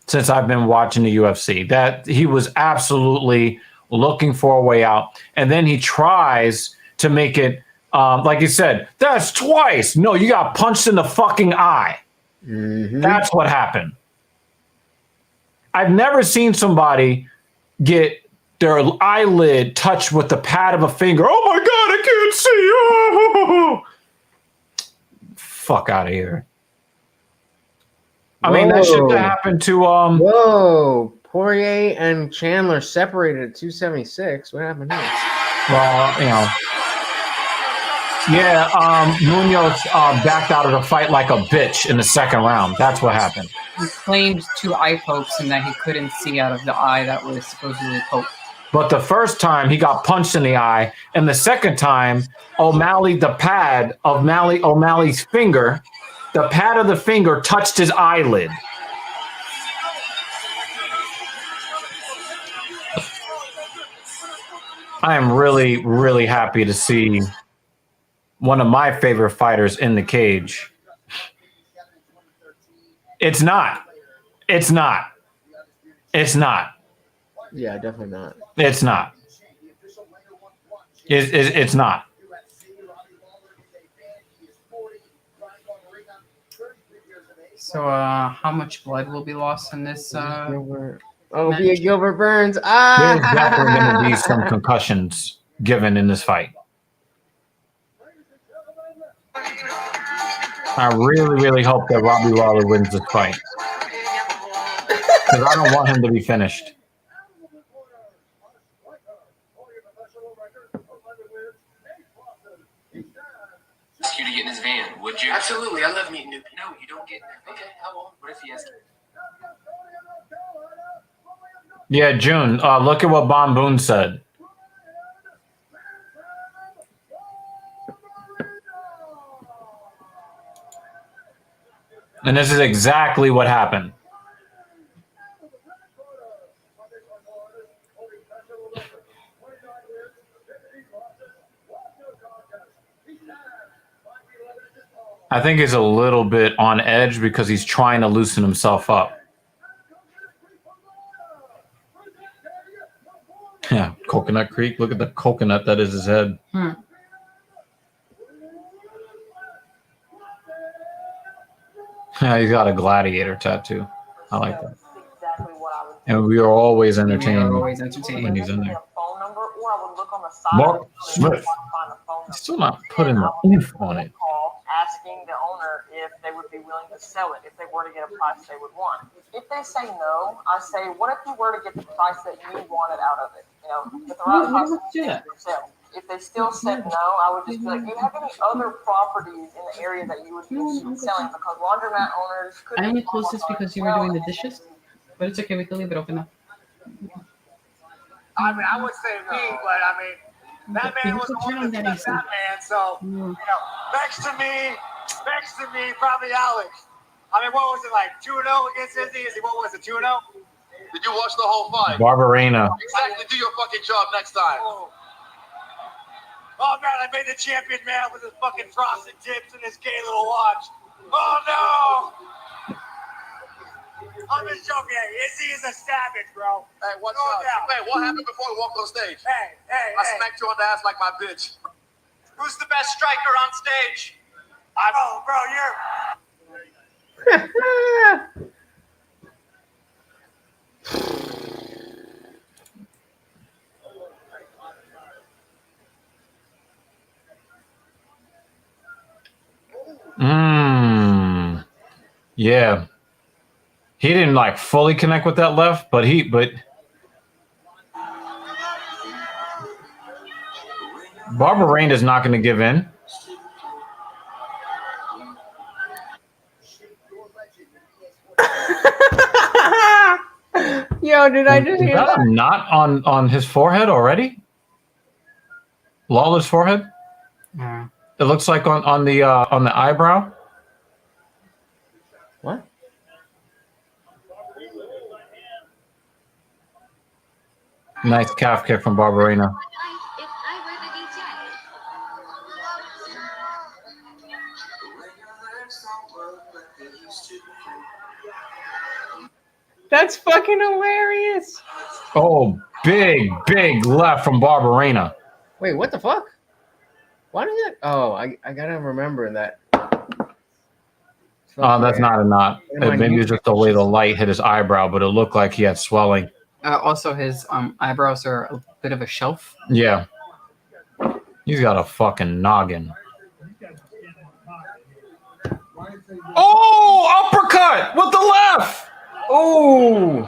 since I've been watching the UFC. That he was absolutely looking for a way out. And then he tries to make it, like you said, that's twice. No, you got punched in the fucking eye. Mm-hmm. That's what happened. I've never seen somebody get their eyelid touched with the pad of a finger. Oh my God, I can't see. Oh. Fuck out of here. I mean, that shit that happened to Whoa, Poirier and Chandler separated at 276. What happened here? Well, Munoz backed out of the fight like a bitch in the second round. That's what happened. He claimed 2 eye pokes and that he couldn't see out of the eye that was supposedly poked. But the first time he got punched in the eye, and the second time, the pad of O'Malley's finger, the pad of the finger touched his eyelid. I am really, really happy to see one of my favorite fighters in the cage. It's not. Yeah, definitely not. It's not. It's not. So, how much blood will be lost in this? Be a Gilbert Burns. There's definitely going to be some concussions given in this fight. I really, really hope that Robbie Lawler wins this fight. Because I don't want him to be finished. You to get in his van, would you? Absolutely, I love meeting new people. No, you don't get. Okay, how long? What if he has? Yeah, June. Look at what Bon Boone said. And this is exactly what happened. I think he's a little bit on edge because he's trying to loosen himself up. Yeah, Coconut Creek. Look at the coconut that is his head. Yeah, he's got a gladiator tattoo. I like that. And we are always entertained when he's in there. Mark Smith. He's still not putting the oomph on it. Asking the owner if they would be willing to sell it if they were to get a price they would want. If they say no, I say, what if you were to get the price that you wanted out of it? With the right price to sell. If they still said no, I would just be like, do you have any other properties in the area that you would be interested in selling? Because laundromat owners could. I only closed this because you were doing the dishes, but it's okay. We can leave it open now. I mean, I would say me, but I mean, that man was the one that beat that man. So, next to me, probably Alex. I mean, what was it like? 2-0 against Izzy? What was it? 2-0? Did you watch the whole fight? Barbarena. Exactly. Do your fucking job next time. Oh man, I made the champion man with his fucking frosted tips and his gay little watch. Oh no! I'm just joking. Izzy is a savage, bro. Hey, what's up? Hey, what happened before we walked on stage? I smacked you on the ass like my bitch. Who's the best striker on stage? Bro, you're. Yeah. He didn't like fully connect with that left, but Barbarena is not going to give in. Yo, did I just hear that? Not on his forehead already? Lawler's forehead? Yeah. It looks like on the eyebrow. What? Nice calf kick from Barbarena. That's fucking hilarious. Oh, big left from Barbarena. Wait, what the fuck? Why did that? Oh, I gotta remember that. Oh, that's not a knot. Maybe it's just the way the light hit his eyebrow, but it looked like he had swelling. Also, his eyebrows are a bit of a shelf. Yeah. He's got a fucking noggin. Oh, uppercut with the left. Oh.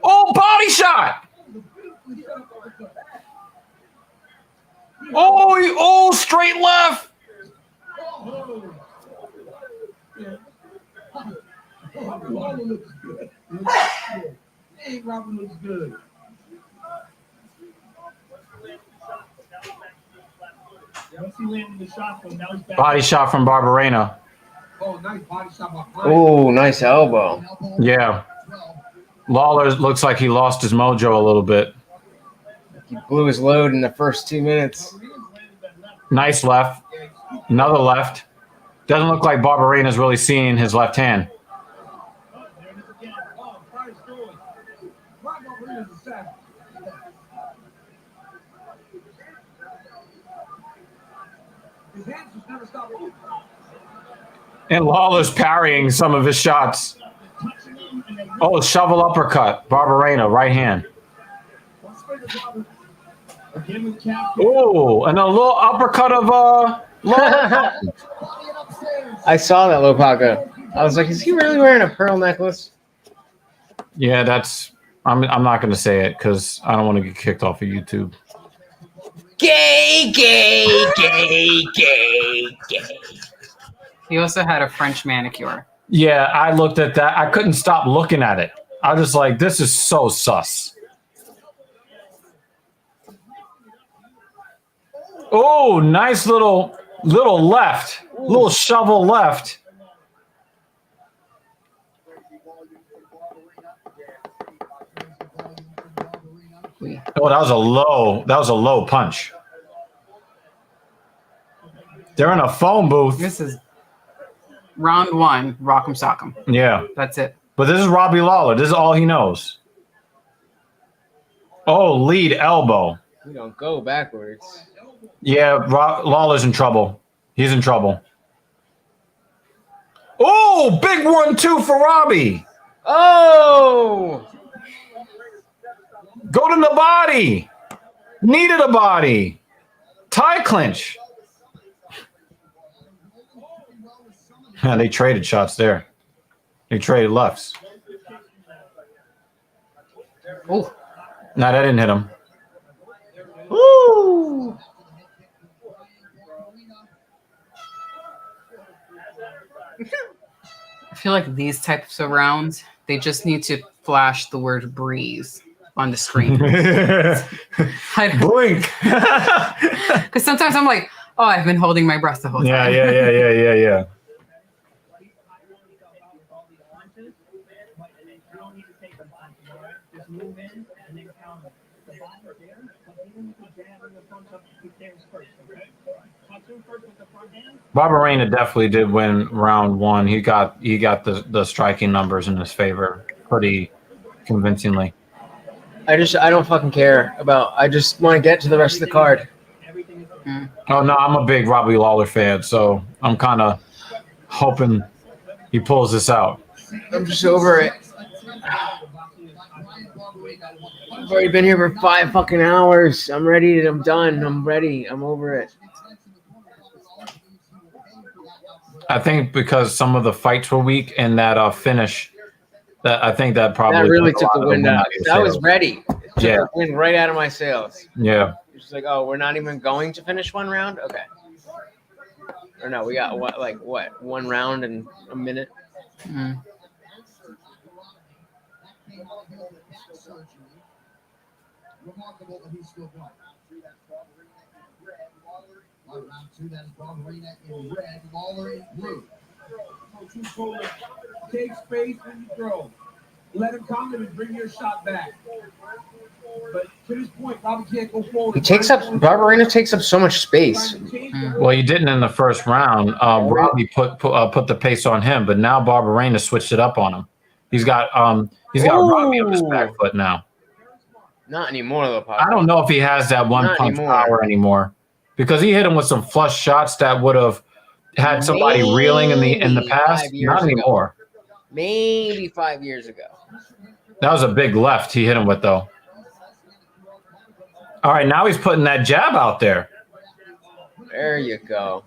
Oh, body shot. Oh, straight left. Robert looks good. Hey, Robert looks good. Once he landed the shot, now he's back. Body shot from Barbarena. Oh, nice body shot by Brian. Oh, nice elbow. Yeah. Lawler looks like he lost his mojo a little bit. He blew his load in the first 2 minutes. Nice left. Another left. Doesn't look like Barbarena's really seeing his left hand. And Lawler's parrying some of his shots. Oh, shovel uppercut. Barbarena, right hand. Oh, and a little uppercut of I saw that Lopaka. I was like, is he really wearing a pearl necklace? Yeah, that's. I'm not going to say it because I don't want to get kicked off of YouTube. Gay. He also had a French manicure. Yeah, I looked at that. I couldn't stop looking at it. I was just like, this is so sus. Oh, nice little left. Little shovel left. Oh, that was a low punch. They're in a phone booth. This is round 1, rock'em sock'em. Yeah. That's it. But this is Robbie Lawler. This is all he knows. Oh, lead elbow. We don't go backwards. Yeah, Lawler's in trouble. He's in trouble. Oh, big 1-2 for Robbie. Oh! Go to the body. Knee to the body. Tie clinch. They traded shots there. They traded lefts. Oh. No, that didn't hit him. Woo! I feel like these types of rounds, they just need to flash the word breeze. on the screen. Blink. Because sometimes I'm like, oh, I've been holding my breath the whole time. Yeah. Barberena definitely did win round one. He got the striking numbers in his favor pretty convincingly. I don't fucking care about. I just want to get to the rest of the card. Oh no, I'm a big Robbie Lawler fan, so I'm kind of hoping he pulls this out. I'm just over it. I've already been here for 5 fucking hours. I'm ready. I'm done. I'm ready. I'm over it. I think because some of the fights were weak and that finish, that I think that probably That really took the wind out. I was ready. Took Yeah. the wind right out of my sails. Yeah. It's like, oh, we're not even going to finish one round? Okay. Or no, we got what? 1 round and a minute? Remarkable that he's still going. Round 2, that is Barberena in red, Lawler in blue. Take space when you throw. Let him come in and bring your shot back. But to this point, Bobby can't go forward. Barberena takes up so much space. Well, he didn't in the first round. Robbie put the pace on him, but now Barberena switched it up on him. He's got Robbie on his back foot now. Not anymore, though, Papa. I don't know if he has that one Not punch anymore. power anymore, because he hit him with some flush shots that would have had somebody reeling in the past. 5 years Not ago. anymore. Maybe 5 years ago. That was a big left he hit him with, though. All right, now he's putting that jab out there. There you go.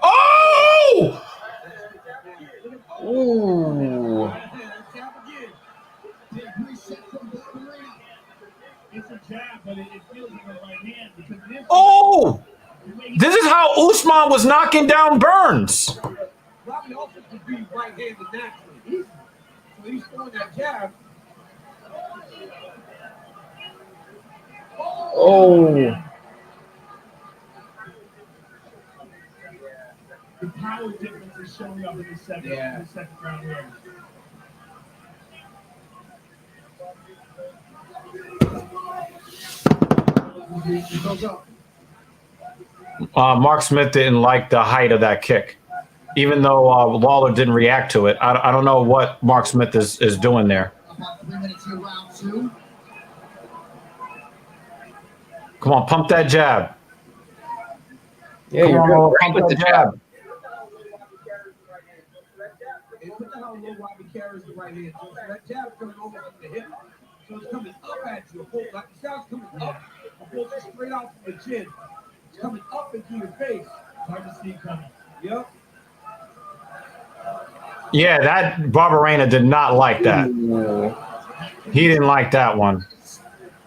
Oh! Ooh. Oh! This is how Usman was knocking down Burns. Robbie also can be right-handed naturally. So he's throwing that jab. Oh. The power difference is showing up in the second round here. Mark Smith didn't like the height of that kick, even though Lawler didn't react to it. I don't know what Mark Smith is doing there. About 3 minutes here, round 2. Come on, pump that jab. Yeah, Come you're on, doing great pump with that the jab. And look at how low Robbie carries the right hand. So that jab's coming over from the hip. So it's coming up at you. Like the sound's coming up. Opposed to straight out from the chin. It's coming up into your face. Hard to see coming. Yep. Yeah, that Barberena did not like that. He didn't like that one.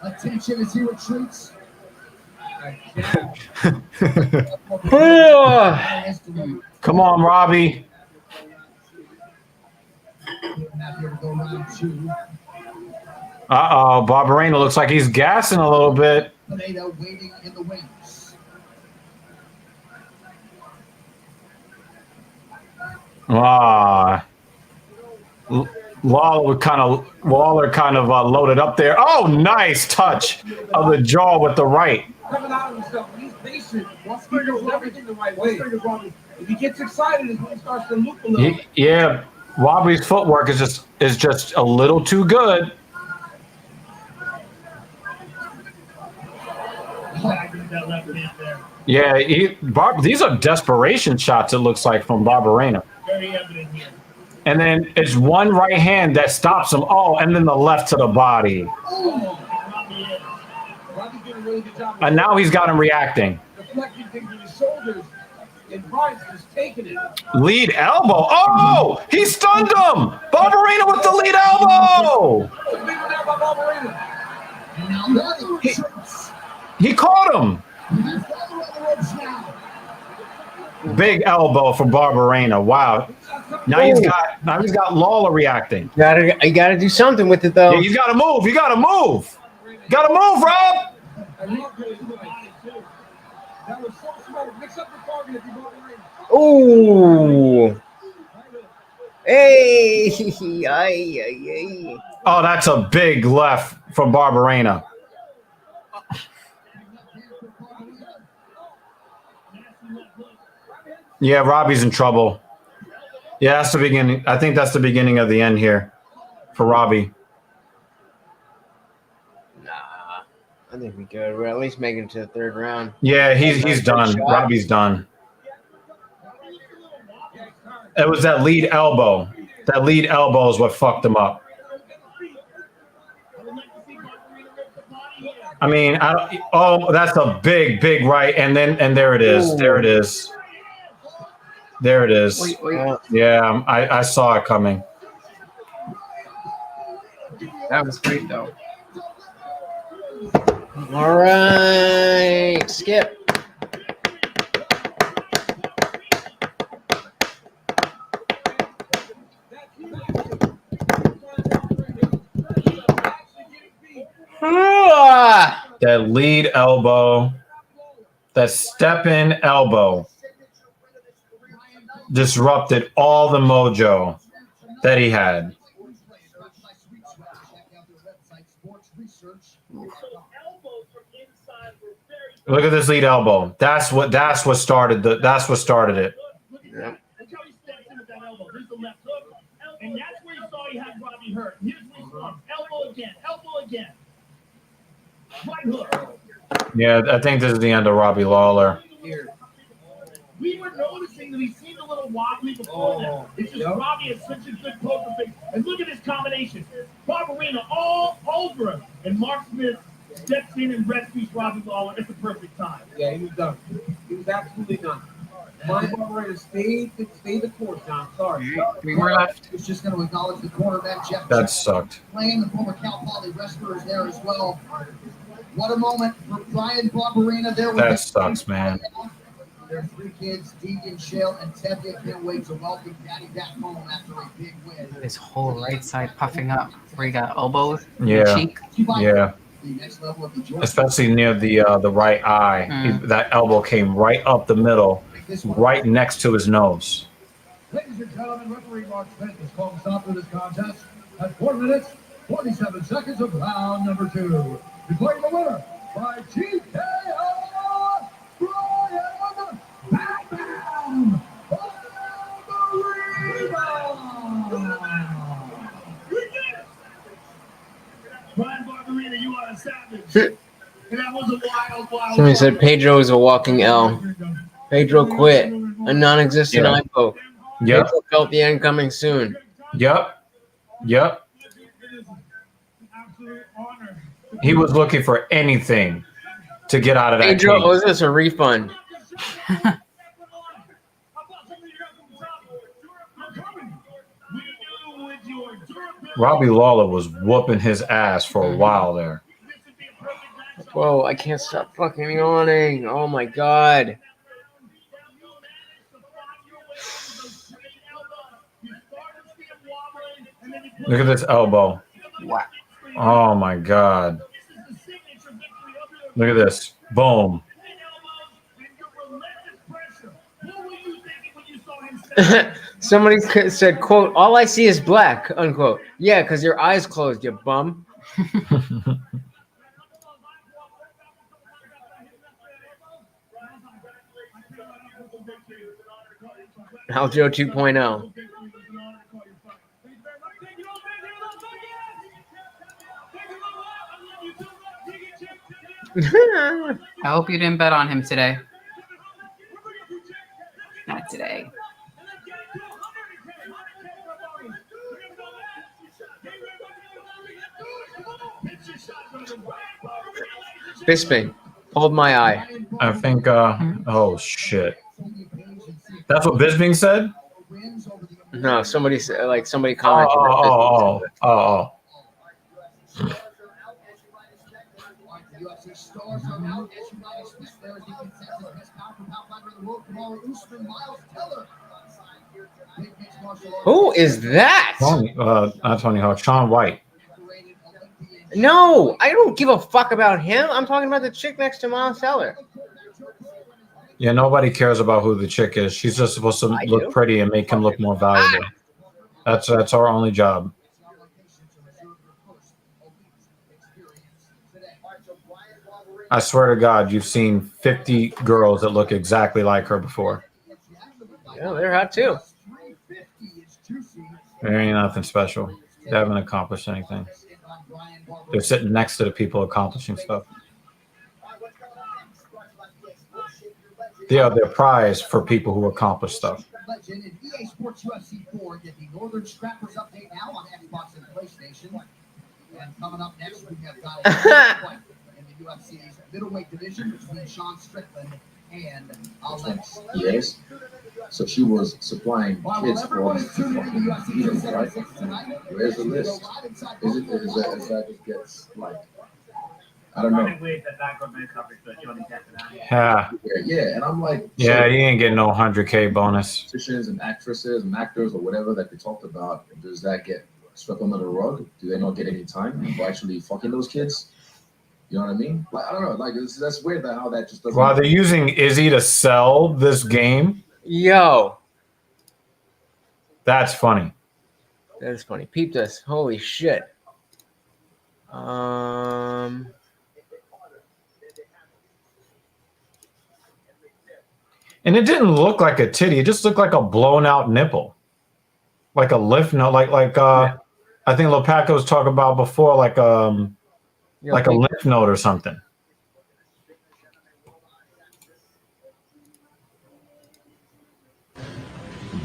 Attention as he retreats. Come on, Robbie. Uh-oh, Barberena looks like he's gassing a little bit. Pineda waiting in the wings. Lawler kind of loaded up there. Oh, nice touch of the jaw with the right. Coming out of himself. He's patient. Once he does everything the right way. If he gets excited, is when he starts to loop a little. Yeah, Robbie's footwork is just a little too good. That left hand there. Yeah, these are desperation shots, it looks like, from Barberena. Very evident here. And then it's one right hand that stops him. Oh, and then the left to the body. Robbie did a really good job. And now he's got him reacting. Deflecting things with his shoulders. And Bryce is taking it. Lead elbow. Oh, he stunned him. Barberena with the lead elbow. He caught him. Big elbow for Barberena. Wow. Now he's got Lawler reacting. You gotta do something with it though. Yeah, you gotta move. You gotta move. Gotta move, Rob. Ooh. Hey. Ay. Oh, that's a big left from Barberena. Yeah, Robbie's in trouble. Yeah, that's the beginning. I think that's the beginning of the end here for Robbie. I think we could. We're at least making it to the third round. Yeah, he's done. Shot. Robbie's done. It was that lead elbow. That lead elbow is what fucked him up. I mean, that's a big right, and there it is. There it is. There it is. Wait. Yeah, I saw it coming. That was great though. All right, Skip. That lead elbow, that step-in elbow disrupted all the mojo that he had. Look at this lead elbow. That's what started it. Look how he steps in with that elbow. There's the left hook. And that's where you saw he had Robbie hurt. Here's where he swung. Elbow again. Right hook. Yeah, I think this is the end of Robbie Lawler. We were noticing that he seemed a little wobbly before that. It's just Robbie is such a good poker face. And look at his combination. Barberena all over him. And Mark Smith steps in and rescues Robbie Lawler at the perfect time. Yeah, he was done. He was absolutely done. My Barberena stayed the course, John. Sorry. 3 more left. It's just going to acknowledge the cornerback, Jeff. That sucked. Playing the former Cal Poly wrestlers there as well. What a moment for Brian Barberena there. That sucks, man. Their 3 kids, Deegan, Shale, and Tevye, can't wait to welcome Daddy back home after a big win. His whole right side puffing up where he got elbows. Yeah. Cheek. Yeah. Especially near the right eye. That elbow came right up the middle, right next to his nose. Ladies and gentlemen, referee Mark Smith has called stop to this contest at 4 minutes, 47 seconds of round number 2. Declaring the winner by TKO, Brian Batman Brian Barberena, you are a savage. And that was a wild. Somebody said Pedro is a walking L. Pedro quit. A non-existent eye poke. Yep. Pedro felt the end coming soon. Yep. He was looking for anything to get out of that. Pedro cage. owes us a refund. Robbie Lawler was whooping his ass for a while there. Whoa, I can't stop fucking yawning. Oh my god. Look at this elbow. Wow. Oh my god. Look at this. Boom. Somebody said, quote, all I see is black, unquote. Yeah, because your eyes closed, you bum. Aljo 2.0. I hope you didn't bet on him today. Not today. Bisping. Hold my eye. I think, oh shit. That's what Bisping said? No, somebody said, like, somebody commented. Oh. UFC stars are out as you might expect. There is the consensus best pound for pound fighter in the world, Kamaru Usman, Miles Teller. Who is that? Not Tony Hawk, Sean White. No, I don't give a fuck about him. I'm talking about the chick next to Miles Teller. Yeah, nobody cares about who the chick is. She's just supposed to look pretty and make him look more valuable. That's our only job. I swear to God, you've seen 50 girls that look exactly like her before. Yeah, they're hot too. There ain't nothing special. They haven't accomplished anything. They're sitting next to the people accomplishing stuff. They are the prize for people who accomplish stuff. Legend in EA Sports UFC 4, get the Northern Scrappers update now on Xbox and PlayStation. And coming up next, we have got a fight in the UFC's middleweight division between Sean Strickland and Alex. Yes. So she was supplying kids for all these fucking beaters, right? Where's the list? Is that just gets like, I don't know. Yeah. Yeah, and I'm like, yeah, he ain't getting no 100K bonus. Musicians and actresses and actors or whatever that they talked about, does that get swept under the rug? Do they not get any time for actually fucking those kids? You know what I mean? Like, I don't know. Like, that's weird that how that just doesn't. Wow, they're using Izzy to sell this game. Yo, that's funny. That is funny. Peep this. Holy shit. And it didn't look like a titty. It just looked like a blown out nipple, like a lymph node. Like I think Lopaco was talking about before, like a lymph node or something.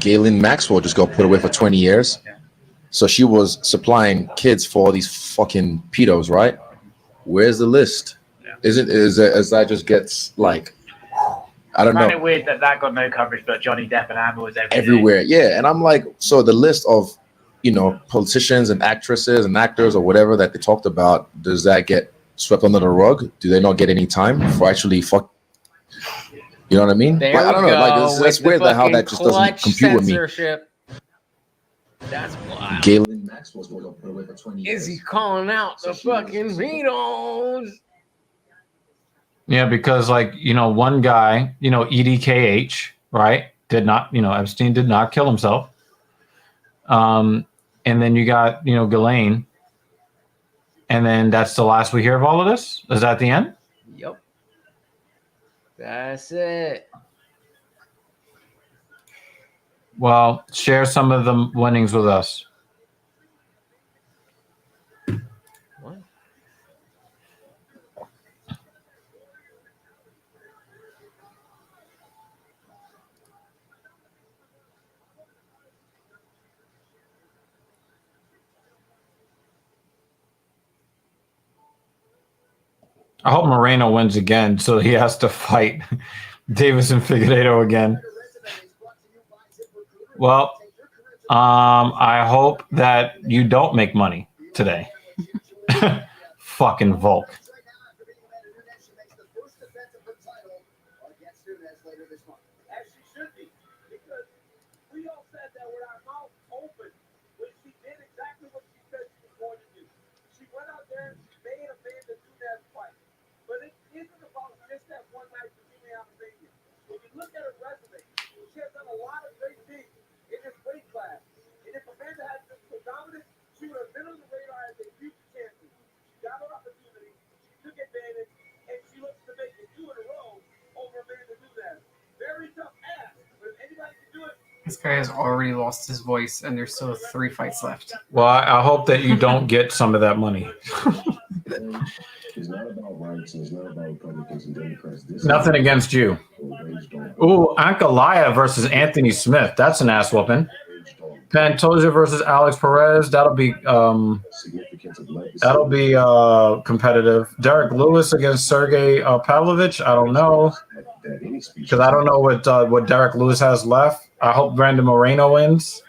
Galen Maxwell just got put away for 20 years. So she was supplying kids for all these fucking pedos, right? Where's the list? Is that just gets like, I don't know. Kind of weird that got no coverage, but Johnny Depp and Amber was Everywhere. Yeah, and I'm like, so the list of, politicians and actresses and actors or whatever that they talked about, does that get swept under the rug? Do they not get any time for actually fuck? You know what I mean? There like, I don't know. Like, that's weird that how that just doesn't compute with me. That's wild. Galen Maxwell's going to put away for 20 years. Is he calling out the fucking vetoes? Yeah, because one guy, EDKH, right? Did not, Epstein did not kill himself. And then you got, Ghislaine. And then that's the last we hear of all of this? Is that the end? Yep. That's it. Well, share some of the winnings with us. What? I hope Moreno wins again, so he has to fight Davis and Figueiredo again. Well, I hope that you don't make money today. Fucking Volk. As she should be, because we all said that with our mouth open when she did exactly what she said she was going to do. She went out there and she made Amanda do that fight. But it isn't about just that one night for me out of Vegas. If you look at her resume, she has done a lot of great things in this weight class. And if Amanda had been so dominant, she would have been on the radar as a future champion. She got her opportunity, she took advantage, and she looks to make it 2 in a row over Amanda Nunes. Very tough ass, but if anybody can do it. This guy has already lost his voice, and there's still 3 fights left. Well, I hope that you don't get some of that money. It's not about rights. It's not about Republicans and Democrats. Nothing against you. Ooh, Ankalaev versus Anthony Smith. That's an ass whooping. Pantoja versus Alex Perez. That'll be competitive. Derek Lewis against Sergey Pavlovich. I don't know, because I don't know what Derek Lewis has left. I hope Brandon Moreno wins.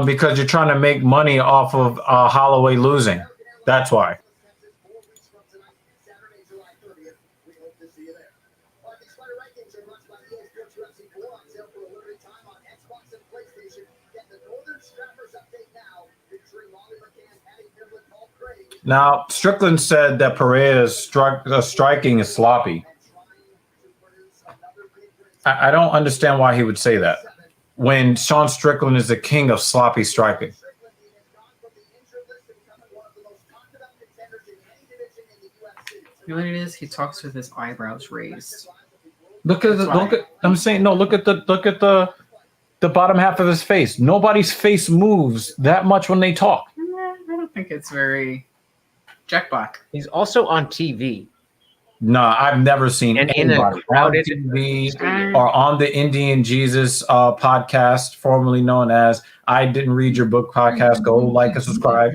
Because you're trying to make money off of Holloway losing. That's why. Now, Strickland said that Pereira's striking is sloppy. I don't understand why he would say that when Sean Strickland is the king of sloppy striking. You know what it is? He talks with his eyebrows raised. Look at I'm saying no. Look at the bottom half of his face. Nobody's face moves that much when they talk. I don't think it's very Jack Black. He's also on TV. No, I've never seen And in a anybody on crowded TV or on the Indian Jesus podcast, formerly known as I Didn't Read Your Book podcast. Go like and subscribe.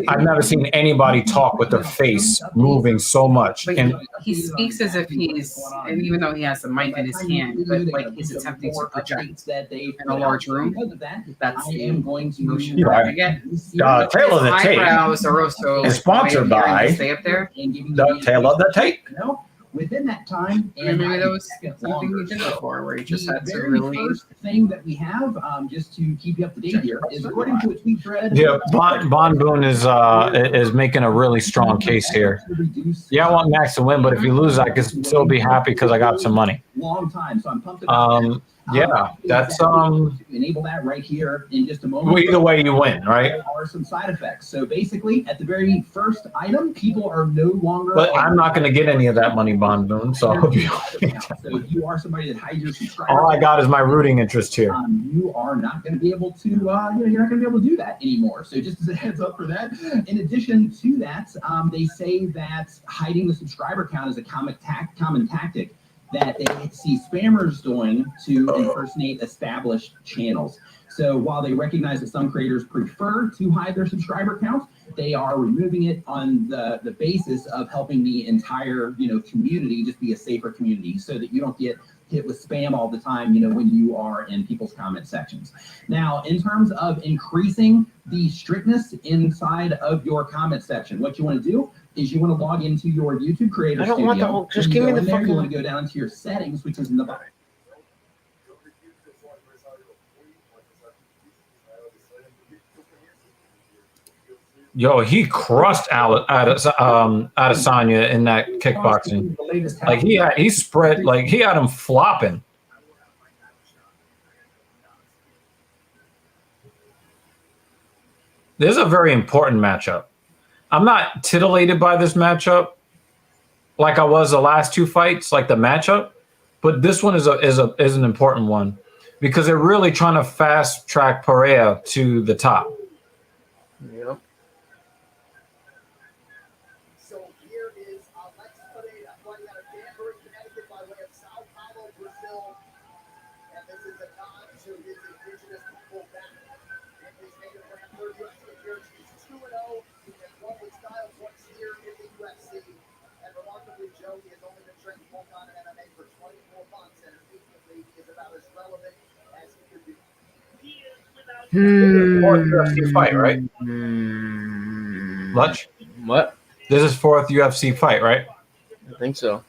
I've never seen anybody talk with their face moving so much. But And he speaks as if he's, and even though he has the mic in his hand, but like he's attempting to project in a large room. That's the emotion Right. I get. Tail of the His Tape eyebrows are also is sponsored by stay up there. the Tail of the Tape. Within that time, And maybe that was something he did before, where he just had to really. First thing that we have, just to keep you up to date here, is according to a tweet thread. Yeah, Bon Boone is making a really strong case here. Yeah, I want Max to win, but if he loses, I can still be happy because I got some money. Long time, so I'm pumped about that. Yeah, that's enable that right here in just a moment. Well, either way you win, right? There are some side effects. So basically, at the very first item, people are no longer. But I'm not going to get any of that money, Bon Boone. So I hope you. So if you are somebody that hides your subscribers, All I got is my rooting interest here. You are not going to be able to. You're not going to be able to do that anymore. So just as a heads up for that. In addition to that, they say that hiding the subscriber count is a common tactic that they see spammers doing to impersonate established channels. So while they recognize that some creators prefer to hide their subscriber count, they are removing it on the basis of helping the entire community just be a safer community, so that you don't get hit with spam all the time, when you are in people's comment sections. Now, in terms of increasing the strictness inside of your comment section, what you want to do is you want to log into your YouTube Creator Studio. I don't want the whole. Just give me the fucking. You want to go down to your settings, which is in the bottom. Yo, he crushed Adesanya in that kickboxing. Like he spread, like he had him flopping. This is a very important matchup. I'm not titillated by this matchup like I was the last two fights, like the matchup, but this one is an important one because they're really trying to fast track Pereira to the top. Yep. So here is Alex Pereira, fighting out of Danbury, Connecticut, by way of Sao Paulo, Brazil. And this is a nod to his indigenous people back in his native land. Third UFC appearance, he's 2-0. He has won with style once here in the UFC. And remarkably, Joe, he has only been training full-time in MMA for 24 months, and immediately he is about as relevant as he could be. Fourth UFC fight, right? Lunch? What? This is fourth UFC fight, right? I think so.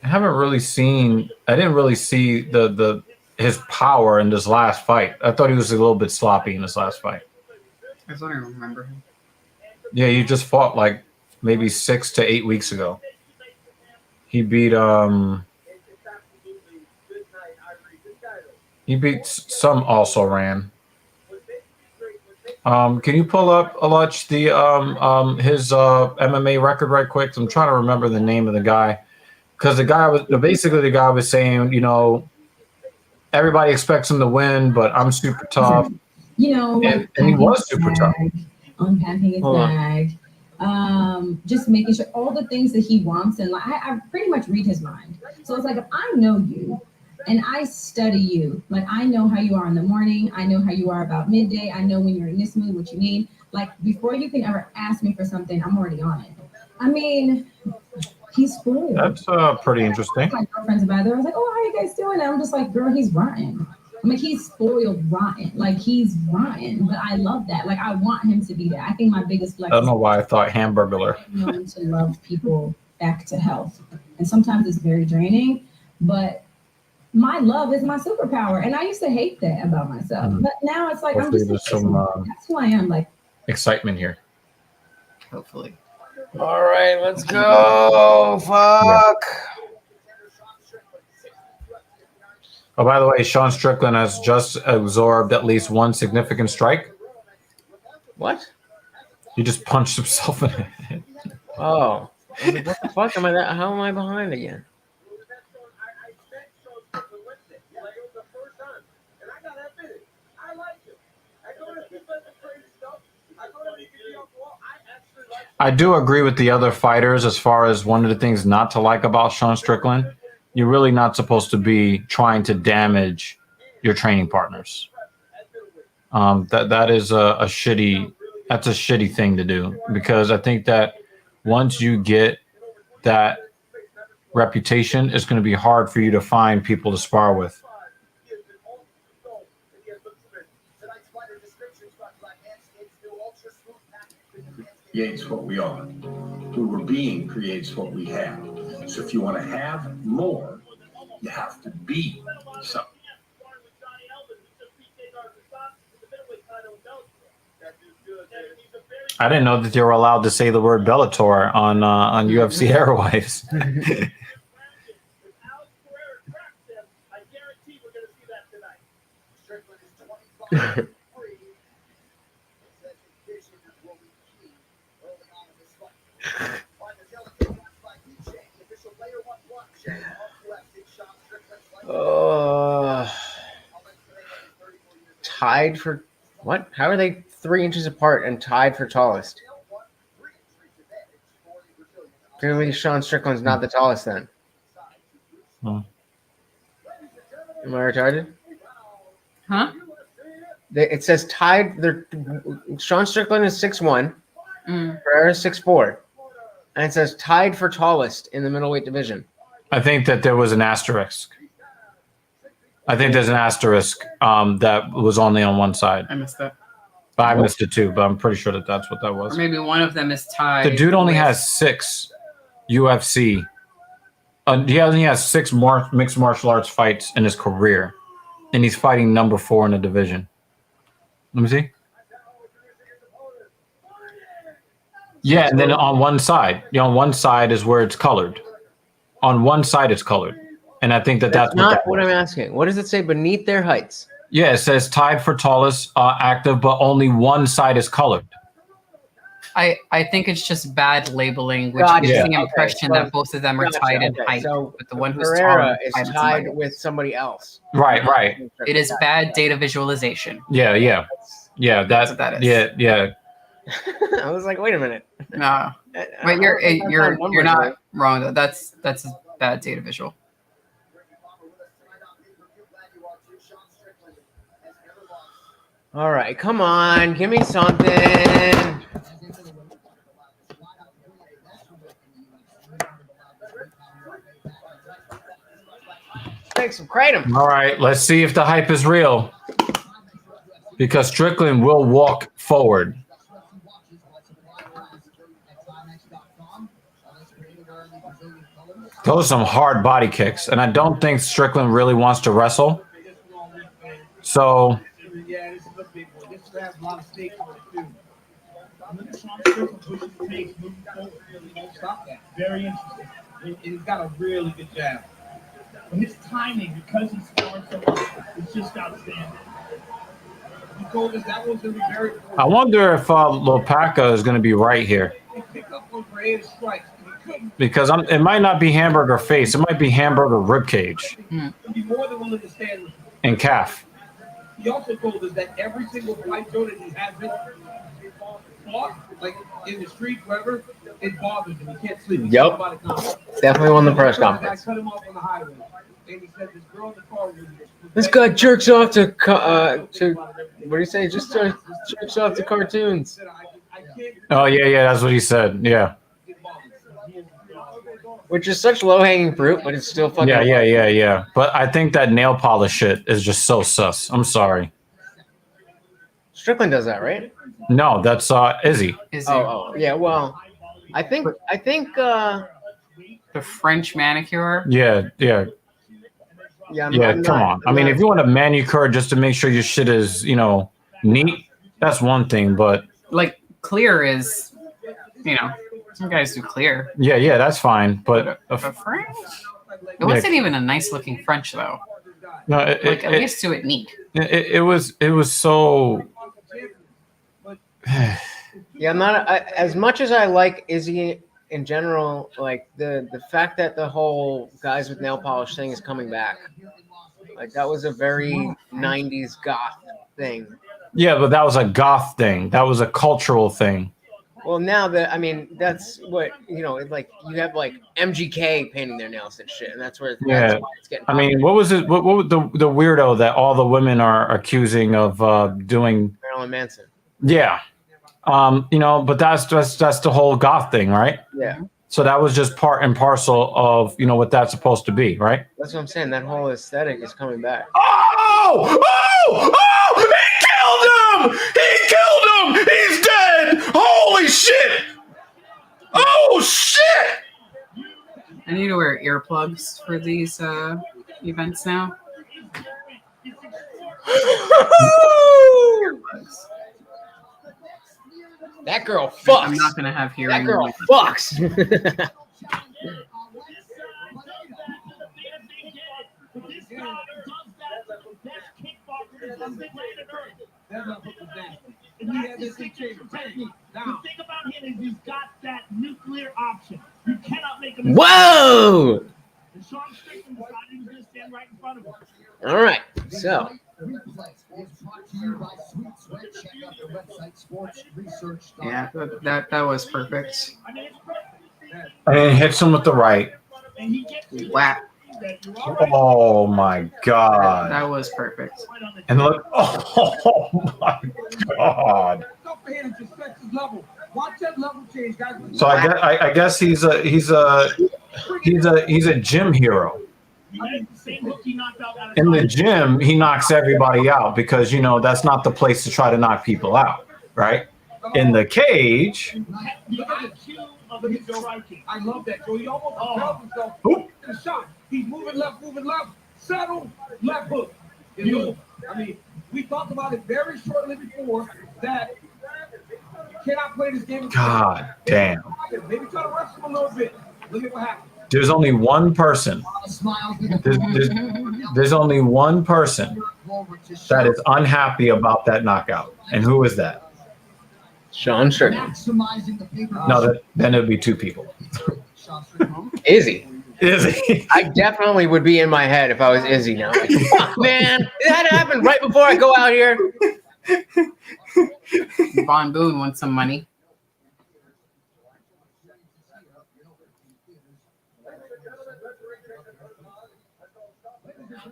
I didn't really see his power in this last fight. I thought he was a little bit sloppy in this last fight. I don't even remember him. Yeah, you just fought like maybe 6 to 8 weeks ago. He beat some also ran. Can you pull up Alach his MMA record right quick? I'm trying to remember the name of the guy. Because the guy was saying, everybody expects him to win, but I'm super tough. And he was super tough. Unpacking his bag, just making sure all the things that he wants, and like I pretty much read his mind. So it's like, if I know you and I study you, like I know how you are in the morning, I know how you are about midday, I know when you're in this mood, what you need. Like before you can ever ask me for something, I'm already on it. I mean, he's spoiled. That's pretty interesting. My girlfriends about it. I was like, "Oh, how are you guys doing?" And I'm just like, "Girl, he's rotten." I'm like, he's spoiled rotten. Like he's rotten, but I love that. Like I want him to be there. I think my biggest flex. I don't know why I thought Hamburglar. Known to love people back to health, and sometimes it's very draining. But my love is my superpower. And I used to hate that about myself. But now it's like, Hopefully I'm just there's some that's who I am. Like, excitement here. Hopefully. All right, let's go. Fuck. Oh, by the way, Sean Strickland has just absorbed at least one significant strike. What? He just punched himself in the head. Oh. I was like, what the fuck? Am I that? How am I behind again? I do agree with the other fighters as far as one of the things not to like about Sean Strickland. You're really not supposed to be trying to damage your training partners. That is a shitty thing to do, because I think that once you get that reputation, it's going to be hard for you to find people to spar with. Creates what we are. Who we're being creates what we have. So if you want to have more, you have to be something. I didn't know that they were allowed to say the word Bellator on UFC Airwaves. Tied for what? How are they 3 inches apart and tied for tallest? Clearly, Sean Strickland's not the tallest then. Hmm. Am I retarded? Huh? It says tied. Sean Strickland is 6'1", Pereira is 6'4", and it says tied for tallest in the middleweight division. I think that there was an asterisk. I think there's an asterisk that was only on one side. I missed that. But I missed it too, but I'm pretty sure that that's what that was. Or maybe one of them is tied. The dude only has 6 UFC. He only has 6 more mixed martial arts fights in his career, and he's fighting number 4 in the division. Let me see. Yeah, and then on one side, on one side is where it's colored. On one side, it's colored, and I think that's not what I'm asking. What does it say beneath their heights? Yeah, it says tied for tallest active, but only one side is colored. I think it's just bad labeling, which Gotcha. gives the Okay, impression that both of them are tied in height. So but the one who's Pereira tall is tied with somebody else. Right. It is bad data visualization. Yeah. That's what that is. Yeah. I was like, wait a minute. No, but you're not wrong though. That's a bad data visual. All right, come on, give me something. Take some kratom. All right, let's see if the hype is real. Because Strickland will walk forward. Those are some hard body kicks, and I don't think Strickland really wants to wrestle. So Yeah, this is a big one. This has a lot of stakes on it too. Look at Sean Strickland pushing the pace, moving forward. Really won't stop that. Very interesting. He's got a really good jab. But his timing, because he's scoring so much, is just outstanding. He told us that was going to be very important. I wonder if Lopaka is going to be right here. He picked up those creative strikes. Because it might not be hamburger face. It might be hamburger rib cage He'd be more than willing to stand with him. and calf. He also told us that every single fight show that he has been fought, like in the street, wherever, it bothers him. He can't sleep. He Yep. can't comment. Definitely won the press The guy conference. cut him off on the highway. And he said this girl in the car was This guy jerks off to what do you say? Just jerks off to cartoons. Oh, yeah, that's what he said. Yeah. Which is such low-hanging fruit, but it's still fucking. Yeah. But I think that nail polish shit is just so sus. I'm sorry. Strickland does that, right? No, that's Izzy. Oh, yeah. Well, I think the French manicure. Yeah. Yeah, come on. I mean, if you want to manicure just to make sure your shit is, neat, that's one thing. But like clear is, some guys do clear. yeah, that's fine. But a French? It wasn't even a nice looking French though. No, at least do it neat. It was so. Yeah, I'm not as much as I like Izzy in general. Like the fact that the whole guys with nail polish thing is coming back, like that was a very '90s goth thing. Yeah, but that was a goth thing. That was a cultural thing. Well, now that's what like you have like MGK painting their nails and shit, and that's where that's why it's getting. I mean, what was it? What was the weirdo that all the women are accusing of doing? Marilyn Manson. Yeah. But that's the whole goth thing, right? Yeah. So that was just part and parcel of what that's supposed to be, right? That's what I'm saying. That whole aesthetic is coming back. Oh! He killed him! He killed him! He's dead! Holy shit! Oh shit! I need to wear earplugs for these events now. That girl fucks. I'm not gonna have hearing. That girl fucks. And he had this exchange. The thing about him is he's got that nuclear option. You cannot make him. Whoa! And Sean Strickland decided he was going to stand right in front of him. All right, so. Yeah, that was perfect. And it hits him with the right. Wow. Oh my god. That was perfect. And look, oh my god. So I guess he's a gym hero. In the gym, he knocks everybody out because that's not the place to try to knock people out, right? In the cage. I love that. So he almost propelled himself to the shot. He's moving left, settle, left hook. I mean, we talked about it very shortly before that you cannot play this game. God damn. Maybe try to rush him a little bit. Look at what happened. There's only one person. There's only one person that is unhappy about that knockout. And who is that? Sean Strickland. No, then it would be two people. Izzy. Izzy. I definitely would be in my head if I was Izzy now. Like, fuck, man. That happened right before I go out here. Von Boone wants some money.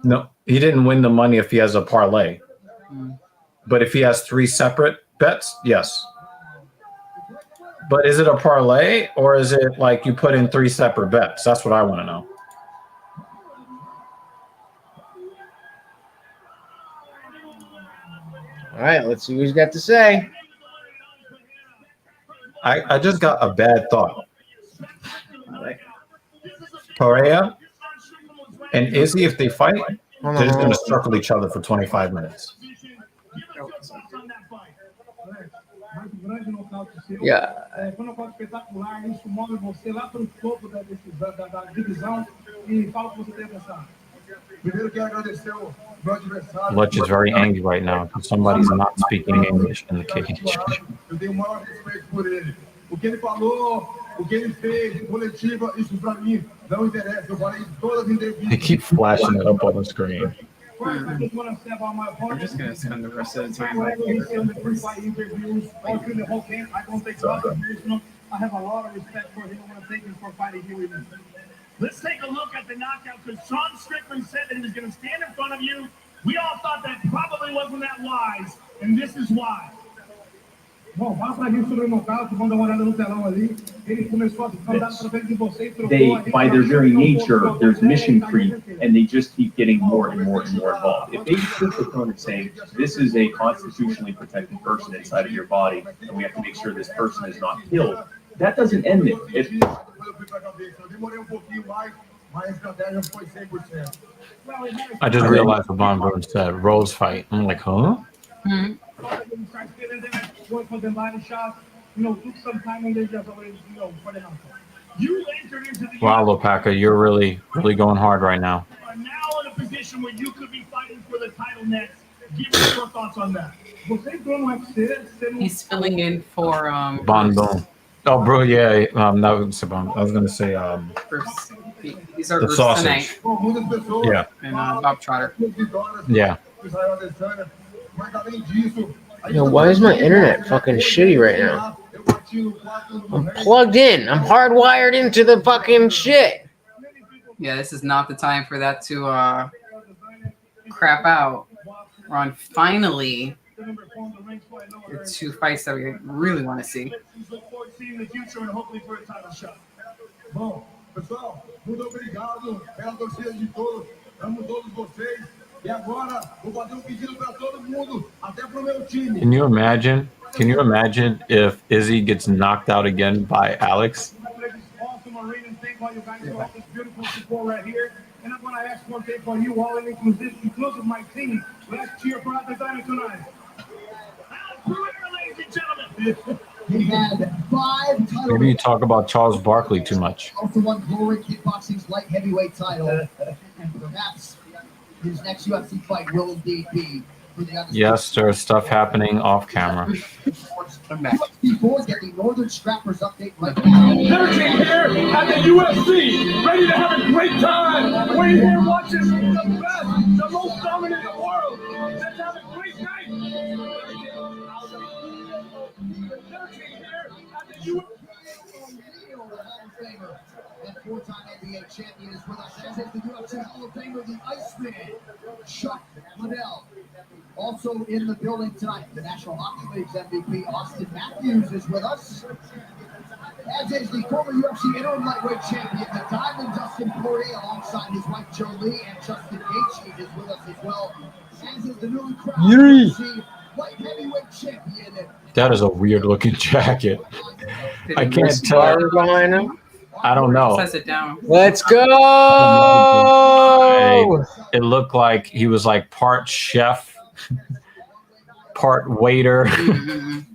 No, he didn't win the money if he has a parlay. But if he has three separate bets, yes. But is it a parlay or is it like you put in three separate bets? That's what I want to know. All right, let's see what he's got to say. I just got a bad thought. Perea and Izzy, if they fight, they're just going to circle each other for 25 minutes. Yeah. Foi uma coisa espetacular, isso move você lá para o topo da divisão e fala o que você tem a pensar. Primeiro quero agradecer o meu adversário. Lutch is very angry right now because somebody's not speaking English in the cage. Eu tenho o maior respeito por ele. O que ele falou, o que ele fez em coletiva, isso para mim não interessa. Eu falei todas as entrevistas. They keep flashing it up on the screen. I'm just going to spend the rest of the time I have a lot of respect for him. I want to thank him for fighting here with me. Let's take a look at the knockout because Sean Strickland said that he was going to stand in front of you. We all thought that probably wasn't that wise, and this is why. Bom, fala pra gente sobre o nocaute, vamos dar uma olhada no telão ali. Ele começou a andar pra frente de você e trocou. They, by their very nature, there's mission creep, and they just keep getting more and more and more involved. If they sit the opponent saying, this is a constitutionally protected person inside of your body, and we have to make sure this person is not killed, that doesn't end it. Uma estratégia foi 100%. I just realized what Von Bruin said. Rose fight. I'm like, huh? Hmm. Work for the body shot, took some time and they just already, for the knockout. You entered into the Wow, Lopaka, you're really going hard right now. You are now in a position where you could be fighting for the title next. Give me your thoughts on that. He's filling in for Von Bruce. Boom. Oh, bro, yeah. That was I was gonna say Bruce. These are the Bruce sausage. tonight. Yeah, And Bob Trotter. yeah. Yo, why is my internet fucking shitty right now? I'm plugged in. I'm hardwired into the fucking shit. Yeah, this is not the time for that to crap out. We're on finally the two fights that we really want to see. Look forward to seeing the future and hopefully for a title shot. Bom, pessoal, muito obrigado pela torcida de todos. Amo todos vocês. E agora, vou fazer pedido para todo mundo, até pro meu time. Can you imagine? Can you imagine if Izzy gets knocked out again by Alex? Awesome arena, and thank all you guys for all this beautiful support right here. And I'm going to ask one thing for you all, inclusive my team. Let's cheer for Adesanya tonight. Ladies and gentlemen. He had 5 titles. Maybe you talk about Charles Barkley too much. Also won Glory Kickboxing's light heavyweight title. And perhaps his next UFC fight will indeed be for the other. Yes, there's stuff happening off camera. UFC 4 get the Northern Scrappers update right now. Everything here at the UFC, ready to have a great time. We're here watching the best, the most dominant in the world. Let's have a great night. That 4-time NBA champion is with us. As is the UFC Hall of Famer, the Iceman, Chuck Liddell. Also in the building tonight, the National Hockey League's MVP, Austin Matthews, is with us. As is the former UFC interim lightweight champion, the Diamond Dustin Poirier, alongside his wife Jolie, and Justin Gaethje is with us as well. As is the newly crowned UFC light heavyweight champion. That is a weird looking jacket. I can't tell. Behind him. I don't know. Says it down. Let's go! It looked like he was like part chef, part waiter. And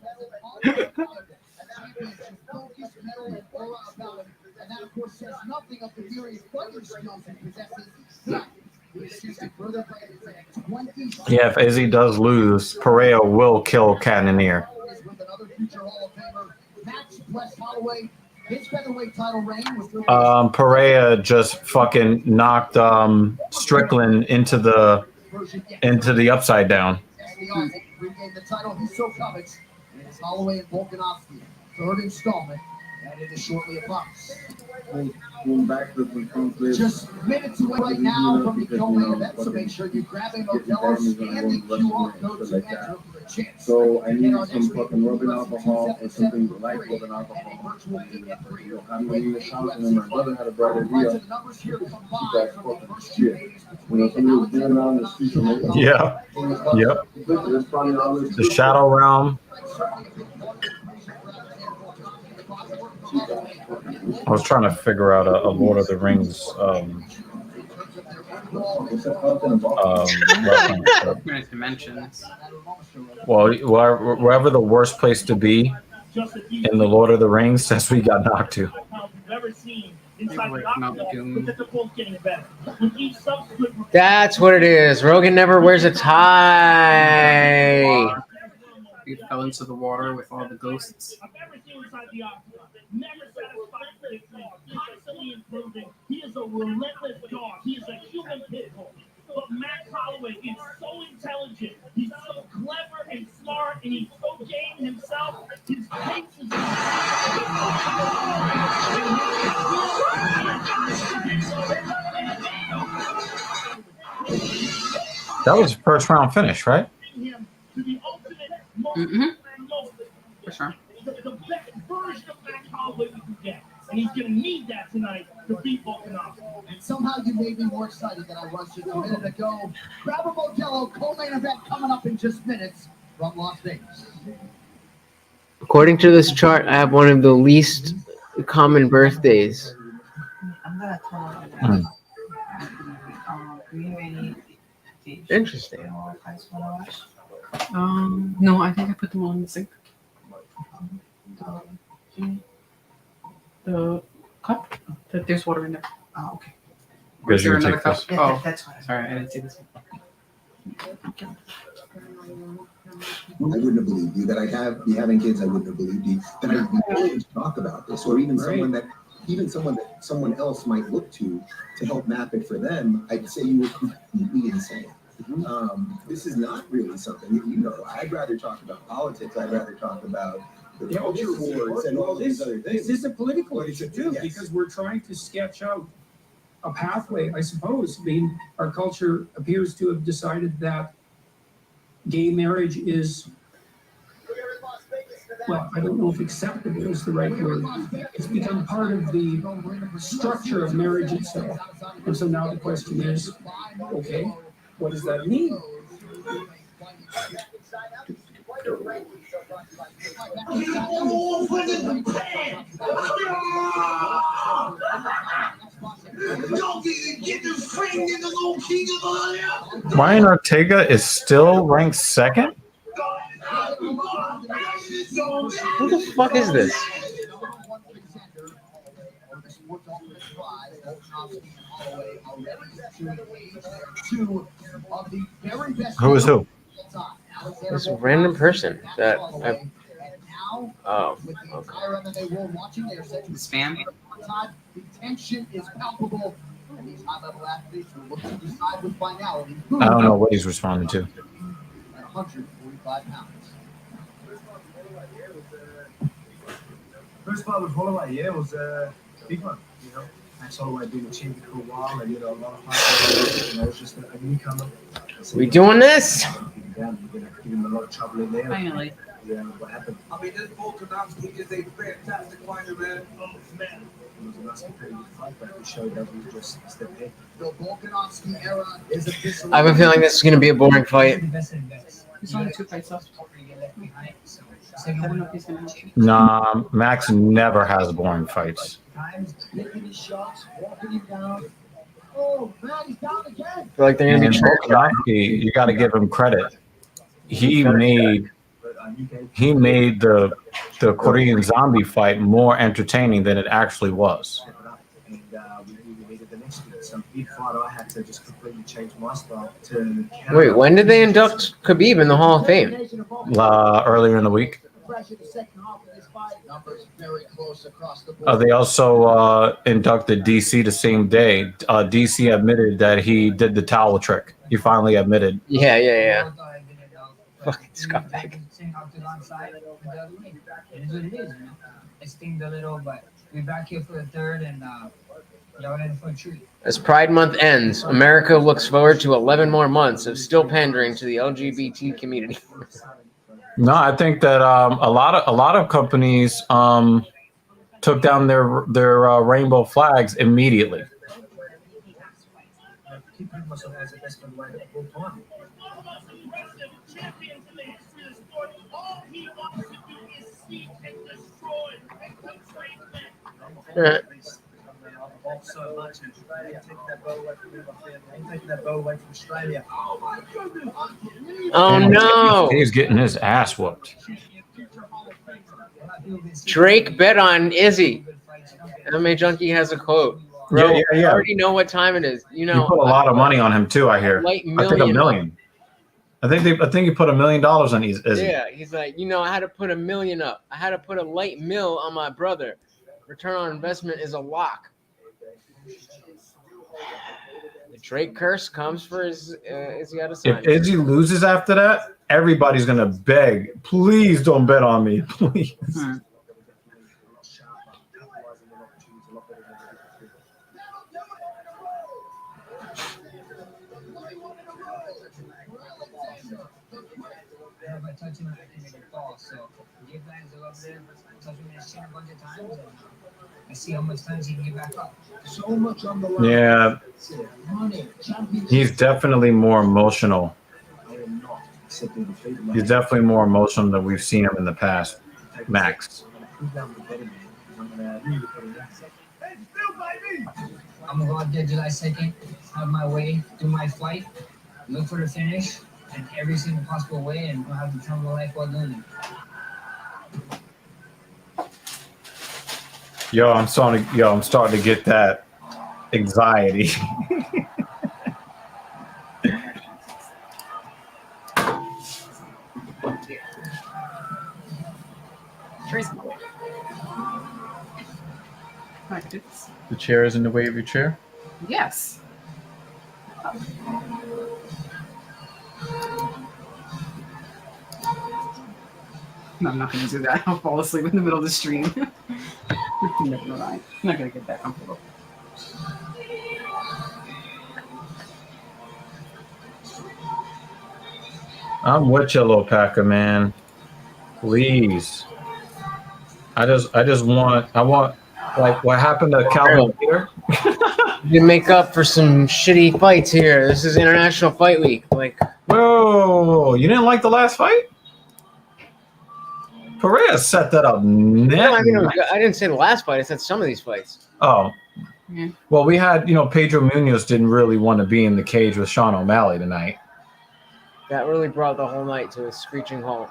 that, of course, says nothing of the myriad fighting skills he possesses. Yeah, if Izzy does lose, Pereira will kill Cannonier. With another future Hall of Famer, Max West Holloway. His featherweight title reign was Pereira just fucking knocked Strickland into the upside down. regained the title he so covets. And it's Holloway and Volkanovski. Third installment, and it is shortly upon us. Just minutes away right now from the co-main event, so make sure you grab a Modelo, scan the QR code to enter for a chance. So I need some fucking rubbing alcohol or something like rubbing alcohol. I'm gonna need a shot, and then my brother had a bright idea. You guys fucking shit. Somebody was doing on the street. Yeah. Yep. The Shadow Realm. I was trying to figure out a Lord of the Rings Dimensions. well, wherever the worst place to be in the Lord of the Rings, that's what we got knocked to. That's what it is. Rogan never wears a tie. He fell into the water with all the ghosts. Never satisfied, constantly improving. He is a relentless dog. He is a human pit bull. But Max Holloway is so intelligent. He's so clever and smart, and he's so game himself. His pace is That was a first round finish, right? For sure. The best version of Max Holloway we can get. And he's going to need that tonight to beat Volkanovski. And somehow you made me more excited than I was just a minute ago. Grab a Modelo, co-main event coming up in just minutes from Las Vegas. According to this chart, I have one of the least common birthdays. I'm gonna turn on Interesting. No, I think I put them on the sink. The cup? There's water in there. Oh, okay. Or is there another cup? Oh, that's fine. Sorry, I didn't see this. I wouldn't have believed you that be having kids. I wouldn't have believed you that I'd be willing to talk about this, or even someone that someone else might look to help map it for them. I'd say you were completely insane. This is not really something that you know. I'd rather talk about politics. I'd rather talk about the culture wars and all these other things. This is a political issue too, because we're trying to sketch out a pathway, I suppose. I mean, our culture appears to have decided that gay marriage is, well, I don't know if acceptable is the right word. It's become part of the structure of marriage itself. And so now the question is, okay, what does that mean? Ryan Ortega is still ranked second? Who the fuck is this? Who is who? This random person that I. Oh, Spam. The tension is palpable, and these high-level athletes will look to decide with finality. I don't know what he's responding to. At 145 pounds. First fight with Holloway, yeah, it was a big one. You know, Max Holloway had been a champion for a while, and a lot of fights. You know, it's just a newcomer. We doing this? Give him a lot of trouble in there. Finally. Yeah, what happened? I mean, this Volkanovski is a fantastic fighter, man. Oh, man. It was a nice competitive fight, but it showed that we just stepped ahead. The Volkanovski era is officially. I have a feeling this is going to be a boring fight. He's only 2 fights left. Nah, Max never has boring fights. Oh, man, he's down again. I feel like they're going to be Volkanovski, you got to give him credit. He made the Korean Zombie fight more entertaining than it actually was. And we needed the next one. So mid-fight, I had to just completely change my style to. Wait, when did they induct Khabib in the Hall of Fame? Earlier in the week. They also inducted DC the same day. DC admitted that he did the towel trick. He finally admitted. Yeah. Fucking scumbag. It stinged a little, but we're back here for the third, and y'all in for a treat. As Pride Month ends, America looks forward to 11 more months of still pandering to the LGBT community. No, I think that a lot of companies took down their rainbow flags immediately. So much, and taking that bow away from me, my family, taking that bow away from Australia. Oh no! He's getting his ass whooped. Drake bet on Izzy. MMA Junkie has a quote. Bro, Yeah. I already know what time it is. You know, You put a lot of money on him too. I hear. Like I think $1 million. I think you put $1 million on Izzy. Yeah, he's like, I had to put $1 million up. I had to put a light mill on my brother. Return on investment is a lock. The Drake curse comes for Izzy Adesanya. If Izzy loses after that, everybody's gonna beg, please don't bet on me, please. I see how much times he can get back up. So much on the line. Yeah, he's definitely more emotional. He's definitely more emotional than we've seen him in the past. Max. I'm gonna go out there July 2nd, have my way, do my fight, look for the finish in every single possible way, and have the time of my life while doing it. Yo, I'm starting to get that anxiety. The chair is in the way of your chair? Yes. No, I'm not going to do that. I'll fall asleep in the middle of the stream. Never mind. I'm not going to get that comfortable. I'm with you, little Packer, man. Please. I want like what happened to Calvin Peter. You make up for some shitty fights here. This is International Fight Week. Like, whoa, you didn't like the last fight? Pereira set that up. No, I didn't say the last fight. I said some of these fights. Oh. Well, we had, Pedro Munoz didn't really want to be in the cage with Sean O'Malley tonight. That really brought the whole night to a screeching halt.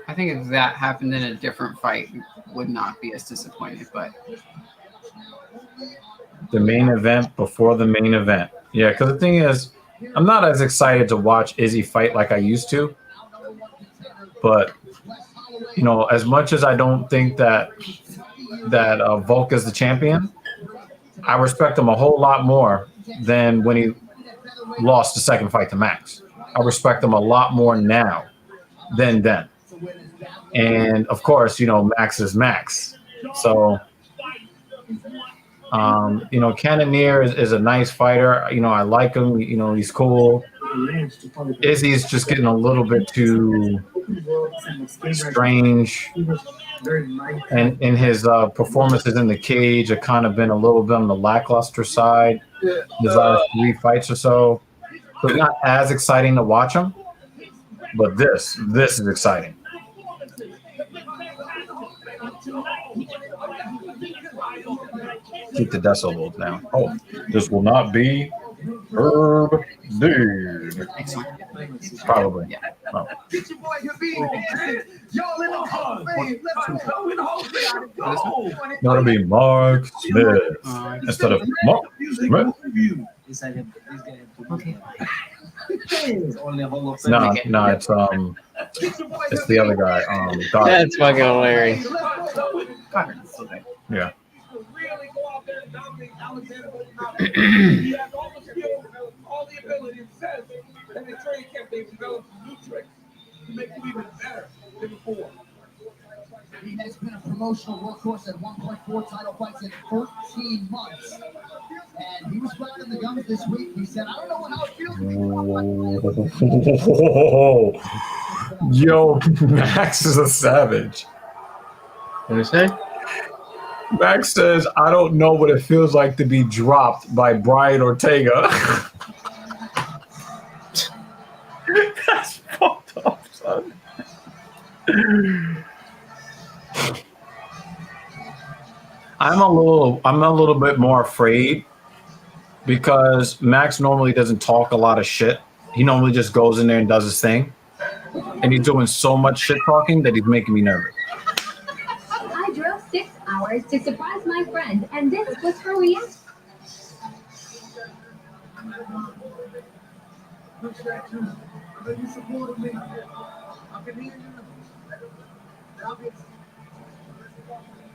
I think if that happened in a different fight, would not be as disappointed, but the main event before the main event. Yeah, because the thing is, I'm not as excited to watch Izzy fight like I used to. But, as much as I don't think that Volk is the champion, I respect him a whole lot more than when he lost the second fight to Max. I respect him a lot more now than then. And, of course, Max is Max. So, Cannonier is a nice fighter. I like him. He's cool. Izzy's just getting a little bit too strange. And in his performances in the cage have kind of been a little bit on the lackluster side. His last 3 fights or so. So it's not as exciting to watch him. But this is exciting. Keep the decibels down. Oh, this will not be Herb Dean. Probably. Yeah. Oh. Get your boy Habib. Y'all in the Hall of Fame. Let's go in the Hall of Fame. That'll be Mark Smith instead of Mark Smith. Okay. No, it's the other guy. That's fucking hilarious. Yeah. Really go out there and dominate Alexander Volkanovski. He has all the skills, all the ability, and says that the training camp they've developed new tricks to make him even better than before. He has been a promotional workhorse at 1.4 title fights in 13 months. And he was fighting the guns this week. He said, I don't know how it feels. Yo, Max is a savage. What did he say? Max says, I don't know what it feels like to be dropped by Brian Ortega. That's fucked up, son. I'm a little bit more afraid because Max normally doesn't talk a lot of shit. He normally just goes in there and does his thing. And he's doing so much shit talking that he's making me nervous. I drove 6 hours to surprise my friend, and this was her reaction. You supported me. I can hear you.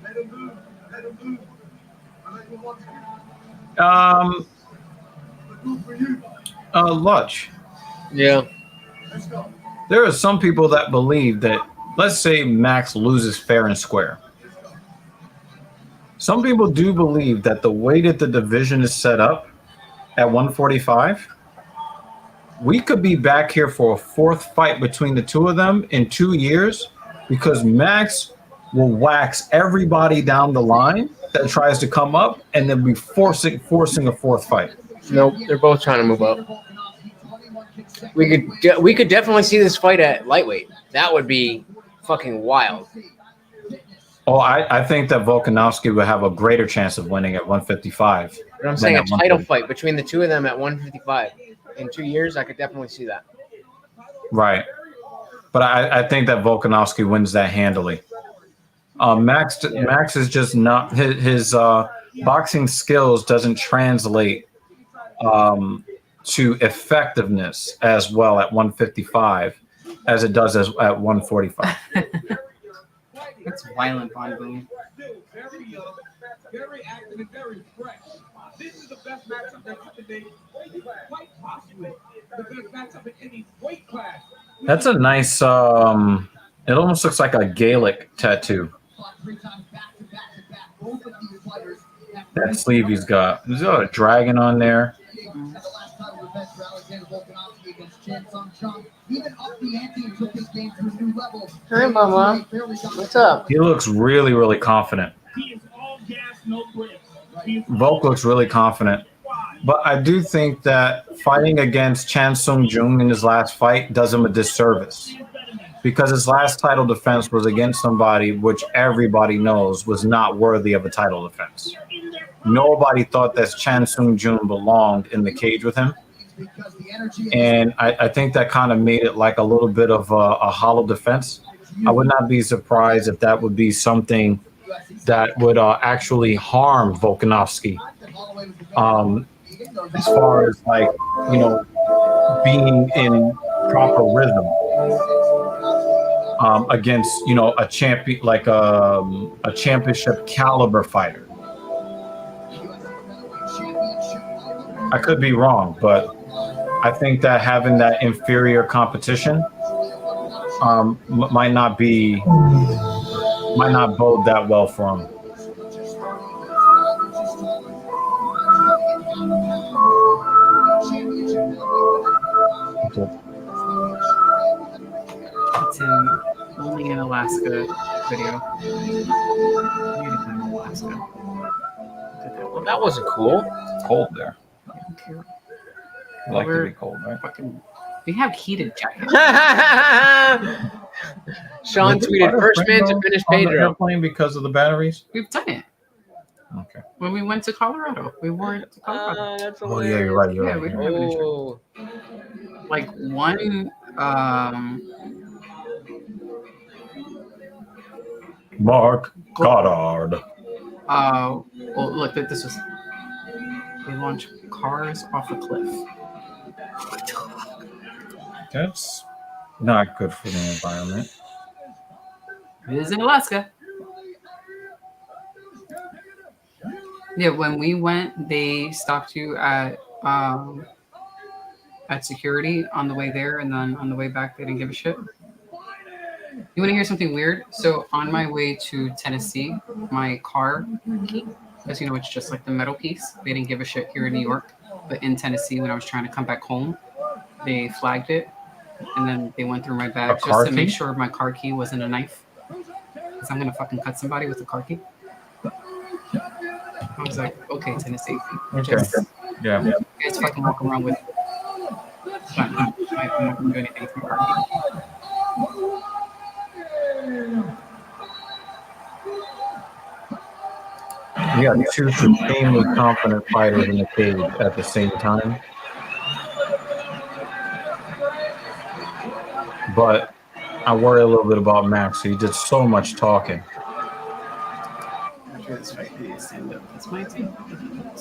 Let him move. Let him move. I know you want to. Lutch. Yeah. Let's go. There are some people that believe that, let's say Max loses fair and square. Some people do believe that the way that the division is set up at 145, we could be back here for a 4th fight between the two of them in 2 years because Max will wax everybody down the line that tries to come up and then be forcing a 4th fight. Nope, they're both trying to move up. We could definitely see this fight at lightweight. That would be fucking wild. Oh, I think that Volkanovski would have a greater chance of winning at 155. But I'm saying a title fight between the two of them at 155 in 2 years, I could definitely see that. Right. But I think that Volkanovski wins that handily. Max is just not his boxing skills doesn't translate to effectiveness as well at 155 as it does at 145. That's violent, Von Boom. Very young, very active, and very fresh. This is the best matchup that you can make. Quite possibly the best matchup in any weight class. That's a nice. It almost looks like a Gaelic tattoo. That sleeve he's got. He's got a dragon on there. Hey, Mama. What's up? He looks really, really confident. Volk looks really confident. But I do think that fighting against Chan Sung Jung in his last fight does him a disservice. Because his last title defense was against somebody which everybody knows was not worthy of a title defense. Nobody thought that Chan Sung Jung belonged in the cage with him. And I think that kind of made it like a little bit of a hollow defense. I would not be surprised if that would be something that would actually harm Volkanovski. As far as like, you know, being in proper rhythm against, you know, a champion, like a championship caliber fighter. I could be wrong, but I think that having that inferior competition might not bode that well for him. It's in only in Alaska video. Alaska. Well, that wasn't cool. It's cold there. I like to be cold, right? We have heated jackets. Sean tweeted, first man to finish Pedro. Airplane because of the batteries? We've done it. Okay. When we went to Colorado, we wore it to Colorado. That's Oh yeah, you're right. You're Yeah, right. we You're don't right. have an issue. Like one Mark Goddard. well, look, this was they launched cars off a cliff. That's not good for the environment. It is in Alaska. Yeah, when we went, they stopped you at security on the way there, and then on the way back, they didn't give a shit. You want to hear something weird? So on my way to Tennessee, my car key, as you know, it's just like the metal piece. They didn't give a shit here in New York, but in Tennessee, when I was trying to come back home, they flagged it, and then they went through my bag just to make sure my car key wasn't a knife. Because I'm gonna fucking cut somebody with a car key. I was like, okay, Tennessee. Okay. Yeah. You guys fucking walk around with. I'm not gonna do anything from car key. You got two supremely confident fighters in the cage at the same time. But I worry a little bit about Max. He did so much talking. That's my team.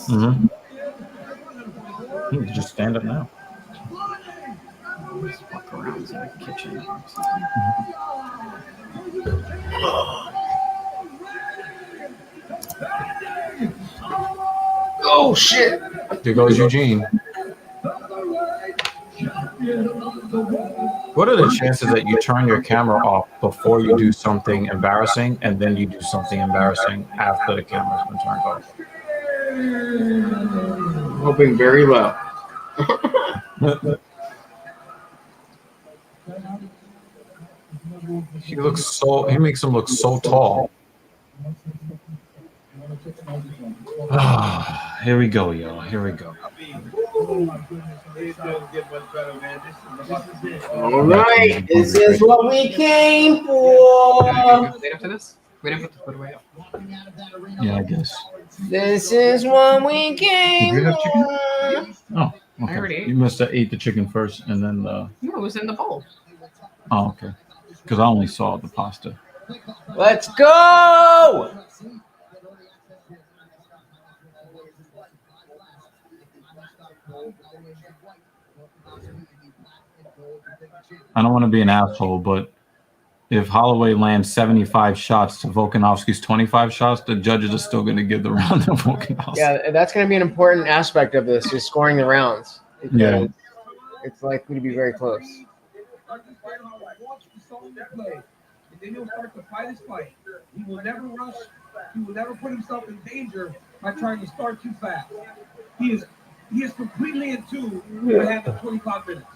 Mm-hmm. You can just stand up now. Just walk around to the kitchen. Oh shit! There goes Eugene. What are the chances that you turn your camera off before you do something embarrassing and then you do something embarrassing after the camera's been turned off? Hoping very low. He makes him look so tall. Here we go, y'all. Here we go. All right, this is what we came for. After this? We didn't put the foot away. Yeah, I guess. This is what we Did came you have chicken? for. Oh, I already okay. ate. You must have ate the chicken first and then the. No, it was in the bowl. Oh, okay. Because I only saw the pasta. Let's go! I don't want to be an asshole, but if Holloway lands 75 shots to Volkanovski's 25 shots, the judges are still going to give the round to Volkanovski. Yeah, that's going to be an important aspect of this, is scoring the rounds. Because Yeah. it's likely to be very close. Understand how he wants the song to play, and then he'll start to fight his fight. He will never rush. He will never put himself in danger by trying to start too fast. He is completely in tune with having 25 minutes.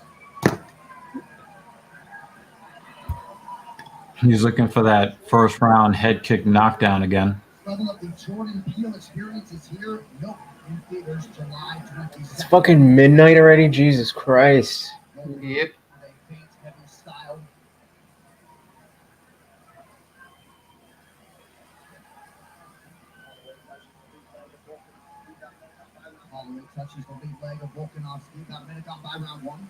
He's looking for that first round head kick knockdown again. Level of the Jordan Peele experience is here. Nope. In theaters July 22nd. It's fucking midnight already? Jesus Christ. Yep. Holloway touches the lead leg of Volkanovski. Got a minute gone by round one.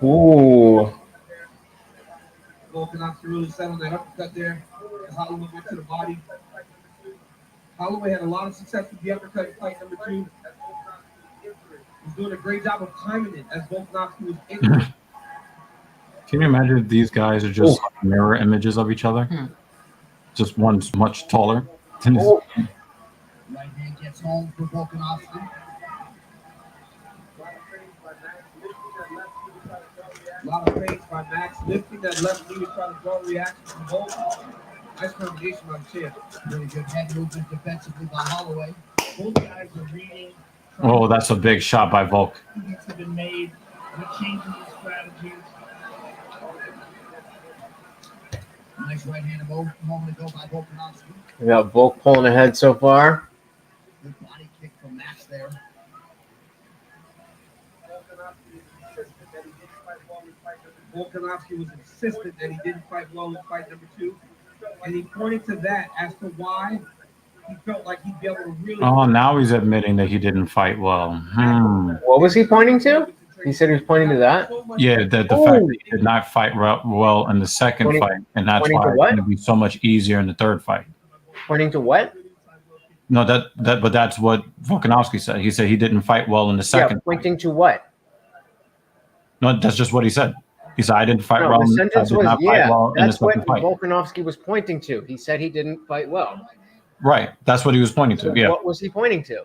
Ooh. Volkanovski really set on that uppercut there as Holloway went to the body. Holloway had a lot of success with the uppercut in fight number 2. He's doing a great job of timing it as Volkanovski was injured. Can you imagine if these guys are just mirror images of each other? Just one's much taller than his. Right hand gets home for Volkanovski. A lot of praise by Max, lifting that left knee, trying to draw reaction from both. Nice combination by the chin. Really good head movement defensively by Holloway. Both guys are reading. Oh, that's a big shot by Volk. Movements have been made. They're changing these strategies. Nice right hand a moment ago by Volkanovski. We got Volk pulling ahead so far. Good body kick from Max there. Volkanovski was insistent that he didn't fight well in fight number 2. And he pointed to that as to why he felt like he'd be able to really... Oh, now he's admitting that he didn't fight well. What was he pointing to? He said he was pointing to that? Yeah, that the fact that he did not fight well in the second fight, and that's pointing why to it's what? going to be so much easier in the third fight. Pointing to what? No, but that's what Volkanovski said. He said he didn't fight well in the second. Yeah, pointing to what? No, that's just what he said. He said I didn't fight No, well. the I sentence did was, not fight well in the that's what second fight. Volkanovski was pointing to. He said he didn't fight well. Right, that's what he was pointing to. Yeah. What was he pointing to?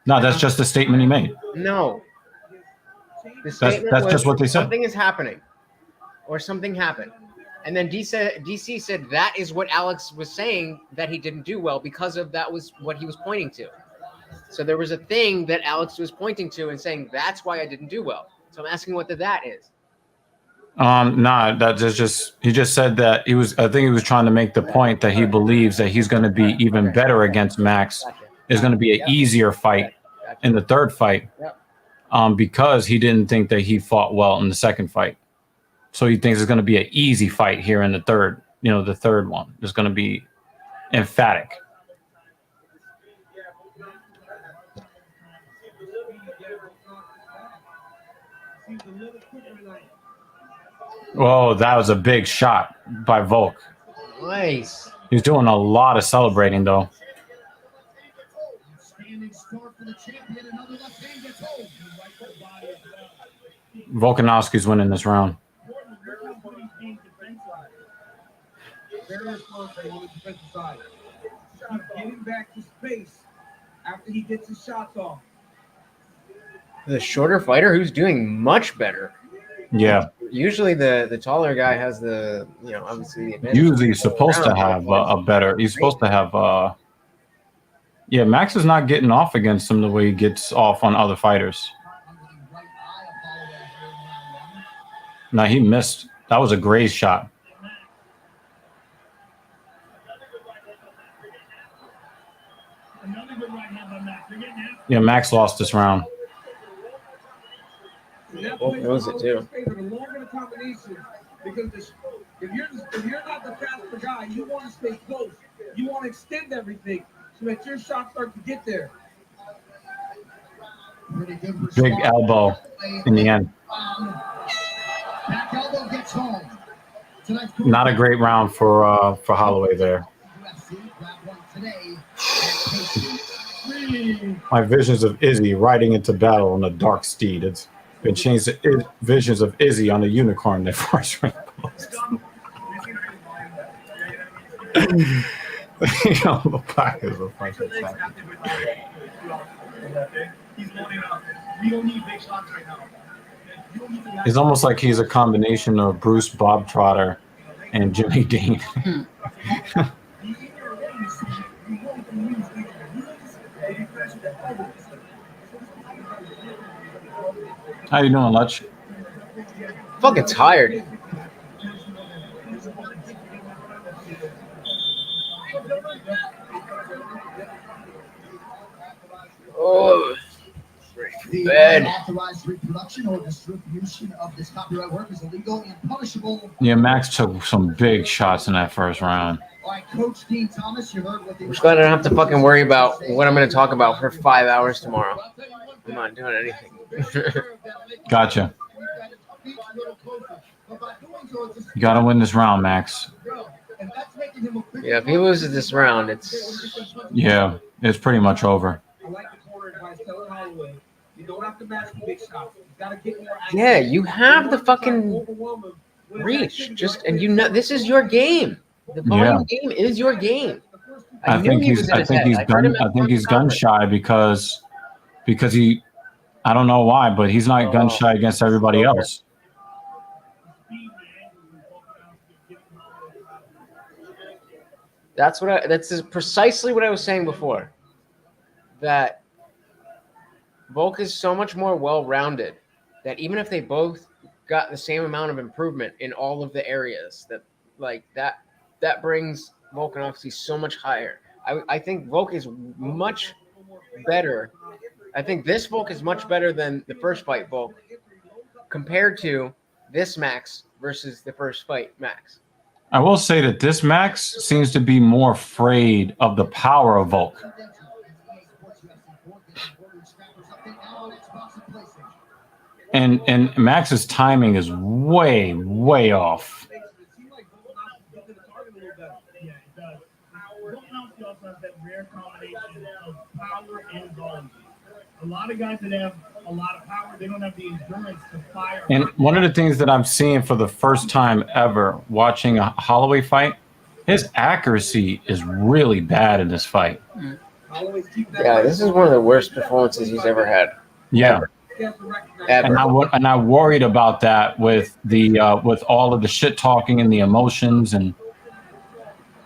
No, that's just the statement he made. No. The That's statement just was, what they said. Something is happening, or something happened, and then DC said that is what Alex was saying, that he didn't do well because of that was what he was pointing to. So there was a thing that Alex was pointing to and saying that's why I didn't do well. So I'm asking what that is. Nah, that's just he just said that he was. I think he was trying to make the point that he believes that he's going to be even better against Max. It's going to be an easier fight in the third fight. Because he didn't think that he fought well in the second fight. So he thinks it's going to be an easy fight here in the third, the third one. It's going to be emphatic. Oh, that was a big shot by Volk. Nice. He's doing a lot of celebrating, though. Volkanovski's winning this round. Very responsible on the defensive side. He's getting back to space after he gets his shots off. The shorter fighter who's doing much better. Yeah. Usually the taller guy has the, obviously the advantage. Usually he's supposed to have a better. He's supposed to have. Yeah, Max is not getting off against him the way he gets off on other fighters. No, he missed. That was a graze shot. Yeah, Max lost this round. Volk knows it too. The longer the combination, because If you're not the faster guy, you want to stay close. You want to extend everything so that your shots start to get there. Big elbow in the end. Back elbow gets home. Not a great round for Holloway there. My visions of Izzy riding into battle on a dark steed. It's been changed to visions of Izzy on a unicorn that first ring post. You know, the back is a fucking attack. It's almost like he's a combination of Bruce Bob Trotter and Jimmy Dean. How you doing, Lutch? Fucking tired. Oh, The bed. unauthorized reproduction or distribution of this copyright work is illegal and punishable. Yeah, Max took some big shots in that first round. All right, Coach Dean Thomas, you heard what the. I'm just glad I don't have to fucking worry about what I'm going to talk about for 5 hours tomorrow. I'm not doing anything. Gotcha. You got to win this round, Max. Yeah, if he loses this round, it's... Yeah, it's pretty much over. I like the corner advice telling Holloway. You don't have to match the big shots. You got to get more action. Yeah, you have the fucking reach. Just, and you know, this is your game. The volume game is your game. I think he's gun shy because he, I don't know why, but he's not gun shy against everybody else. That's precisely what I was saying before. That Volk is so much more well-rounded that even if they both got the same amount of improvement in all of the areas, that brings Volkanovski so much higher. I think Volk is much better. I think this Volk is much better than the first fight Volk compared to this Max versus the first fight Max. I will say that this Max seems to be more afraid of the power of Volk. And Max's timing is way, way off. Yeah, it does. Volkanovski also has that rare combination of power and volume. A lot of guys that have a lot of power, they don't have the endurance to fire. And one of the things that I'm seeing for the first time ever watching a Holloway fight, his accuracy is really bad in this fight. Yeah, this is one of the worst performances he's ever had. Yeah. Ever. And I worried about that with with all of the shit talking and the emotions, and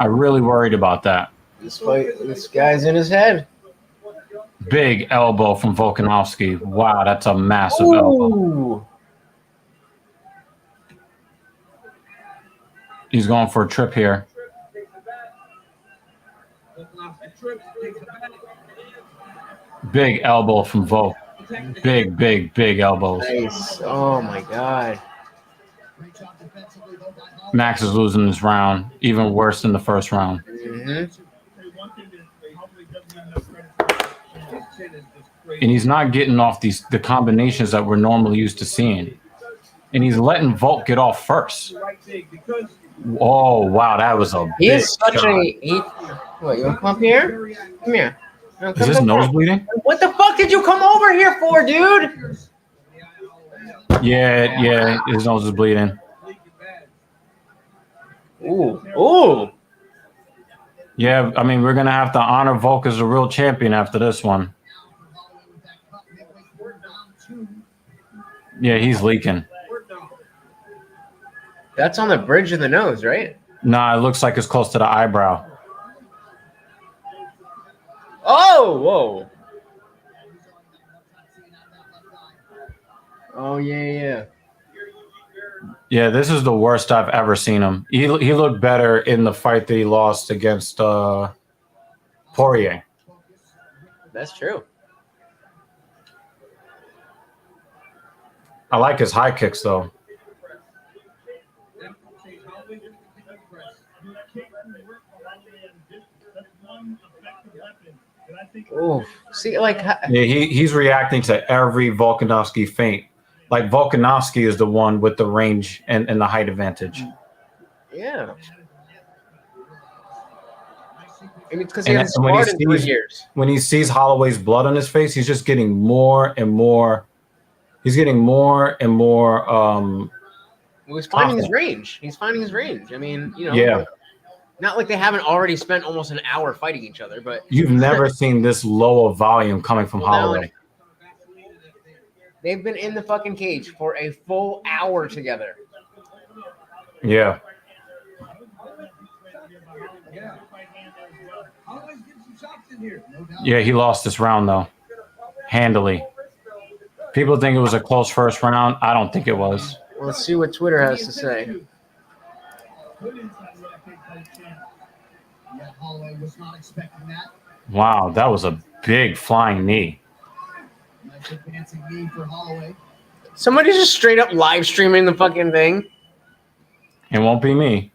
I really worried about that. This guy's in his head. Big elbow from Volkanovski. Wow, that's a massive elbow. He's going for a trip here. Big elbow from Volk. Big, big, big elbows. Nice. Oh my God. Max is losing this round, even worse than the first round. Mm-hmm. And he's not getting off the combinations that we're normally used to seeing. And he's letting Volk get off first. Oh, wow, that was a He big is such shot. What, you want to come up here? Come here. No, Is his nose bleeding? What the fuck did you come over here for, dude? Yeah, his nose is bleeding. Ooh. Yeah, I mean, we're going to have to honor Volk as a real champion after this one. Yeah, he's leaking. That's on the bridge of the nose, right? Nah, it looks like it's close to the eyebrow. Oh, whoa. Oh, yeah. Yeah, this is the worst I've ever seen him. He looked better in the fight that he lost against Poirier. That's true. I like his high kicks, though. Oh, see, like Yeah, he's reacting to every Volkanovski feint. Like Volkanovski is the one with the range and the height advantage. yeah. And it's because he hasn't sparred in 3 years. When he sees Holloway's blood on his face, he's just getting more and more. He's getting more and more. He's finding his range. He's finding his range. I mean, you know. Yeah. Not like they haven't already spent almost an hour fighting each other, but You've never seen this low of volume coming from Holloway. They've been in the fucking cage for a full hour together. Yeah. Yeah, he lost this round though, handily. People think it was a close first round. I don't think it was. Let's see what Twitter has to say. Holloway was not expecting that. Wow, that was a big flying knee. Nice advancing knee for Holloway. Somebody's just straight up live streaming the fucking thing. It won't be me.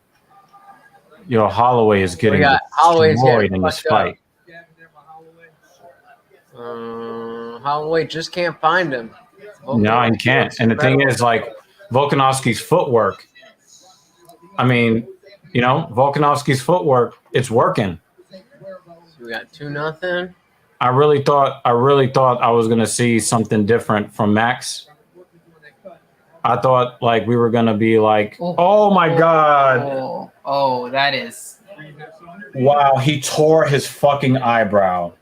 Yo, Holloway is getting destroyed in this fight. Holloway just can't find him. No, he can't. And the thing is, like, Volkanovski's footwork. I mean, you know, Volkanovski's footwork, it's working. So we got 2-0. I really thought I was gonna see something different from Max. I thought like we were gonna be like, oh my God. Oh, that is. Wow, he tore his fucking eyebrow.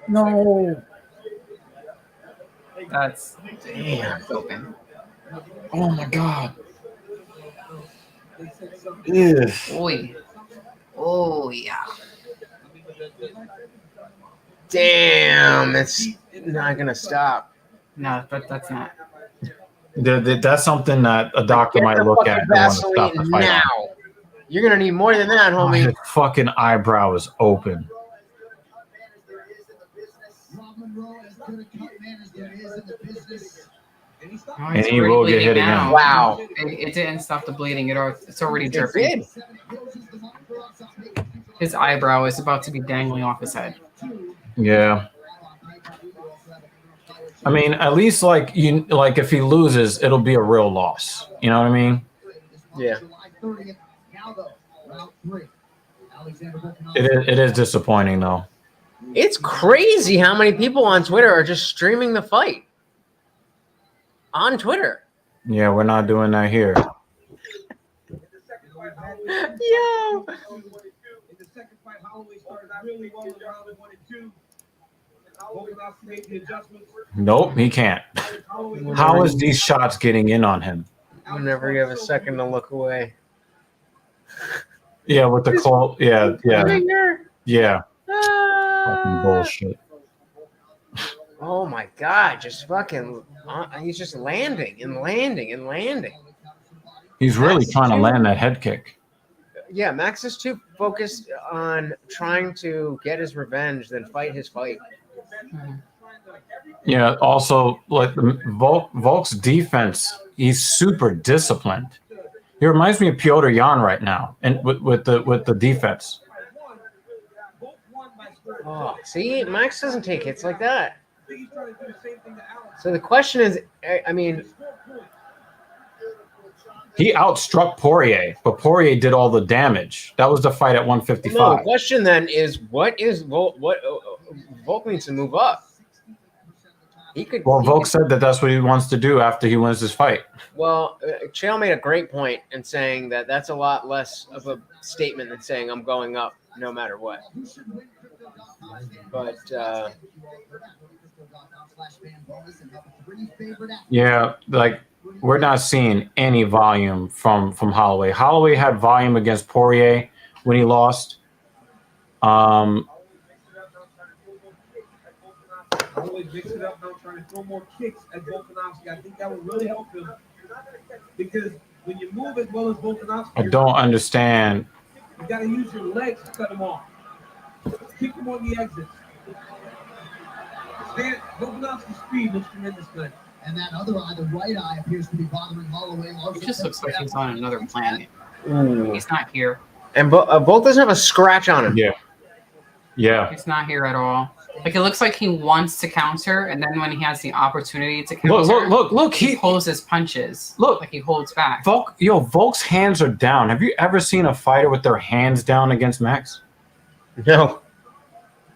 No. That's damn open. Oh my God. Yes. Oi. Oh yeah. Damn, it's not gonna stop. No, that's not. That's something that a doctor might look at and want to stop the fight. Now. You're gonna need more than that, homie. His fucking eyebrow is open. And he will get hit again. Wow. It didn't stop the bleeding. It's already dripping. His eyebrow is about to be dangling off his head. Yeah. I mean, at least like if he loses, it'll be a real loss. You know what I mean? Yeah. It is disappointing though. It's crazy how many people on Twitter are just streaming the fight. On Twitter. Yeah, we're not doing that here. Yo. In the second fight, Holloway started really well in round 1 and 2. Volkanovski made the adjustments. Nope, he can't. How is these shots getting in on him? Whenever you have a second to look away. Yeah, with the call. Yeah. Yeah. Ah. Fucking bullshit. Oh my God! Just fucking. He's just landing and landing and landing. He's really trying to land that head kick. Yeah, Max is too focused on trying to get his revenge than fight his fight. Yeah. Also, like Volk's defense, he's super disciplined. He reminds me of Piotr Jan right now, and with the defense. Oh, see, Max doesn't take hits like that. So the question is, I mean, he outstruck Poirier, but Poirier did all the damage. That was the fight at 155. No, the question then is, what Volk needs to move up. Volk said that's what he wants to do after he wins this fight. Well, Chael made a great point in saying that that's a lot less of a statement than saying I'm going up no matter what. But yeah, like we're not seeing any volume from Holloway. Holloway had volume against Poirier when he lost. Holloway mixed it up now, trying to throw more kicks at Volkanovski. I think that would really help him because when you move as well as Volkanovski, I don't understand. You got to use your legs to cut him off. Keep him on the exits. Volkanovski's speed looks tremendous good. And that other eye, the right eye, appears to be bothering Holloway. It just looks like he's on another planet. He's not here. And Volk doesn't have a scratch on him. Yeah. Yeah. He's not here at all. Like, it looks like he wants to counter, and then when he has the opportunity to counter, Look, he pulls his punches. Look. Like he holds back. Volk's hands are down. Have you ever seen a fighter with their hands down against Max? No.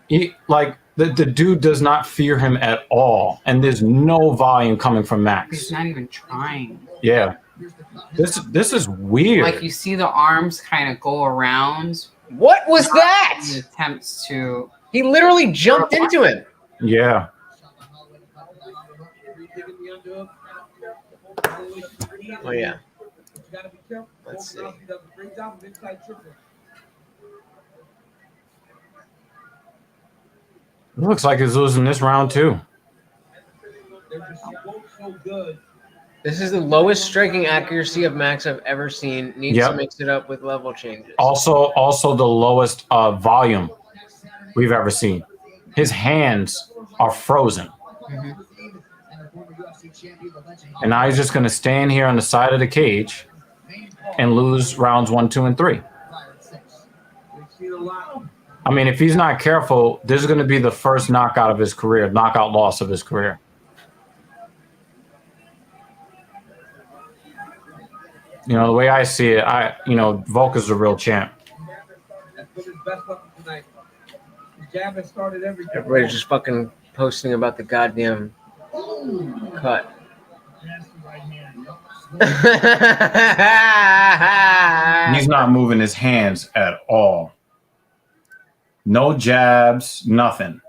The dude does not fear him at all, and there's no volume coming from Max. He's not even trying. Yeah. This is weird. Like, you see the arms kind of go around. What was that? He attempts to. He literally jumped into him. Yeah. Oh yeah. Let's see. It looks like he's losing this round too. This is the lowest striking accuracy of Max I've ever seen. Needs to mix it up with level changes. Also the lowest volume we've ever seen. His hands are frozen. Mm-hmm. And now he's just going to stand here on the side of the cage and lose rounds 1, 2, and 3. I mean, if he's not careful, this is going to be the first knockout loss of his career. You know, the way I see it, Volk is the real champ. Everybody's just fucking posting about the goddamn cut. He's not moving his hands at all. No jabs, nothing.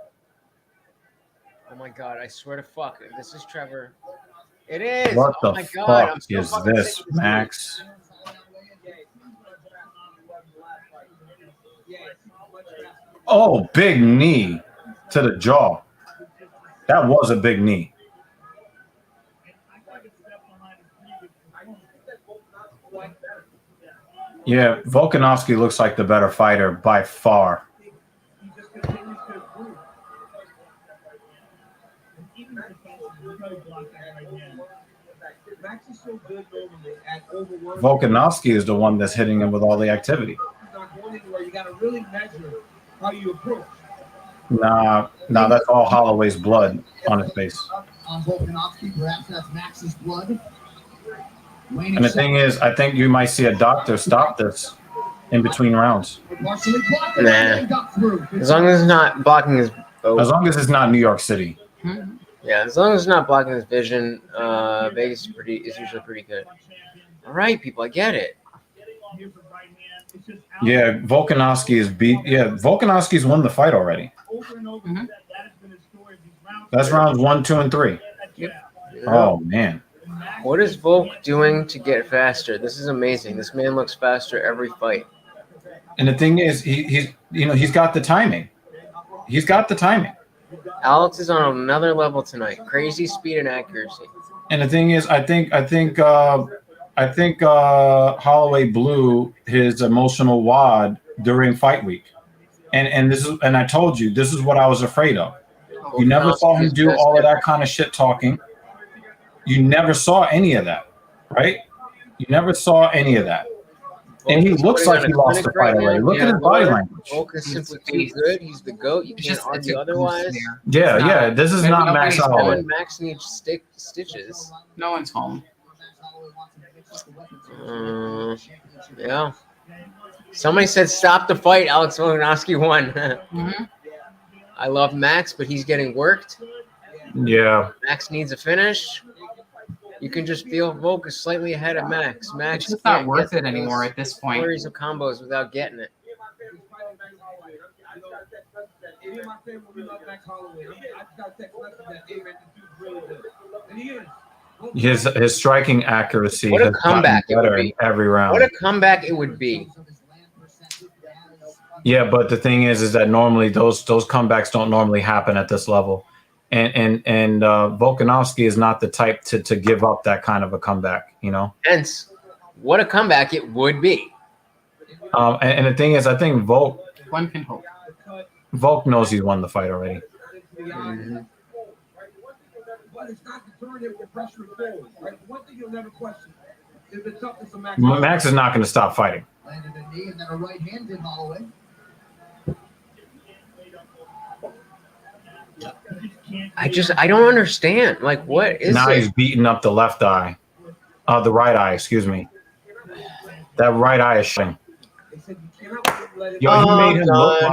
Oh my god, I swear to fuck. This is Trevor. It is. What oh the my god, fuck is this, Max? Oh, big knee to the jaw. That was a big knee. Yeah, Volkanovski looks like the better fighter by far. Volkanovski is the one that's hitting him with all the activity. You got to really measure how you approach. Nah, that's all Holloway's blood on his face. On Volkanovski, perhaps that's Max's blood. And the thing is, I think you might see a doctor stop this in between rounds. Nah. As long as it's not blocking his. As long as it's not New York City. Yeah, as long as it's not blocking his vision, Vegas is usually pretty good. All right, people, I get it. Yeah, Volkanovski is beat. Yeah, Volkanovski's won the fight already. Mm-hmm. That's rounds 1, 2, and 3. Yep. Oh man. What is Volk doing to get faster? This is amazing. This man looks faster every fight. And the thing is, he's got the timing. He's got the timing. Alex is on another level tonight. Crazy speed and accuracy. And the thing is, I think Holloway blew his emotional wad during fight week. And I told you, this is what I was afraid of. You never saw him do all of that kind of shit talking. You never saw any of that, right? You never saw any of that. And he looks like he lost the fight already. Look at his body language. Volk is simply too good. He's the GOAT. You can't argue otherwise. Yeah. This is not Max Holloway. Max needs stitches. No one's home. Yeah. Somebody said stop the fight. Alex Volkanovski won. Mm-hmm. I love Max, but he's getting worked. Yeah. Max needs a finish. You can just feel Volk is slightly ahead of Max. Max It's just not worth it anymore at this point. Series of combos without getting it. His striking accuracy What a has comeback gotten it would better be. every round. What a comeback it would be. Yeah, but the thing is that normally those comebacks don't normally happen at this level. And Volkanovski is not the type to give up that kind of a comeback, you know. Hence, what a comeback it would be. And the thing is, I think Volk can hope. Volk knows he's won the fight already. Mm-hmm. But it's not deterring him from pressuring forward. Right? One thing you'll never question is the toughness of Max. Max is not going to stop fighting. Landed a knee and then a right hand in Holloway. I don't understand. Like, what is Now it? he's beating up the left eye. The right eye, excuse me. That right eye is showing. Yo,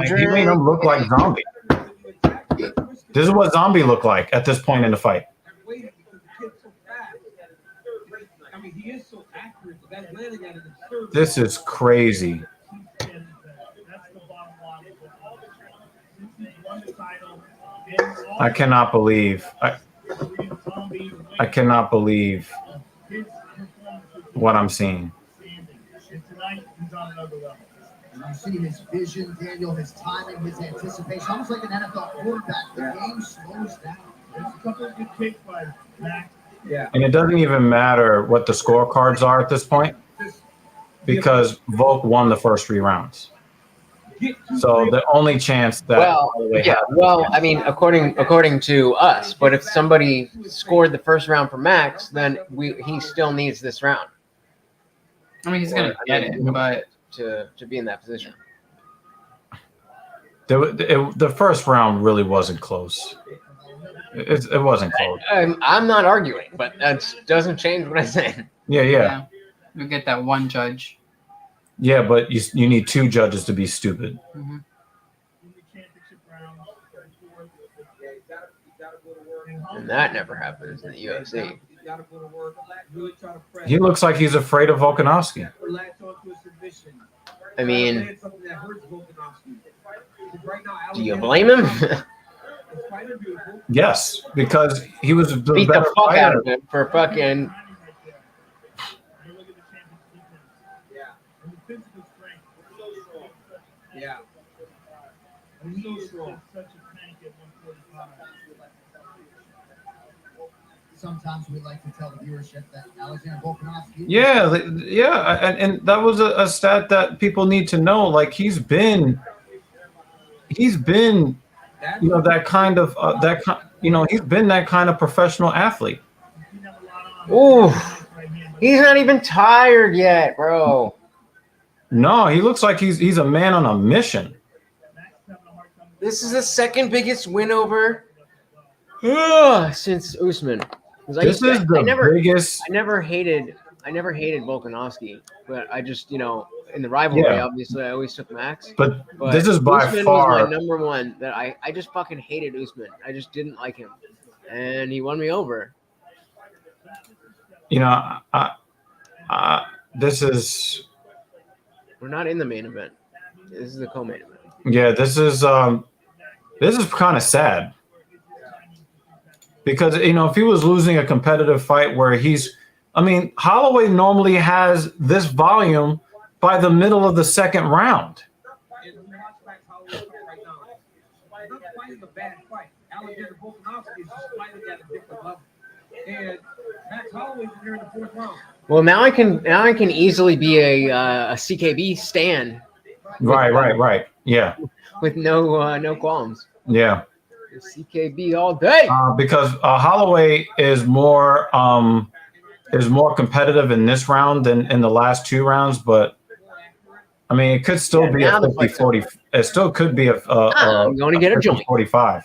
he made him look like Zombie. This is what Zombie looked like at this point in the fight. This is crazy. I cannot believe I cannot believe what I'm seeing. And you see his vision, Daniel, his timing, his anticipation, almost like an NFL quarterback. The game slows down. There's a couple of good kicks by Max. Yeah. And it doesn't even matter what the scorecards are at this point because Volk won the first 3 rounds. So the only chance that I mean, according to us, but if somebody scored the first round for Max, then he still needs this round. I mean, he's gonna get it, but to be in that position. The first round really wasn't close. It wasn't close. I'm not arguing, but that doesn't change what I said. Yeah. We get that one judge. Yeah, but you need 2 judges to be stupid. Mm-hmm. And that never happens in the UFC. He looks like he's afraid of Volkanovski. I mean, do you blame him? Yes, because he was the Beat better the fuck fighter. out of him for fucking. Yeah. He's so strong. Sometimes we like to tell the viewership that Alexander Volkanovski. Yeah, and that was a stat that people need to know. Like he's been, you know, that kind of he's been that kind of professional athlete. Ooh, he's not even tired yet, bro. No, he looks like he's a man on a mission. This is the second biggest win over since Usman. This is the biggest. I never hated Volkanovski, but I just, you know, in the rivalry, obviously, I always took Max. But this is by Usman far was my number one. That I just fucking hated Usman. I just didn't like him, and he won me over. You know, this is. We're not in the main event. This is the co-main event. Yeah, this is kind of sad. Because, you know, if he was losing a competitive fight where Holloway normally has this volume by the middle of the second round. Alexander Volkanovski is just fighting at a different level. And Max Holloway's in here in the 4th round. Well, now I can easily be a CKB stan. Right. Yeah. With no qualms. Yeah. CKB all day. Because Holloway is more competitive in this round than in the last 2 rounds, but I mean, it could still be a 50-40. It still could be I'm going to get a joint. 45.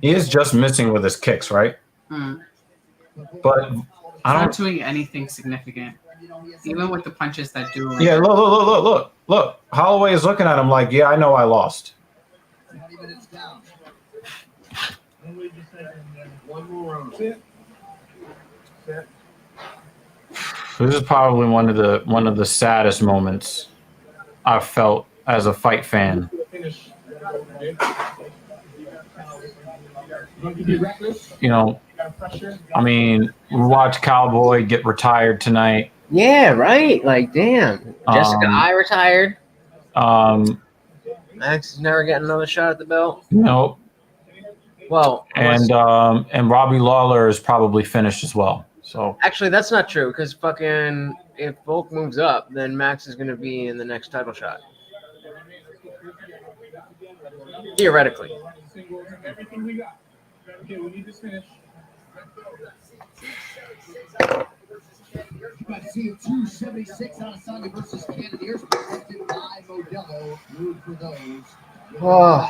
He is just missing with his kicks, right? But I don't not doing anything significant, even with the punches that do. Yeah, look. Holloway is looking at him like, yeah, I know I lost. One more round. This is probably one of the saddest moments I've felt as a fight fan. You know, I mean, we watched Cowboy get retired tonight. Yeah, right. Like, damn. Jessica I retired. Max is never getting another shot at the belt. Nope. Well, and Robbie Lawler is probably finished as well. So actually, that's not true because fucking if Volk moves up, then Max is going to be in the next title shot. Theoretically. Everything we got. Okay, we need to finish. UFC 276 Adesanya versus Cannonier, presented by Modelo. Root for those. Oh,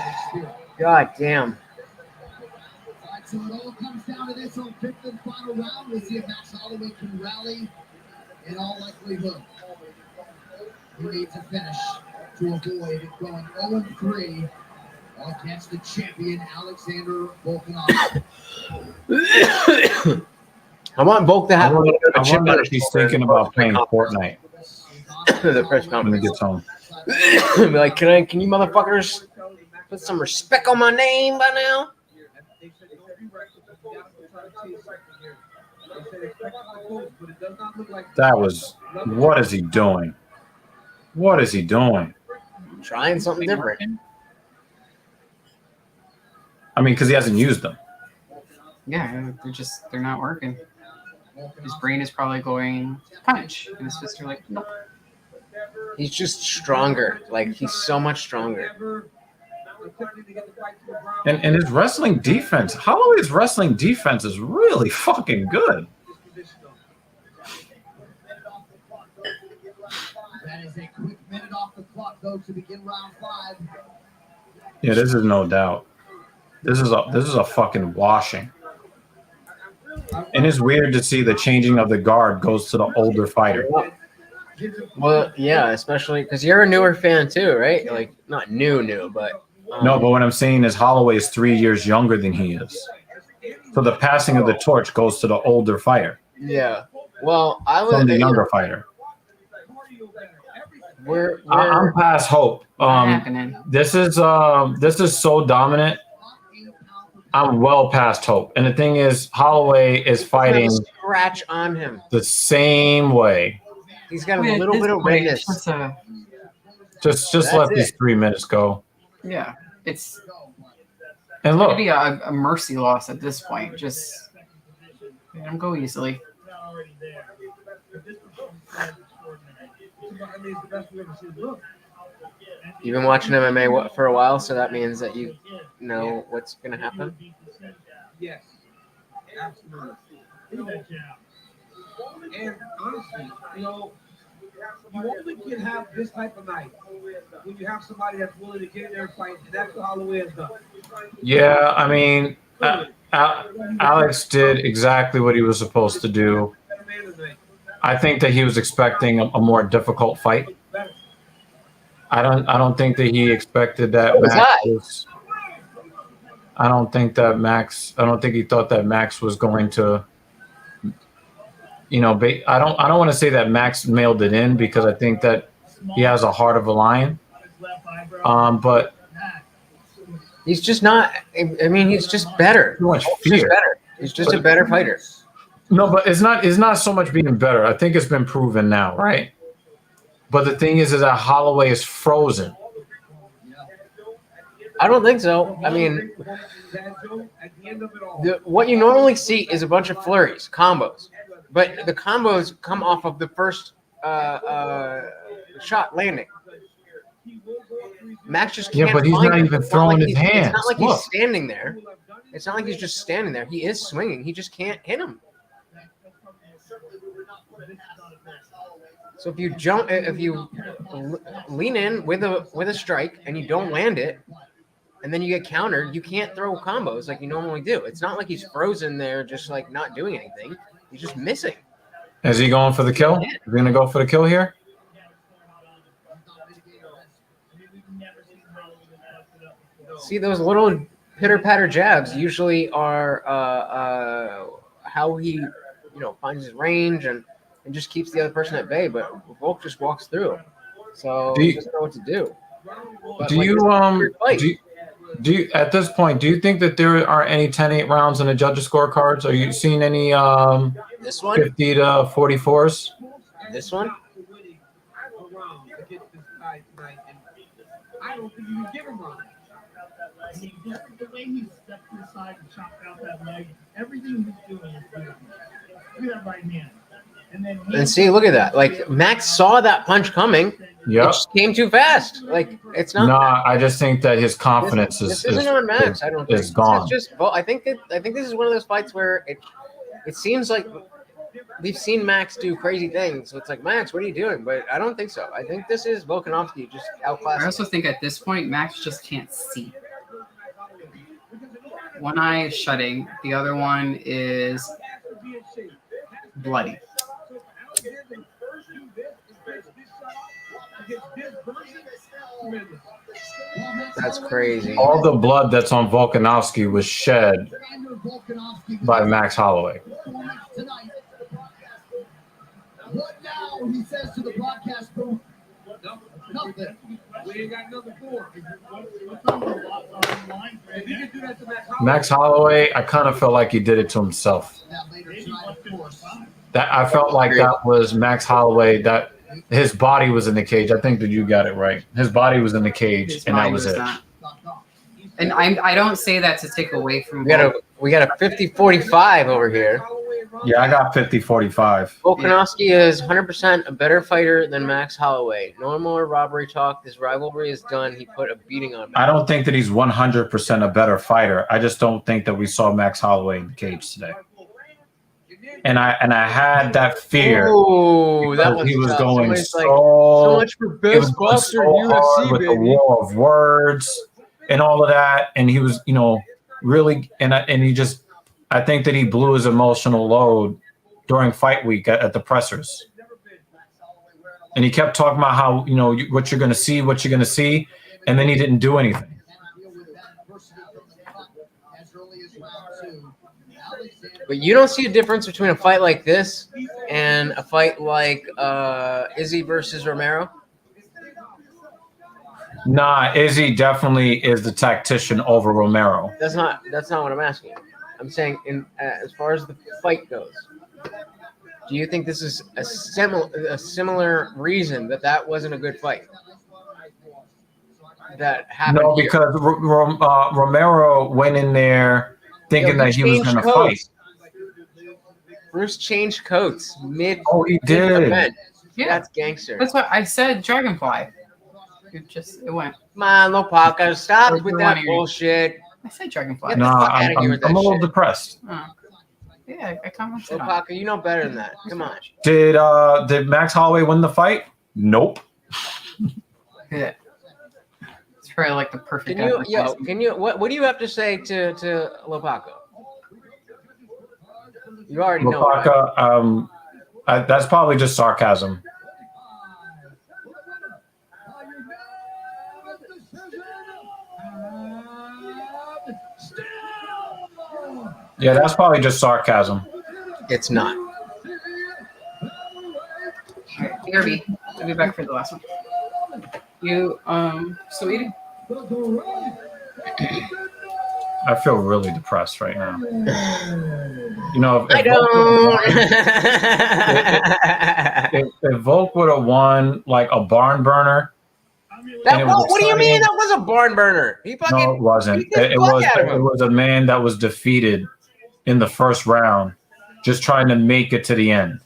god damn. All right, so it all comes down to this on fifth and final round. We'll see if Max Holloway can rally. In all likelihood, he needs a finish to avoid going 0-3 against the champion Alexander Volkanovski. I want Volk to have a little bit of a I chip wonder on if his he's shoulder thinking about playing Fortnite the press when he conference. gets home. Be like, can you motherfuckers put some respect on my name by now? That was, what is he doing? What is he doing? Trying something different. I mean, because he hasn't used them. Yeah, they're not working. His brain is probably going punch, and his fists are like, nope. He's just stronger. Like, he's so much stronger. And his wrestling defense, Holloway's wrestling defense is really fucking good. That is a quick minute off the clock, though, to begin round 5. Yeah, this is no doubt. This is a fucking washing. And it's weird to see the changing of the guard goes to the older fighter. Well, yeah, especially because you're a newer fan too, right? Like, not new, but No, but what I'm saying is Holloway is 3 years younger than he is. So the passing of the torch goes to the older fighter yeah. Well, I was from the younger fighter. I'm past hope. This is so dominant. I'm well past hope. And the thing is, Holloway is fighting scratch on him the same way. He's got a little bit of redness. Just That's let it. these 3 minutes go. Yeah, it's And gonna look, be a mercy loss at this point. Just let him go easily. You've been watching MMA for a while, so that means that you know what's going to happen. Yes, absolutely. And honestly, you only can have this type of night when you have somebody that's willing to get in there and fight, and that's what Holloway has done. yeah, I mean, Alex did exactly what he was supposed to do. I think that he was expecting a more difficult fight. I don't think that he expected that Max was. I don't think he thought that Max was going to. I don't want to say that Max mailed it in because I think that he has a heart of a lion. But he's just not. I mean, he's just better. Too much He's just fear. better. He's just a better fighter. No, but it's not so much being better. I think it's been proven now, right? But the thing is that Holloway is frozen. I don't think so. I mean, what you normally see is a bunch of flurries, combos. But the combos come off of the first shot landing. Max just can't. Yeah, but he's find not it. even It's not throwing like his he's- hands. It's not like Look. he's standing there. It's not like he's just standing there. He is swinging. He just can't hit him. So if you lean in with a strike and you don't land it, and then you get countered, you can't throw combos like you normally do. It's not like he's frozen there, just like not doing anything. He's just missing. Is he going for the kill? Is he going to go for the kill here? See, those little pitter-patter jabs usually are how he, finds his range and just keeps the other person at bay. But Volk just walks through, so he doesn't know what to do. But, Do you at this point? Do you think that there are any 10-8 rounds in the judges' scorecards? Are you seeing any this one 50 to 44s? This one. I don't think you can give him wrong. I mean, just the way he stepped to the side and chopped out that leg, everything he's doing is beautiful. Look at that right hand. And see, look at that. Like Max saw that punch coming. Yep. It just came too fast. Like it's not. No, I just think that his confidence This isn't on Max. I don't think is gone. It's just. Well, I think this is one of those fights where it seems like we've seen Max do crazy things. So it's like, Max, what are you doing? But I don't think so. I think this is Volkanovski just outclassing. I also think at this point, Max just can't see. One eye is shutting. The other one is bloody. That's crazy. All the blood that's on Volkanovski was shed by Max Holloway. What now? He says to the broadcast booth. Nothing. We ain't got nothing for him. Max Holloway, I kind of felt like he did it to himself. That I felt like that was Max Holloway. That his body was in the cage. I think that you got it right. His body was in the cage, and that was it. And I don't say that to take away from. We got a 50-45 over here. Yeah, I got 50-45. Volkanovski is 100% a better fighter than Max Holloway. No more robbery talk. This rivalry is done. He put a beating on Max. I don't think that he's 100% a better fighter. I just don't think that we saw Max Holloway in the cage today. And I had that fear. Ooh, that he was tough. going so much for best boxer in UFC, with baby. the war of words and all of that, and he was, really, and he just, I think that he blew his emotional load during fight week at the pressers, and he kept talking about how what you're going to see, and then he didn't do anything. But you don't see a difference between a fight like this and a fight like Izzy versus Romero? Nah, Izzy definitely is the tactician over Romero. That's not what I'm asking. I'm saying as far as the fight goes, do you think this is a similar reason that wasn't a good fight? That happened. No, because Romero went in there thinking that he was going to fight. Bruce changed coats mid. Oh, he did. Event. Yeah, that's gangster. That's what I said. Dragonfly. It went. Come on, Lopaka, stop with that bullshit. I said Dragonfly. No, I'm a little depressed. Oh. Yeah, I commented on Lopaka, you know better than that. Come on. Did Max Holloway win the fight? Nope. Yeah. It's probably like the perfect. What do you have to say to Lopaka? You already know. Lopaka, right? That's probably just sarcasm. Yeah, that's probably just sarcasm. It's not. All right, Derby. I'll be back for the last one. You, sweetie? I feel really depressed right now. If Volk would have won like a barn burner. What do you mean that was a barn burner? No, it wasn't. It was a man that was defeated in the first round, just trying to make it to the end.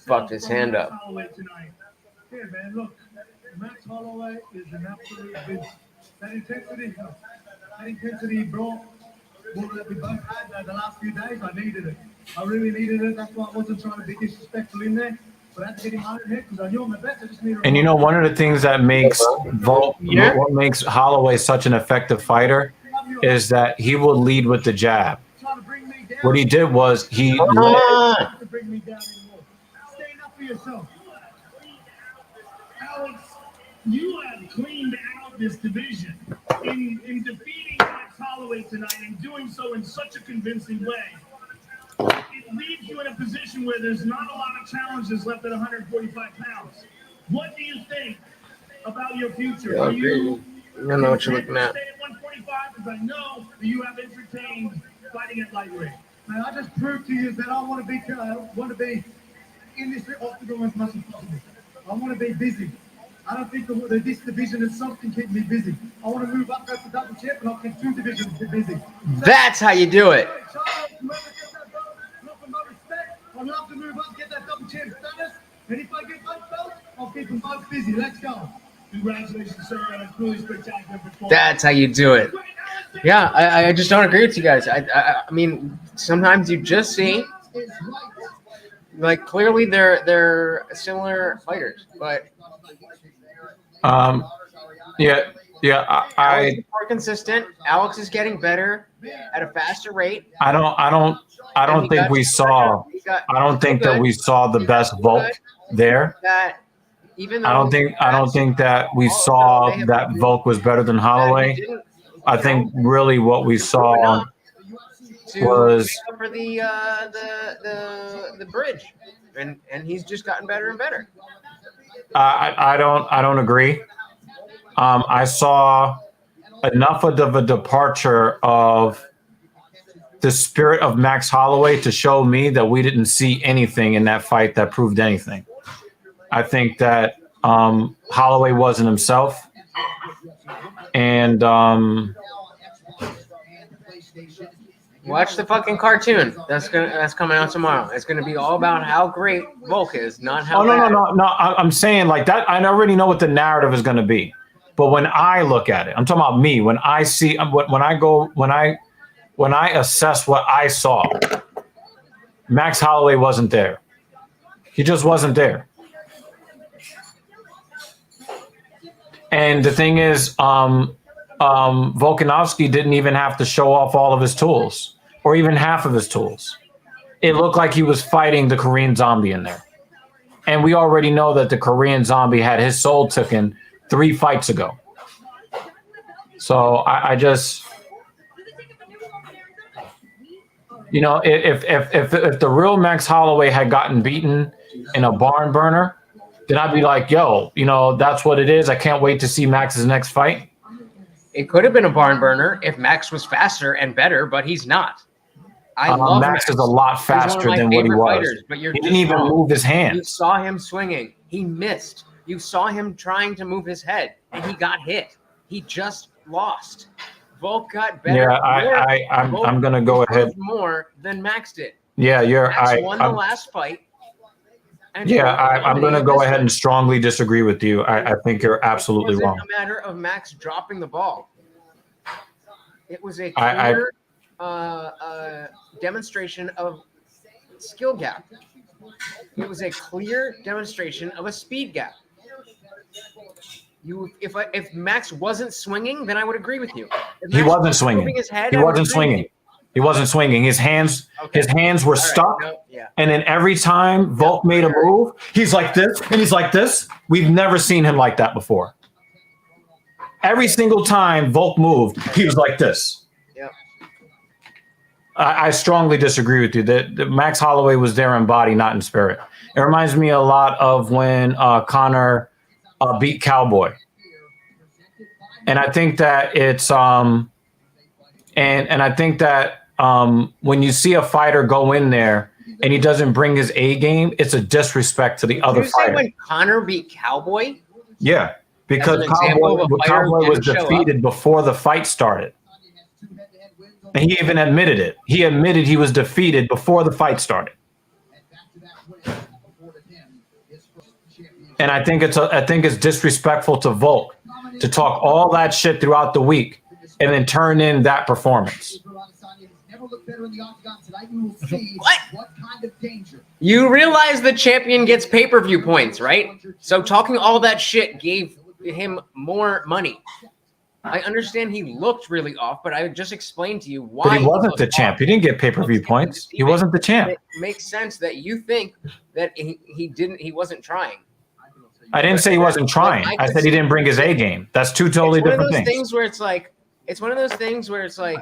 Fucked his hand up. Yeah, man, look, Max Holloway is an absolute beast. That intensity brought what we both had the last few days. I needed it. I really needed it. That's why I wasn't trying to be disrespectful in there. But I had to get him out of here because I knew I'm the best. I just needed. And one of the things that makes what makes Holloway such an effective fighter is that he will lead with the jab. What he did was he led. Yourself. Alex, you have cleaned out this division in defeating Max Holloway tonight and doing so in such a convincing way. It leaves you in a position where there's not a lot of challenges left at 145 pounds. What do you think about your future? I don't know what you're looking at. Stay at 145 because I know that you have entertained fighting at lightweight. Man, I just proved to you that I want to be in this octagon as much as possible. I want to be busy. I don't think this division is something keep me busy. I want to move up to double champ and I'll keep two divisions busy. That's how you do it. I'd love to move up, get that double champ status, and if I get both belts, I'll keep them both busy. Let's go. Congratulations, sir, on a truly spectacular performance. That's how you do it. Yeah, I just don't agree with you guys. I mean, sometimes you just see, like, clearly they're similar fighters, but Yeah, Alex I is more consistent. Alex is getting better at a faster rate. I don't think we saw. I don't think that we saw the best Volk there. That even though I don't think that we saw that Volk was better than Holloway. I think really what we saw was make up for the bridge, and he's just gotten better and better. I don't agree. I saw enough of a departure of the spirit of Max Holloway to show me that we didn't see anything in that fight that proved anything. I think that Holloway wasn't himself, and watch the fucking cartoon. That's coming out tomorrow. It's gonna be all about how great Volk is, not how. No. I'm saying like that. I already know what the narrative is going to be, but when I look at it, I'm talking about me. When I see, when I assess what I saw, Max Holloway wasn't there. He just wasn't there. And the thing is, Volkanovski didn't even have to show off all of his tools or even half of his tools. It looked like he was fighting the Korean Zombie in there. And we already know that the Korean Zombie had his soul taken 3 fights ago. So I just, you know, if the real Max Holloway had gotten beaten in a barn burner, then I'd be like, yo, you know, that's what it is. I can't wait to see Max's next fight. It could have been a barn burner if Max was faster and better, but he's not. I love Max is a lot faster than what he was. Fighters, but he didn't even move his hands. You saw him swinging. He missed. You saw him trying to move his head, and he got hit. He just lost. Volk got better. Yeah, I'm gonna go ahead. More than Max did. Yeah, Max won the last fight. Yeah, I'm going to go ahead and strongly disagree with you. I think you're absolutely wrong. It wasn't a matter of Max dropping the ball. It was a clear demonstration of skill gap. It was a clear demonstration of a speed gap. If Max wasn't swinging, then I would agree with you. He wasn't swinging. He wasn't swinging. He wasn't swinging. His hands were stuck. And then every time Volk made a move, he's like this and he's like this. We've never seen him like that before. Every single time Volk moved, he was like this. Yep. I strongly disagree with you. That Max Holloway was there in body, not in spirit. It reminds me a lot of when Connor beat Cowboy. And I think that it's and I think that when you see a fighter go in there and he doesn't bring his A game, it's a disrespect to the other fighter. When Connor beat Cowboy? Yeah, because Cowboy was defeated before the fight started. And he even admitted it. He admitted he was defeated before the fight started. And I think it's disrespectful to Volk to talk all that shit throughout the week and then turn in that performance. What? You realize the champion gets pay-per-view points, right? So talking all that shit gave him more money. I understand he looked really off, but I just explained to you why. But he wasn't the champ. He didn't get pay-per-view points. He wasn't the champ. It makes sense that you think that he wasn't trying. I didn't say he wasn't trying. I said he didn't bring his A game. That's two totally different things. It's one of those things where it's like,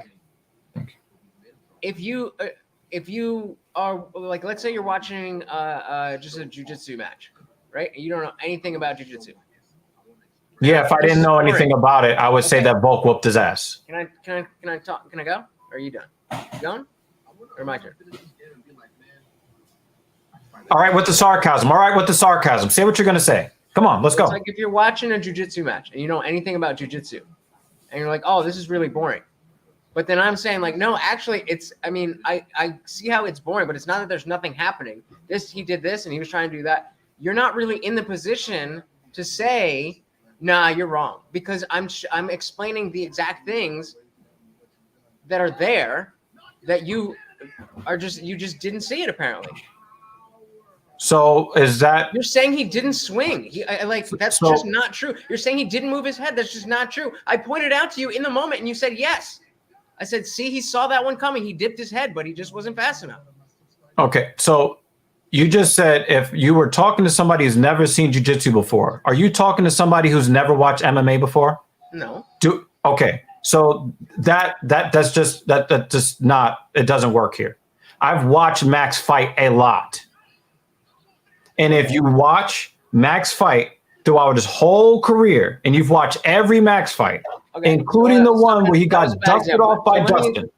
if you are like, let's say you're watching just a jiu-jitsu match, right? And you don't know anything about jiu-jitsu. Yeah, if I didn't know anything about it, I would say that Volk whooped his ass. Can I talk? Can I go? Or are you done? You going? Or my turn? All right, with the sarcasm. All right, with the sarcasm. Say what you're gonna say. Come on, let's go. It's like if you're watching a jiu-jitsu match and you know anything about jiu-jitsu, and you're like, oh, this is really boring. But then I'm saying, like, no, actually, I see how it's boring, but it's not that there's nothing happening. He did this and he was trying to do that. You're not really in the position to say Nah, you're wrong because I'm explaining the exact things that are there that you just didn't see it apparently. So is that you're saying he didn't swing? That's So- just not true. You're saying he didn't move his head. That's just not true. I pointed out to you in the moment, and you said yes. I said, see, he saw that one coming. He dipped his head, but he just wasn't fast enough. Okay, so you just said if you were talking to somebody who's never seen jiu-jitsu before, are you talking to somebody who's never watched MMA before? No. Okay, so that's just not, it doesn't work here. I've watched Max fight a lot. And if you watch Max fight throughout his whole career, and you've watched every Max fight, including the one where he got dusted off by Dustin,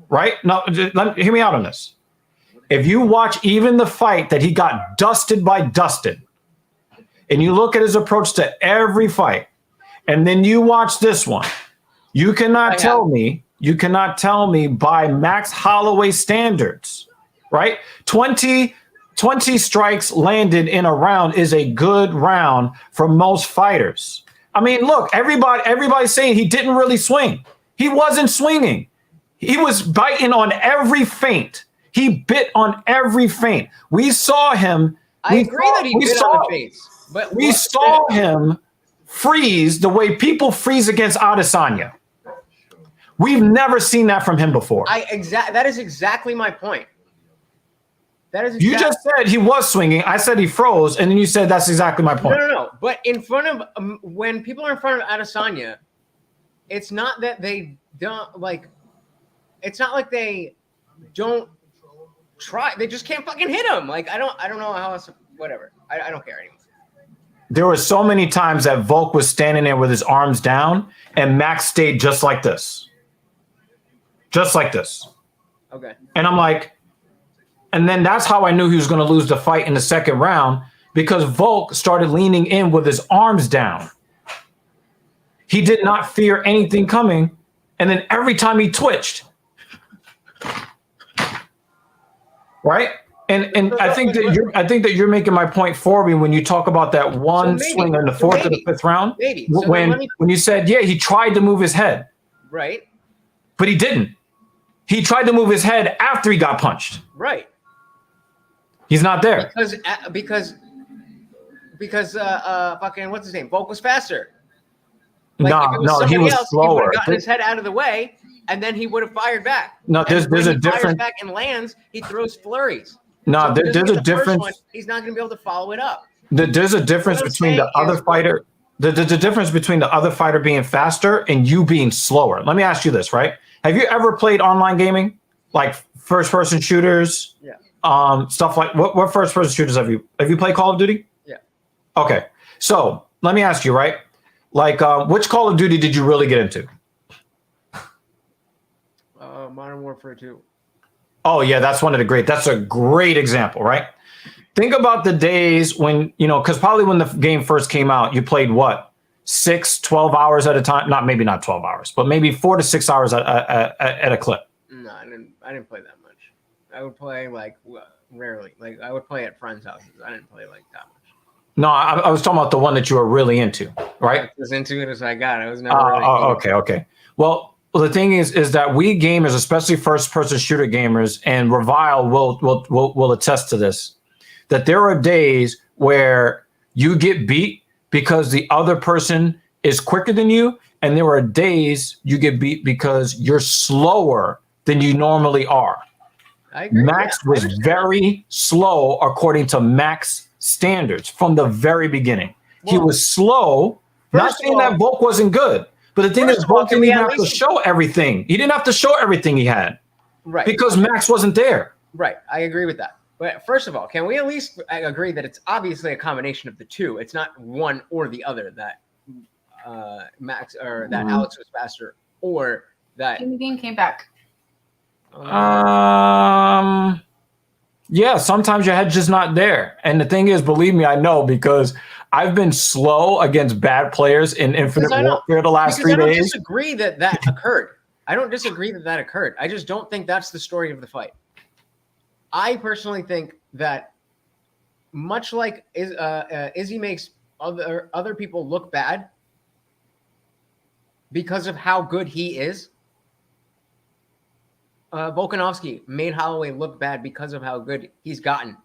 right? No, hear me out on this. If you watch even the fight that he got dusted by Dustin, and you look at his approach to every fight, and then you watch this one, you cannot tell me by Max Holloway standards, right? 20 strikes landed in a round is a good round for most fighters. I mean, look, everybody's saying he didn't really swing. He wasn't swinging. He was biting on every feint. He bit on every feint. We saw him. I agree that he bit on the feints, but we saw him freeze the way people freeze against Adesanya. We've never seen that from him before. That is exactly my point. You just said he was swinging. I said he froze, and then you said that's exactly my point. No. But in front of when people are in front of Adesanya, it's not that they don't like. It's not like they don't try. They just can't fucking hit him. Like I don't know how else. Whatever. I don't care anymore. There were so many times that Volk was standing there with his arms down, and Max stayed just like this, Okay. And I'm like. And then that's how I knew he was going to lose the fight in the second round, because Volk started leaning in with his arms down. He did not fear anything coming. And then every time he twitched. Right? And I think that you're making my point for me when you talk about that one swing in the fourth or the fifth round. Maybe. When you said, yeah, he tried to move his head. Right. But he didn't. He tried to move his head after he got punched. Right. He's not there. Because fucking what's his name? Volk was faster. He was slower. He would have gotten his head out of the way, and then he would have fired back. No, there's a difference. Fires back and lands. He throws flurries. No, So there's a difference. He's not going to be able to follow it up. There's a difference between the other fighter. The difference between the other fighter being faster and you being slower. Let me ask you this, right? Have you ever played online gaming, like first-person shooters? Yeah. Stuff like what first-person shooters have you played Call of Duty? Yeah. Okay, so let me ask you, right? Like, which Call of Duty did you really get into? Modern Warfare 2. Oh yeah, that's a great example, right? Think about the days when, because probably when the game first came out, you played what? 12 hours at a time? Maybe not 12 hours, but maybe 4 to 6 hours at a clip. No, I didn't play that much. I would play rarely. Like I would play at friends' houses. I didn't play like that much. No, I was talking about the one that you were really into, right? As into it as I got. I was never really okay. Well, the thing is that we gamers, especially first-person shooter gamers, and Revile will attest to this, that there are days where you get beat because the other person is quicker than you, and there are days you get beat because you're slower than you normally are. I agree. Max was very slow according to Max standards from the very beginning. He was slow. Not saying that Volk wasn't good, but the thing is, Volk didn't even have to show everything. He didn't have to show everything he had, right? Because Max wasn't there. Right, I agree with that. But first of all, can we at least agree that it's obviously a combination of the two? It's not one or the other, that Max or that Alex was faster, or that Jimmy Dean came back. Yeah, sometimes your head's just not there. And the thing is, believe me, I know, because I've been slow against bad players in Infinite Warfare the last 3 days. I don't disagree that occurred. I don't disagree that occurred. I just don't think that's the story of the fight. I personally think that much like Izzy makes other people look bad, because of how good he is. Volkanovski made Holloway look bad because of how good he's gotten.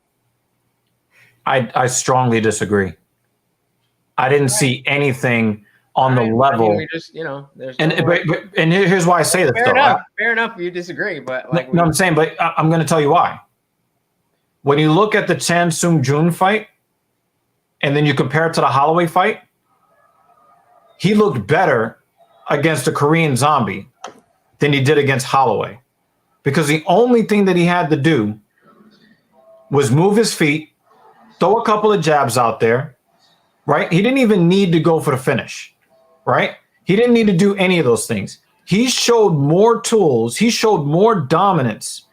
I strongly disagree. I didn't see anything on the level. I mean, we just, there's and here's why I say this, fair though. enough. Fair enough. You disagree, but like, I'm saying, but I'm going to tell you why. When you look at the Chan Sung Jun fight, and then you compare it to the Holloway fight, he looked better against a Korean Zombie than he did against Holloway, because the only thing that he had to do was move his feet, throw a couple of jabs out there, right? He didn't even need to go for the finish, right? He didn't need to do any of those things. He showed more tools. He showed more dominance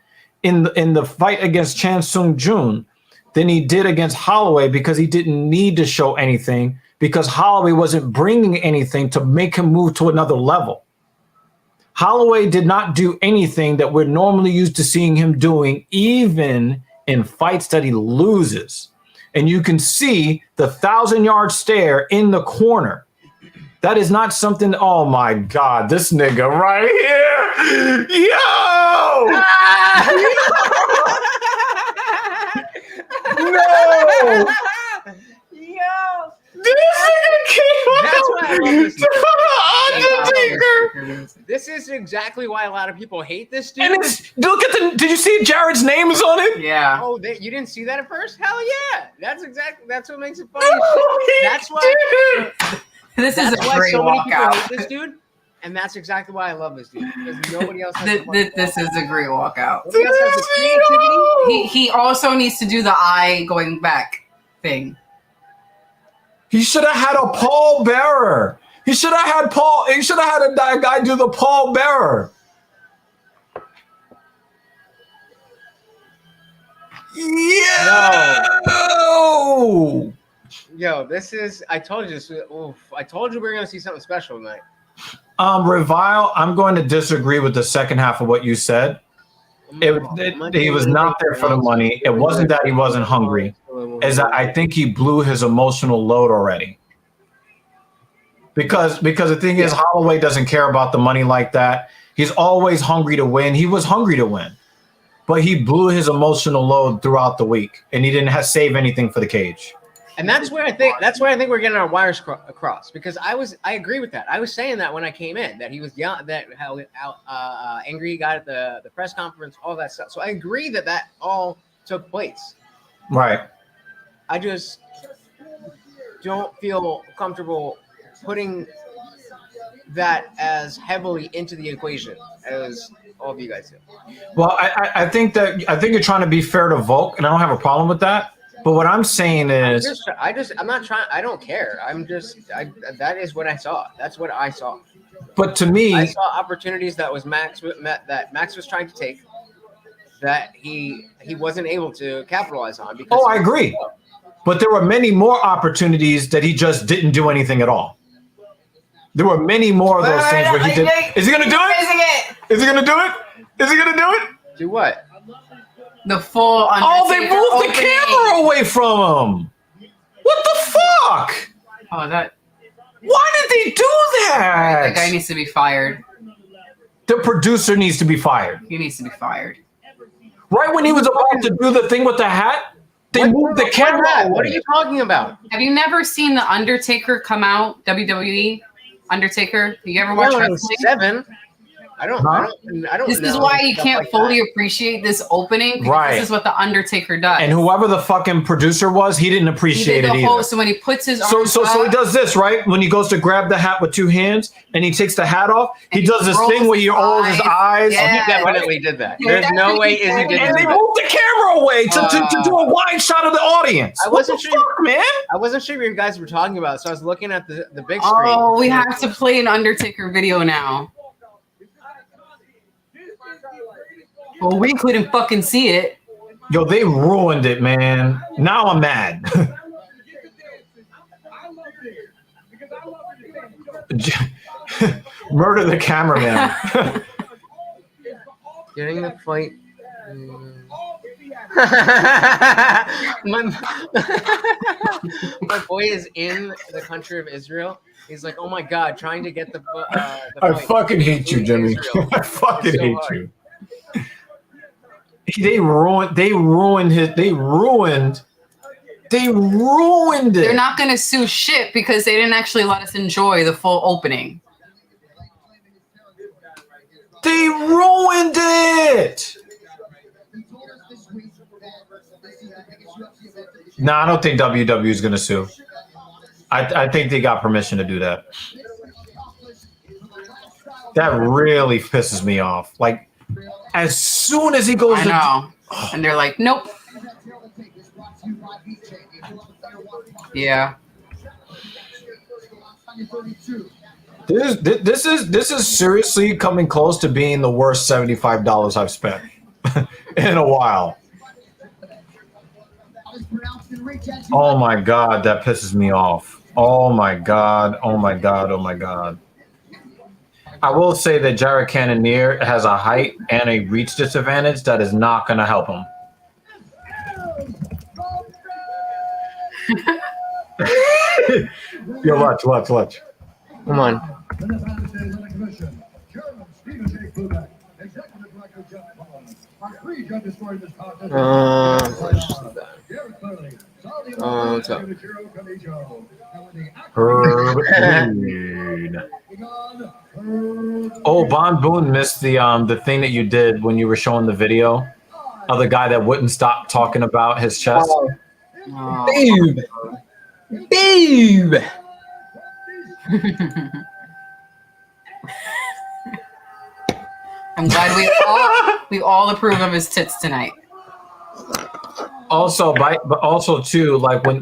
in the fight against Chan Sung Jun than he did against Holloway, because he didn't need to show anything, because Holloway wasn't bringing anything to make him move to another level. Holloway did not do anything that we're normally used to seeing him doing, even in fights that he loses. And you can see the 1,000-yard stare in the corner. That is not something. Oh my God, this nigga right here. Yo! No! Yo! That's why I love this Undertaker. This is exactly why a lot of people hate this dude. And look at did you see Jared's name is on it? Yeah. Oh, you didn't see that at first? Hell yeah! That's what makes it funny. No, That's why. This is a why great so many people walkout. hate this dude, and that's exactly why I love this dude, because nobody else has This is a great walkout. nobody else has the creativity. He also needs to do the eye going back thing. He should have had a Paul Bearer. He should have had a guy do the Paul Bearer. Yo! Yo, this is. I told you this. I told you we were gonna see something special tonight. Revile, I'm going to disagree with the second half of what you said. He was not there for the money. It wasn't that he wasn't hungry. I think he blew his emotional load already. Because the thing is, Holloway doesn't care about the money like that. He's always hungry to win. He was hungry to win, but he blew his emotional load throughout the week, and he didn't save anything for the cage. And that's where I think we're getting our wires across, because I agree with that. I was saying that when I came in, that he was young, that how angry he got at the press conference, all that stuff. So I agree that all took place. Right. I just don't feel comfortable putting that as heavily into the equation as all of you guys do. Well, I think you're trying to be fair to Volk, and I don't have a problem with that. But what I'm saying is, I'm not trying. I don't care. That is what I saw. That's what I saw. But to me, I saw opportunities that Max was trying to take, that he wasn't able to capitalize on. Because I agree. But there were many more opportunities that he just didn't do anything at all. There were many more of those things where he did. Is he going to do it? Is he going to do it? Is he going to do it? Do what? The full. They moved the camera away from him. What the fuck? Oh, that. Why did they do that? That guy needs to be fired. The producer needs to be fired. He needs to be fired. Right when he was about to do the thing with the hat, they moved the camera away. What are you talking about? Have you never seen the Undertaker come out? WWE Undertaker. You ever watch wrestling? 7. I don't. This is why you can't fully appreciate this opening. Because Right. This is what the Undertaker does. And whoever the fucking producer was, he didn't appreciate it either. So when he puts his So arms he up, does this, right? When he goes to grab the hat with two hands and he takes the hat off, he does this rolls thing where he rolls his eyes. He definitely did that. Yeah, There's no way Izzy did And they that. moved the camera away to do a wide shot of the audience. I wasn't What the fuck, man? I wasn't sure what you guys were talking about, so I was looking at the big screen. Oh, we have to play an Undertaker video now. Well, we couldn't fucking see it. Yo, they ruined it, man. Now I'm mad. Murder the cameraman. Getting the fight. my boy is in the country of Israel. He's like, oh my god, trying to get the I fight fucking hate you, in Jimmy. Israel. I fucking It's so hate hard. you. They ruined it. They're not going to sue shit because they didn't actually let us enjoy the full opening. They ruined it. No, I don't think WWE is going to sue. I think they got permission to do that. That really pisses me off. Like, as soon as he goes I know. And they're like, nope. Yeah. This is seriously coming close to being the worst $75 I've spent in a while. Oh my god, that pisses me off. Oh my god. Oh my god. Oh my god. I will say that Jared Cannonier has a height and a reach disadvantage that is not going to help him. Yo, watch. Come on. What's up? Oh, Bon Boone missed the thing that you did when you were showing the video of the guy that wouldn't stop talking about his chest. Babe. I'm glad we all approve of his tits tonight. Also, but also too, like when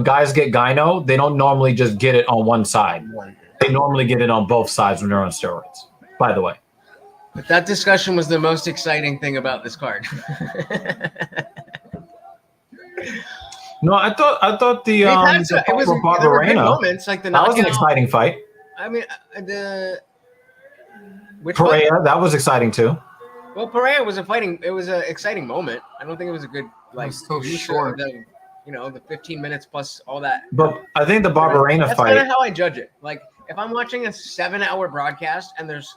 guys get gyno, they don't normally just get it on one side. They normally get it on both sides when they're on steroids. By the way, But that discussion was the most exciting thing about this card. no, I thought the it was there were good Barbarena, moments like the that was an knockout. exciting fight. I mean, which Pereira, one? that was exciting too. Well, Pereira was it was an exciting moment. I don't think it was a good so use of short. the 15 minutes plus all that. But I think the Barbarena That's fight. kind of how I judge it. Like if I'm watching a 7-hour broadcast and there's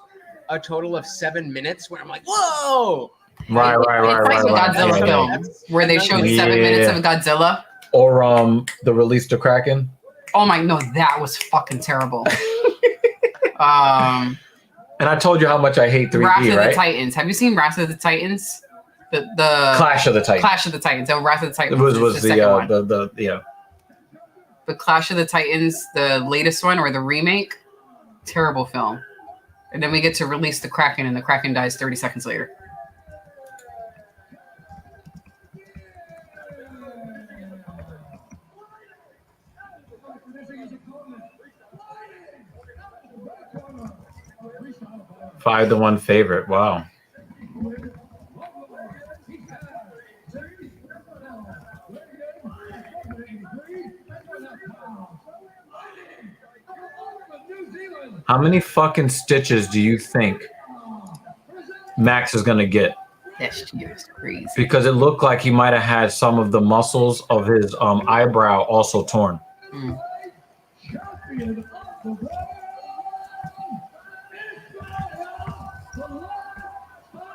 a total of 7 minutes where I'm like, whoa. Right. It's like a Godzilla film where they showed 7 minutes of Godzilla. Or the Release to Kraken. Oh my no, that was fucking terrible. And I told you how much I hate 3D, Wrath of right? the Titans. Have you seen Wrath of the Titans? The Clash of the Titans. Clash of the Titans. Oh, Wrath of the Titans. It was the second one. The Clash of the Titans, the latest one or the remake. Terrible film. And then we get to release the Kraken, and the Kraken dies 30 seconds later. 5-1 favorite. Wow. How many fucking stitches do you think Max is going to get? That shit is crazy. Because it looked like he might have had some of the muscles of his eyebrow also torn. Mm.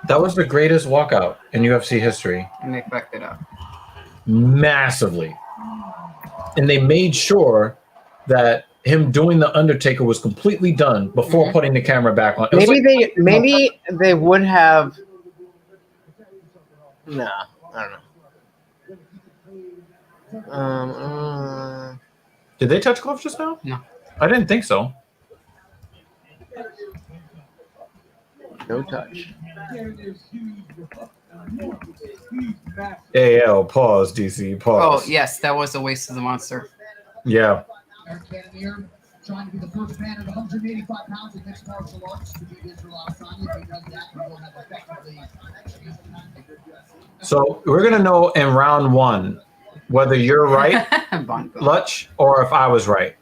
That was the greatest walkout in UFC history. And they fucked it up. Massively. And they made sure that him doing the Undertaker was completely done before putting the camera back on. It was Maybe they would have. Nah, I don't know. Did they touch gloves just now? No. I didn't think so. No touch. AL, pause, DC, pause. Oh, yes, that was a waste of the monster. Yeah. Cannonier trying to be the first man at 185 pounds in mixed martial arts to beat Israel Adesanya. If he does that, he will have effectively. So we're going to know in round 1 whether you're right, Lutch, or if I was right.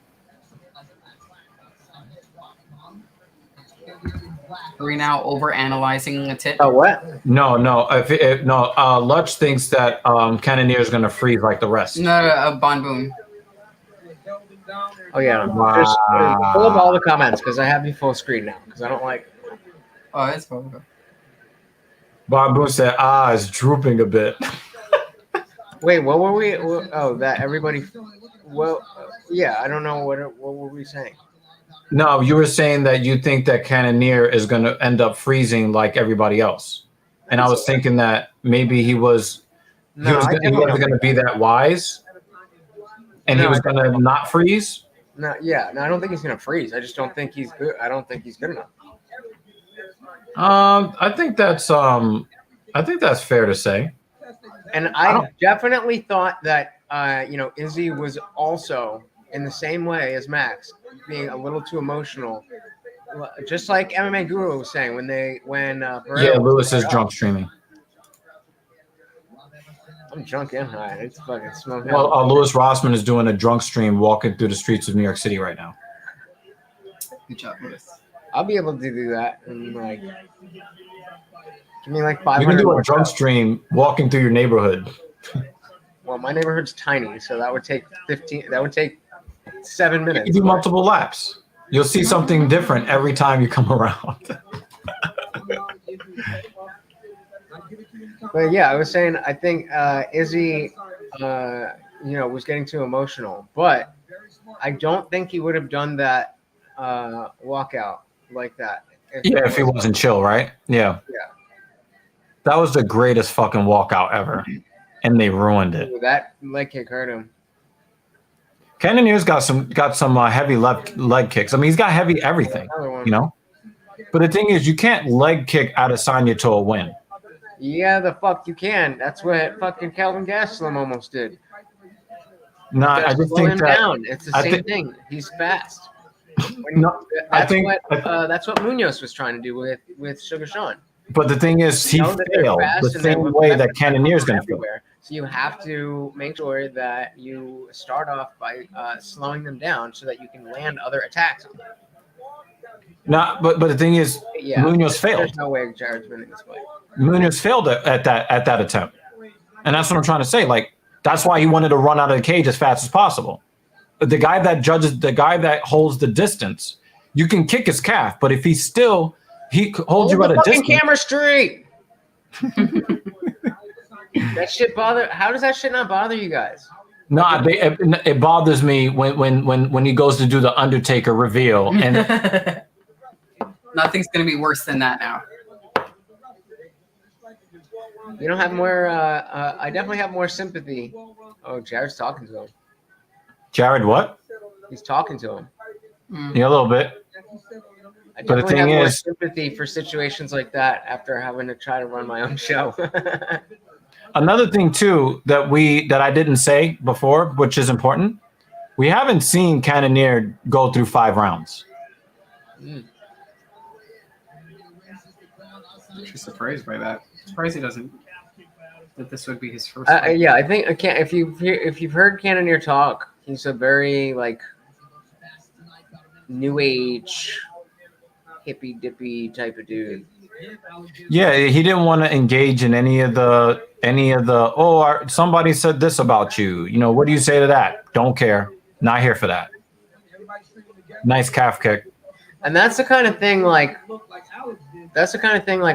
Are we now over analyzing a tip? Oh, what? No. Lutch thinks that Cannonier is going to freeze like the rest. No, Bon Boon. Oh yeah. Wow. Just pull up all the comments because I have you full screen now because I don't like. Oh, that's cool. Bob Boone said, it's drooping a bit. Wait, what were we? Oh, that everybody. Well, yeah, I don't know what were we saying. No, you were saying that you think that Cannonier is going to end up freezing like everybody else, and I was thinking that maybe he wasn't going to be that wise, and he was going to not freeze. No, yeah, no, I don't think he's going to freeze. I just don't think he's good. I don't think he's good enough. I think that's fair to say. And I definitely thought that Izzy was also in the same way as Max, being a little too emotional, just like MMA Guru was saying when Lewis is drunk streaming. I'm drunk and high. It's fucking smoking. Well, Lewis Rossman is doing a drunk stream walking through the streets of New York City right now. Good job, Lewis. I'll be able to do that in like. Give me like 500. You can do a drunk stream walking through your neighborhood. Well, my neighborhood's tiny, so that would take 15. That would take 7 minutes. You do multiple laps. You'll see something different every time you come around. But yeah, I was saying I think Izzy, was getting too emotional, but I don't think he would have done that walkout like that. If he wasn't chill, right? Yeah. Yeah. That was the greatest fucking walkout ever, and they ruined it. Ooh, that leg kick hurt him. Cannonier's got some heavy leg kicks. I mean, he's got heavy everything, But the thing is, you can't leg kick Adesanya to a win. Yeah, the fuck you can. That's what fucking Calvin Gastelum almost did. No, I just think him that down. It's the same thing. He's fast. That's what Munoz was trying to do with Sugar Sean. But the thing is, he failed the same way that Cannonier's going to fail. So you have to make sure that you start off by slowing them down so that you can land other attacks on them. No, but the thing is, Munoz failed. There's no way Jared's winning this fight. Munoz failed at that attempt, and that's what I'm trying to say. Like, that's why he wanted to run out of the cage as fast as possible. But the guy that holds the distance, you can kick his calf, but if he holds you at a distance. Camera straight. That shit bother. How does that shit not bother you guys? No, it bothers me when he goes to do the Undertaker reveal, and nothing's gonna be worse than that now. You don't have more. I definitely have more sympathy. Oh, Jared's talking to him. Jared, what? He's talking to him. Yeah, a little bit. I But the definitely thing have more is, sympathy for situations like that after having to try to run my own show. another thing too that I didn't say before, which is important, we haven't seen Cannonier go through 5 rounds. She's surprised by that. Surprised he doesn't. That this would be his first. Yeah, I think if you've heard Cannonier talk, he's a very like new age hippy dippy type of dude. Yeah, he didn't want to engage in any of the somebody said this about you. What do you say to that? Don't care. Not here for that. Nice calf kick. And that's the kind of thing like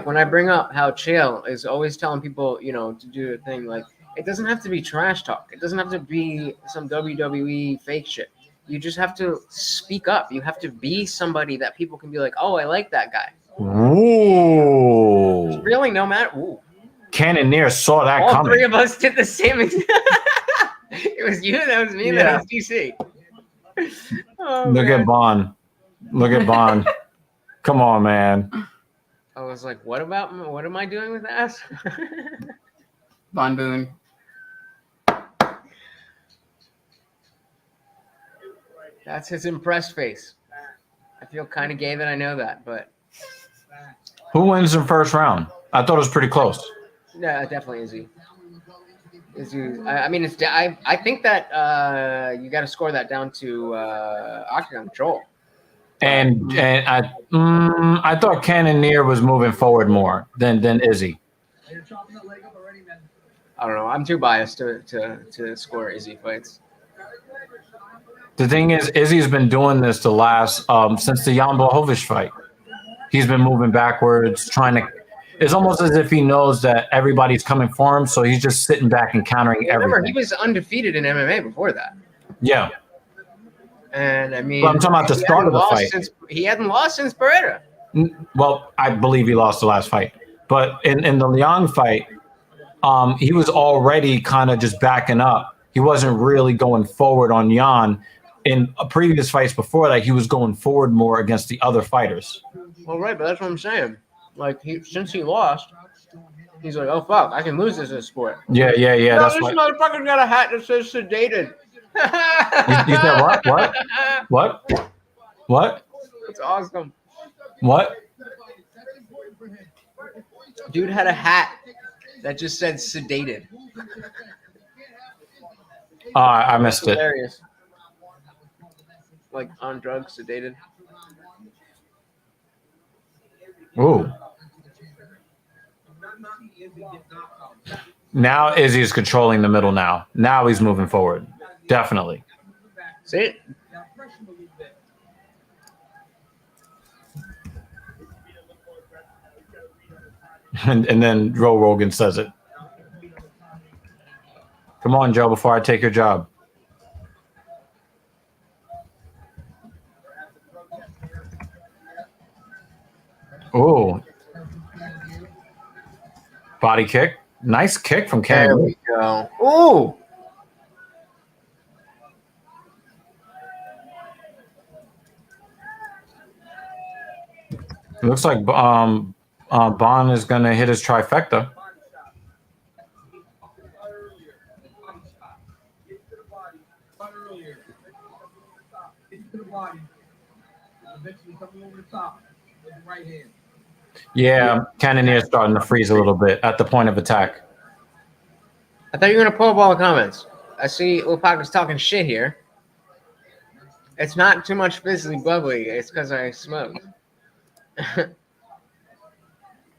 when I bring up how Chael is always telling people, to do a thing like it doesn't have to be trash talk. It doesn't have to be some WWE fake shit. You just have to speak up. You have to be somebody that people can be like, oh, I like that guy. Ooh. Really, no matter. Ooh. Cannonier saw that All coming. 3 of us did the same. It was you, that was me, and that was DC. Look at Bond. Come on, man. I was like, what am I doing with ass? Von Boone. That's his impressed face. I feel kind of gay that I know that, but Who wins in first round? I thought it was pretty close. yeah, definitely Izzy. I mean, I think that you got to score that down to octagon control. And I thought Cannonier was moving forward more than Izzy. I don't know. I'm too biased to score Izzy fights. The thing is, Izzy's been doing this the last since the Jan Blachowicz fight. He's been moving backwards, trying to. It's almost as if he knows that everybody's coming for him, so he's just sitting back and countering Remember, everything. he was undefeated in MMA before that. Yeah. And I mean, But I'm talking about the start of the fight. He hadn't lost since Beretta. Well, I believe he lost the last fight, but in the Leon fight, he was already kind of just backing up. He wasn't really going forward on Jan. In previous fights before that, he was going forward more against the other fighters. Well, right, but that's what I'm saying. Like, since he lost, he's like, oh fuck, I can lose this in a sport. Yeah. No, That's this why. motherfucker's got a hat that says sedated. You said what? What? That's awesome. What? Dude had a hat that just said sedated. I missed it. Hilarious. Like on drugs, sedated. Ooh. Now Izzy's controlling the middle now. Now he's moving forward. Definitely. See? And then Joe Rogan says it. Come on, Joe, before I take your job. Ooh. Body kick. Nice kick from There Cannonier. we go. Ooh. It looks like Bond is going to hit his trifecta. Yeah, Cannonier's starting to freeze a little bit at the point of attack. I thought you were gonna pull up all the comments. I see Lupaka's talking shit here. It's not too much physically bubbly. It's because I smoke.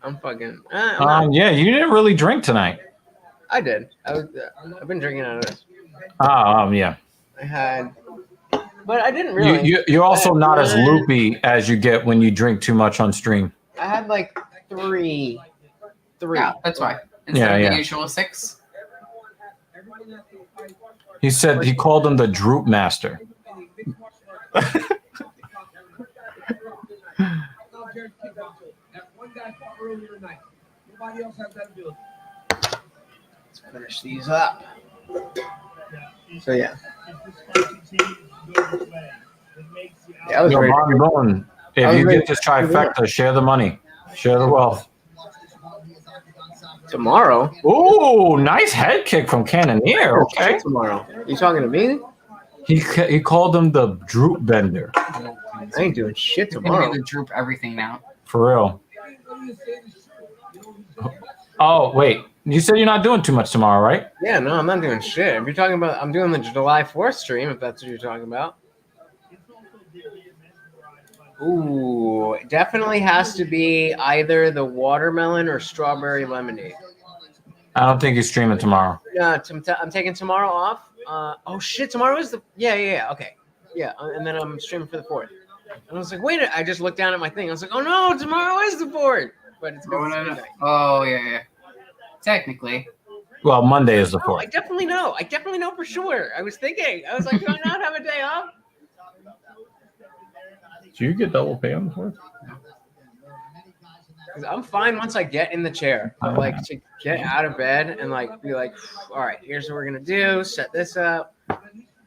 I'm fucking. Yeah, you didn't really drink tonight. I did. I've been drinking out of this. Yeah. I had, but I didn't really. You're also not as loopy as you get when you drink too much on stream. I had like three. Yeah, that's why. Yeah, Instead of yeah. the usual 6. He said he called him the Droop Master. Let's finish these up. So yeah. Yeah, I was Yo, ready. Bobby Bowen, if you get this trifecta, share the money. Share the wealth. Tomorrow? Ooh, nice head kick from Cannonier. Okay. Tomorrow. You talking to me? He called him the Droop Bender. I ain't doing shit You're gonna tomorrow. be the droop everything now. For real. Oh, wait. You said you're not doing too much tomorrow, right? Yeah, no, I'm not doing shit. If you're talking about, I'm doing the July 4th stream, if that's what you're talking about. Ooh, it definitely has to be either the watermelon or strawberry lemonade. I don't think he's streaming tomorrow. Yeah, I'm taking tomorrow off. Oh shit, tomorrow is the okay, yeah, and then I'm streaming for the 4th. And I was like, wait, I just looked down at my thing. I was like, oh no, tomorrow is the 4th, but it's midnight. Oh yeah. Technically. Well, Monday is the No, I 4th. definitely know. I definitely know for sure. I was thinking. I was like, do I not have a day off? Do you get double pay on the 4th? Because I'm fine once I get in the chair. But like to get out of bed and like be like, all right, here's what we're gonna do. Set this up.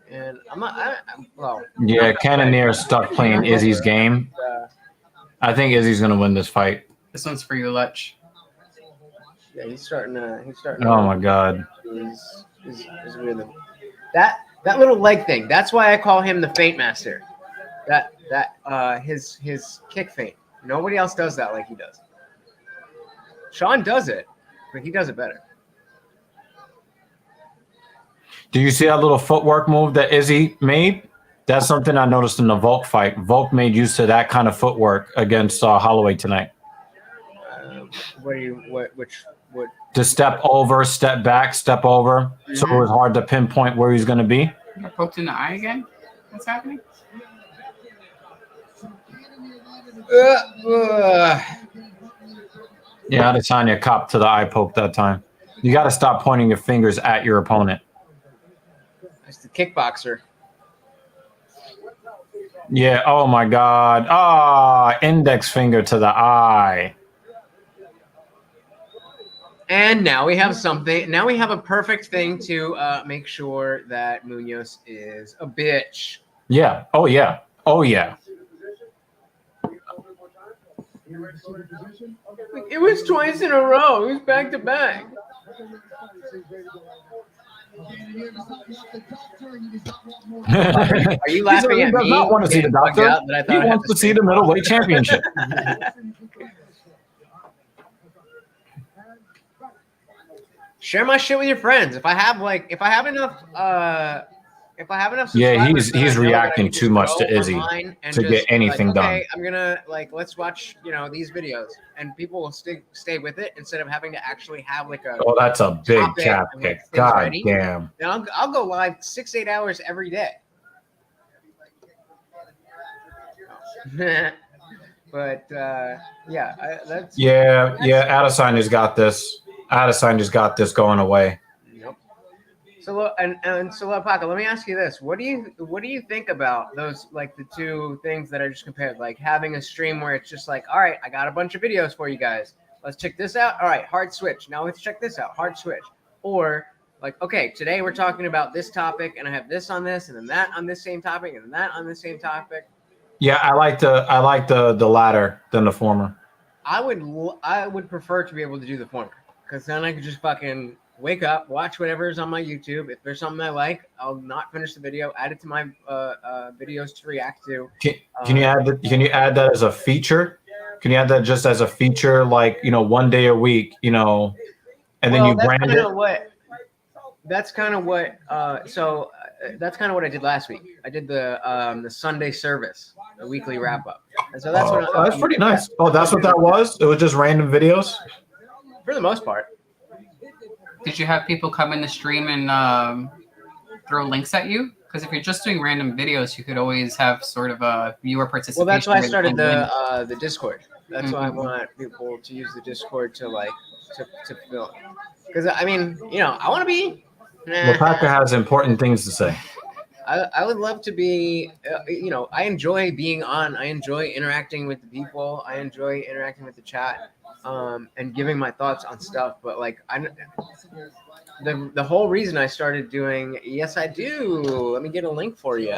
And I'm not. Well. Yeah, Cannonier stuck playing Izzy's game. I think Izzy's gonna win this fight. This one's for you, Lutch. Yeah, he's starting. Oh my god. Is really that little leg thing. That's why I call him the feint master. His kick feint. Nobody else does that like he does. Sean does it, but he does it better. Do you see that little footwork move that Izzy made? That's something I noticed in the Volk fight. Volk made use of that kind of footwork against Holloway tonight. What? To step over, step back, step over. So it was hard to pinpoint where he's going to be. Got poked in the eye again? What's happening? Yeah, Adesanya copped to the eye poke that time. You got to stop pointing your fingers at your opponent. That's the kickboxer. Yeah. Oh my God. Ah, index finger to the eye. And now we have something. Now we have a perfect thing to make sure that Munoz is a bitch. Yeah. Oh yeah. Oh yeah. It was twice in a row. It was back to back. Are you laughing at me? He does not want to see the doctor. He wants to see the middleweight championship. Share my shit with your friends. If I have enough Yeah, subscribers that I he's know reacting that I too can much just to go Izzy online and to just get be anything like, done. okay, I'm gonna let's watch these videos, and people will stay with it instead of having to actually have like a. Oh, that's a big topic cap and, kick. things God ready. damn. And I'll go live 6-8 hours every day. But yeah, that's Yeah. Adesanya's got this. Adesanya's got this going away. Yep. So Paco, let me ask you this: What do you think about those, like the two things that I just compared, like having a stream where it's just like, all right, I got a bunch of videos for you guys. Let's check this out. All right, hard switch. Now let's check this out. Hard switch. Or like, okay, today we're talking about this topic, and I have this on this, and then that on this same topic, and then that on the same topic. Yeah, I like the latter than the former. I would prefer to be able to do the former, because then I could just fucking wake up, watch whatever's on my YouTube. If there's something I like, I'll not finish the video, add it to my videos to react to. Can you add that as a feature? Can you add that just as a feature, like, one day a week, and then you brand it? That's kind of what I did last week. I did the Sunday service, the weekly wrap up. And so that's pretty nice. Oh, that's what that was? It was just random videos? For the most part. Did you have people come in the stream and throw links at you? Because if you're just doing random videos, you could always have sort of a viewer participation. Well, that's why I started the Discord. That's why I Mm-hmm. want people to use the Discord to film. Because I mean, I want to be. Paco has important things to say. I would love to be. I enjoy being on. I enjoy interacting with the people. I enjoy interacting with the chat. And giving my thoughts on stuff, but like the whole reason I started doing, yes I do, let me get a link for you.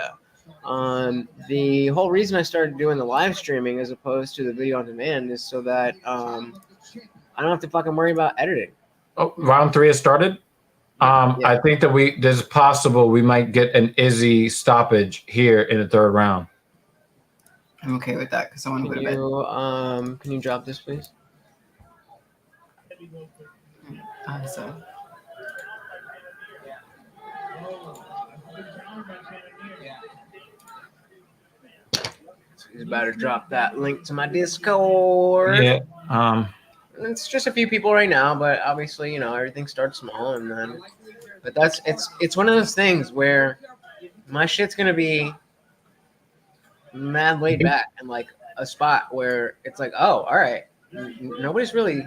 The whole reason I started doing the live streaming as opposed to the video on demand is so that I don't have to fucking worry about editing. Oh, round 3 has started. I think that there's possible we might get an Izzy stoppage here in the 3rd round. I'm okay with that because I want to go to bed. Can you drop this, please? Awesome. He's about to drop that link to my Discord. Yeah. It's just a few people right now, but obviously, everything starts small, and then. But it's one of those things where my shit's gonna be mad laid back and like a spot where it's like, oh, all right, nobody's really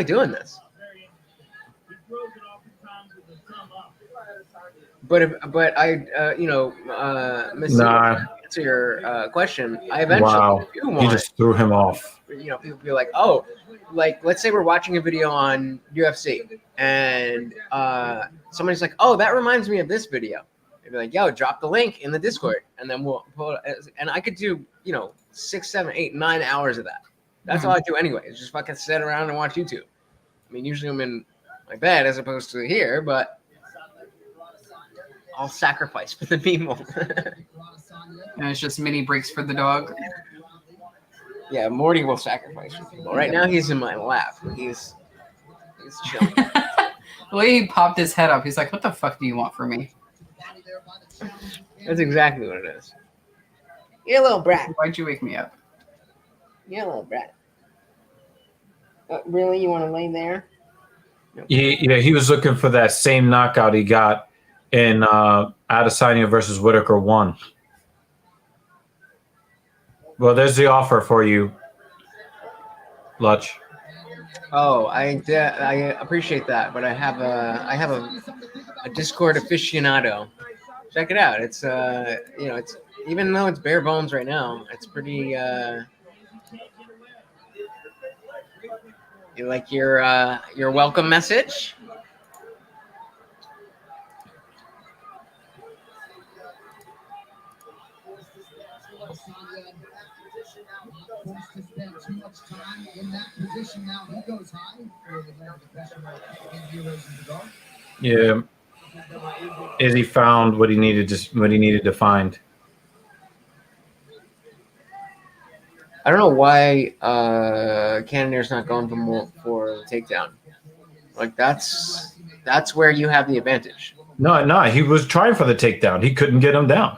doing this. But to your question, I eventually do want. He just threw him off. People be like, oh, like let's say we're watching a video on UFC, and somebody's like, oh, that reminds me of this video. They'd be like, yo, drop the link in the Discord, and then we'll pull it. And I could do 6, 7, 8, 9 hours of that. That's all I do anyway. It's just fucking sit around and watch YouTube. I mean, usually I'm in my bed as opposed to here, but I'll sacrifice for the people. And it's just mini breaks for the dog. Yeah, Morty will sacrifice for people. Right now he's in my lap. He's chilling. The way he popped his head up, he's like, what the fuck do you want from me? That's exactly what it is. You're a little brat. Why'd you wake me up? You're a little brat. Really? You want to lay there? He was looking for that same knockout he got in Adesanya versus Whitaker 1. Well, there's the offer for you, Lutch. Oh, I appreciate that, but I have a Discord aficionado. Check it out. It's it's even though it's bare bones right now, it's pretty. You like your welcome message? Yeah, Izzy found what he needed to find. I don't know why Cannonier's not going for the takedown. Like that's where you have the advantage. No, he was trying for the takedown. He couldn't get him down.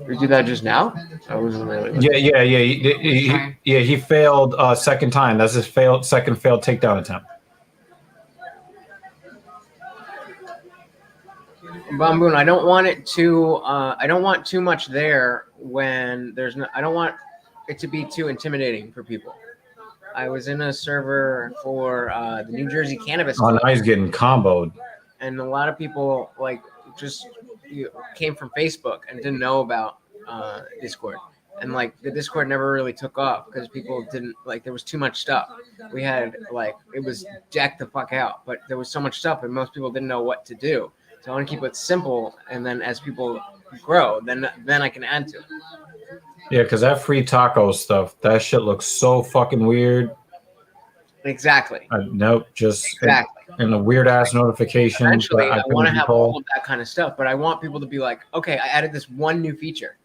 We do that just now? I wasn't really. Yeah. He failed second time. That's his second failed takedown attempt. Bamboon, I don't want it to. I don't want too much there when there's no. I don't want it to be too intimidating for people. I was in a server for the New Jersey Cannabis Oh, Club, now he's getting comboed. and a lot of people just came from Facebook and didn't know about Discord. And the Discord never really took off because people didn't there was too much stuff. We had it was jacked the fuck out, but there was so much stuff and most people didn't know what to do. So I want to keep it simple, and then as people grow, then I can add to it. Yeah, because that free taco stuff, that shit looks so fucking weird. Exactly. Nope, just exactly. And the weird ass notifications. Eventually, I want to have all of that kind of stuff, but I want people to be like, okay, I added this one new feature,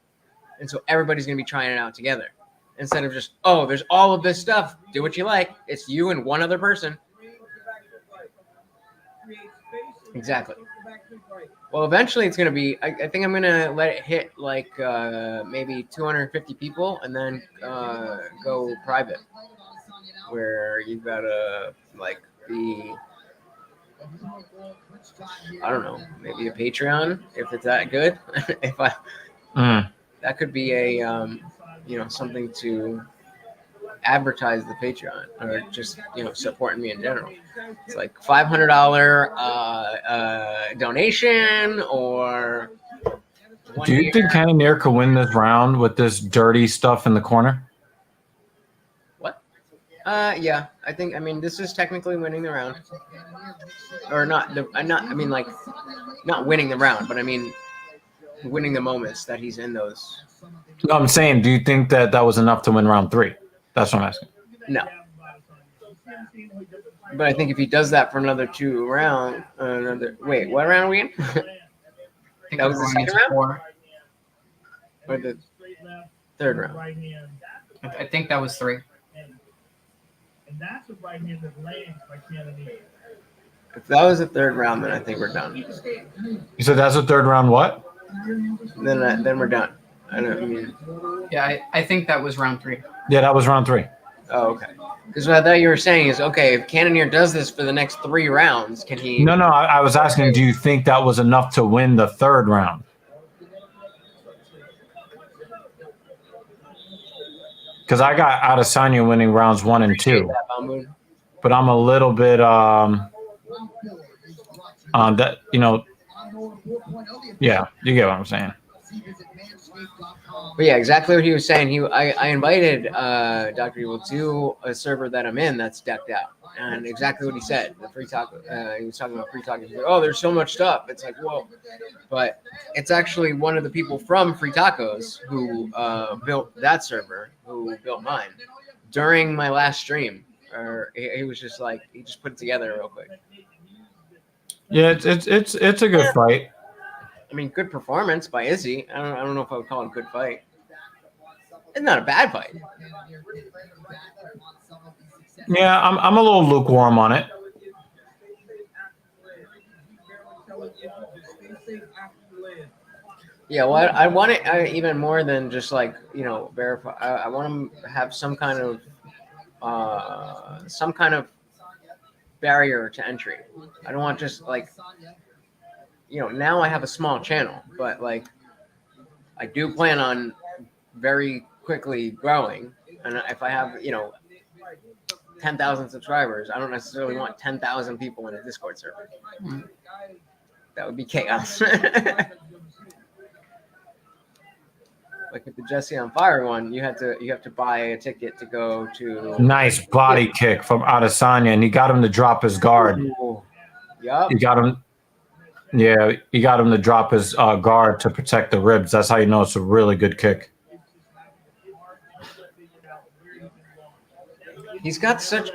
and so everybody's gonna be trying it out together, instead of just, oh, there's all of this stuff. Do what you like. It's you and one other person. Exactly. Well, eventually it's gonna be. I think I'm gonna let it hit maybe 250 people, and then go private, where you've gotta be. I don't know, maybe a Patreon if it's that good. That could be a something to advertise the Patreon, or just supporting me in general. It's like $500 donation, or do you think Cannonier could win this round with this dirty stuff in the corner? What? Yeah, I think. I mean, this is technically winning the round, or not. Not winning the round, but I mean, winning the moments that he's in those. No, I'm saying, do you think that was enough to win round 3? That's what I'm asking. No. But I think if he does that for another 2 rounds, wait, what round are we in? That was the second round? Or the third round? I think that was 3. And that's a right hand that lands by Cannonier. If that was the third round, then I think we're done. You said that's the third round, what? Then we're done. Yeah, I think that was round 3. Yeah, that was round 3. Oh, okay. Because what I thought you were saying is, okay, if Cannonier does this for the next 3 rounds, can he... No, I was asking, do you think that was enough to win the third round? Because I got Adesanya winning rounds 1 and 2. But I'm a little bit that, yeah, you get what I'm saying. But yeah, exactly what he was saying. I invited Dr. Evil to a server that I'm in that's decked out, and exactly what he said. The free talk. He was talking about free talk. He's like, "Oh, there's so much stuff." It's like, whoa, but it's actually one of the people from Free Tacos who built that server, who built mine during my last stream. Or he was just like, he just put it together real quick. Yeah, it's a good fight. I mean, good performance by Izzy. I don't know if I would call it a good fight. It's not a bad fight. Yeah, I'm a little lukewarm on it. Yeah, well, I want it even more than just like verify. I want to have some kind of barrier to entry. I don't want just like now I have a small channel, but like I do plan on very quickly growing, and if I have 10,000 subscribers, I don't necessarily want 10,000 people in a Discord server. That would be chaos. Like with the Jesse on Fire one, you have to buy a ticket to go to. Nice body kick from Adesanya, and he got him to drop his guard. Yep. He got him. Yeah, he got him to drop his guard to protect the ribs. That's how you know it's a really good kick. He's got such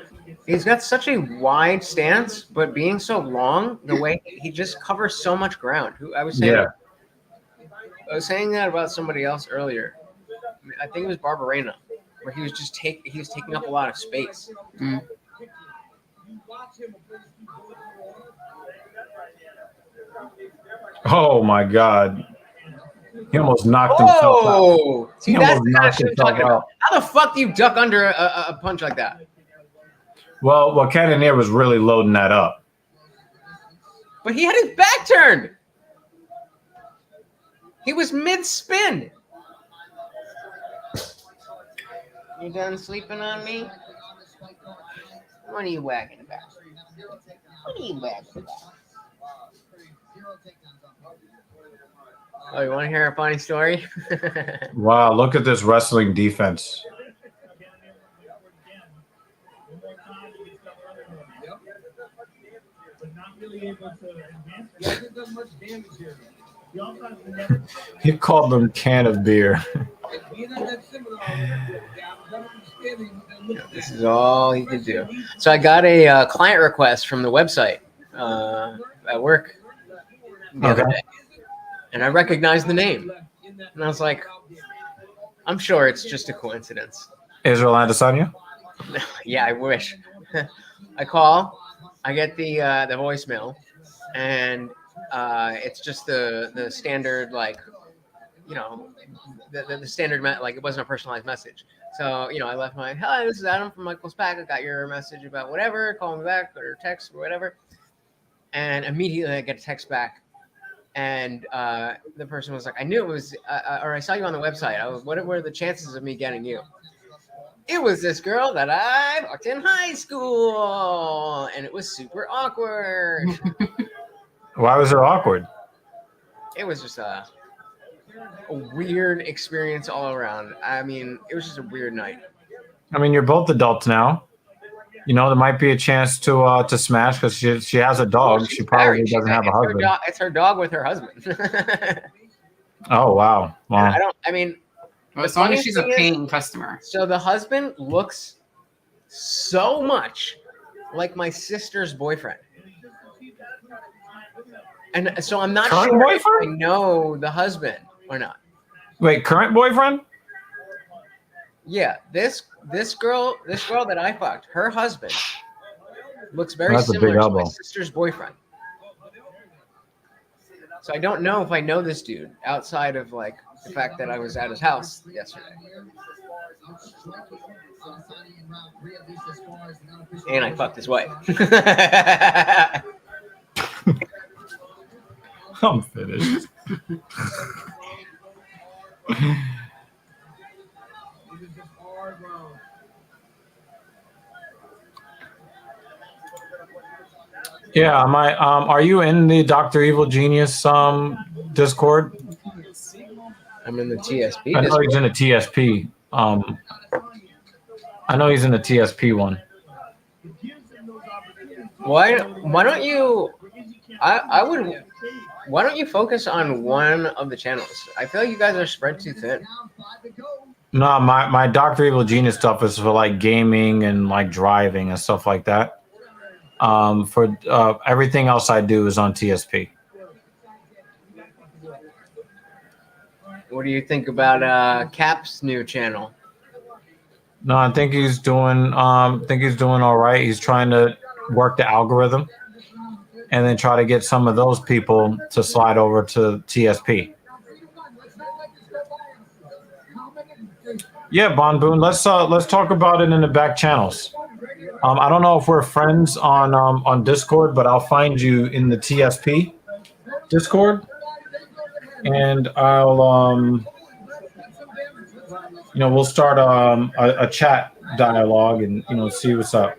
a wide stance, but being so long, the way he just covers so much ground. I was saying that about somebody else earlier. I think it was Barbarena, where he was taking up a lot of space. Mm. Oh my God! He almost knocked himself out. Oh, see, that's the kind of shit I'm talking about. How the fuck do you duck under a punch like that? Well, Cannonier was really loading that up. But he had his back turned. He was mid-spin. You done sleeping on me? What are you wagging about? What are you wagging about? Oh, you want to hear a funny story? Wow, look at this wrestling defense. He called them can of beer. This is all he could do. So I got a client request from the website at work the other day, and I recognized the name, and I was like, I'm sure it's just a coincidence. Israel Adesanya? Yeah, I wish. I call, I get the voicemail, and it's just the standard, like, the standard, like, it wasn't a personalized message. So, I left my, hello, this is Adam from Michael's Pack. I got your message about whatever, call me back or text or whatever. And immediately I get a text back. And the person was like, I knew it was, or I saw you on the website. What were the chances of me getting you? It was this girl that I fucked in high school. And it was super awkward. Why was it awkward? It was just a weird experience all around. I mean, it was just a weird night. I mean, you're both adults now. There might be a chance to smash because she has a dog. Well, she probably doesn't have a husband. It's her dog with her husband. Oh, wow. As long as she's a paying customer. So the husband looks so much like my sister's boyfriend. And so I'm not Current sure boyfriend? if I know the husband or not. Wait, current boyfriend? Yeah, this girl that I fucked, her husband looks very That's a similar big to my elbow. sister's boyfriend. So I don't know if I know this dude outside of like the fact that I was at his house yesterday. And I fucked his wife. I'm finished. Yeah, are you in the Dr. Evil Genius Discord? I'm in the TSP. I know he's in the TSP. I know he's in the TSP one. Why don't you? Why don't you focus on one of the channels? I feel like you guys are spread too thin. No, my Dr. Evil Genius stuff is for like gaming and like driving and stuff like that. For everything else I do is on TSP. What do you think about Cap's new channel? No, I think he's doing all right. He's trying to work the algorithm. and then try to get some of those people to slide over to TSP. Yeah, Bon Boon. Let's talk about it in the back channels. I don't know if we're friends on Discord, but I'll find you in the TSP Discord, and I'll we'll start a chat dialogue and see what's up.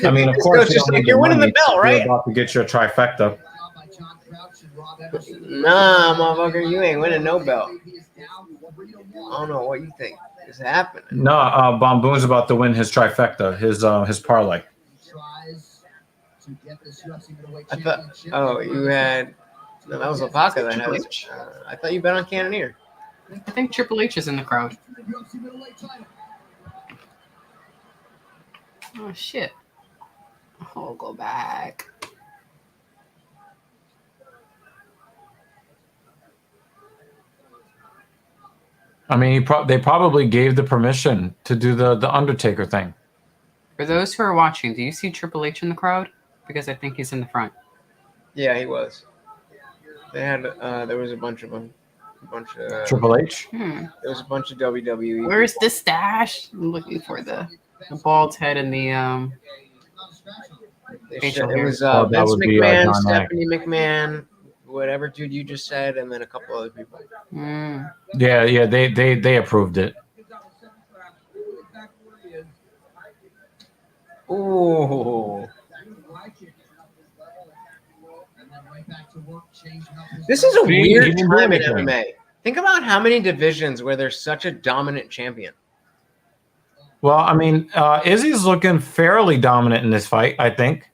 I mean, of course, you're winning the belt, right? You're about to get your trifecta. Nah, motherfucker, you ain't winning no belt. I don't know what you think is happening. No, Bon Boon's about to win his trifecta, his parlay. I thought. Oh, you had. No, that was Lapaka that had. I thought you bet on Cannonier. I think Triple H is in the crowd. Oh shit! I'll go back. I mean, they probably gave the permission to do the Undertaker thing. For those who are watching, do you see Triple H in the crowd? Because I think he's in the front. Yeah, he was. They had there was a bunch of them. Triple H? There was a bunch of WWE. Where's the stash? I'm looking for the bald head and the facial hair. It was Vince McMahon, Stephanie McMahon, whatever dude you just said, and then a couple other people. Yeah, they approved it. Ooh. This is a weird time in MMA. Think about how many divisions where there's such a dominant champion. Well, I mean, Izzy's looking fairly dominant in this fight, I think.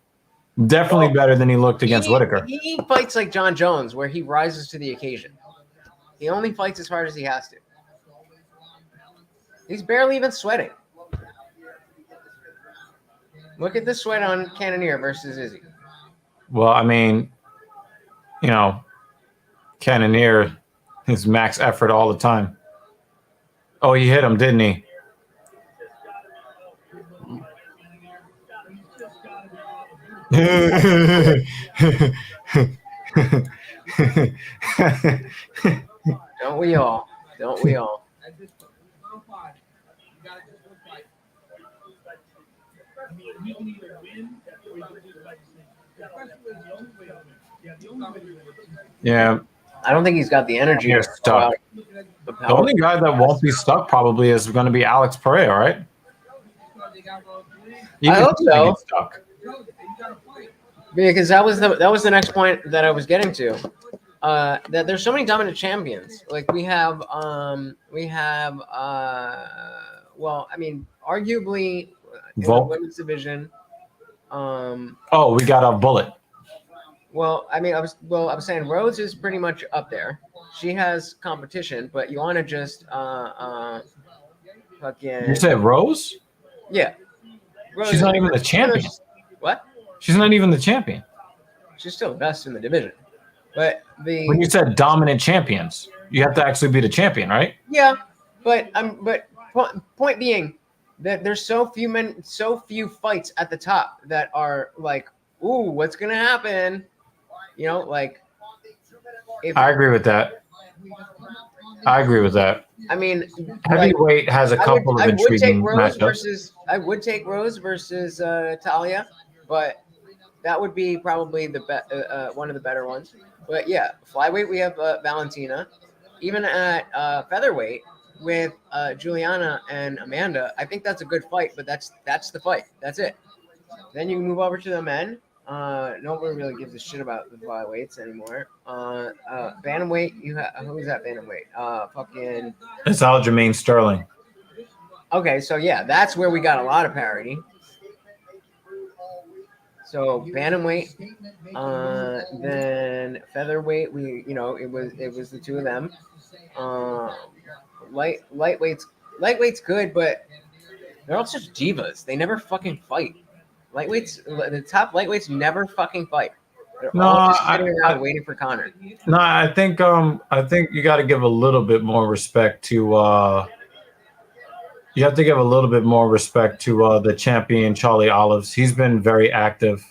Definitely better than he looked against Whitaker. He fights like John Jones, where he rises to the occasion. He only fights as hard as he has to. He's barely even sweating. Look at the sweat on Cannonier versus Izzy. Well, I mean, Cannonier is max effort all the time. Oh, he hit him, didn't he? Don't we all? Don't we all? Yeah. I don't think he's got the energy. He's stuck. The only guy that won't be stuck probably is going to be Alex Pereira, right? I hope so. Because that was the next point that I was getting to. That there's so many dominant champions. Like we have well, I mean, arguably in the women's division. Oh, we got a Bullet. Well, I mean, I was saying Rose is pretty much up there. She has competition, but you want to just fucking. You said Rose? Yeah. Rose She's not even the champion. What? She's not even the champion. She's still the best in the division. But when you said dominant champions, you have to actually be the champion, right? Yeah, but point being that there's so few fights at the top that are like, ooh, what's gonna happen? Like. I agree with that. I mean, heavyweight has a couple of intriguing matchups. I would take Rose versus Talia, but that would be probably the one of the better ones. But yeah, flyweight we have Valentina. Even at featherweight with Juliana and Amanda, I think that's a good fight. But that's the fight. That's it. Then you move over to the men. Nobody really gives a shit about the flyweights anymore. Bantamweight, who's that bantamweight? Fucking. It's Aljamain Sterling. Okay, so yeah, that's where we got a lot of parity. So bantamweight, then featherweight. It was the two of them. Lightweight's good, but they're all such divas. They never fucking fight. The top lightweights never fucking fight. They're all just sitting around waiting for Connor. No, I think you got to give a little bit more respect to. You have to give a little bit more respect to the champion Charlie Olives. He's been very active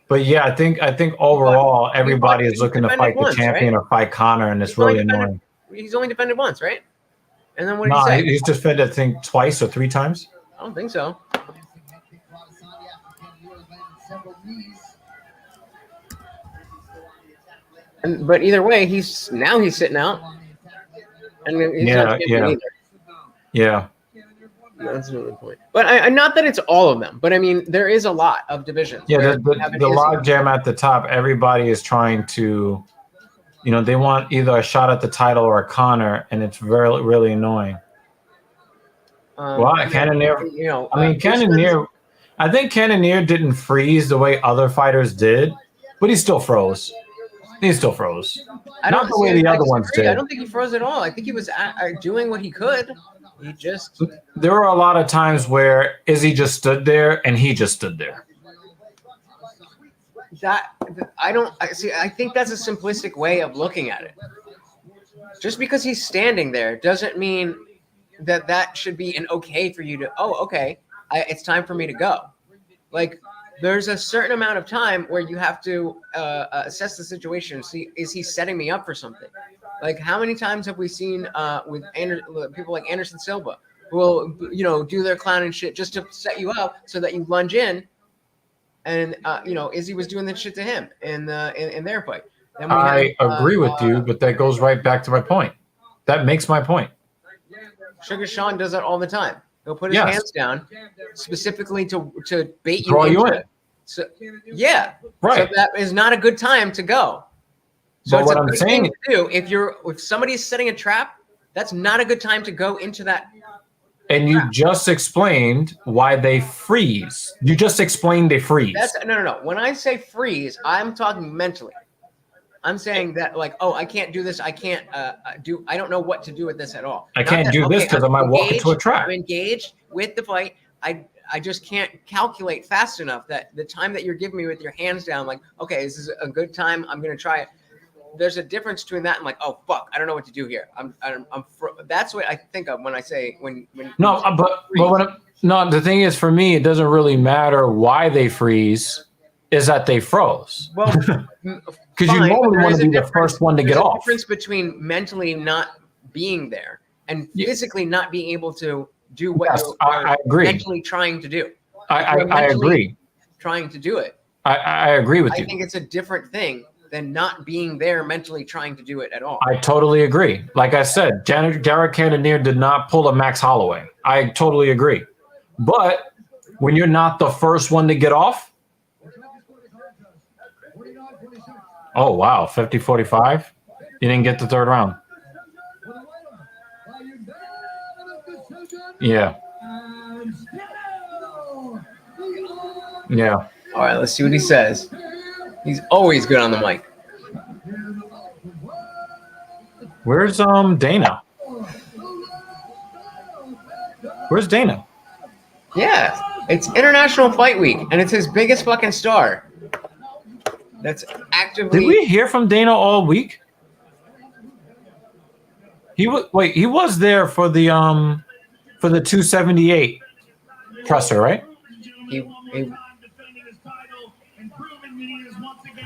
But yeah, I think overall everybody is looking to fight the once, champion right? or fight Connor, and it's really annoying. He's only defended once, right? And then what did No, he say? he's defended I think twice or 3 times. I don't think so. But either way, he's sitting out, and he's not champion either. Yeah. That's another point. But I not that it's all of them, but I mean there is a lot of divisions. Yeah, the log jam at the top. Everybody is trying to, they want either a shot at the title or a Connor, and it's really annoying. Cannonier. Cannonier. I think Cannonier didn't freeze the way other fighters did, but he still froze. Not the way the other ones did. I don't think he froze at all. I think he was doing what he could. He just. There were a lot of times where Izzy just stood there and he just stood there. I think that's a simplistic way of looking at it. Just because he's standing there doesn't mean that should be an okay for you to. Oh, okay, it's time for me to go. Like. There's a certain amount of time where you have to assess the situation. See, is he setting me up for something? Like, how many times have we seen with people like Anderson Silva, who will, do their clown and shit just to set you up so that you lunge in, and Izzy was doing that shit to him in their fight. I agree with you, but that goes right back to my point. That makes my point. Sugar Sean does that all the time. He'll put his hands down specifically to bait you draw you in. So yeah, right. So that is not a good time to go. So it's what I'm saying to do if somebody's setting a trap, that's not a good time to go into that. And you just explained why they freeze. You just explained they freeze. No. When I say freeze, I'm talking mentally. I'm saying that I can't do this. I can't I don't know what to do with this at all. I can't do this because I might walk into a trap. I'm engaged with the fight. I just can't calculate fast enough that the time that you're giving me with your hands down, like, okay, this is a good time. I'm going to try it. There's a difference between that and like, oh, fuck, I don't know what to do here. That's what I think of when I say when. No, the thing is for me, it doesn't really matter why they freeze. Is that they froze. Well, because you normally want to be the first one to get off. There's a difference between mentally not being there and physically not being able to do what you're mentally trying to do. I agree. Trying to do it. I agree with you. I think it's a different thing than not being there mentally trying to do it at all. I totally agree. Like I said, Jared Cannonier did not pull a Max Holloway. I totally agree. But when you're not the first one to get off, oh, wow, 50-45? You didn't get the third round. Yeah. Yeah. All right, let's see what he says. He's always good on the mic. Where's Dana? Where's Dana? Yeah, it's International Fight Week, and it's his biggest fucking star. That's actively. Did we hear from Dana all week? He was there for the 278 presser, right?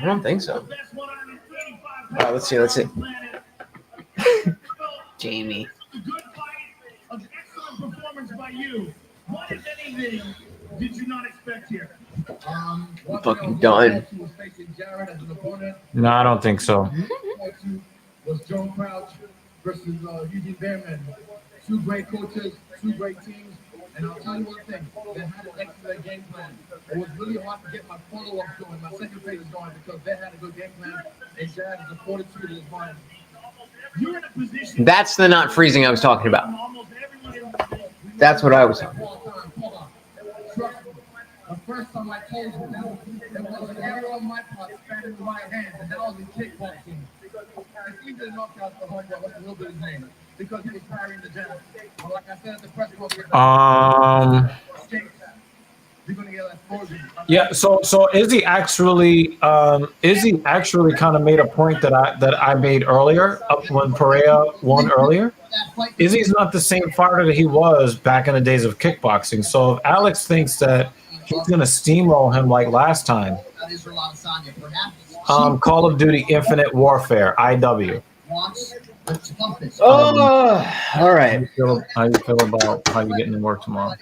I don't think so. All right, let's see. Jamie. Performance by you. What, if anything, did you not expect here? I'm fucking done. No, I don't think so. Was Joe Crouch versus Eugene Behrman. Two great coaches, two great teams. And I'll tell you one thing, they had an excellent game plan. It was really hard to get my follow-up going, my second phase going, because they had a good game plan. And Jazz has a fortitude in his mind. That's the not freezing I was talking about. That's what I was talking about. The first time I told you, there was an error on my part, standing with my hands, and that was in kickboxing. If he didn't knock out the homeboy, what's a little bit his name? Because he was carrying the jab. But like I said at the press conference, Yeah, so Izzy actually kind of made a point that I made earlier when Pereira won earlier. Izzy's not the same fighter that he was back in the days of kickboxing. So if Alex thinks that he's gonna steamroll him like last time, Call of Duty Infinite Warfare, IW. All right. How you feel about how you getting to work tomorrow?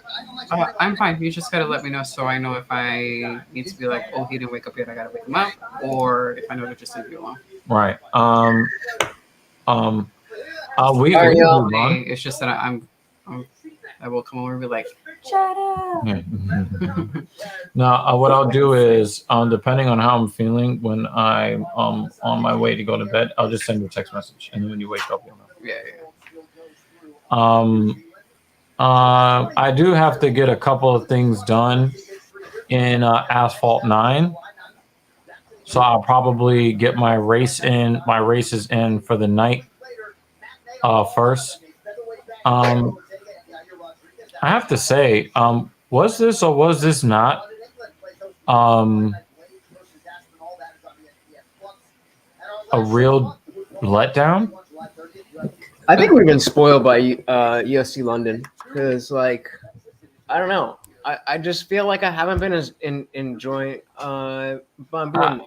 I'm fine. You just gotta let me know so I know if I need to be like, oh, he didn't wake up yet, I gotta wake him up, or if I know to just leave you alone. Right. It's just that I will come over and be like, shut up. Now, what I'll do is, depending on how I'm feeling when I'm on my way to go to bed, I'll just send you a text message, and then when you wake up, you'll know. Yeah. I do have to get a couple of things done in Asphalt 9, so I'll probably get my races in for the night first. I have to say, was this or was this not a real letdown? I think we've been spoiled by UFC London because, like, I don't know. I just feel like I haven't been as enjoying.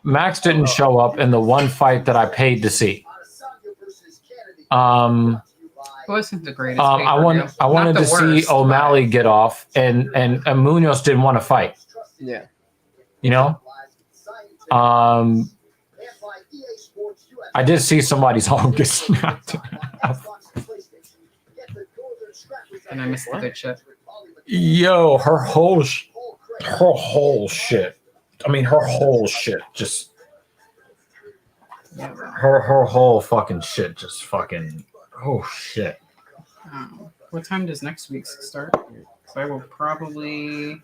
Max didn't show up in the one fight that I paid to see. It wasn't the greatest. I wanted to see O'Malley get off, and Munoz didn't want to fight. Yeah. You know. I did see somebody's arm get snapped. And I missed the good shit. Yo, her whole shit. I mean, her whole shit just. Her whole fucking shit just fucking. Oh shit. What time does next week's start? So I will probably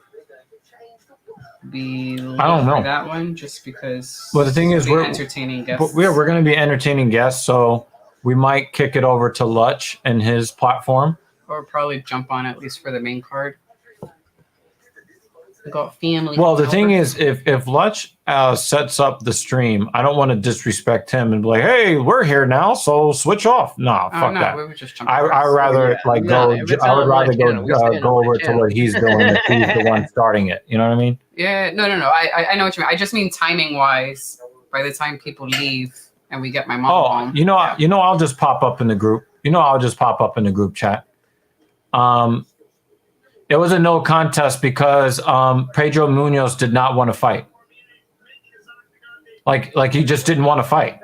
be late I don't know for that one just because. Well, the thing is, we're entertaining guests. We're going to be entertaining guests, so we might kick it over to Lutch and his platform. Or probably jump on at least for the main card. We got family. Well, the thing is, if Lutch sets up the stream, I don't want to disrespect him and be like, "Hey, we're here now, so switch off." Nah, fuck that. We would just jump I rather go. I would rather go over to what he's doing if he's the one starting it. You know what I mean? Yeah, no. I know what you mean. I just mean timing wise. By the time people leave and we get my mom home. You know, I'll just pop up in the group. I'll just pop up in the group chat. It was a no contest because Pedro Munoz did not want to fight. Like he just didn't want to fight.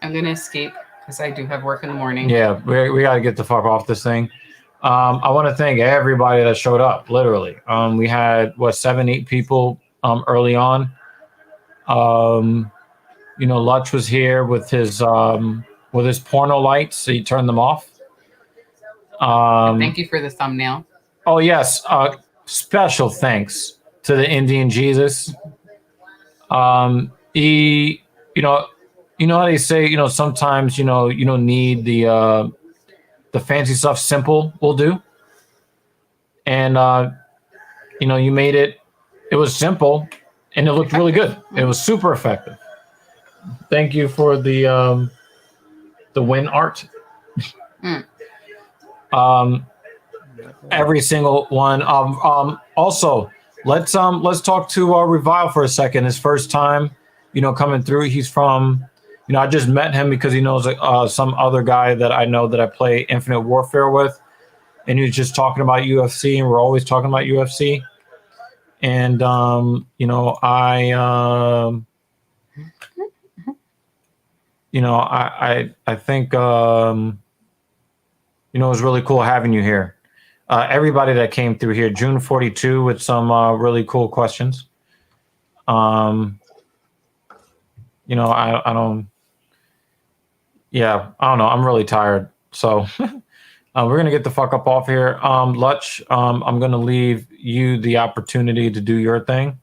I'm gonna escape because I do have work in the morning. Yeah, we got to get the fuck off this thing. I want to thank everybody that showed up. Literally, we had 7-8 people early on. Lutch was here with his porno lights, so he turned them off. Thank you for the thumbnail. Oh yes, special thanks to the Indian Jesus. He, how they say, sometimes you don't need the fancy stuff. Simple will do. And you made it. It was simple, and it looked really good. It was super effective. Thank you for the win art. Every single one. Also, let's talk to Revile for a second. His first time, coming through. He's from, I just met him because he knows some other guy that I know that I play Infinite Warfare with, and he was just talking about UFC, and we're always talking about UFC. And I think it was really cool having you here. Everybody that came through here, June 42 with some really cool questions. I don't know. I'm really tired. So we're going to get the fuck up off here. Lutch, I'm going to leave you the opportunity to do your thing.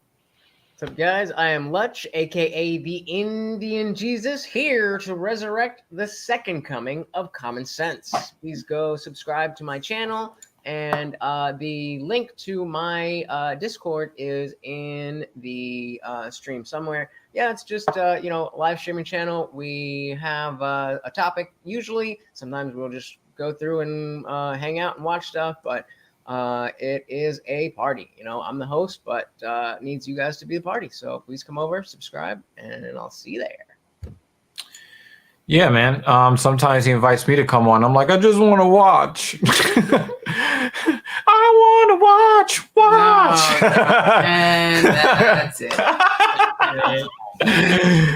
What's up, guys? I am Lutch, aka the Indian Jesus, here to resurrect the second coming of Common Sense. Please go subscribe to my channel, And the link to my Discord is in the stream somewhere. Yeah, it's just live streaming channel. We have a topic usually. Sometimes we'll just go through and hang out and watch stuff, but it is a party. I'm the host, but needs you guys to be the party. So please come over, subscribe, and I'll see you there. Yeah, man. Sometimes he invites me to come on. I'm like, I just want to watch. I want to watch. And that's it.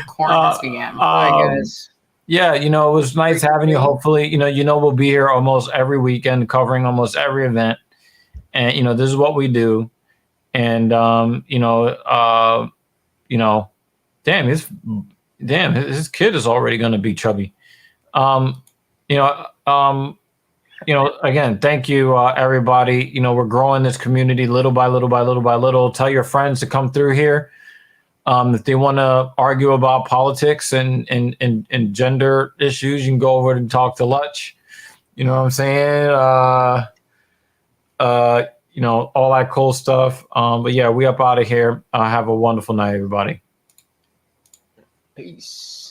Corn just began. All right, guys. Yeah, it was nice having you. Hopefully, we'll be here almost every weekend covering almost every event. And, this is what we do. And, damn, his kid is already going to be chubby. Again, thank you, everybody. We're growing this community little by little by little by little. Tell your friends to come through here. If they want to argue about politics and gender issues, you can go over and talk to Lutch. You know what I'm saying? All that cool stuff. But yeah, we up out of here. Have a wonderful night, everybody. Peace.